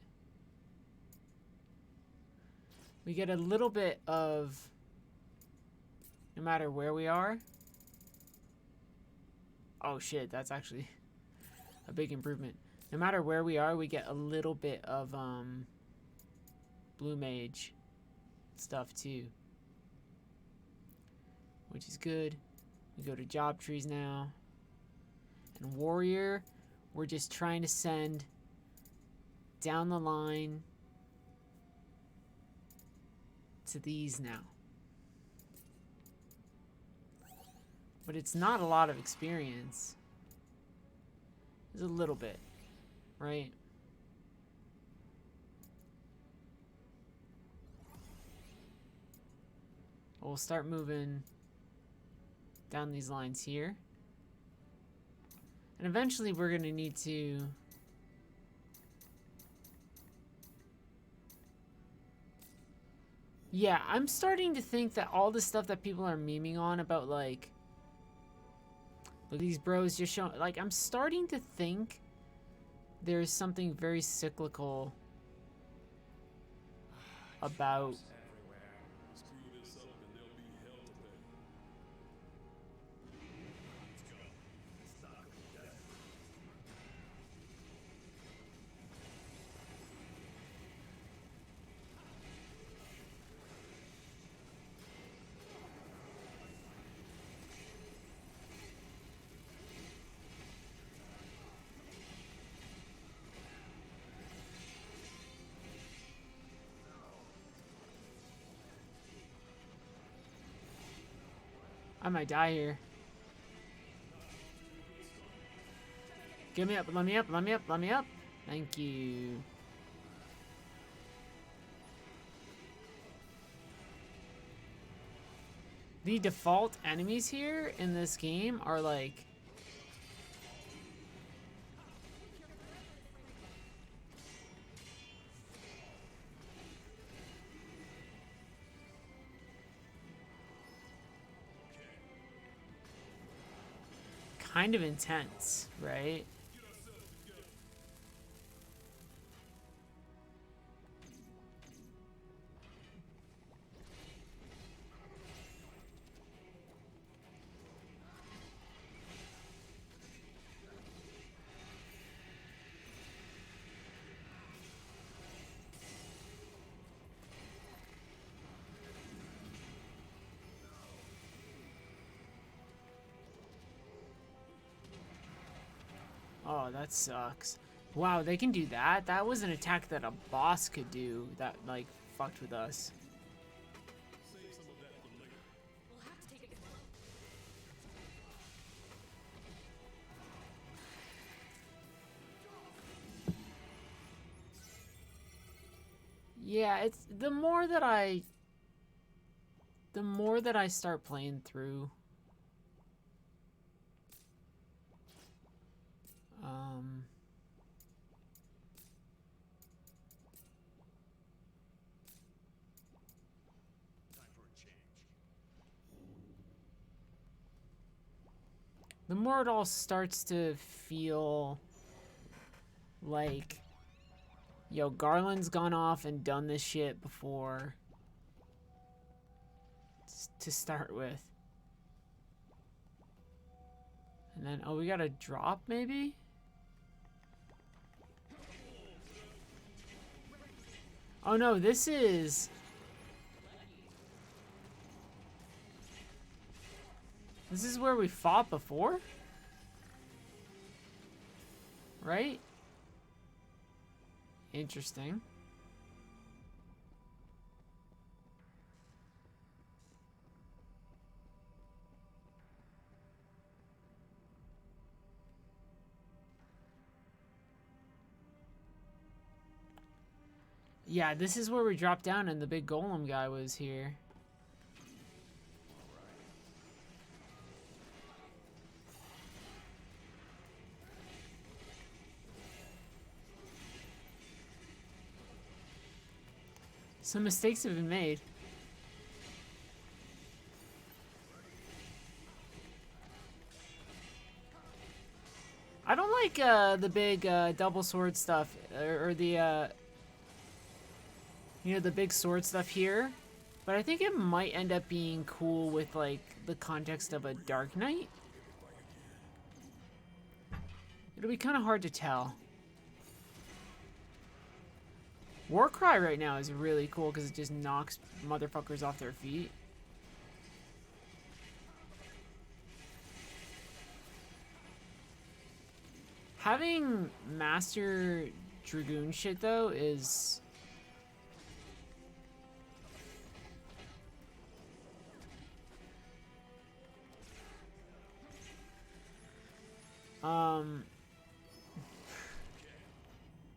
We get a little bit of, no matter where we are. Oh shit, that's actually a big improvement. No matter where we are, we get a little bit of blue mage stuff too, which is good. We go to job trees now. And warrior, we're just trying to send down the line to these now. But it's not a lot of experience. It's a little bit, right? We'll start moving down these lines here. And eventually we're going to need to... Yeah, I'm starting to think that all the stuff that people are memeing on about, like, look, these bros just showing, like, I'm starting to think there's something very cyclical about... Screw this up and there'll be hell to pay. I might die here. Get me up, let me up, let me up, let me up. Thank you. The default enemies here in this game are like... kind of intense, right? Oh, that sucks. Wow, they can do that? That was an attack that a boss could do that, like, fucked with us. We'll have to take it slow. Yeah, it's the more that I start playing through, the more it all starts to feel like, yo, Garland's gone off and done this shit before to start with. And then, oh, we got a drop maybe? Oh no, this is... This is where we fought before? Right? Interesting. Yeah, this is where we dropped down and the big golem guy was here. Some mistakes have been made. I don't like the big double sword stuff, or the you know, the big sword stuff here, but I think it might end up being cool with like the context of a Dark Knight. It'll be kind of hard to tell. Warcry right now is really cool because it just knocks motherfuckers off their feet. Having Master Dragoon shit though is...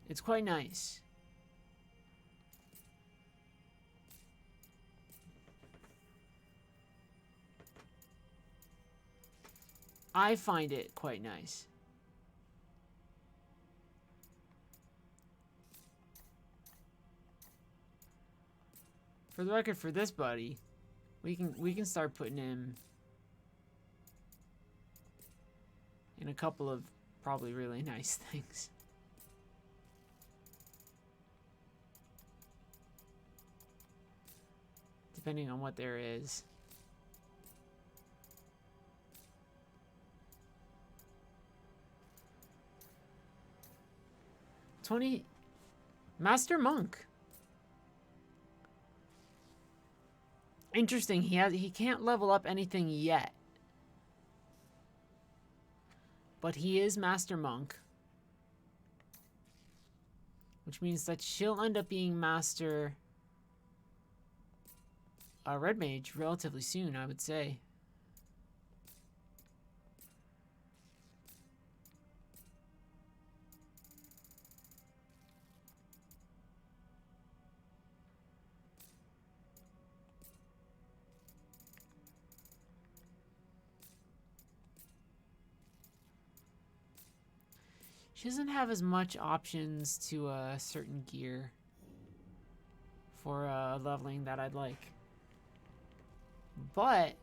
it's quite nice. I find it quite nice. For the record, for this buddy, we can start putting him in a couple of probably really nice things. Depending on what there is. Master Monk. Interesting. He can't level up anything yet. But he is Master Monk. Which means that she'll end up being Master Red Mage relatively soon, I would say. She doesn't have as much options to certain gear for leveling that I'd like. But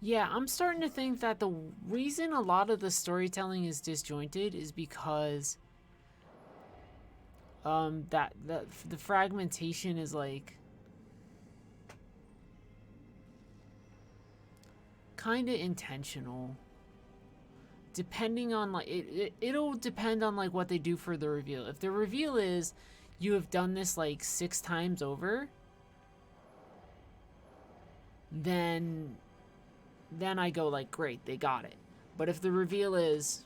Yeah, I'm starting to think that the reason a lot of the storytelling is disjointed is because that the fragmentation is like kind of intentional, depending on like it'll depend on like what they do for the reveal. If the reveal is you have done this like 6 times over, then I go like, great, they got it. But if the reveal is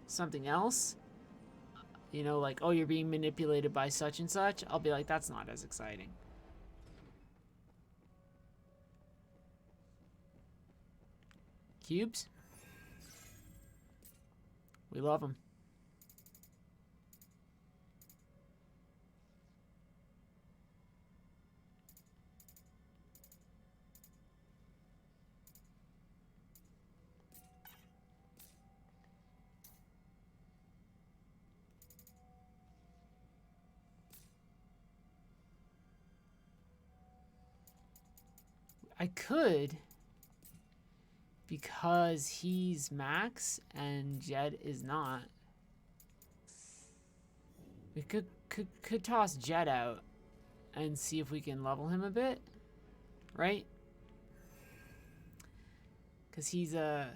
something else, you know, like, oh, you're being manipulated by such and such, I'll be like, that's not as exciting. Cubes? We love them. I could, because he's max and Jed is not. We could toss Jed out and see if we can level him a bit, right? Because he's a...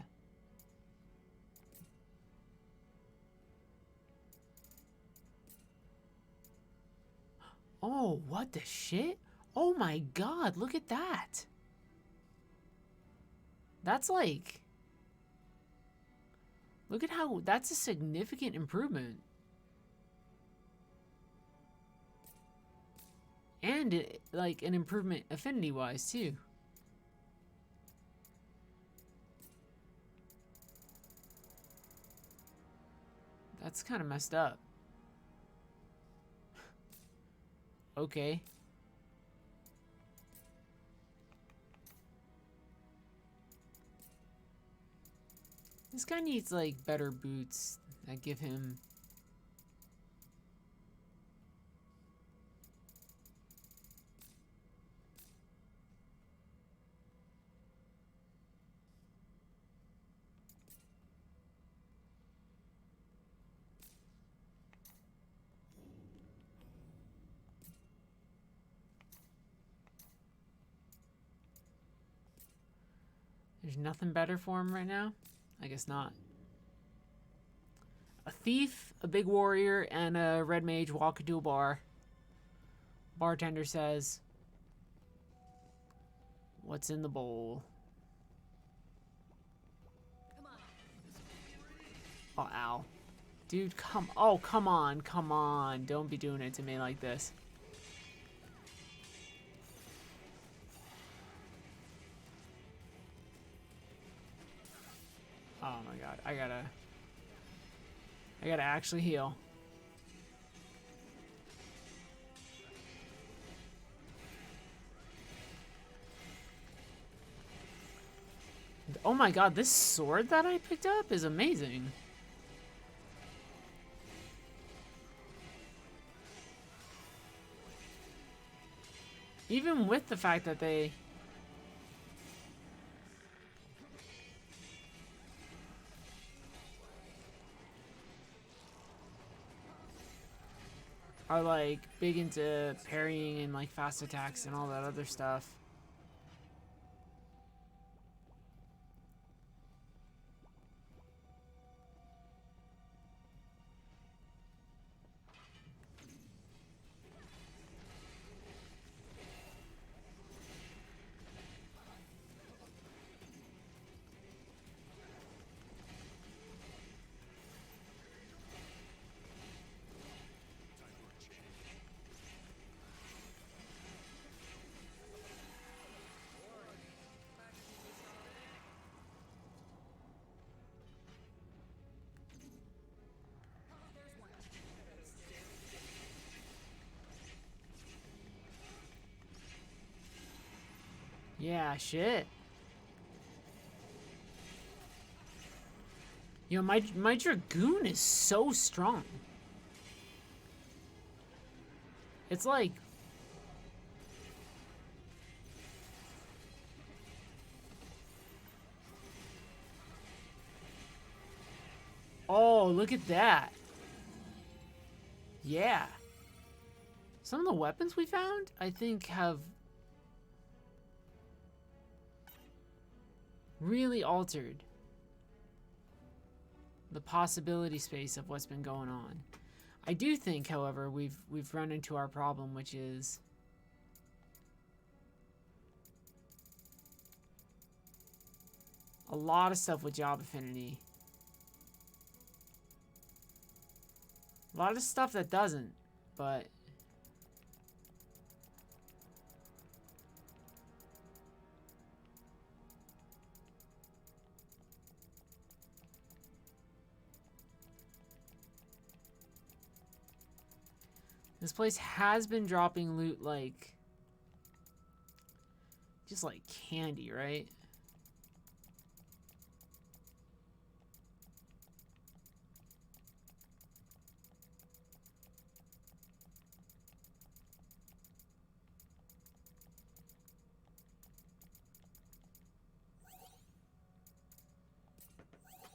Oh, what the shit? Oh my god, look at that. That's like... Look at how... That's a significant improvement. And, like, an improvement affinity-wise, too. That's kind of messed up. Okay. This guy needs, like, better boots that give him... There's nothing better for him right now? I guess not. A thief, a big warrior, and a red mage walk into a bar. Bartender says, "What's in the bowl?" Oh, ow. Dude, come on. Don't be doing it to me like this. Oh my god, I gotta actually heal. Oh my god, this sword that I picked up is amazing. Even with the fact that they... are like big into parrying and like fast attacks and all that other stuff. Yeah, shit. Yo, my Dragoon is so strong. It's like... Oh, look at that. Yeah. Some of the weapons we found, I think, have really altered the possibility space of what's been going on. I do think, however, we've run into our problem, which is a lot of stuff with job affinity. A lot of stuff that doesn't, but this place has been dropping loot like just like candy, right?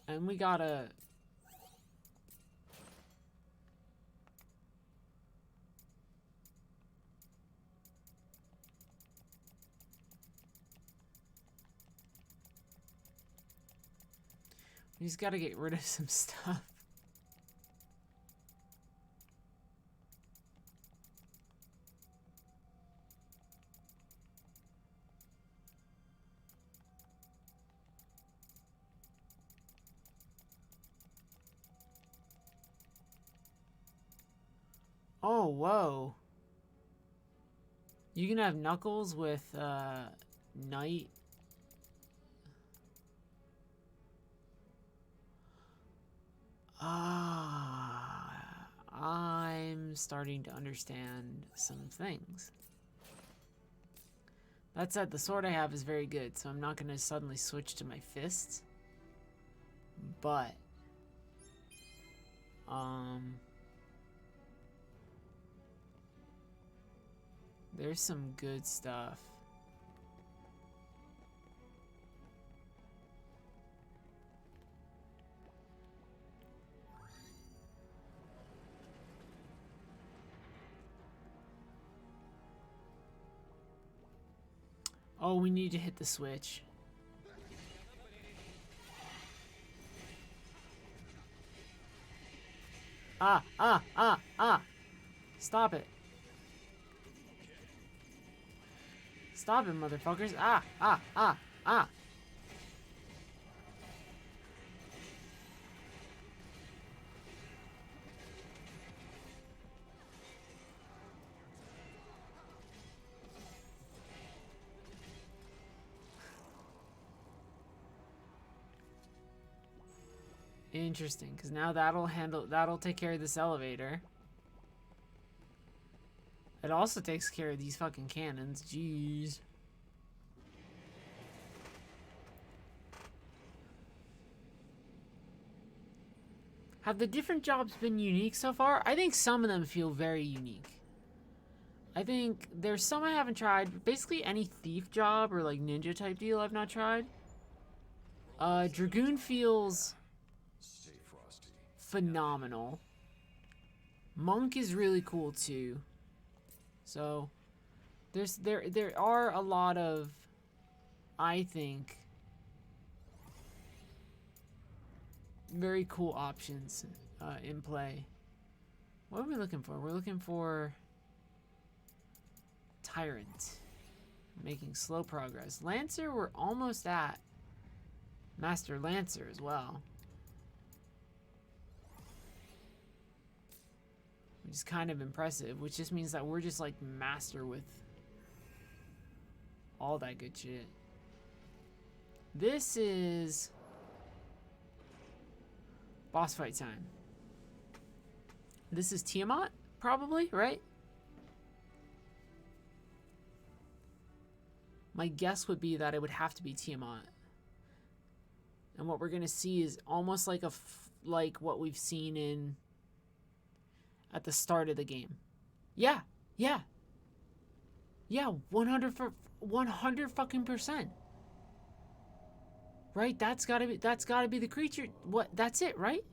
And we gotta... We just gotta get rid of some stuff. Oh, whoa. You can have Knuckles with, Knight. I'm starting to understand some things. That said, the sword I have is very good, so I'm not going to suddenly switch to my fists. But, there's some good stuff. Oh, we need to hit the switch. Ah. Stop it. Stop it, motherfuckers. Ah. Interesting, because now that'll take care of this elevator. It also takes care of these fucking cannons. Jeez. Have the different jobs been unique so far? I think some of them feel very unique. I think there's some I haven't tried. Basically any thief job or like ninja type deal I've not tried. Dragoon feels phenomenal. Monk is really cool too. So there are a lot of, I think, very cool options in play. What are we looking for? We're looking for Tyrant. Making slow progress. Lancer, we're almost at Master Lancer as well. Which is kind of impressive, which just means that we're just like master with all that good shit. This is boss fight time. This is Tiamat, probably, right? My guess would be that it would have to be Tiamat. And what we're gonna see is almost like like what we've seen in at the start of the game. Yeah, 100 fucking percent. Right? That's gotta be the creature. What? That's it, right?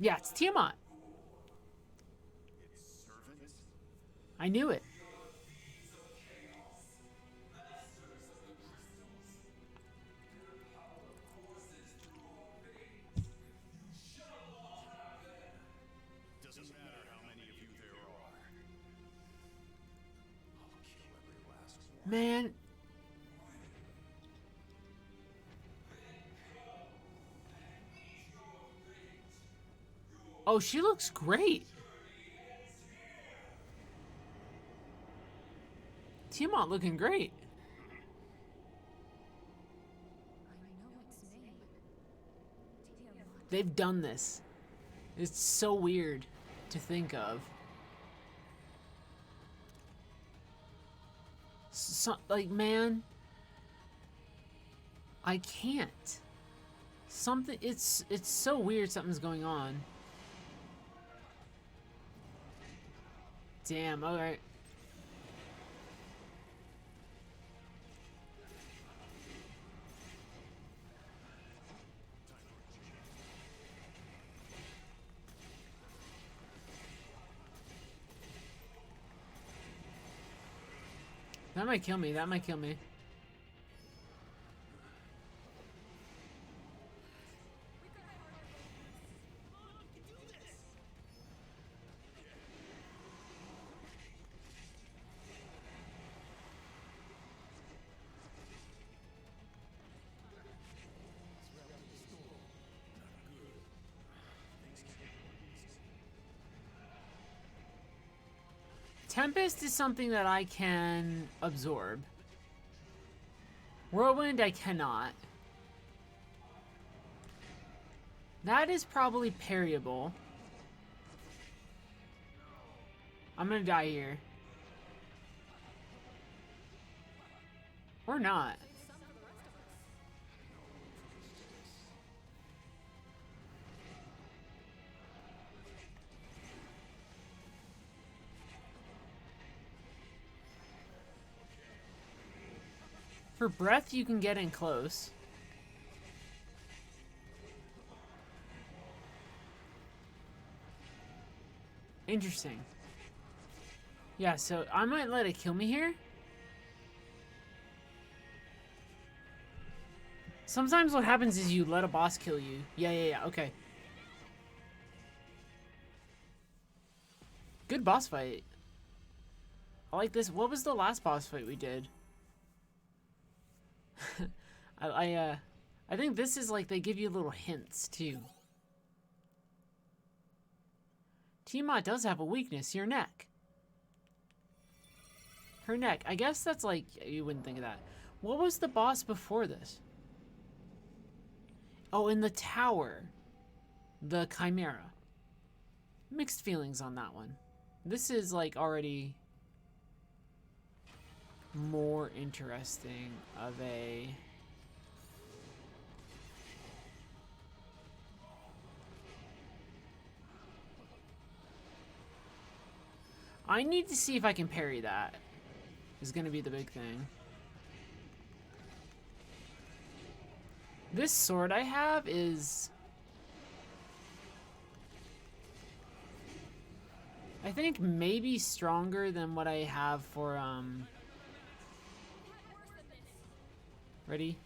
Yeah, it's Tiamat. I knew it. Doesn't matter how many of you there are. I'll kill every last one. Man. Oh, she looks great. Tiamat looking great. I know its name. Tiamat. They've done this. It's so weird to think of. So, like, man, I can't. Something, it's so weird something's going on. Damn, alright. That might kill me, that might kill me. Tempest is something that I can absorb. Whirlwind, I cannot. That is probably parryable. I'm gonna die here. Or not. For breath, you can get in close. Interesting. Yeah, so I might let it kill me here. Sometimes what happens is you let a boss kill you. Yeah, okay. Good boss fight. I like this. What was the last boss fight we did? I think this is like they give you little hints too. Tiamat does have a weakness, your neck. Her neck. I guess that's like, you wouldn't think of that. What was the boss before this? Oh, in the tower. The Chimera. Mixed feelings on that one. This is like already more interesting of a... I need to see if I can parry that. Is gonna be the big thing. This sword I have is... I think maybe stronger than what I have for, Ready?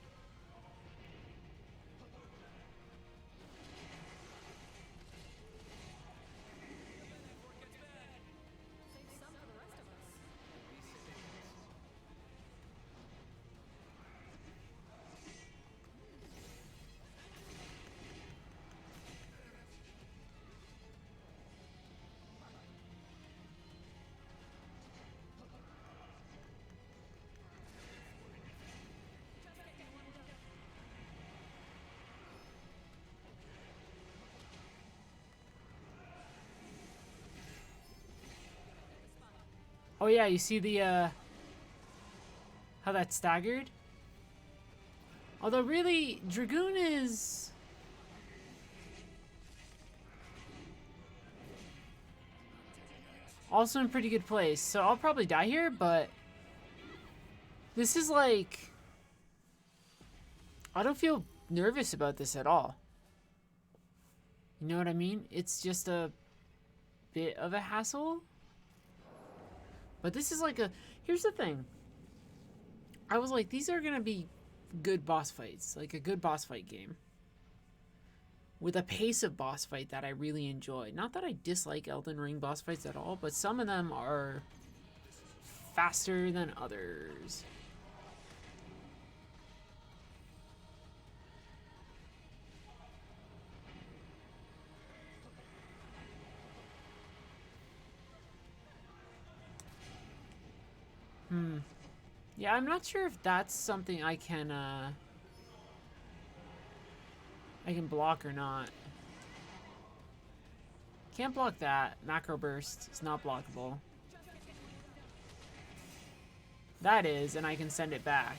Oh yeah, you see the, how that's staggered? Although really, Dragoon is... also in pretty good place, so I'll probably die here, but... this is like... I don't feel nervous about this at all. You know what I mean? It's just a bit of a hassle. But this is like a... Here's the thing. I was like, these are going to be good boss fights. Like a good boss fight game. With a pace of boss fight that I really enjoy. Not that I dislike Elden Ring boss fights at all, but some of them are faster than others. Yeah, I'm not sure if that's something I can block or not. Can't block that. Macro burst is not blockable. That is, and I can send it back.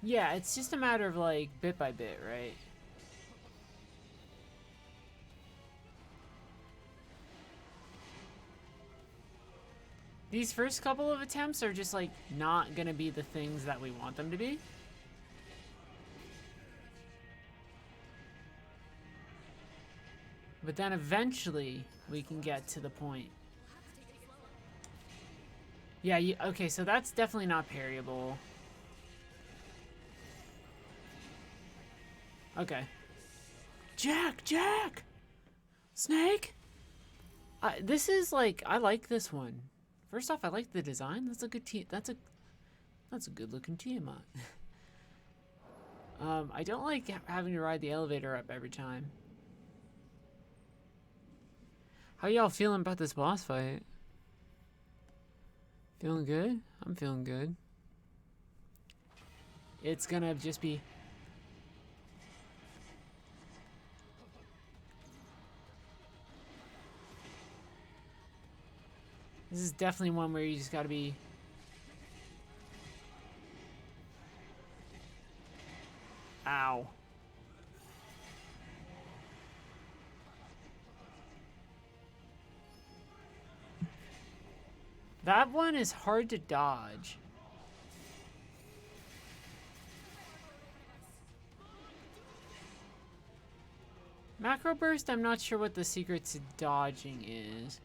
Yeah, it's just a matter of like bit by bit, right? These first couple of attempts are just like not gonna be the things that we want them to be. But then eventually we can get to the point. Yeah, okay, so that's definitely not parryable. Okay. Jack! Snake? This is like, I like this one. First off, I like the design. That's a good that's a good looking Tiamat. I don't like having to ride the elevator up every time. How y'all feeling about this boss fight? Feeling good? I'm feeling good. It's gonna just be... This is definitely one where you just gotta be... Ow. That one is hard to dodge. Macro burst, I'm not sure what the secret to dodging is.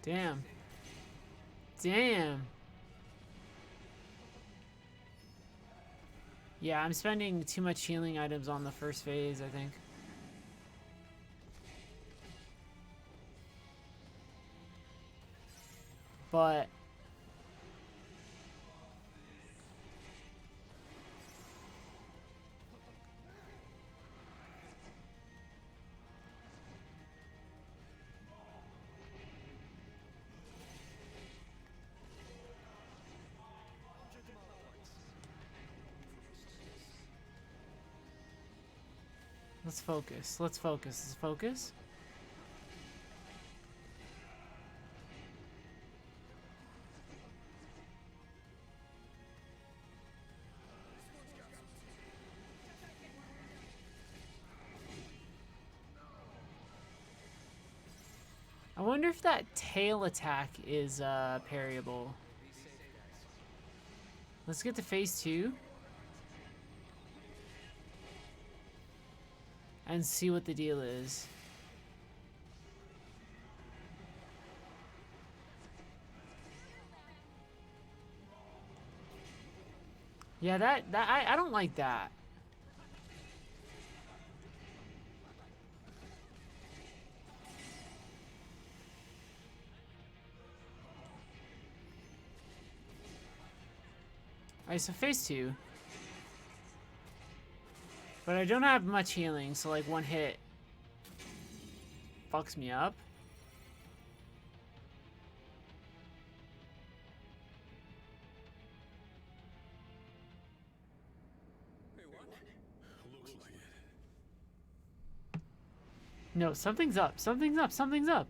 Damn. Damn. Yeah, I'm spending too much healing items on the first phase, I think. But... Let's focus. Let's focus. Let's focus. I wonder if that tail attack is parryable. Let's get to phase 2. And see what the deal is. Yeah, I don't like that. Alright, so phase 2. But I don't have much healing, so like one hit fucks me up. Hey, what? Looks like it. No, something's up. Something's up. Something's up.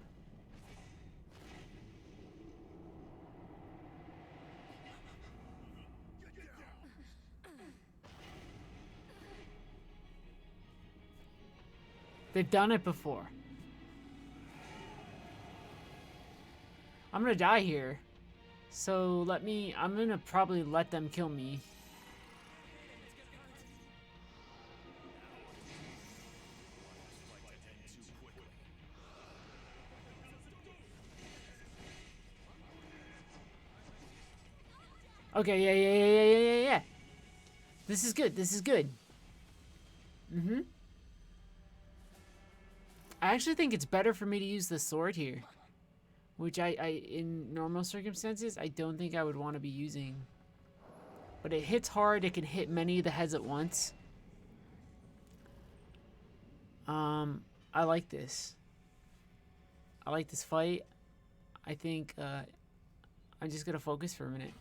They've done it before. I'm gonna die here. So I'm gonna probably let them kill me. Okay, yeah. This is good. This is good. Mm-hmm. I actually think it's better for me to use the sword here. Which in normal circumstances, I don't think I would want to be using. But it hits hard. It can hit many of the heads at once. I like this. I like this fight. I think, I'm just gonna focus for a minute.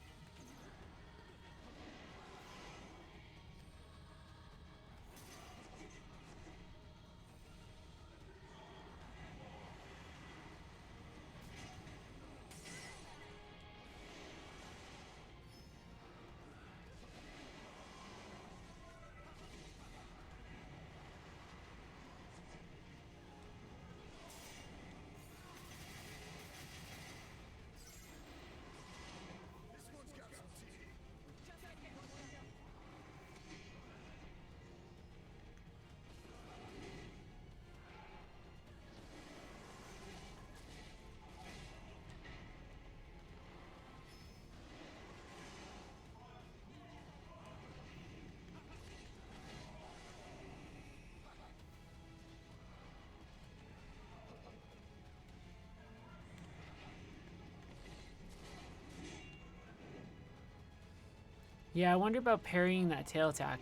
Yeah, I wonder about parrying that tail attack.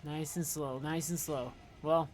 Nice and slow, nice and slow. Well.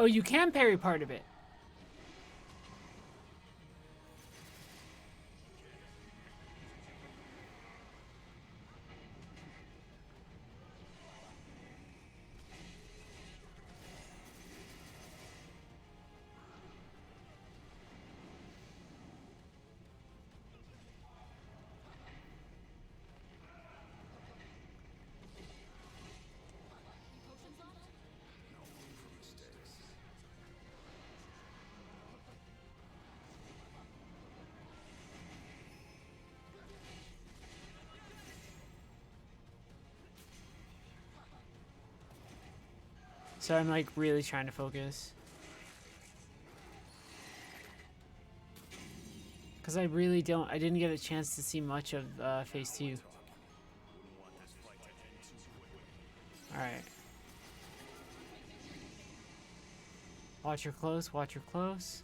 You can parry part of it. So I'm like really trying to focus. Because I really don't, I didn't get a chance to see much of phase 2. Alright. Watch her close, watch her close.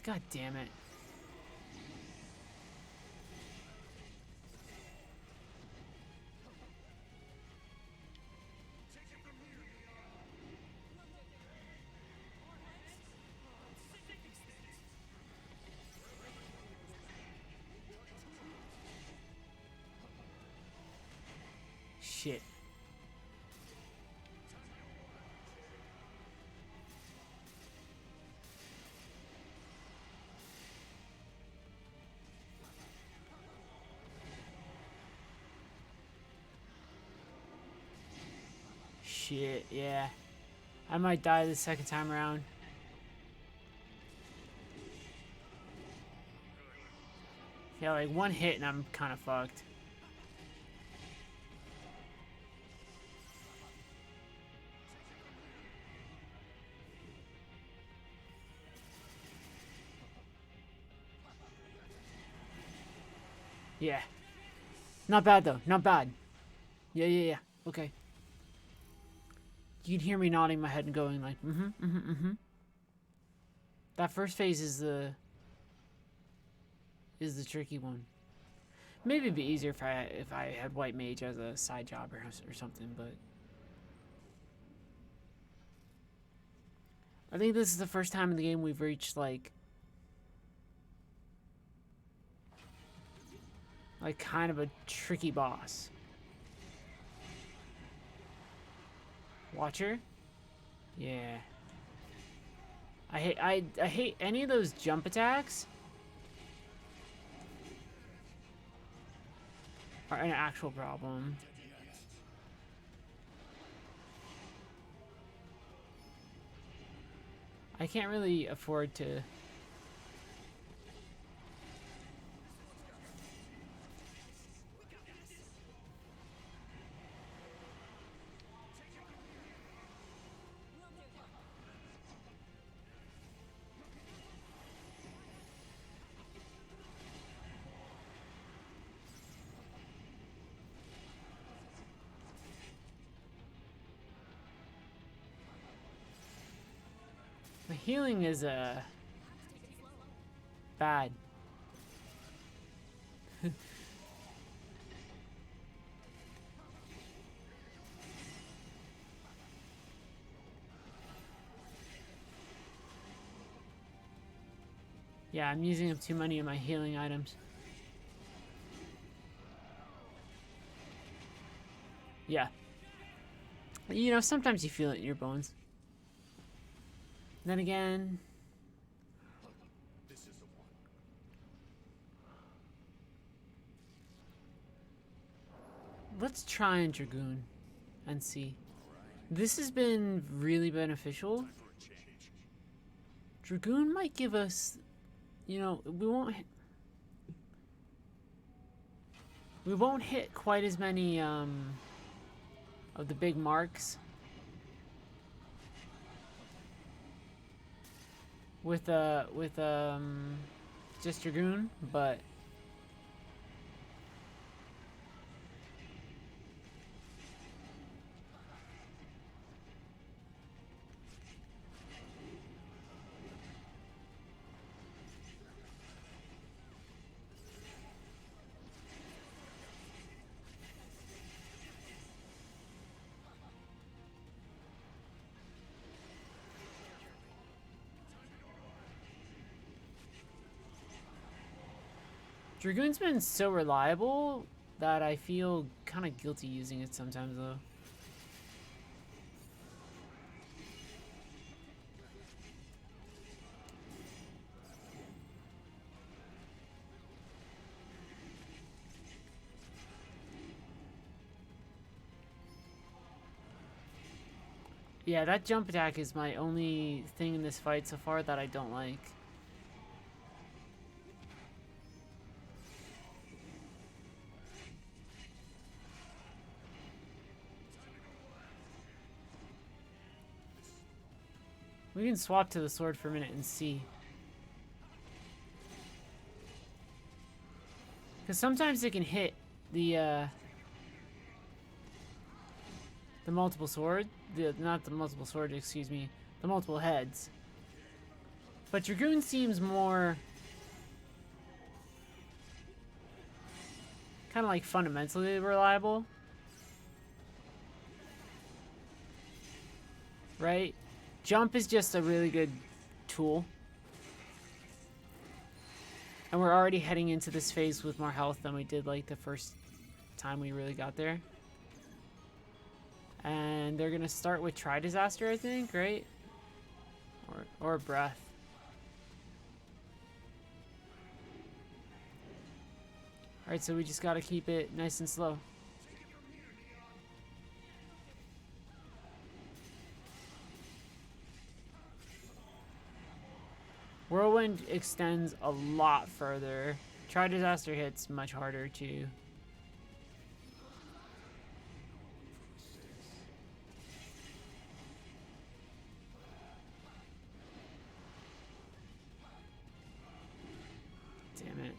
God damn it. Shit. Shit, yeah. I might die the second time around. Yeah, like one hit and I'm kind of fucked. Yeah. Not bad though, not bad. Yeah. Okay. You can hear me nodding my head and going like, That first phase is the tricky one. Maybe it'd be easier if I had White Mage as a side job or something, but I think this is the first time in the game we've reached like kind of a tricky boss. Watcher? Yeah. I hate any of those jump attacks are an actual problem. I can't really afford to. The healing is bad. Yeah, I'm using up too many of my healing items. Yeah. You know, sometimes you feel it in your bones. Then again, This is the one. let's try and Dragoon and see. This has been really beneficial. Dragoon might give us, you know, we won't hit quite as many of the big marks with just Dragoon, but Dragoon's been so reliable that I feel kind of guilty using it sometimes, though. Yeah, that jump attack is my only thing in this fight so far that I don't like. We can swap to the sword for a minute and see. Because sometimes it can hit the multiple sword. Not the multiple sword, excuse me. The multiple heads. But Dragoon seems more... kind of like fundamentally reliable. Right? Jump is just a really good tool. And we're already heading into this phase with more health than we did like the first time we really got there. And they're gonna start with Try Disaster, I think, right? Or Breath. Alright, so we just gotta keep it nice and slow. Whirlwind extends a lot further. Try Disaster hits much harder too. Damn it.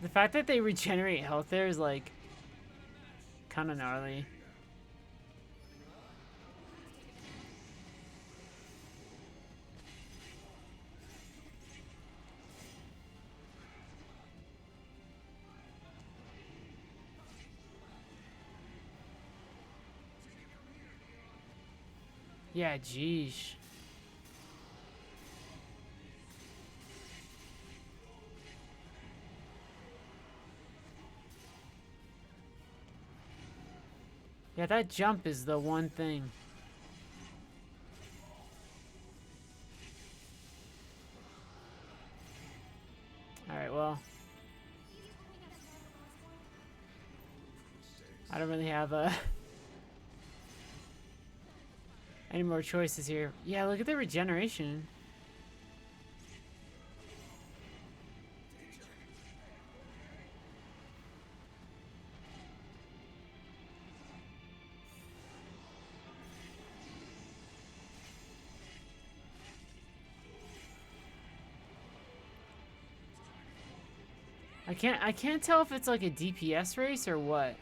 The fact that they regenerate health there is like kind of gnarly. Yeah, geesh. Yeah, that jump is the one thing. Alright, well. I don't really have any more choices here. Yeah, look at the regeneration. I can't tell if it's like a DPS race or what.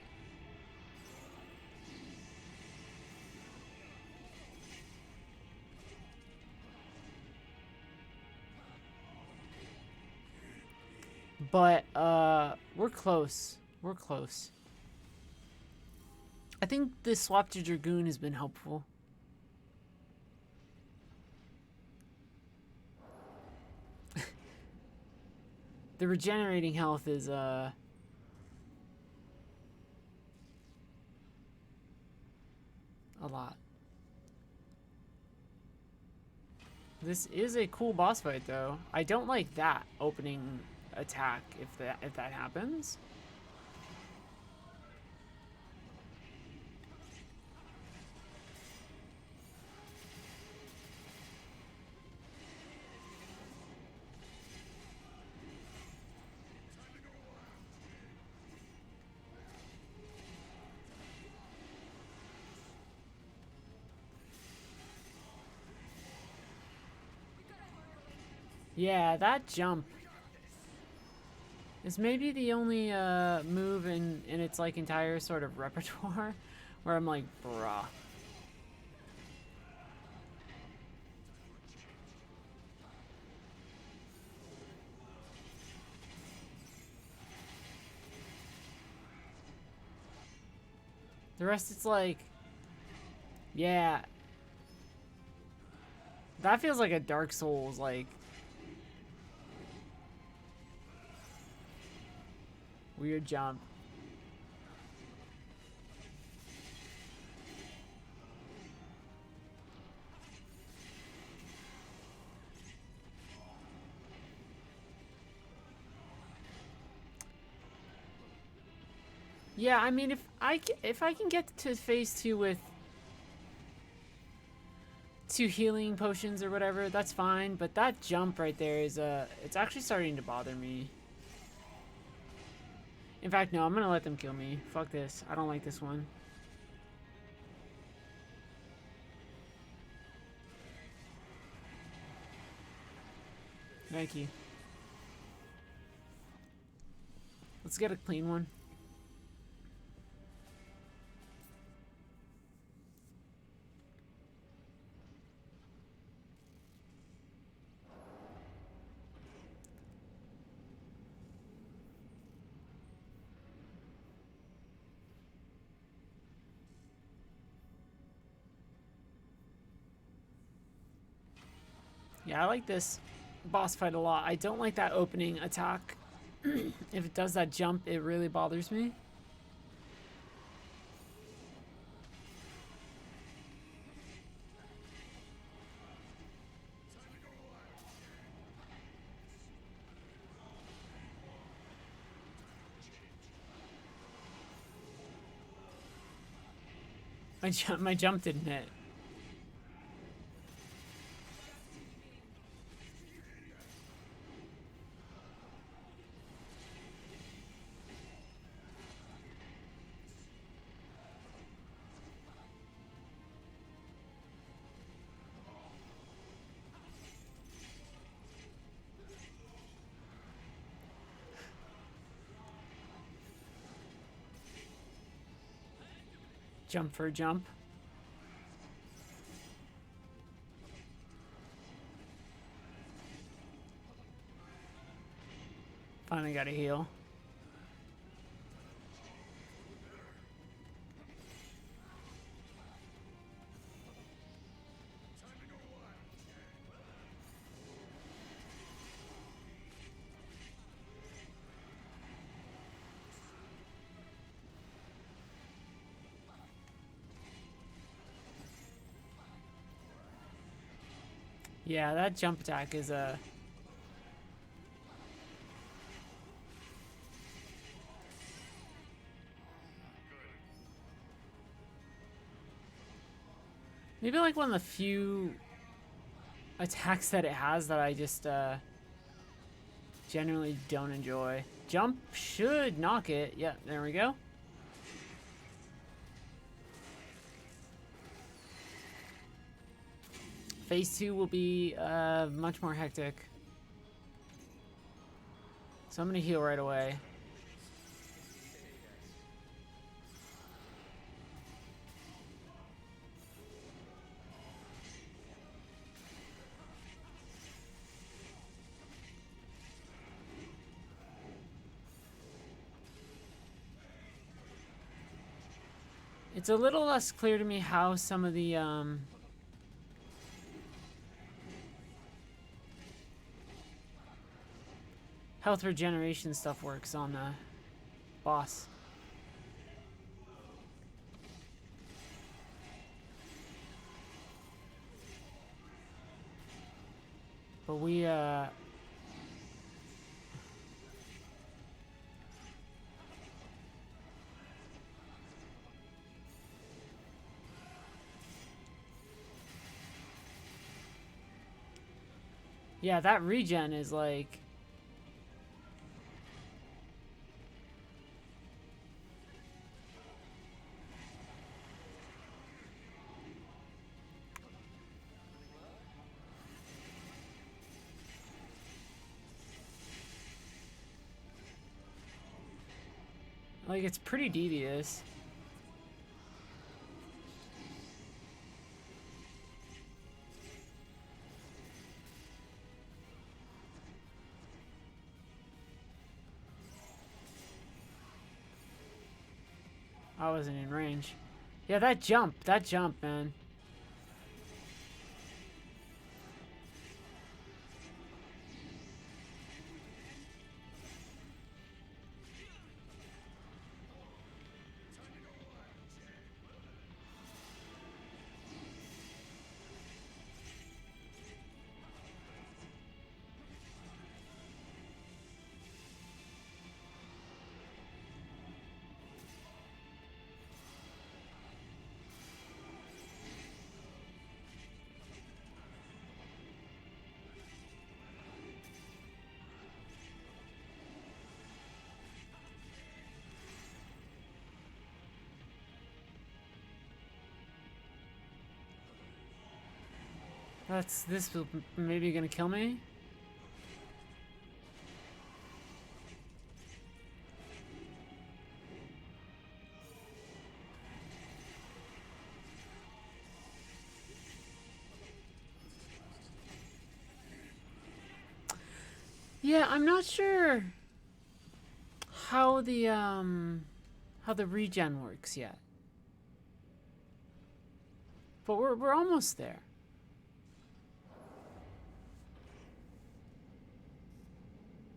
But we're close. We're close. I think this swap to Dragoon has been helpful. The regenerating health is a lot. This is a cool boss fight though. I don't like that opening attack if that happens. Yeah, that jump is maybe the only move in its like entire sort of repertoire where I'm like, bruh. The rest it's like, yeah. That feels like a Dark Souls like weird jump. Yeah, I mean, if I can get to phase 2 with 2 healing potions or whatever, that's fine. But that jump right there is it's actually starting to bother me. In fact, no, I'm gonna let them kill me. Fuck this. I don't like this one. Thank you. Let's get a clean one. Yeah, I like this boss fight a lot. I don't like that opening attack. If it does that jump, it really bothers me. My jump didn't hit. Jump for a jump. Finally got a heal. Yeah, that jump attack is a... maybe like one of the few attacks that it has that I just generally don't enjoy. Jump should knock it. Yeah, there we go. Phase 2 will be much more hectic. So I'm gonna heal right away. It's a little less clear to me how some of the health regeneration stuff works on the boss. But we yeah, that regen is like... like, it's pretty devious. I wasn't in range. Yeah, that jump, man. This will maybe gonna kill me. Yeah, I'm not sure how the regen works yet. But we're almost there.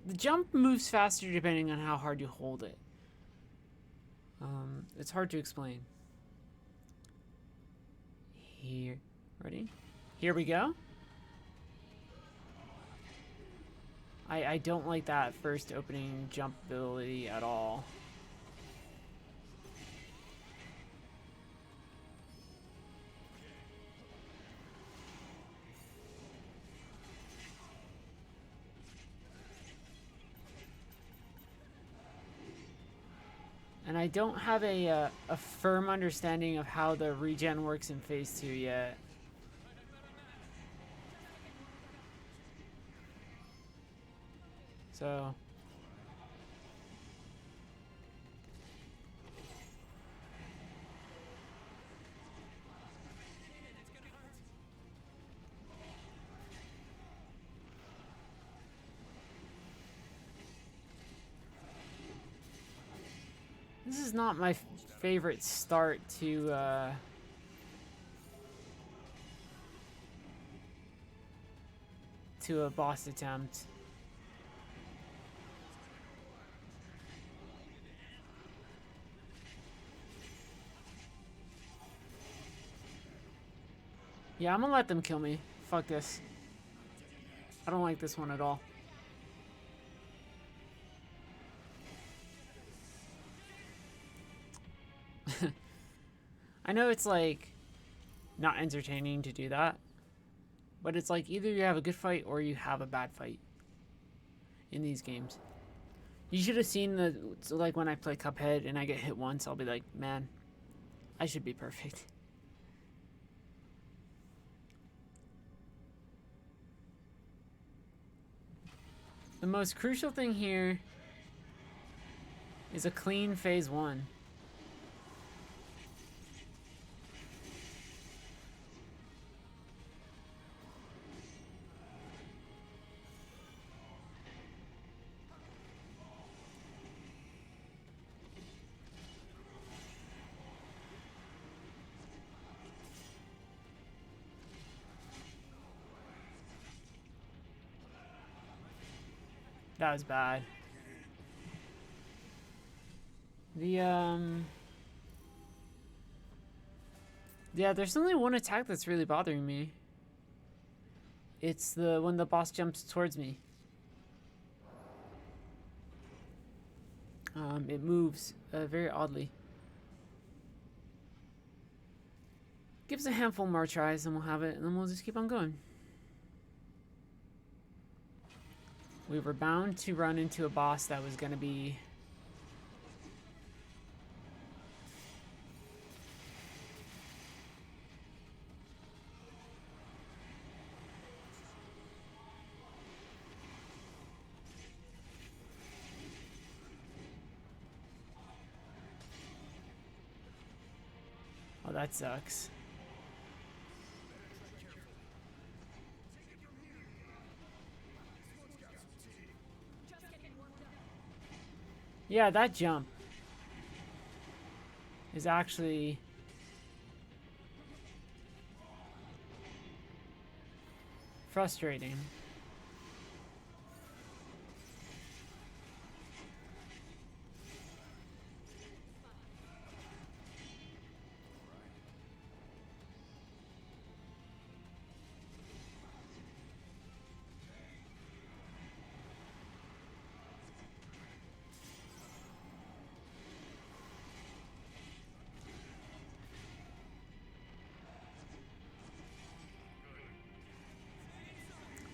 The jump moves faster depending on how hard you hold it. It's hard to explain. Here, ready? Here we go. I don't like that first opening jump ability at all. And I don't have a firm understanding of how the regen works in Phase 2 yet. So... This is not my favorite start to a boss attempt. Yeah, I'm gonna let them kill me. Fuck this. I don't like this one at all. I know it's like not entertaining to do that, but it's like either you have a good fight or you have a bad fight in these games. You should have seen the, so like when I play Cuphead and I get hit once, I'll be like, man, I should be perfect. The most crucial thing here is a clean Phase 1. That was bad. Yeah, there's only one attack that's really bothering me. It's when the boss jumps towards me. It moves very oddly. Give us a handful more tries and we'll have it, and then we'll just keep on going. We were bound to run into a boss that was going to be... Oh, that sucks. Yeah, that jump is actually frustrating.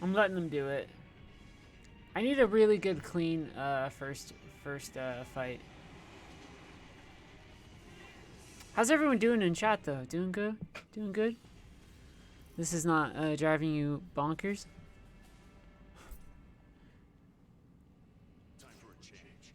I'm letting them do it. I need a really good, clean first fight. How's everyone doing in chat though? Doing good? Doing good? This is not driving you bonkers? Time for a change.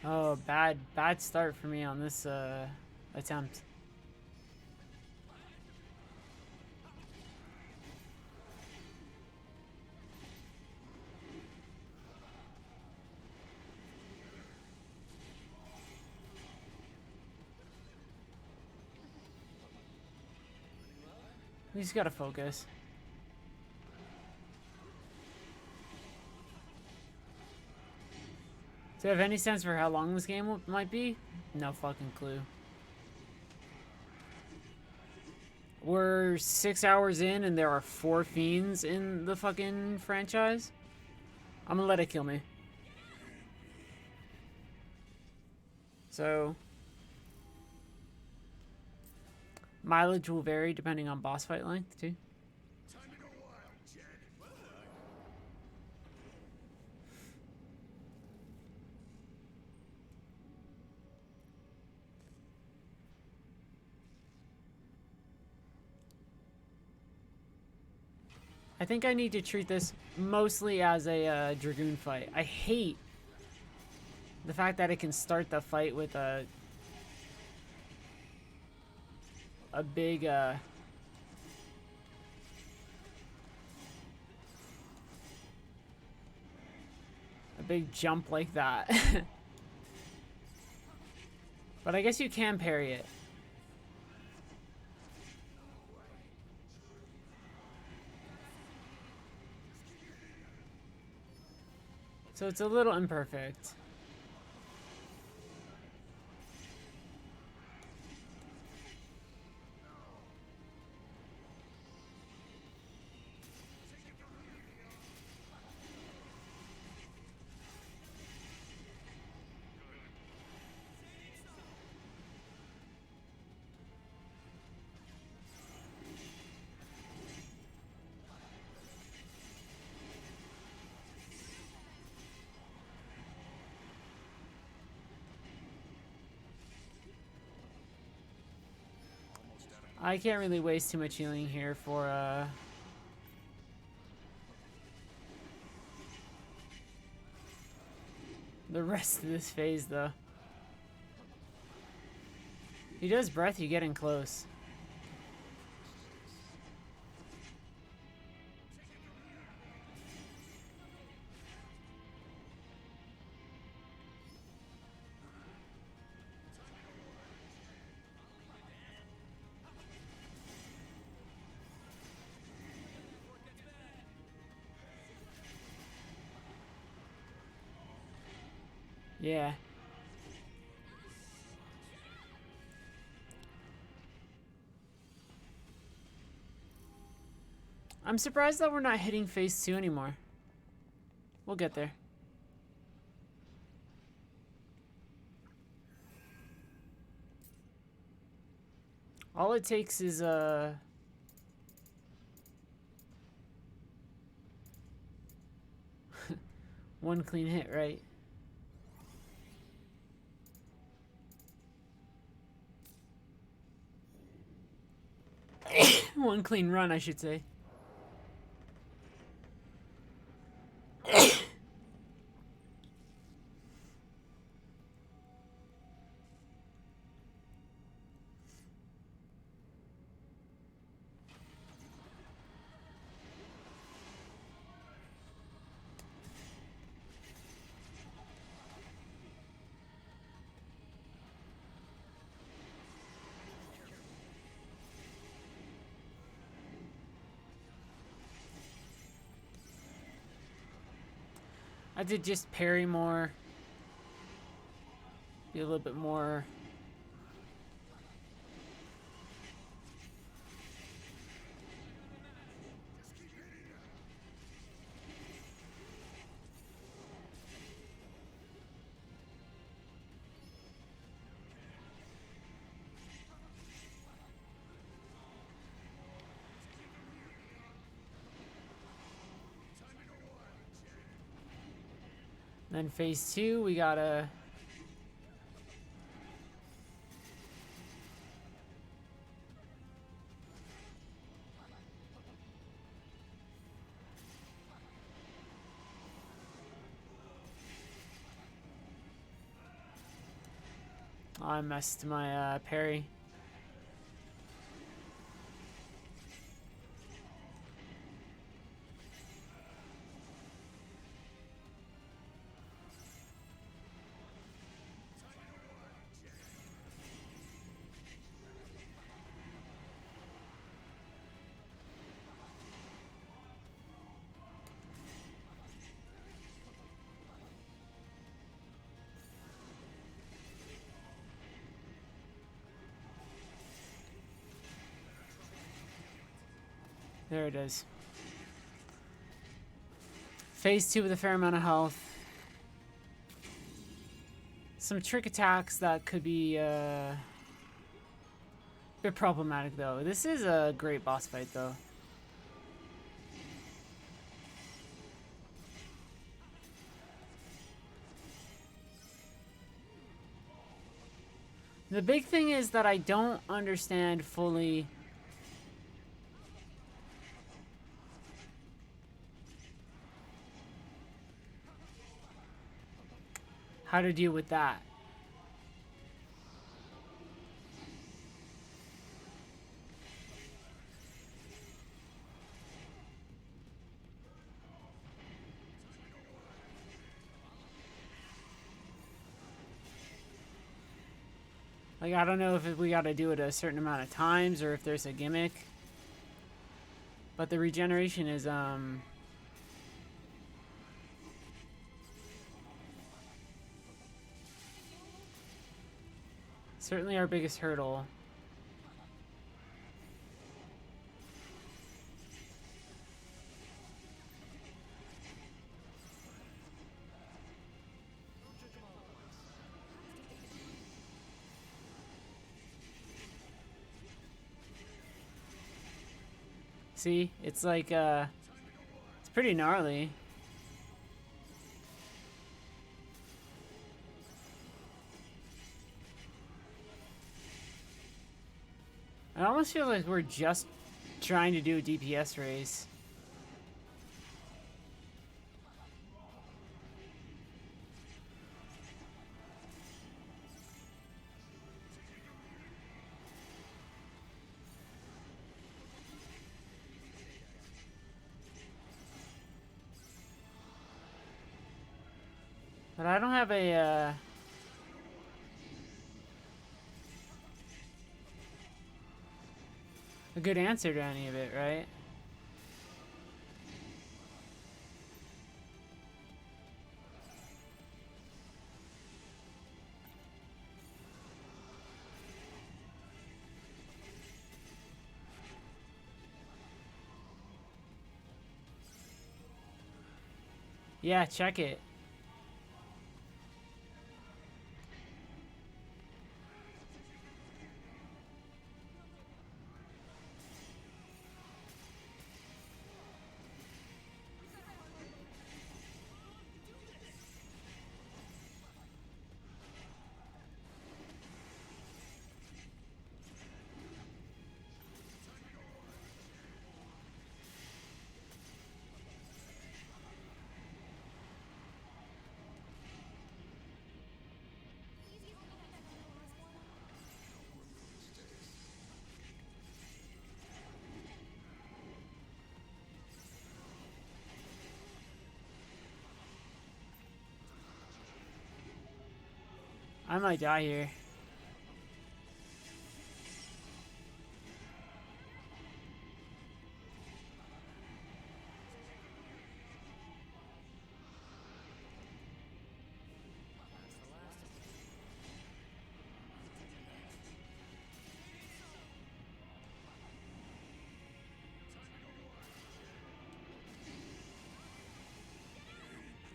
Oh, bad start for me on this attempt. We just gotta focus. Do you have any sense for how long this game might be? No fucking clue. We're 6 hours in and there are 4 fiends in the fucking franchise? I'm gonna let it kill me. So... mileage will vary depending on boss fight length, too. Time to go wild, Jed. I think I need to treat this mostly as a Dragoon fight. I hate the fact that it can start the fight with a big a big jump like that. But I guess you can parry it. So it's a little imperfect. I can't really waste too much healing here for the rest of this phase, though. He does breath, you getting close. Yeah. I'm surprised that we're not hitting phase 2 anymore. We'll get there. All it takes is one clean hit, right? One clean run, I should say. I did just parry more. Be a little bit more. Then phase 2, we gotta... Oh, I messed my parry. There it is. Phase 2 with a fair amount of health. Some trick attacks that could be a bit problematic though. This is a great boss fight though. The big thing is that I don't understand fully how to deal with that. Like, I don't know if we gotta do it a certain amount of times or if there's a gimmick. But the regeneration is, certainly our biggest hurdle. See, it's like, it's pretty gnarly. I almost feel like we're just trying to do a DPS race. But I don't have a good answer to any of it, right? Yeah, check it. I might die here.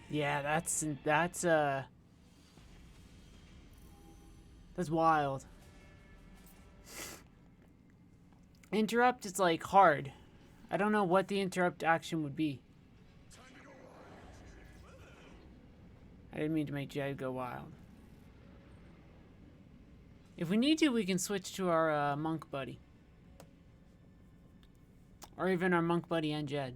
Yeah, that's wild. Interrupt is like hard. I don't know what the interrupt action would be. I didn't mean to make Jed go wild. If we need to, we can switch to our monk buddy. Or even our monk buddy and Jed.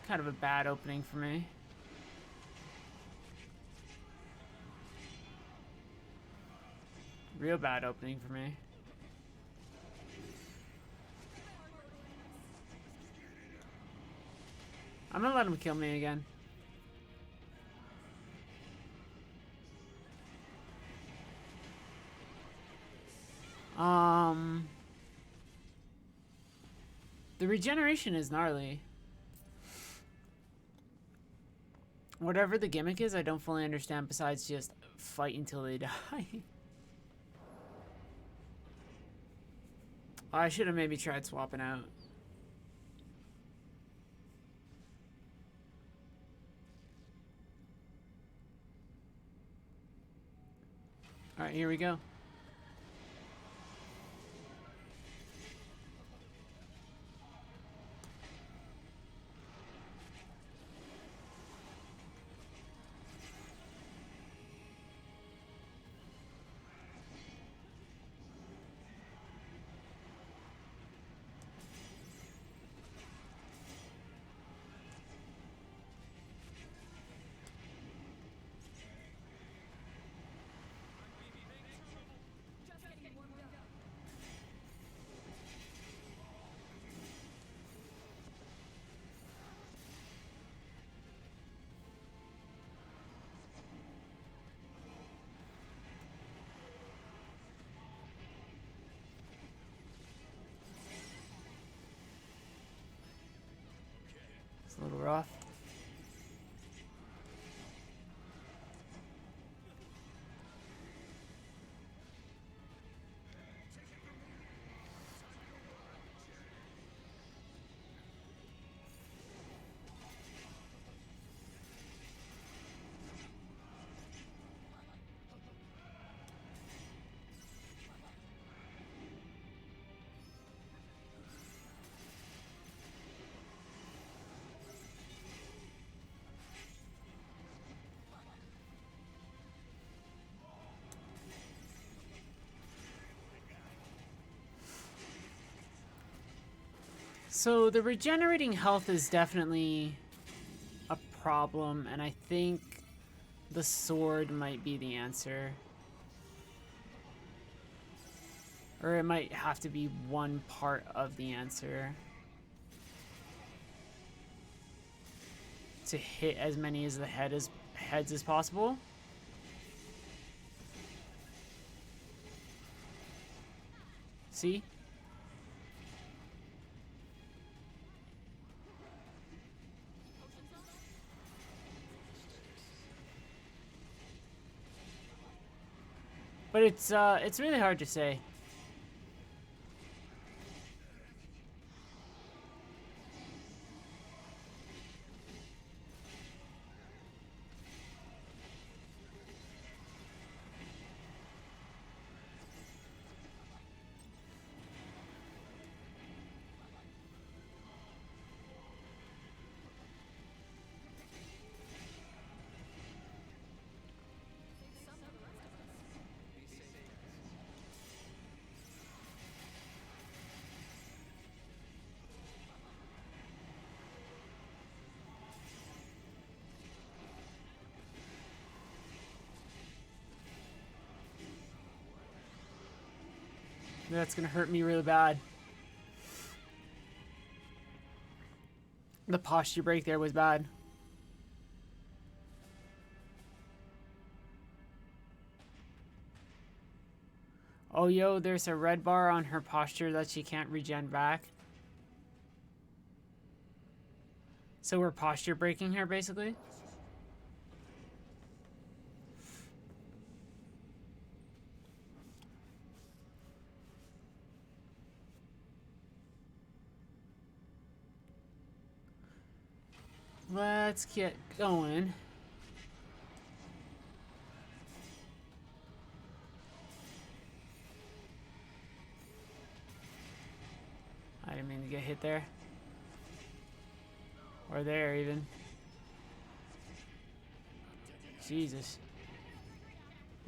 Kind of a bad opening for me. Real bad opening for me. I'm gonna let him kill me again. The regeneration is gnarly. Whatever the gimmick is, I don't fully understand besides just fight until they die. I should have maybe tried swapping out. Alright, here we go. It's a little rough. So the regenerating health is definitely a problem, and I think the sword might be the answer. Or it might have to be one part of the answer. To hit as many as the heads as possible. See? But it's really hard to say. That's gonna hurt me really bad. The posture break there was bad. Oh, yo, there's a red bar on her posture that she can't regen back. So we're posture breaking here, basically? Let's get going. I didn't mean to get hit there. Or there, even. Jesus.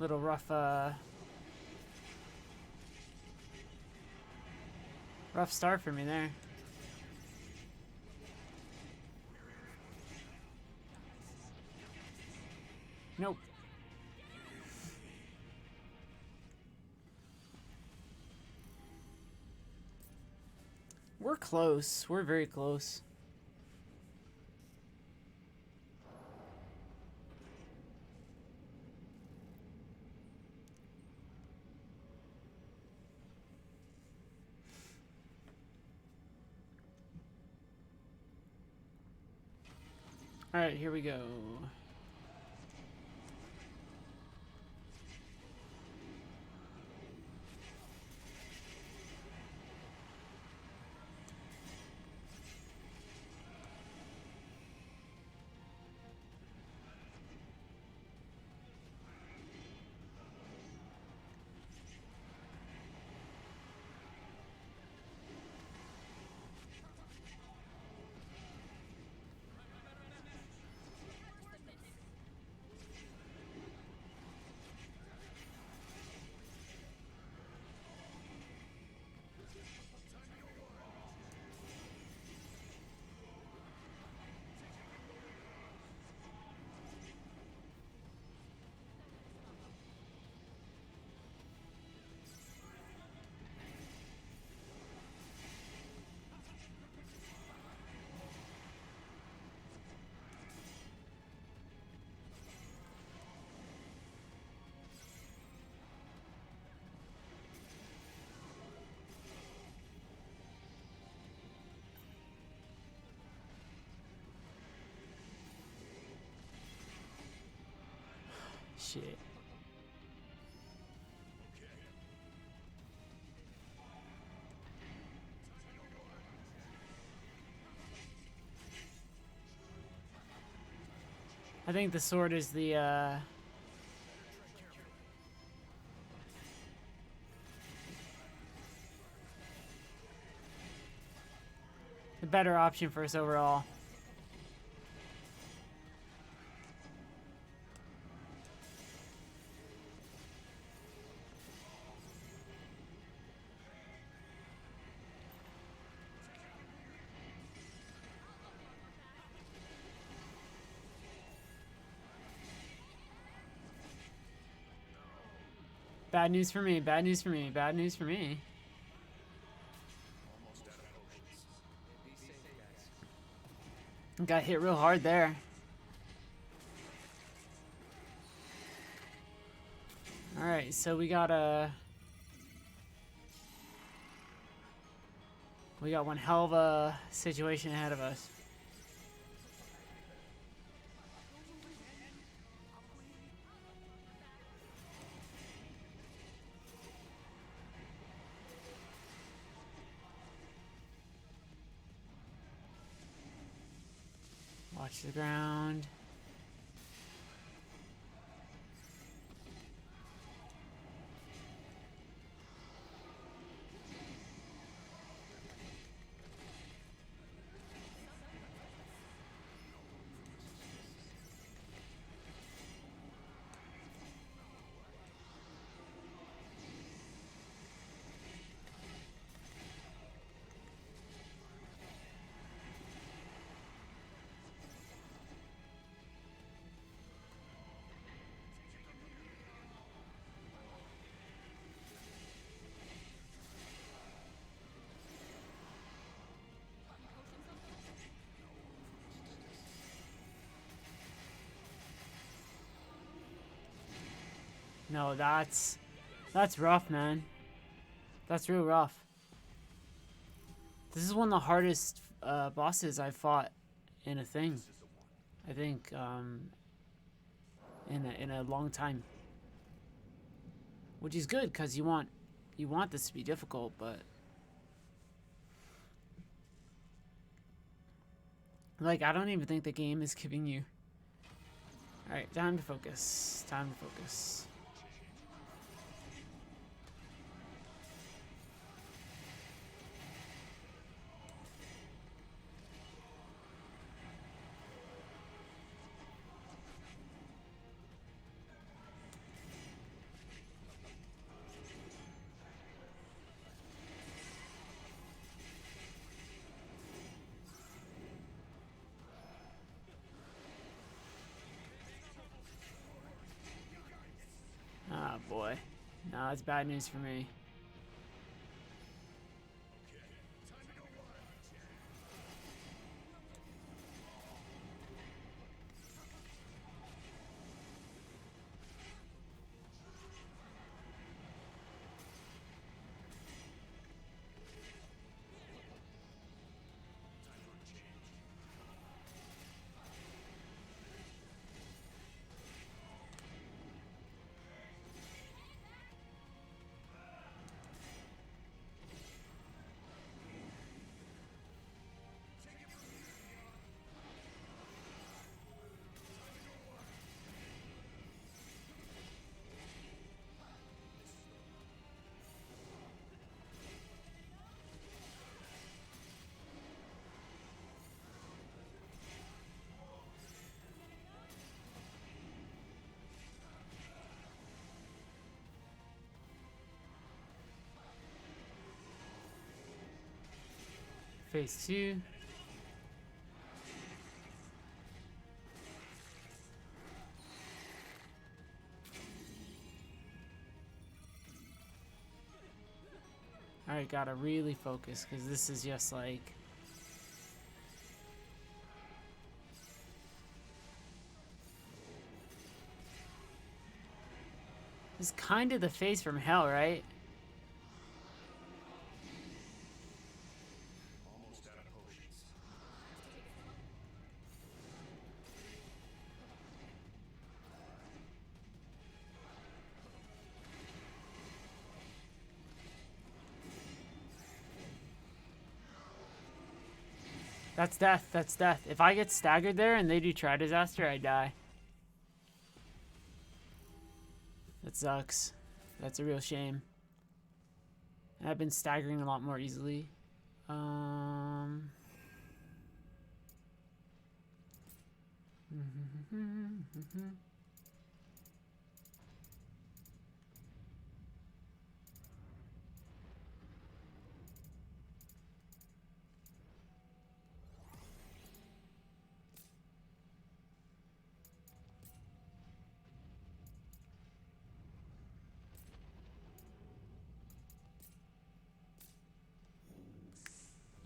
Little rough, rough start for me there. Nope. We're close. We're very close. All right, here we go. Shit. I think the sword is the better option for us overall. Bad news for me, bad news for me, bad news for me. Got hit real hard there. Alright, so we got one hell of a situation ahead of us. Watch the ground. No, that's rough, man. That's real rough. This is one of the hardest bosses I've fought in a thing. I think in a long time, which is good because you want this to be difficult, but like I don't even think the game is giving you. All right, time to focus. Time to focus. Oh boy. No, that's bad news for me. Phase 2. Alright, gotta really focus because this is just like. This is kind of the face from hell, right? Almost out of potions. That's death. That's death. If I get staggered there and they do try disaster, I die. That sucks. That's a real shame. I've been staggering a lot more easily.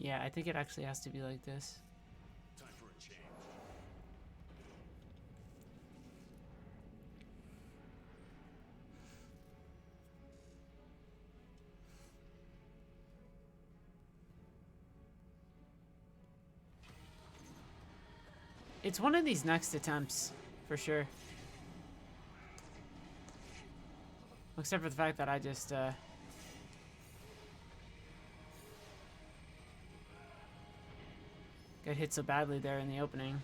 Yeah, I think it actually has to be like this. Time for a change. It's one of these next attempts, for sure. Except for the fact that I just, got hit so badly there in the opening.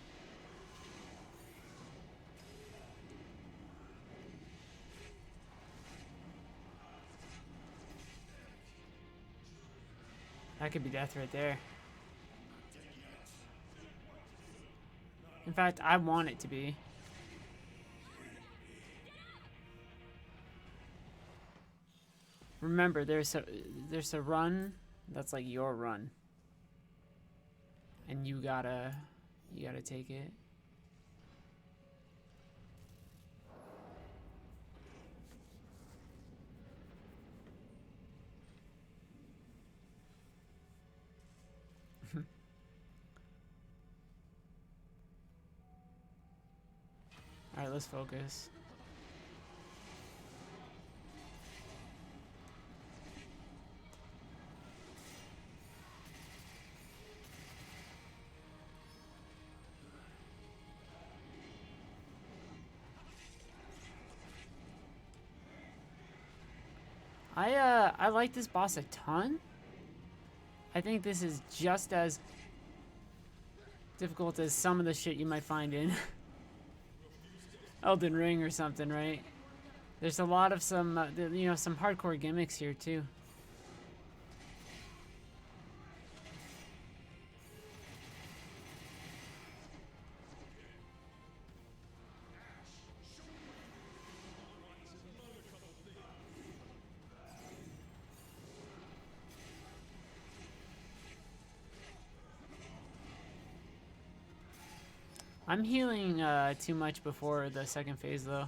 That could be death right there. In fact, I want it to be. Remember, there's a run that's like your run. And you gotta take it. All right, let's focus. I like this boss a ton. I think this is just as difficult as some of the shit you might find in Elden Ring or something, right? There's a lot of some, you know, some hardcore gimmicks here too. I'm healing too much before the second phase though.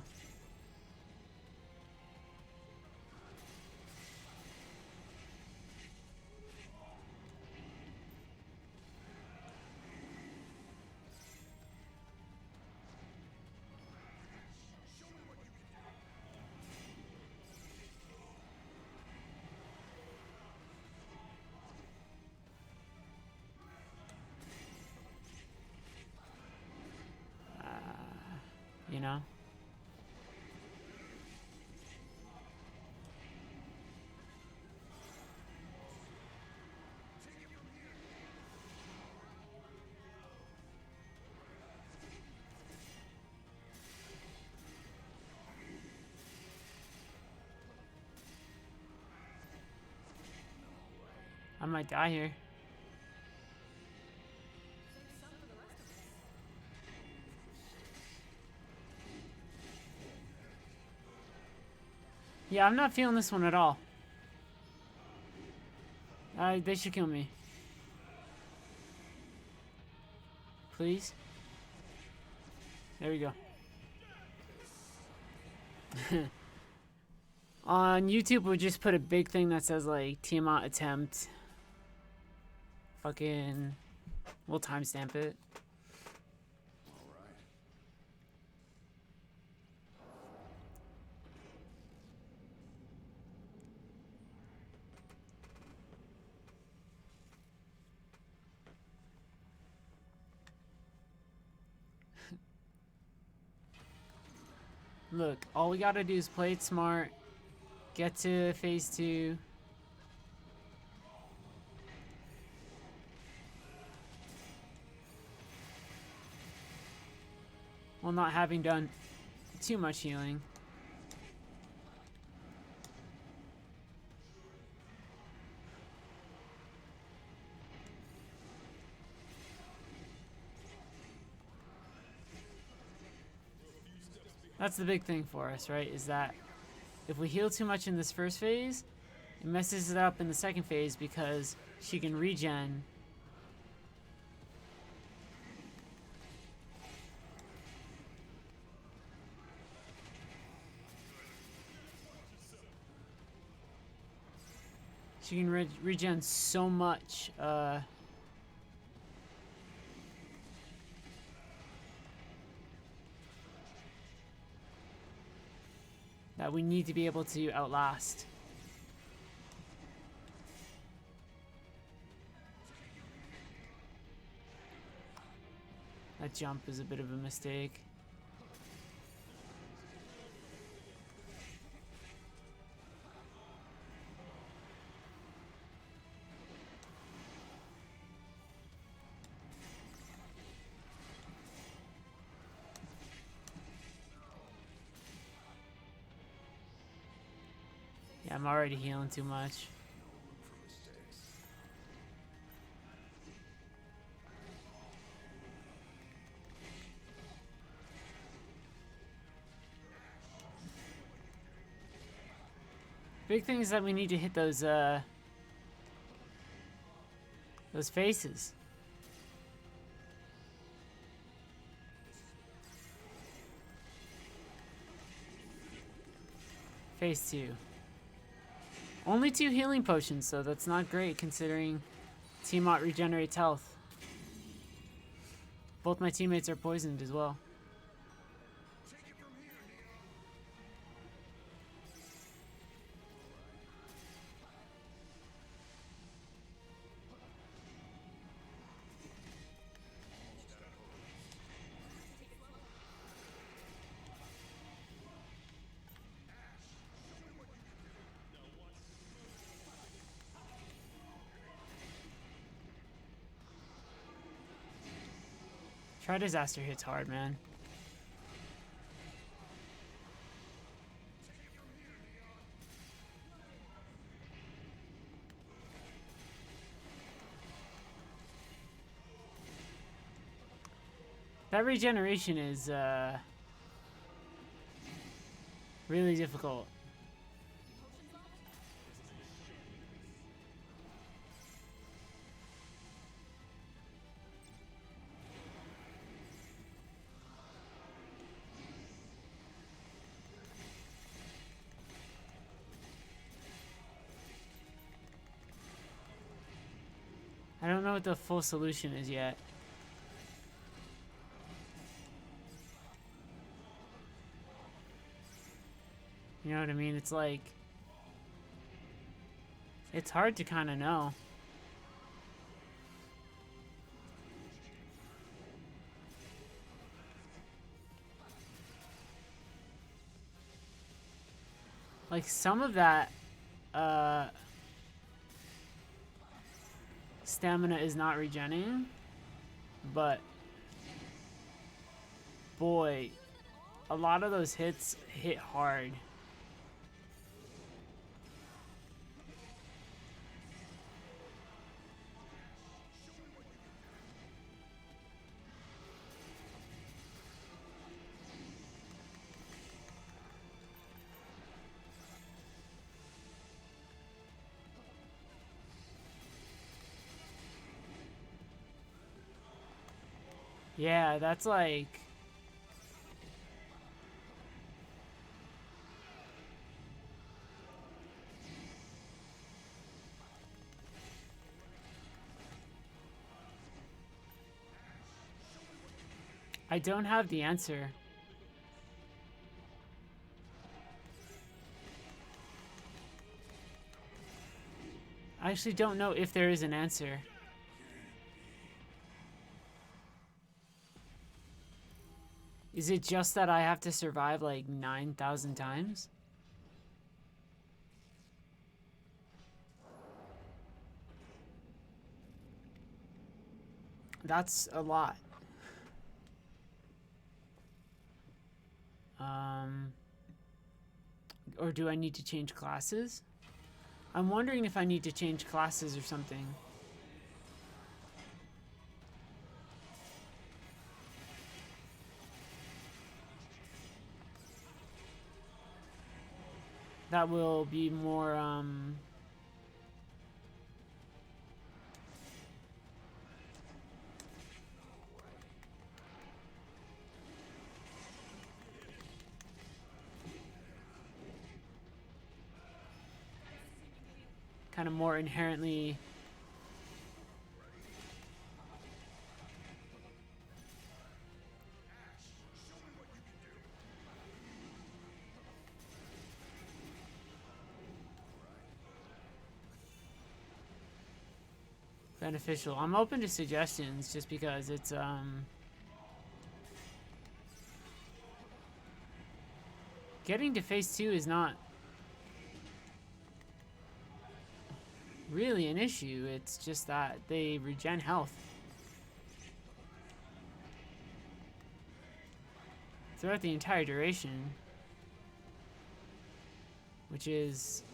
You know? I might die here. Yeah, I'm not feeling this one at all. They should kill me. Please? There we go. On YouTube, we'll just put a big thing that says, like, Tiamat attempt. Fucking... We'll timestamp it. Look, all we gotta do is play it smart, get to phase 2. While not having done too much healing. That's the big thing for us, right? Is that if we heal too much in this first phase, it messes it up in the second phase because she can regen. She can regen so much. That we need to be able to outlast. That jump is a bit of a mistake. Yeah, I'm already healing too much. Big thing is that we need to hit those faces. Phase 2. Only 2 healing potions, so that's not great considering Tiamat regenerates health. Both my teammates are poisoned as well. Try disaster hits hard, man. That regeneration is really difficult. I don't know what the full solution is yet. You know what I mean? It's like, it's hard to kind of know. Like some of that stamina is not regenerating, but boy, a lot of those hits hit hard. Yeah, that's like... I don't have the answer. I actually don't know if there is an answer. Is it just that I have to survive like 9,000 times? That's a lot. Or do I need to change classes? I'm wondering if I need to change classes or something. That will be more, kind of more inherently beneficial. I'm open to suggestions just because it's getting to phase 2 is not really an issue. It's just that they regen health throughout the entire duration, which is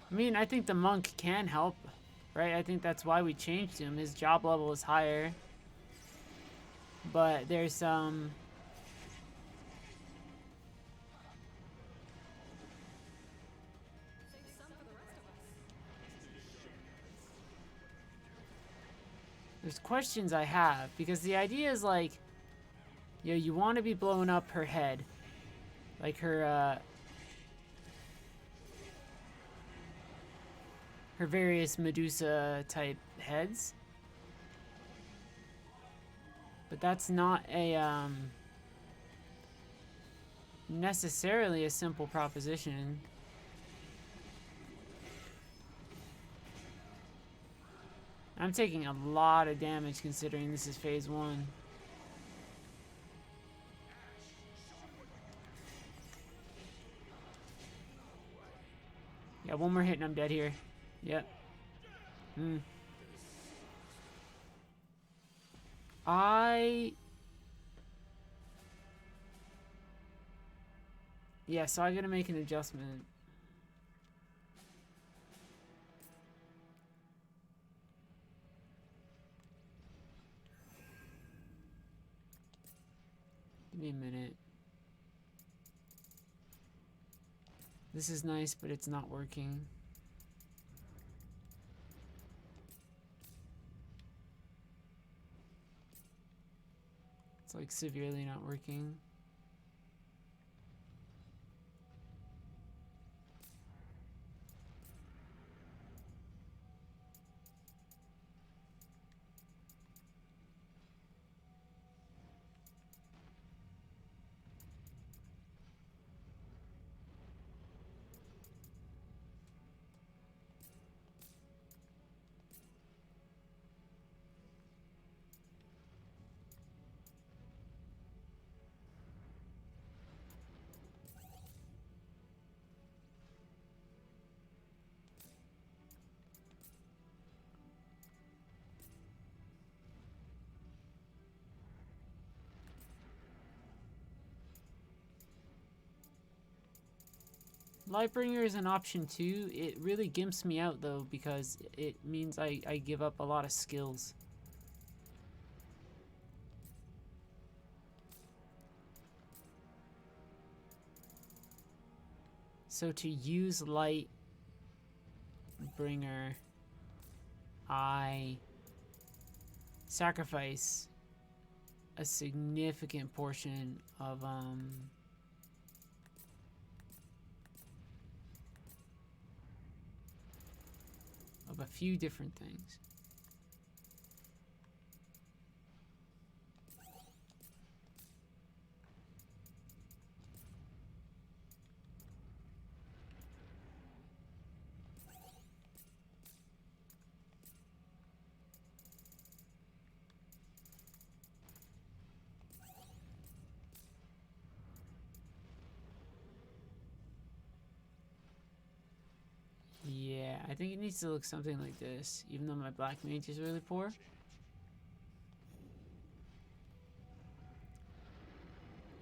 I mean, I think the monk can help, right? I think that's why we changed him. His job level is higher. But there's some... There's questions I have, because the idea is like, you know, you want to be blowing up her head. Like her various Medusa type heads. But that's not a necessarily a simple proposition. I'm taking a lot of damage considering this is phase 1. Yeah, one more hit and I'm dead here. Yep. Yeah, so I gotta make an adjustment. Give me a minute. This is nice, but it's not working. It's like severely not working. Lightbringer is an option too. It really gimps me out though because it means I give up a lot of skills. So to use Lightbringer, I sacrifice a significant portion of a few different things. Yeah, I think it needs to look something like this, even though my black mage is really poor.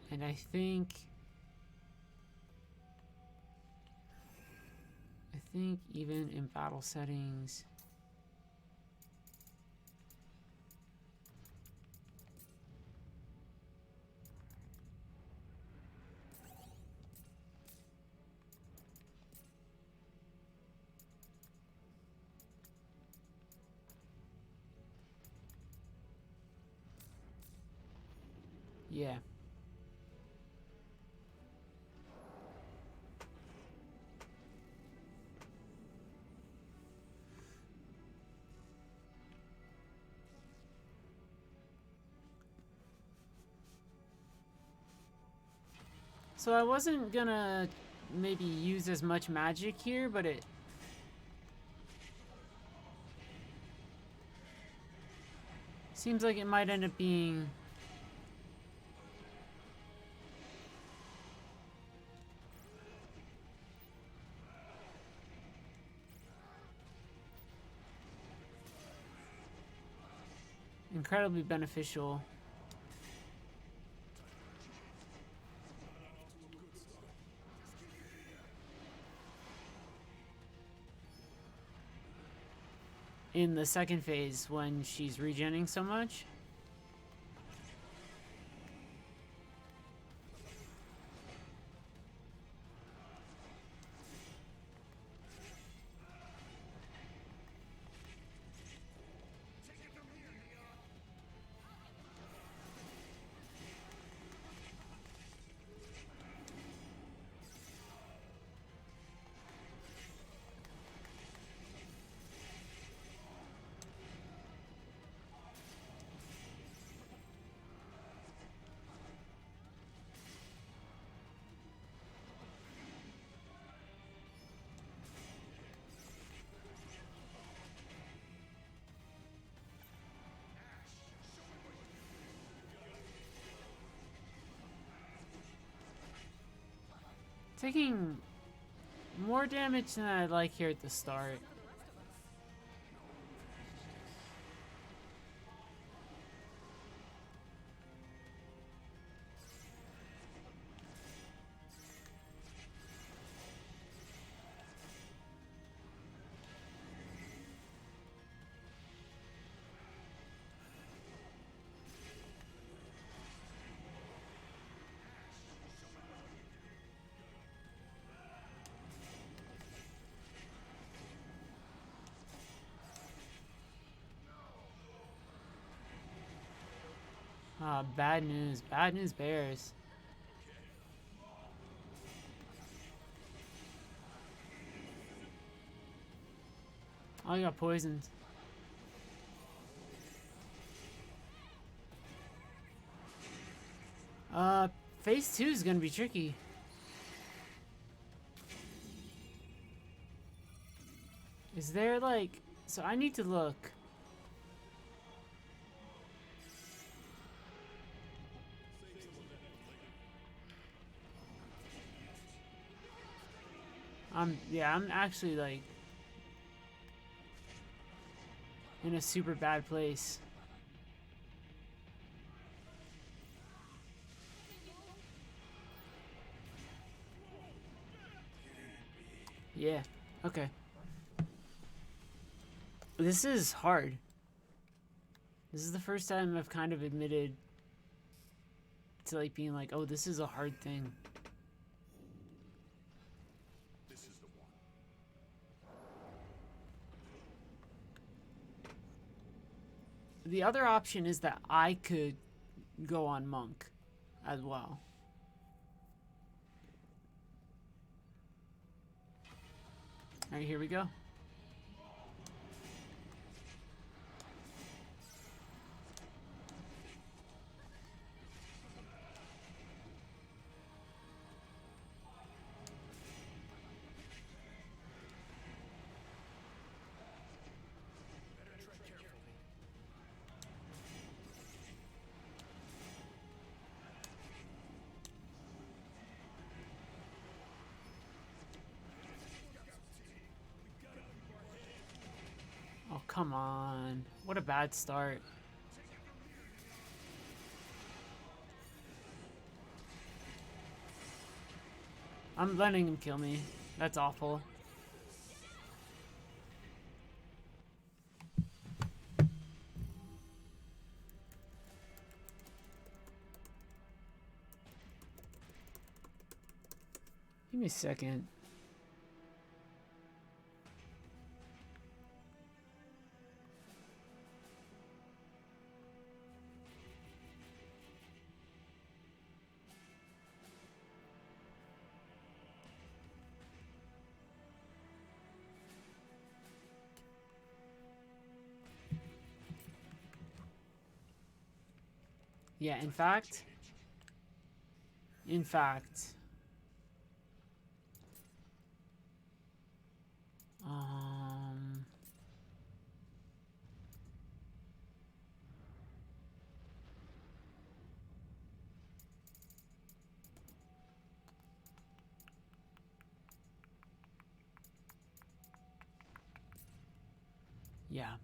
And I think even in battle settings, yeah. So I wasn't gonna maybe use as much magic here, but it seems like it might end up being incredibly beneficial. In the second phase when she's regenning so much. Taking More damage than I'd like here at the start. Ah, bad news. Bad news bears. Oh, I got poisoned. Phase 2 is gonna be tricky. Is there like... So I need to look. Yeah, I'm actually like in a super bad place. Yeah, okay. This is hard. This is the first time I've kind of admitted to like being like, oh, this is a hard thing. This is the one. The other option is that I could go on Monk as well. Alright, here we go. Oh, come on. What a bad start. I'm letting him kill me. That's awful. Give me a second. Yeah, in fact, um, yeah.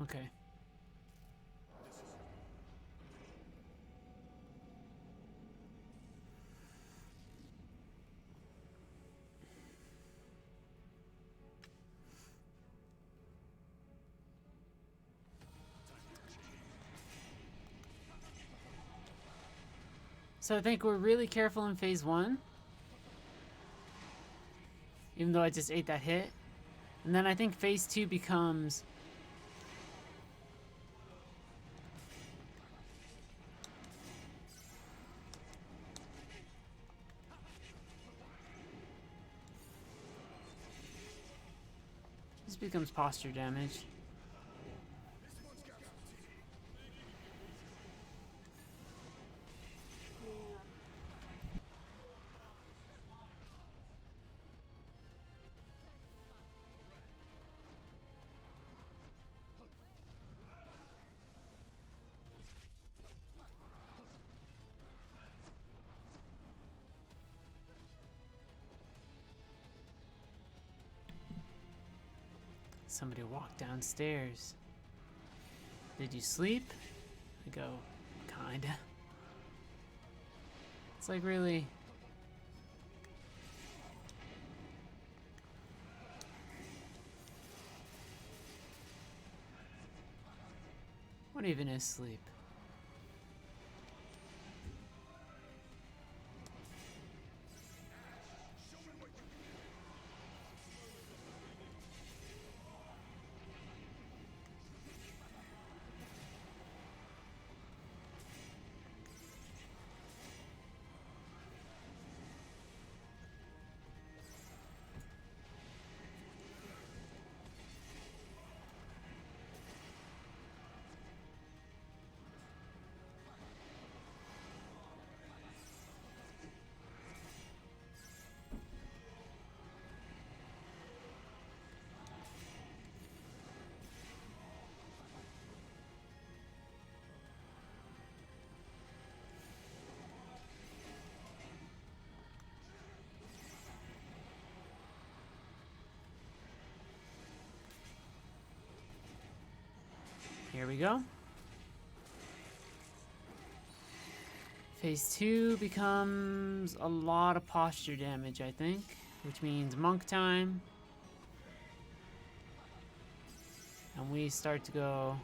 Okay. So I think we're really careful in phase 1. Even though I just ate that hit. And then I think phase 2 becomes... This becomes posture damage. Somebody walked downstairs. Did you sleep? I go, kinda. It's like really... What even is sleep? Here we go. Phase 2 becomes a lot of posture damage, I think, which means monk time. And we start to go...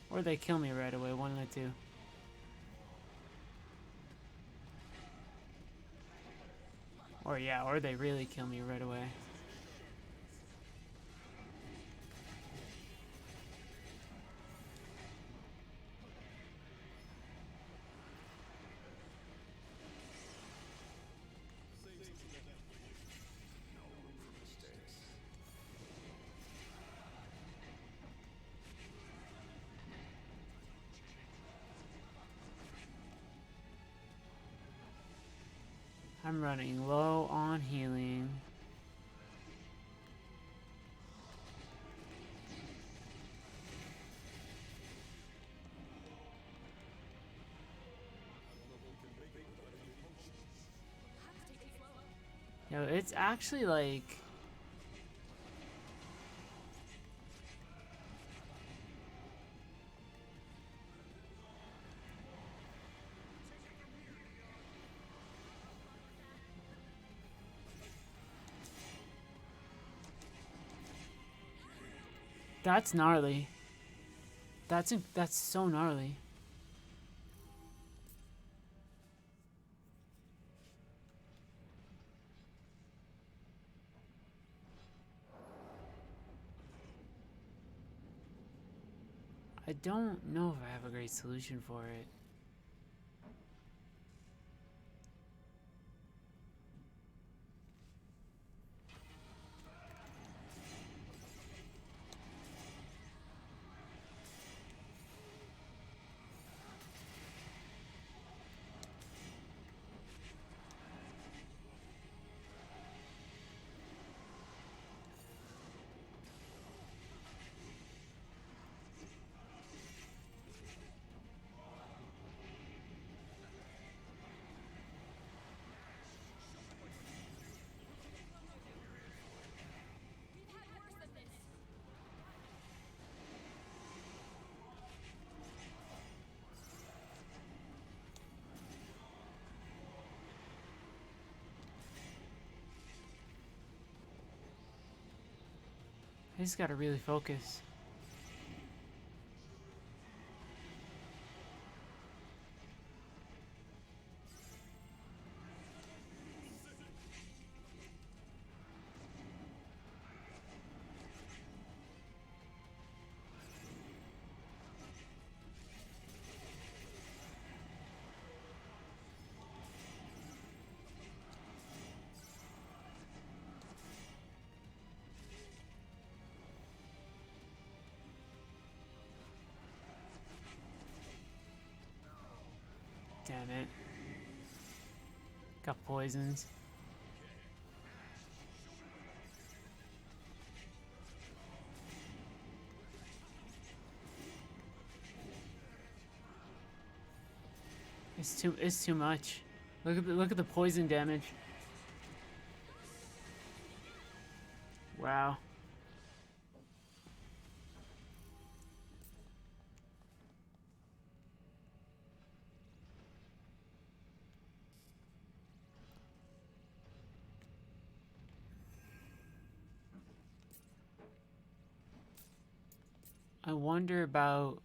Or they kill me right away, one of the two. Or yeah, or they really kill me right away. I'm running low on healing. Yo, it's actually like... That's gnarly. That's so gnarly. I don't know if I have a great solution for it. I just gotta really focus. Damn it. Got poisons. It's too much. Look at the poison damage. Wow. I wonder about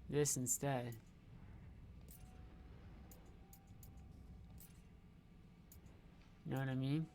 this instead. You know what I mean?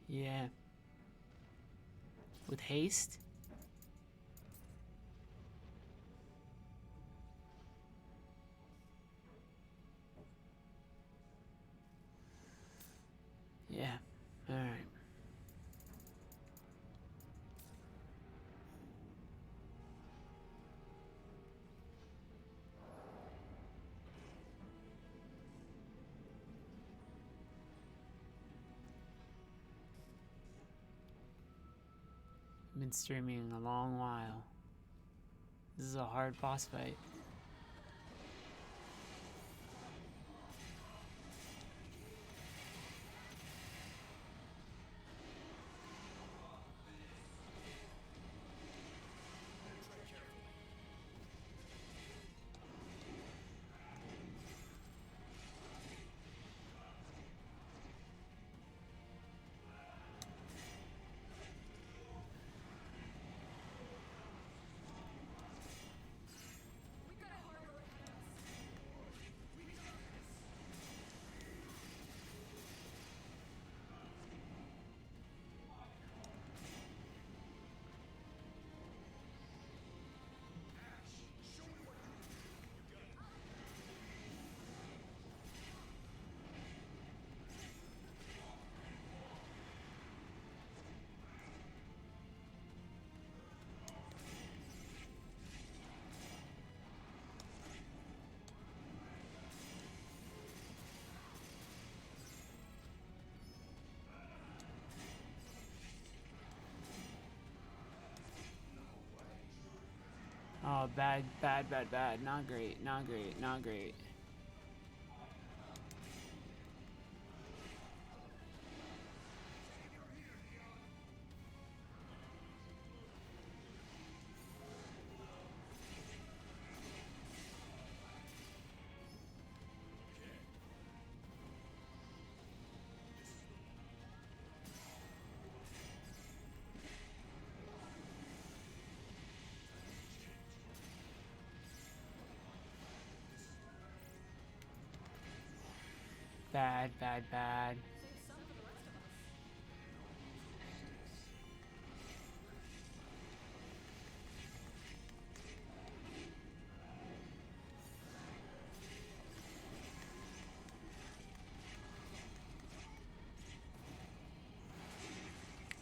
Yeah. With haste? Yeah. Alright. Been streaming a long while. This is a hard boss fight. Oh, bad, bad, bad, bad. Not great, not great, not great. Bad, bad, bad.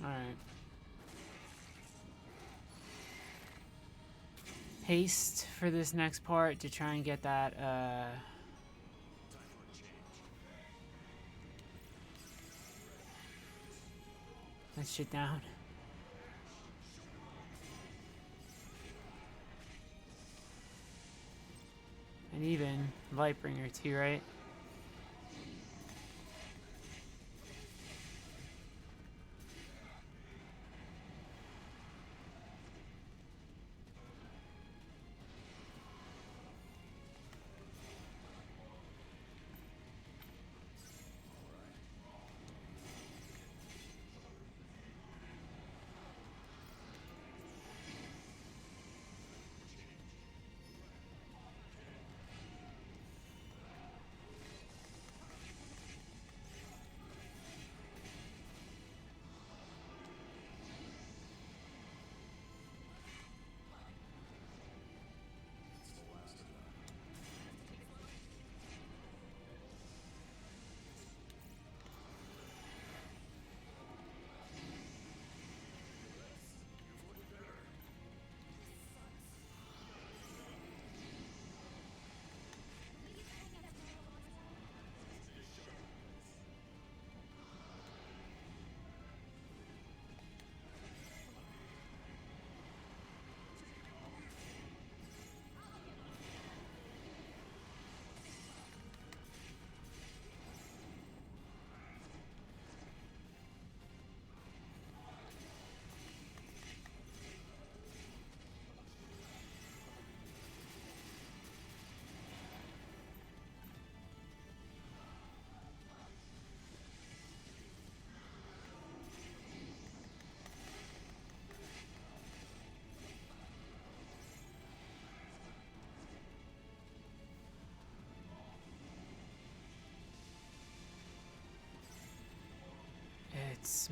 Alright. haste for this next part to try and get that that shit down. And even Lightbringer too, right?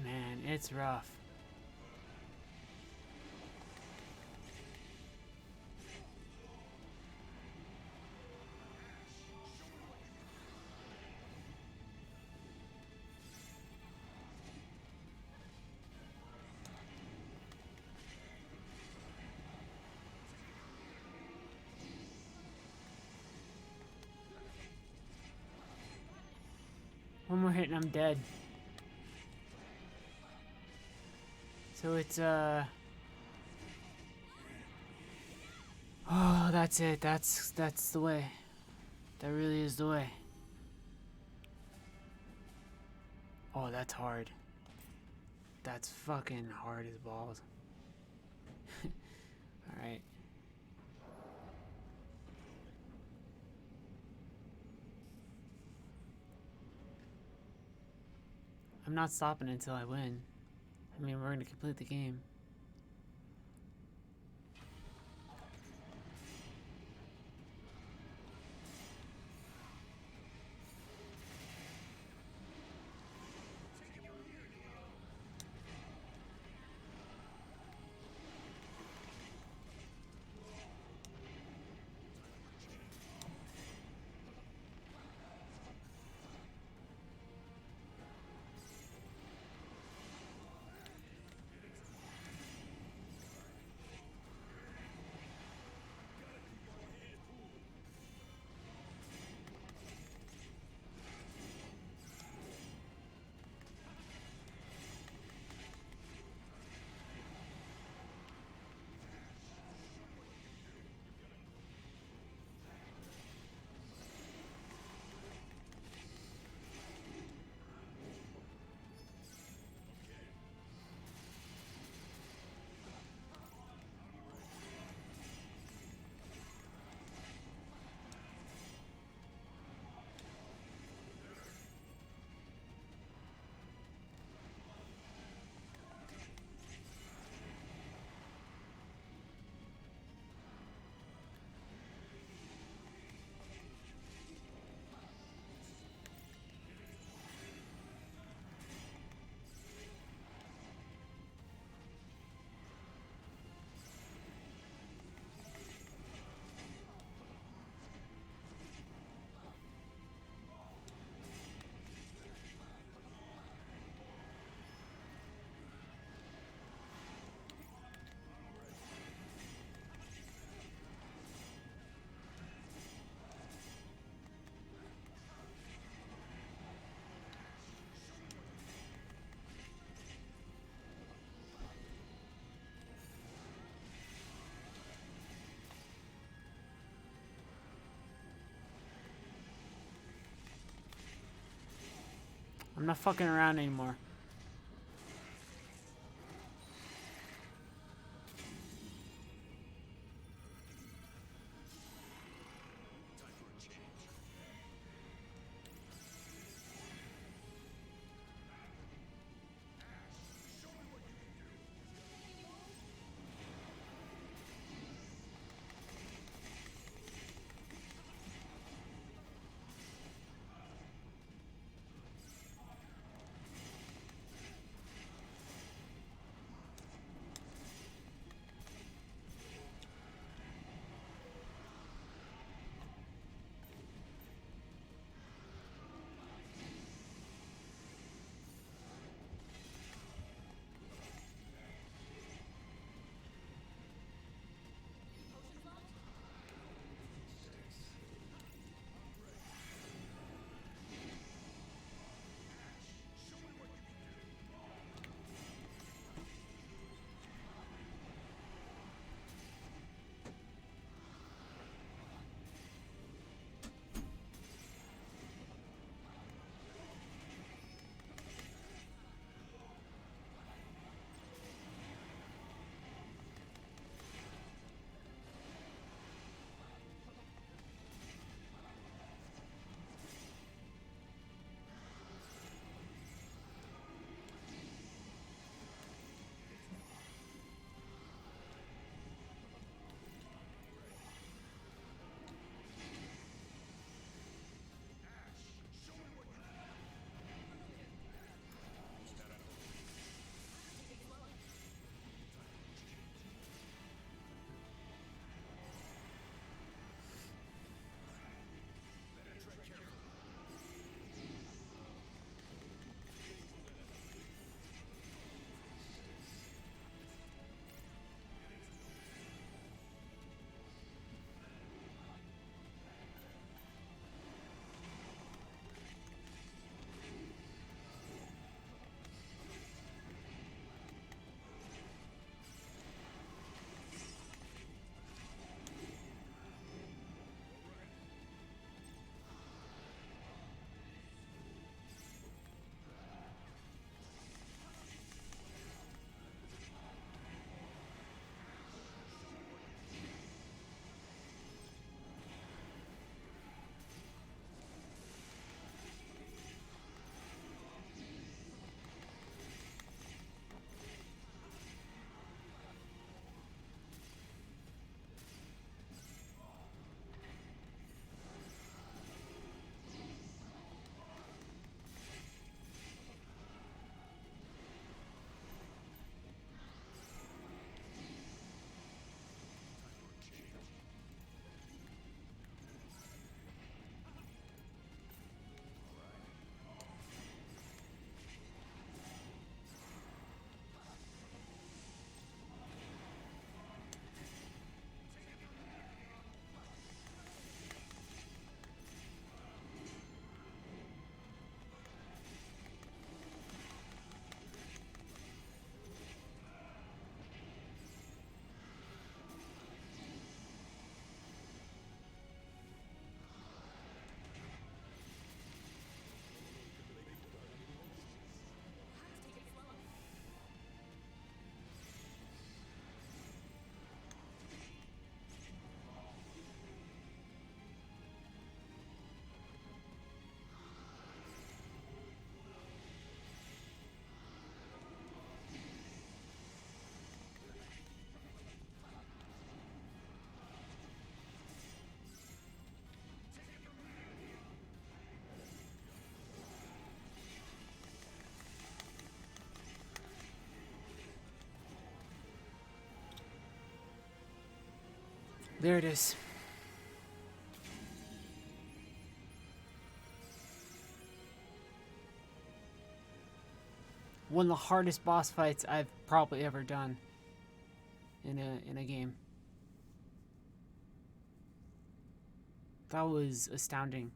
Man, it's rough. One more hit and I'm dead. So it's oh, that's it. That's the way. That really is the way. Oh, that's hard. That's fucking hard as balls. All right. I'm not stopping until I win. I mean, we're gonna complete the game. I'm not fucking around anymore. There it is. One of the hardest boss fights I've probably ever done in a game. That was astounding.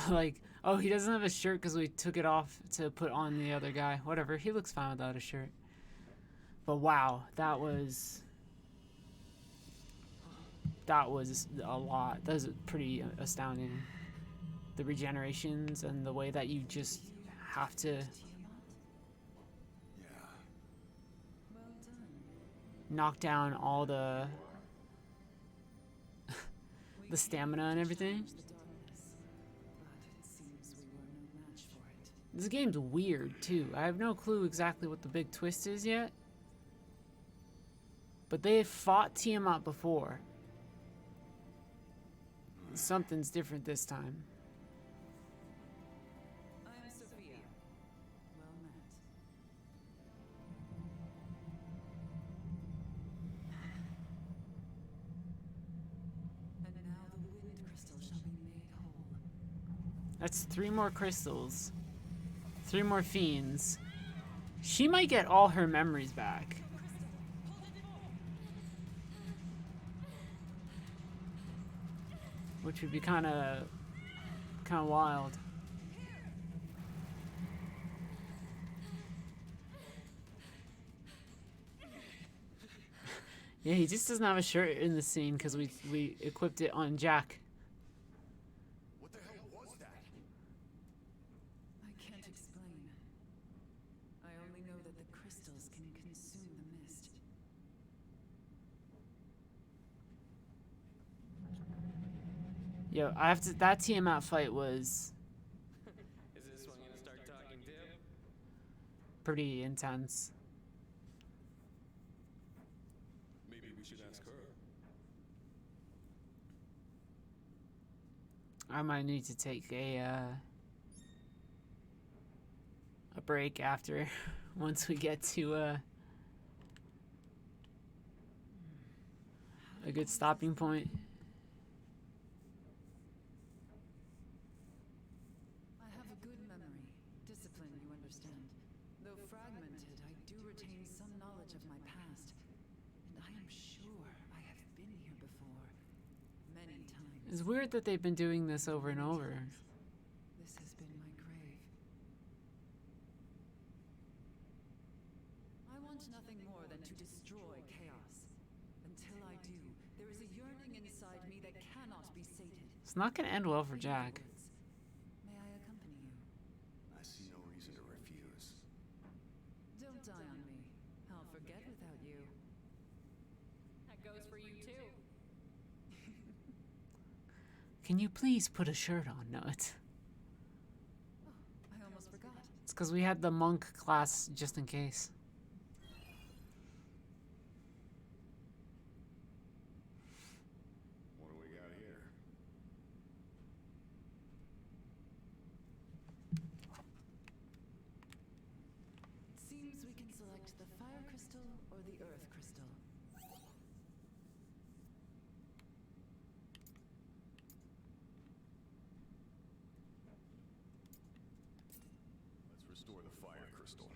Like, oh, he doesn't have a shirt because we took it off to put on the other guy. Whatever, he looks fine without a shirt. But wow, that was a lot. That was pretty astounding. the regenerations and the way that you just have to Tiamat? Yeah. Well done. knock down all the the stamina and everything. The darkness, but it seems we were no match for it. This game's weird too. I have no clue exactly what the big twist is yet. But they have fought Tiamat before. Something's different this time. I am Sophia. Well met. And now the wind crystal shall be made whole. That's 3 more crystals. 3 more fiends. She might get all her memories back. Which would be kind of wild. Yeah, he just doesn't have a shirt in the scene because we equipped it on Jack. What the hell was that? I can't explain. I only know that the crystals can consume the mist. Yo, I have to. That Tiamat fight was Is this one gonna start talking too? pretty intense. Maybe we should ask her. I might need to take a break after once we get to a good stopping point. I have a good memory. Discipline, you understand. Though fragmented, I do retain some knowledge of my past. And I am sure I have been here before. Many times. It's weird that they've been doing this over and over. This has been my grave. I want nothing more than to destroy chaos. Until I do, there is a yearning inside me that cannot be sated. It's not gonna end well for Jack. May I accompany you? I see no reason to refuse. Don't die on me. I'll forget without you. That goes for you too. Can you please put a shirt on? No, it's I almost forgot. because we had the monk class just in case. What do we got here? It seems we can select the fire crystal or the earth crystal. Let's restore the fire crystal.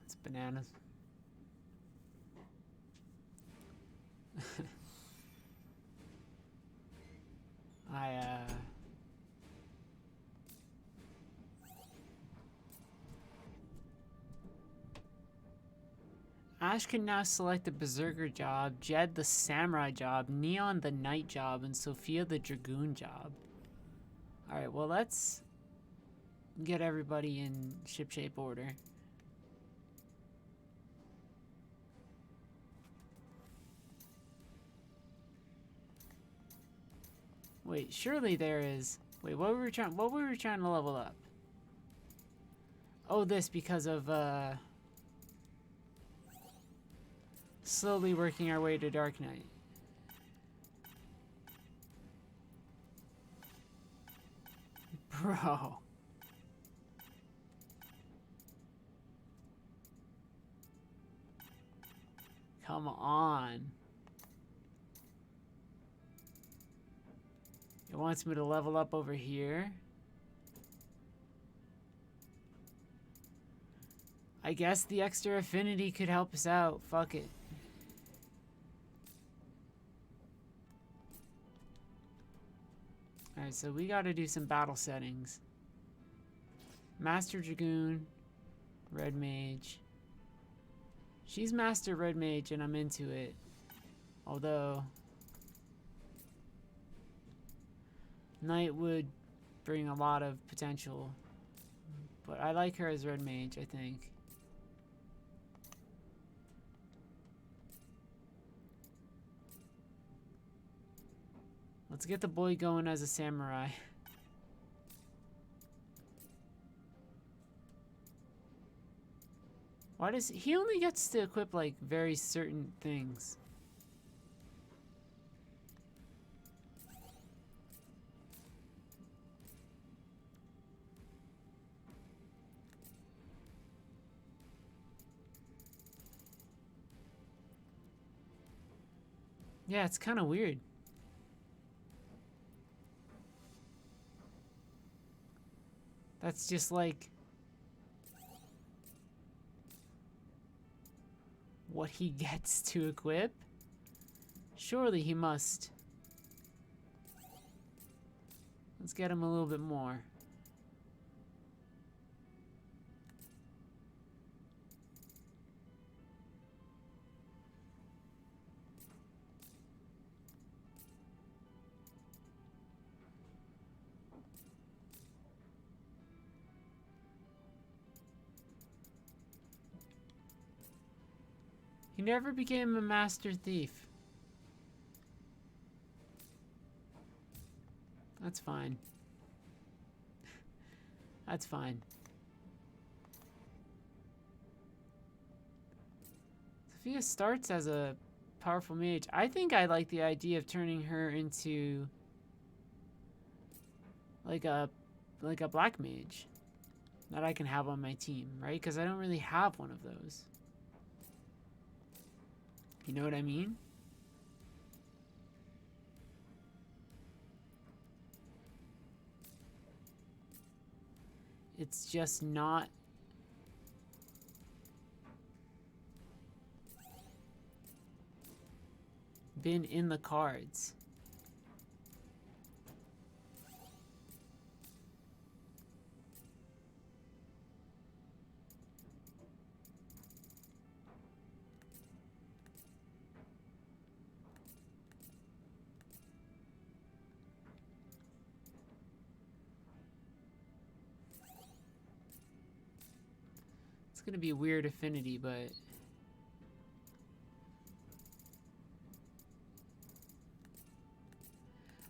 It's bananas. Ash can now select the Berserker job, Jed the Samurai job, Neon the Knight job, and Sophia the Dragoon job. Alright, well let's get everybody in shipshape order. Wait, surely there is... Wait, what were we trying to level up? Oh, this because of, slowly working our way to Dark Knight. Bro. Come on. It wants me to level up over here. I guess the extra affinity could help us out. Fuck it. Alright, so we gotta do some battle settings. Master Dragoon, Red Mage. She's Master Red Mage and I'm into it. Although... Knight would bring a lot of potential. But I like her as red mage, I think. Let's get the boy going as a samurai. Why does he only gets to equip like very certain things? Yeah, it's kind of weird. That's just like what he gets to equip. Surely he must. Let's get him a little bit more. He never became a master thief. That's fine. That's fine. Sophia starts as a powerful mage. I think I like the idea of turning her into like a black mage that I can have on my team, right? Because I don't really have one of those. You know what I mean? It's just not been in the cards. It's gonna be a weird affinity, but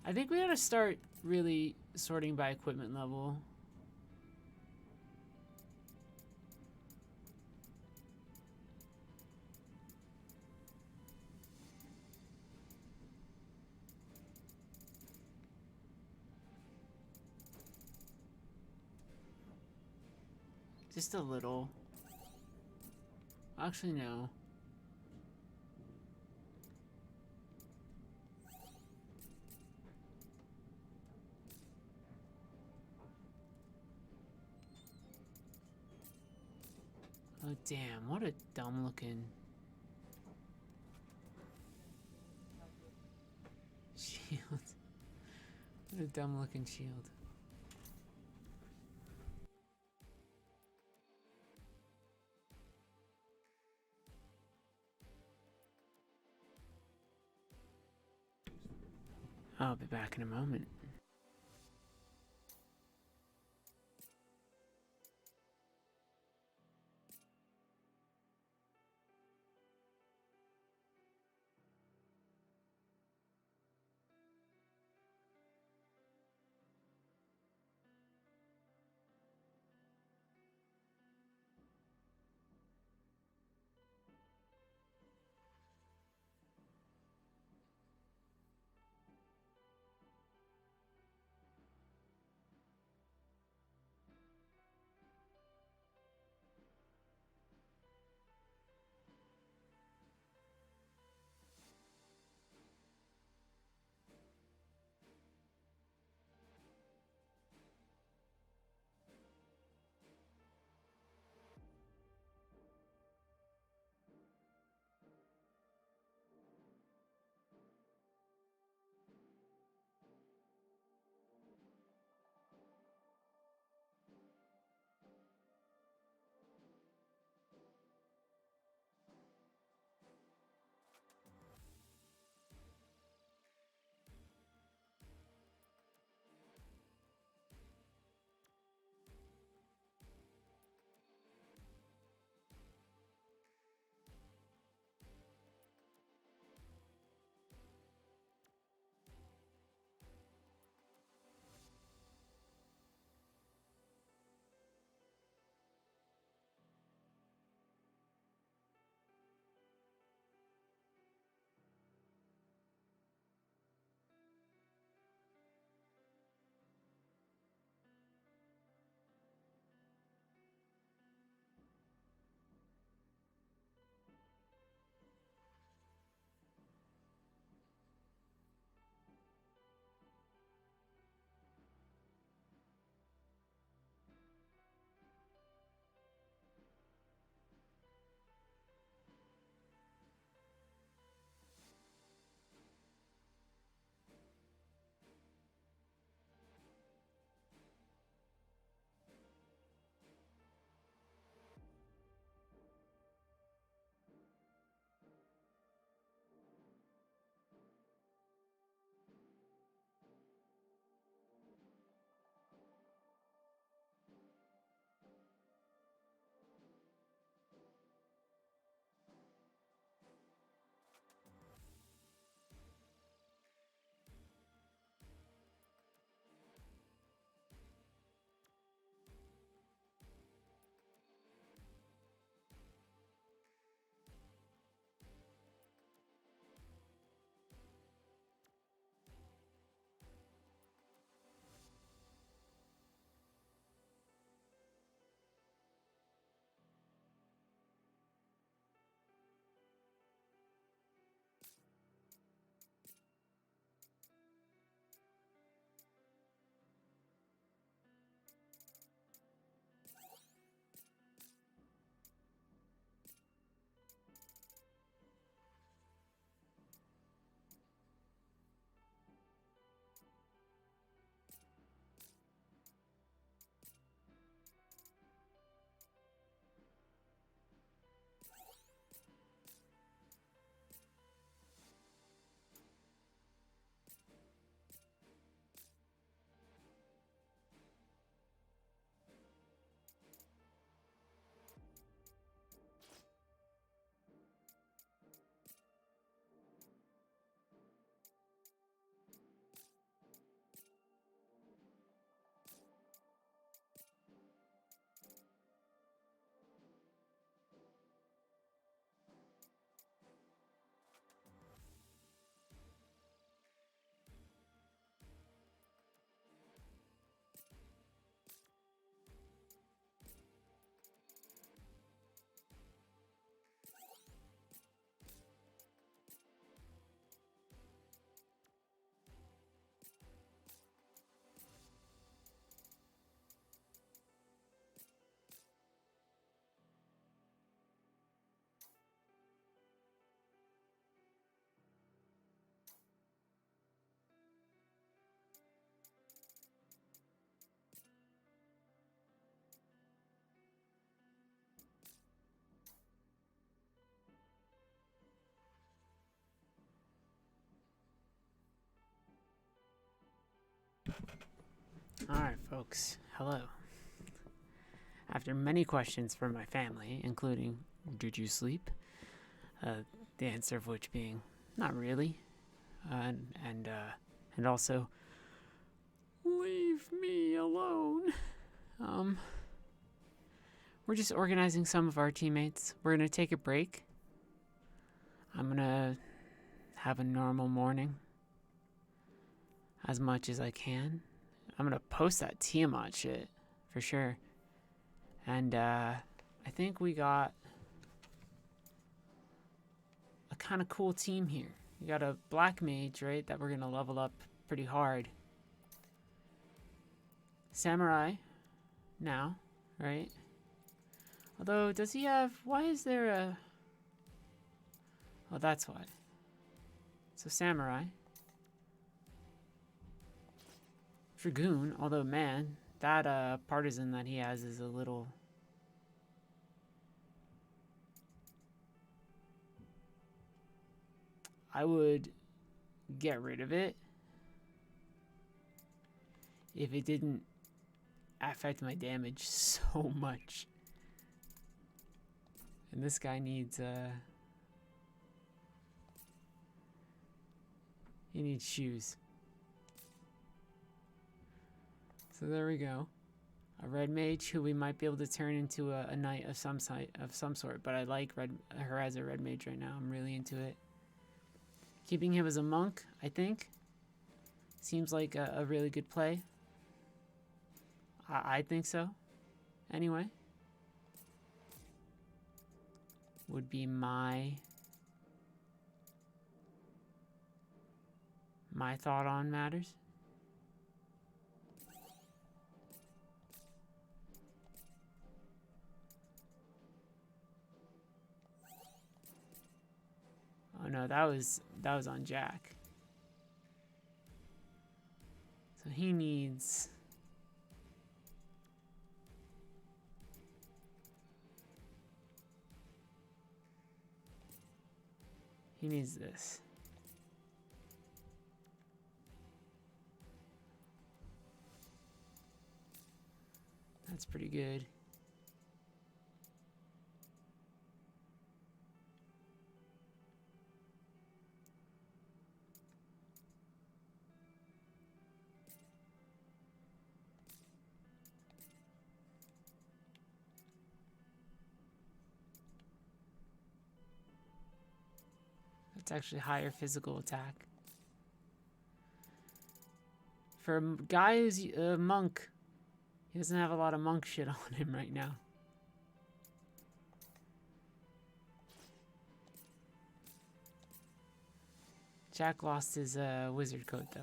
I think we gotta start really sorting by equipment level. Just a little. Actually, no. Oh, damn. What a dumb looking shield. What a dumb looking shield. I'll be back in a moment. Alright, folks. Hello. After many questions from my family, including, did you sleep? The answer of which being, not really. And also, leave me alone. We're just organizing some of our teammates. We're gonna take a break. I'm gonna have a normal morning. As much as I can. I'm gonna post that Tiamat shit. For sure. And, I think we got a kind of cool team here. We got a black mage, right, that we're gonna level up pretty hard. Samurai now, right? Although, does he have... Why is there a... Oh, that's why. So, Samurai. Dragoon, although, man, that partisan that he has is a little... I would get rid of it if it didn't affect my damage so much. And this guy needs, he needs shoes. So there we go. A red mage who we might be able to turn into a knight of some sort. But I like her as a red mage right now. I'm really into it. Keeping him as a monk, I think, seems like a really good play. I think so. Anyway. Would be my thought on matters. Oh no, that was on Jack. So he needs... He needs this. That's pretty good. It's actually higher physical attack. For a guy who's a monk, he doesn't have a lot of monk shit on him right now. Jack lost his wizard coat though.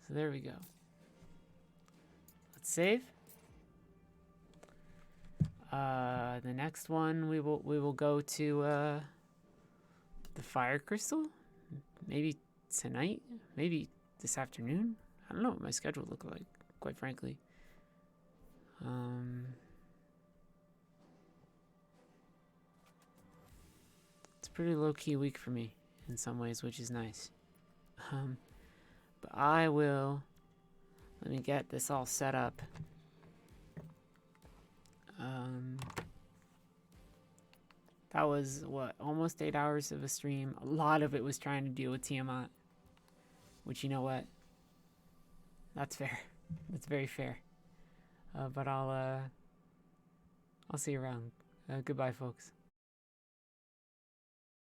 So there we go. Let's save. The next one we will go to the fire crystal. Maybe tonight. Maybe this afternoon. I don't know what my schedule look like, quite frankly. It's a pretty low-key week for me in some ways, which is nice. But I will... Let me get this all set up. That was, what, almost 8 hours of a stream. A lot of it was trying to deal with Tiamat. Which, you know what? That's fair. That's very fair. But I'll see you around. Goodbye, folks.